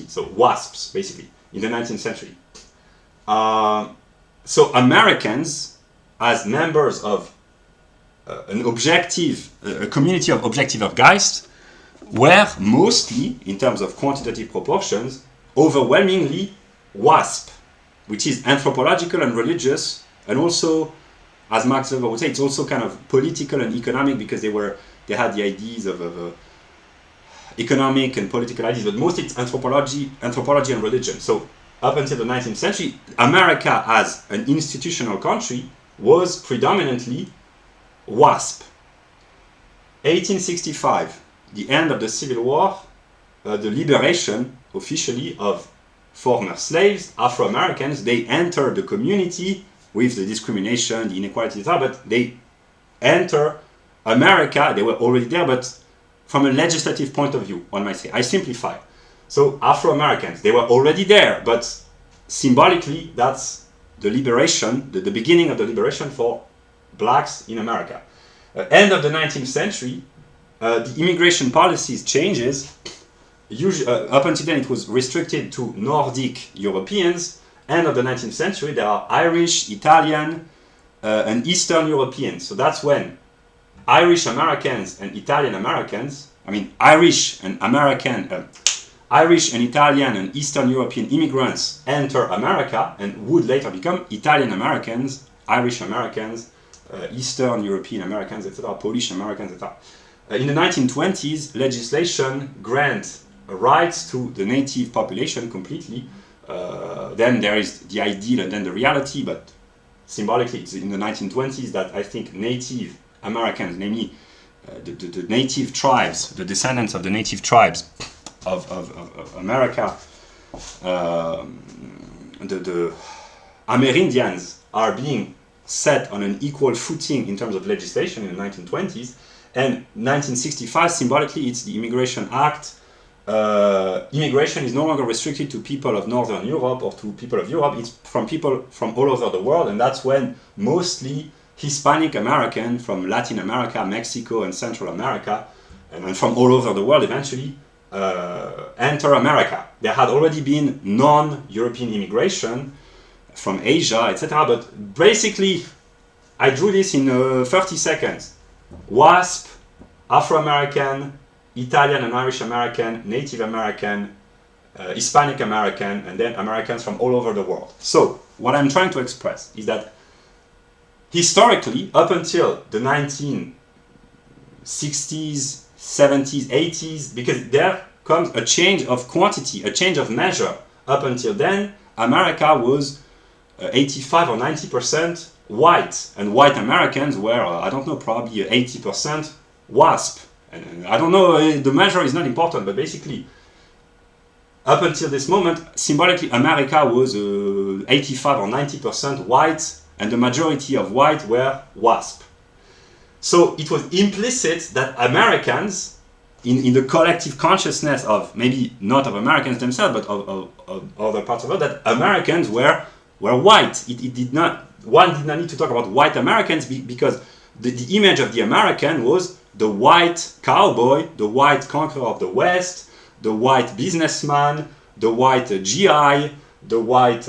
So WASPs, basically, in the 19th century. So Americans, as members of a community of Objektiver Geist, were mostly, in terms of quantitative proportions, overwhelmingly WASP, which is anthropological and religious, and also, as Max Weber would say, it's also kind of political and economic, because they had the ideas of economic and political ideas, but mostly it's anthropology and religion. So up until the 19th century, America as an institutional country was predominantly WASP. 1865, the end of the Civil War, the liberation, officially, of former slaves, Afro-Americans. They entered the community with the discrimination, the inequality, etc., but they enter America. They were already there, but from a legislative point of view, one might say. I simplify. So Afro-Americans, they were already there, but symbolically, that's the liberation, the beginning of the liberation for blacks in America. End of the 19th century, the immigration policies changes. Up until then, it was restricted to Nordic Europeans. End of the 19th century, there are Irish, Italian, and Eastern Europeans. So that's when Irish Americans and Italian Americans, Irish and Italian and Eastern European immigrants enter America and would later become Italian Americans, Irish Americans, Eastern European Americans, etc., Polish Americans, etc. In the 1920s, legislation grants rights to the native population completely. Then there is the ideal and then the reality, but symbolically it's in the 1920s that I think Native Americans, namely the native tribes, the descendants of the native tribes of America, the Amerindians are being set on an equal footing in terms of legislation in the 1920s. And 1965, symbolically, it's the Immigration Act. Immigration is no longer restricted to people of Northern Europe or to people of Europe. It's from people from all over the world, and that's when mostly Hispanic American from Latin America, Mexico, and Central America, and from all over the world eventually enter America. There had already been non-European immigration from Asia, etc. But basically, I drew this in 30 seconds. WASP, Afro-American, Italian and Irish American, Native American, Hispanic American, and then Americans from all over the world. So, what I'm trying to express is that historically, up until the 1960s, 70s, 80s, because there comes a change of quantity, a change of measure. Up until then, America was 85 or 90% white, and white Americans were, I don't know, probably 80% WASP. And I don't know, the measure is not important, but basically, up until this moment, symbolically, America was 85 or 90% white, and the majority of white were WASP. So it was implicit that Americans, in the collective consciousness of, maybe not of Americans themselves, but of other parts of the world, that Americans were white. One did not need to talk about white Americans because the image of the American was the white cowboy, the white conqueror of the West, the white businessman, the white GI, the white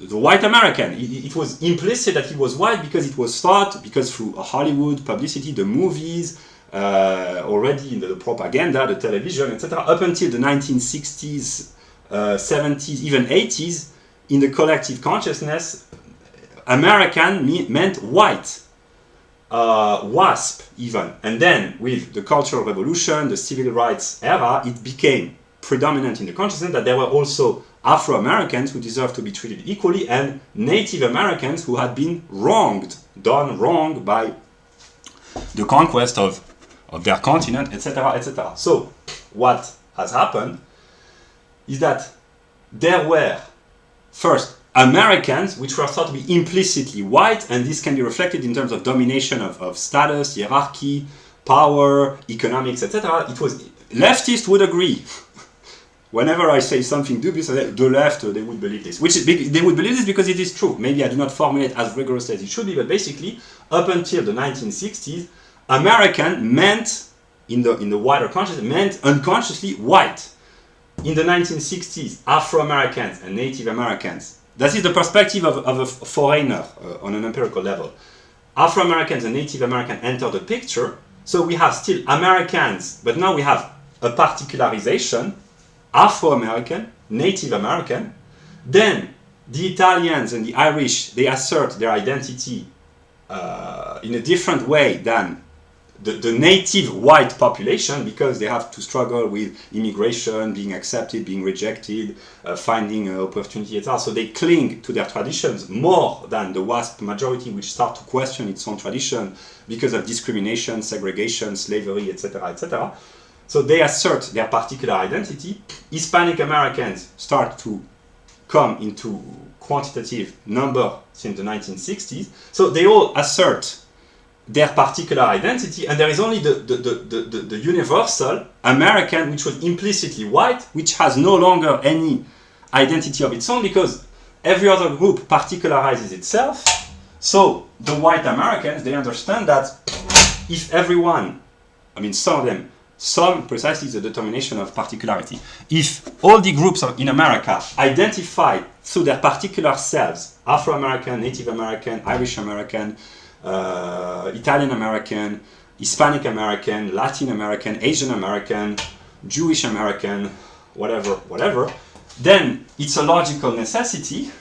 the white American. It was implicit that he was white because it was thought, because through Hollywood publicity, the movies, already in the propaganda, the television, etc., up until the 1960s, 70s, even 80s, in the collective consciousness, American meant white. WASP even. And then with the Cultural Revolution, the Civil Rights era, it became predominant in the consciousness that there were also Afro-Americans who deserved to be treated equally and Native Americans who had been done wrong by the conquest of their continent, etc., etc. So what has happened is that there were first Americans, which were thought to be implicitly white, and this can be reflected in terms of domination of status, hierarchy, power, economics, etc. It was leftists would agree. Whenever I say something dubious, the left, they would believe this. They would believe this because it is true. Maybe I do not formulate as rigorously as it should be, but basically, up until the 1960s, American meant, in the wider consciousness, meant unconsciously white. In the 1960s, Afro-Americans and Native Americans, that is the perspective of a foreigner on an empirical level. Afro-Americans and Native Americans enter the picture, so we have still Americans, but now we have a particularization, Afro-American, Native American. Then the Italians and the Irish, they assert their identity in a different way than the native white population, because they have to struggle with immigration, being accepted, being rejected, finding opportunity, etc. So they cling to their traditions more than the vast majority, which start to question its own tradition because of discrimination, segregation, slavery, etc., etc. So they assert their particular identity. Hispanic Americans start to come into quantitative number since the 1960s. So they all assert their particular identity, and there is only the universal American, which was implicitly white, which has no longer any identity of its own because every other group particularizes itself. So the white Americans, they understand that if everyone, I mean some of them, some precisely is the determination of particularity. If all the groups in America identify through their particular selves, Afro-American, Native American, Irish American, Italian American, Hispanic American, Latin American, Asian American, Jewish American, whatever, then it's a logical necessity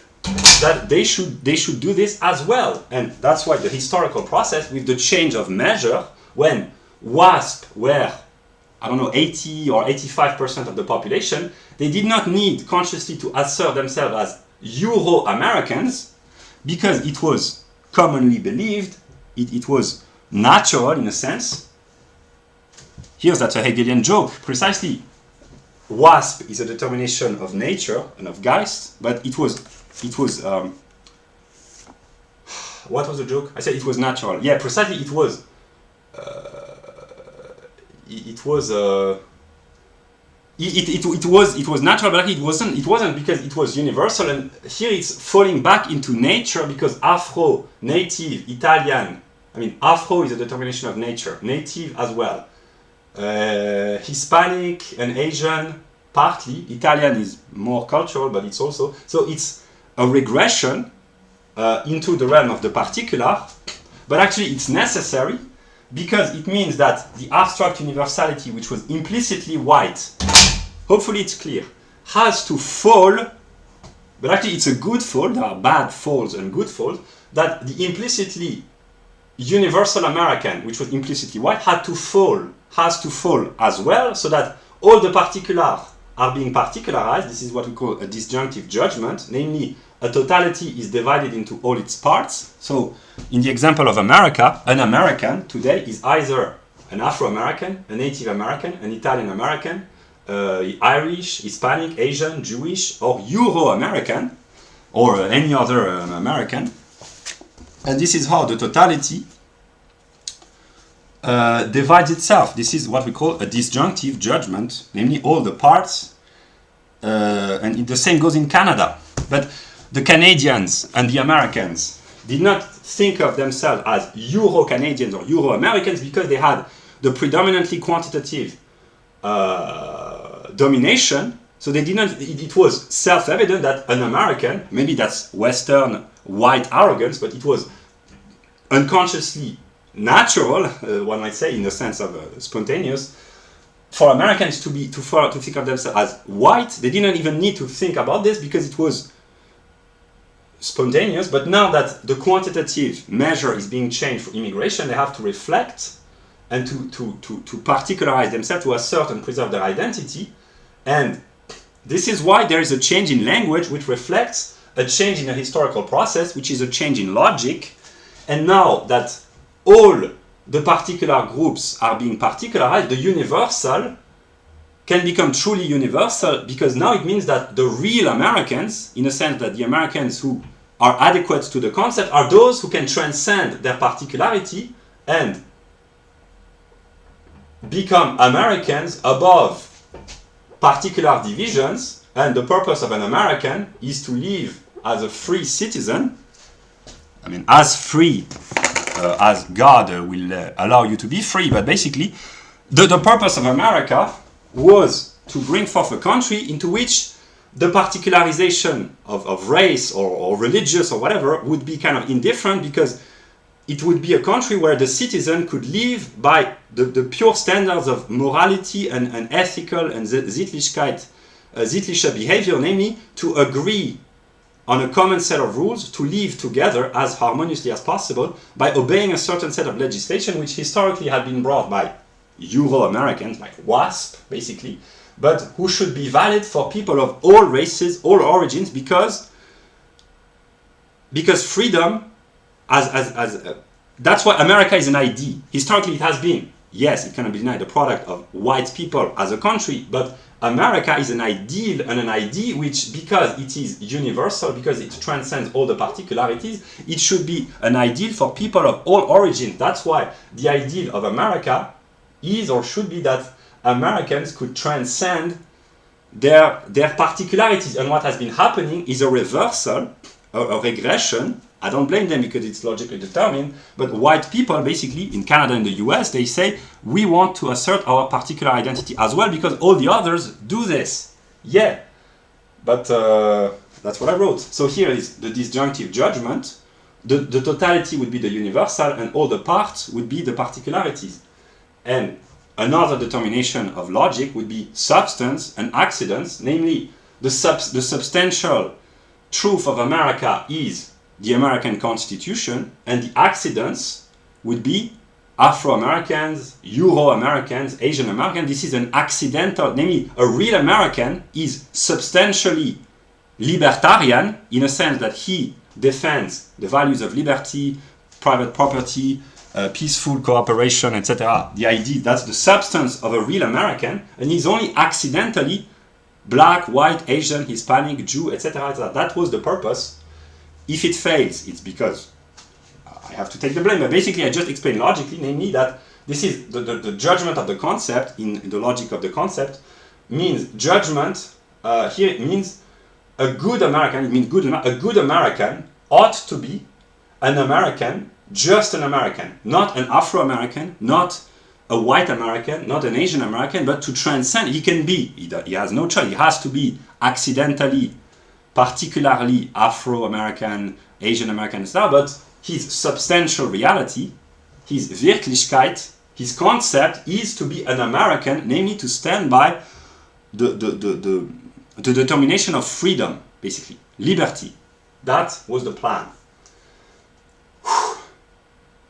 that they should do this as well. And that's why the historical process with the change of measure, when WASP were, I don't know, 80 or 85% of the population, they did not need consciously to assert themselves as Euro-Americans because it was commonly believed, it was natural in a sense. Here's that's a Hegelian joke, precisely. WASP is a determination of nature and of Geist, but it was what was the joke? I said it was natural. Yeah, precisely it was natural, but actually it wasn't because it was universal, and here it's falling back into nature because Afro, Native, Italian, I mean Afro is a determination of nature, Native as well, Hispanic and Asian partly, Italian is more cultural, but it's also, so it's a regression into the realm of the particular, but actually it's necessary because it means that the abstract universality, which was implicitly white, hopefully it's clear, has to fall, but actually it's a good fall, there are bad falls and good falls, that the implicitly universal American, which was implicitly white, has to fall as well, so that all the particular are being particularized. This is what we call a disjunctive judgment, namely a totality is divided into all its parts. So in the example of America, an American today is either an Afro-American, a Native American, an Italian American, Irish, Hispanic, Asian, Jewish, or Euro-American, or any other American. And this is how the totality divides itself. This is what we call a disjunctive judgment, namely all the parts, and the same goes in Canada. But the Canadians and the Americans did not think of themselves as Euro-Canadians or Euro-Americans because they had the predominantly quantitative domination. So they did not, it was self-evident that an American, maybe that's Western white arrogance, but it was unconsciously natural, one might say, in the sense of spontaneous, for Americans to think of themselves as white. They didn't even need to think about this because it was spontaneous. But now that the quantitative measure is being changed for immigration, they have to reflect and to particularize themselves, to assert and preserve their identity. And this is why there is a change in language which reflects a change in a historical process, which is a change in logic. And now that all the particular groups are being particularized, the universal can become truly universal, because now it means that the real Americans, in a sense that the Americans who are adequate to the concept, are those who can transcend their particularity and become Americans above particular divisions, and the purpose of an American is to live as a free citizen. I mean, as free as God will allow you to be free, but basically, the purpose of America was to bring forth a country into which the particularization of race or religious or whatever would be kind of indifferent, because it would be a country where the citizen could live by the pure standards of morality and ethical and Sittlichkeit, sittliche behavior, namely to agree on a common set of rules, to live together as harmoniously as possible by obeying a certain set of legislation which historically had been brought by Euro-Americans, like WASP basically, but who should be valid for people of all races, all origins, because freedom, that's why America is an ID. Historically, it has been. Yes, it cannot be denied, the product of white people as a country, but America is an ideal and an ID which, because it is universal, because it transcends all the particularities, it should be an ideal for people of all origins. That's why the ideal of America is or should be that Americans could transcend their particularities. And what has been happening is a reversal, a regression. I don't blame them because it's logically determined, but white people basically in Canada and the US, they say we want to assert our particular identity as well because all the others do this. Yeah, but that's what I wrote. So here is the disjunctive judgment. The totality would be the universal and all the parts would be the particularities. And another determination of logic would be substance and accidents, namely the substantial truth of America is the American Constitution, and the accidents would be Afro-Americans, Euro-Americans, Asian Americans. This is an accidental, namely a real American is substantially libertarian in a sense that he defends the values of liberty, private property, peaceful cooperation, etc. The idea, that's the substance of a real American, and he's only accidentally black, white, Asian, Hispanic, Jew, etc. etc. That was the purpose. If it fails, it's because I have to take the blame. But basically, I just explained logically, namely that this is the judgment of the concept in the logic of the concept means judgment. Here it means a good American. It means a good American ought to be an American, just an American, not an Afro-American, not a white American, not an Asian American, but to transcend. He can be. He has no choice. He has to be accidentally, particularly Afro-American, Asian American style, but his substantial reality, his Wirklichkeit, his concept is to be an American, namely to stand by the determination of freedom, basically, liberty. That was the plan.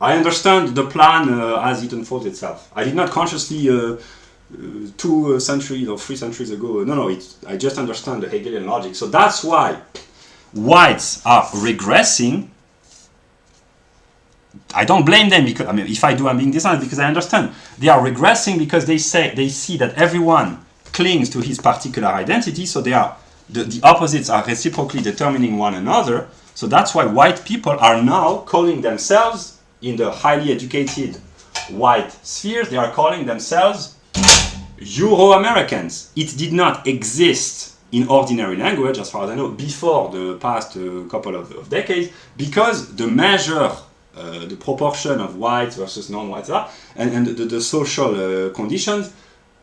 I understand the plan as it unfolds itself. I did not consciously 2 centuries or 3 centuries ago. No, I just understand the Hegelian logic. So that's why whites are regressing. I don't blame them because, I mean, if I do, I'm being dishonest because I understand. They are regressing because they see that everyone clings to his particular identity, so they are the opposites are reciprocally determining one another. So that's why white people are now calling themselves, in the highly educated white spheres, they are calling themselves Euro-Americans. It did not exist in ordinary language, as far as I know, before the past couple of decades, because the measure, the proportion of whites versus non-whites, and the social conditions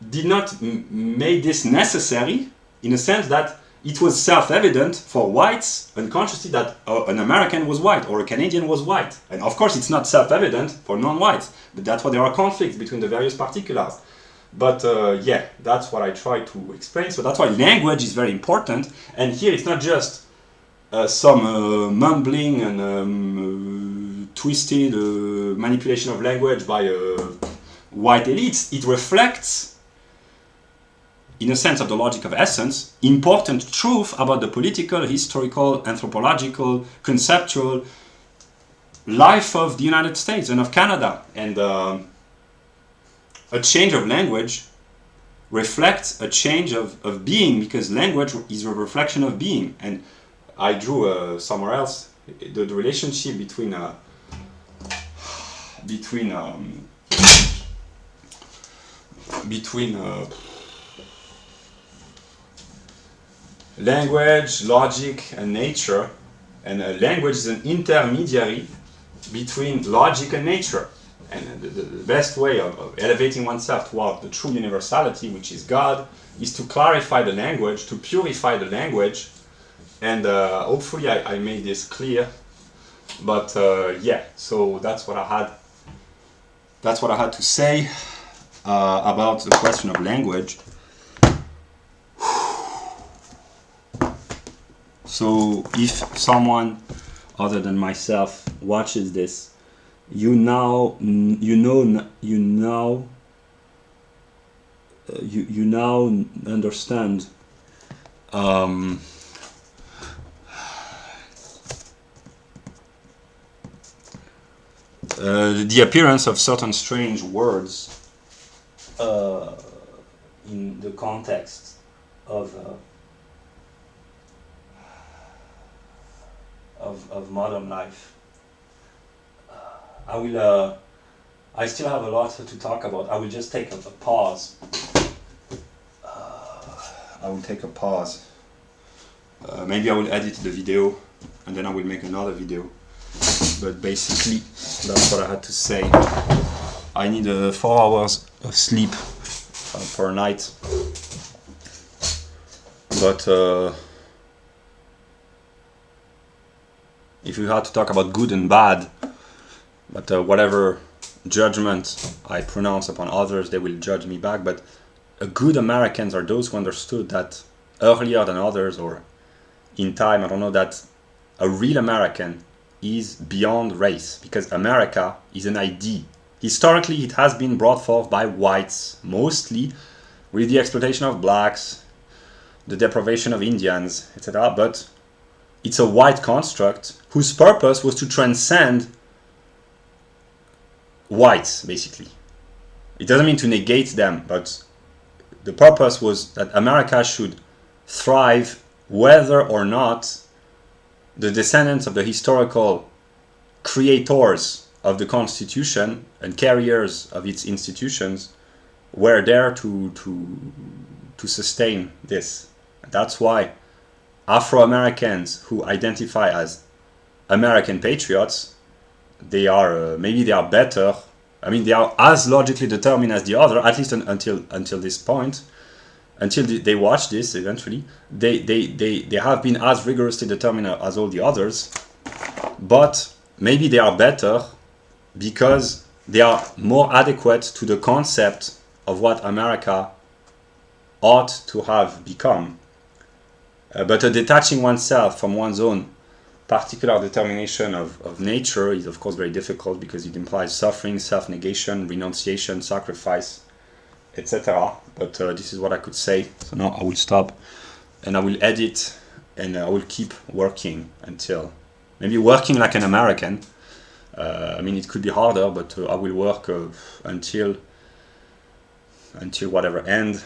did not make this necessary, in a sense that it was self-evident for whites unconsciously that an American was white or a Canadian was white. And of course it's not self-evident for non-whites, but that's why there are conflicts between the various particulars. But yeah, that's what I try to explain. So that's why language is very important. And here it's not just some mumbling and twisted manipulation of language by white elites. It reflects, in a sense of the logic of essence, important truth about the political, historical, anthropological, conceptual life of the United States and of Canada. And a change of language reflects a change of being, because language is a reflection of being. And I drew somewhere else the relationship between between language, logic, and nature, and language is an intermediary between logic and nature. And the best way of elevating oneself toward the true universality, which is God, is to clarify the language, to purify the language, and hopefully I made this clear. But yeah, so that's what I had. That's what I had to say about the question of language. So if someone other than myself watches this, you now understand the appearance of certain strange words in the context of modern life. I still have a lot to talk about. I will just take a pause. I will take a pause. Maybe I will edit the video and then I will make another video. But basically, that's what I had to say. I need 4 hours of sleep per night. But if we had to talk about good and bad, but whatever judgment I pronounce upon others, they will judge me back. But good Americans are those who understood that earlier than others, or in time, I don't know, that a real American is beyond race, because America is an ID. Historically, it has been brought forth by whites, mostly with the exploitation of blacks, the deprivation of Indians, etc. But it's a white construct whose purpose was to transcend whites, basically. It doesn't mean to negate them, but the purpose was that America should thrive whether or not the descendants of the historical creators of the Constitution and carriers of its institutions were there to sustain this. And that's why Afro-Americans who identify as American patriots, they are maybe they are better. I mean, they are as logically determined as the other, at least until this point. Until they watch this, eventually, they have been as rigorously determined as all the others, but maybe they are better because they are more adequate to the concept of what America ought to have become. But detaching oneself from one's own particular determination of nature is, of course, very difficult because it implies suffering, self-negation, renunciation, sacrifice, etc. But this is what I could say. So now I will stop and I will edit and I will keep working until maybe working like an American. I mean, it could be harder, but I will work until whatever end.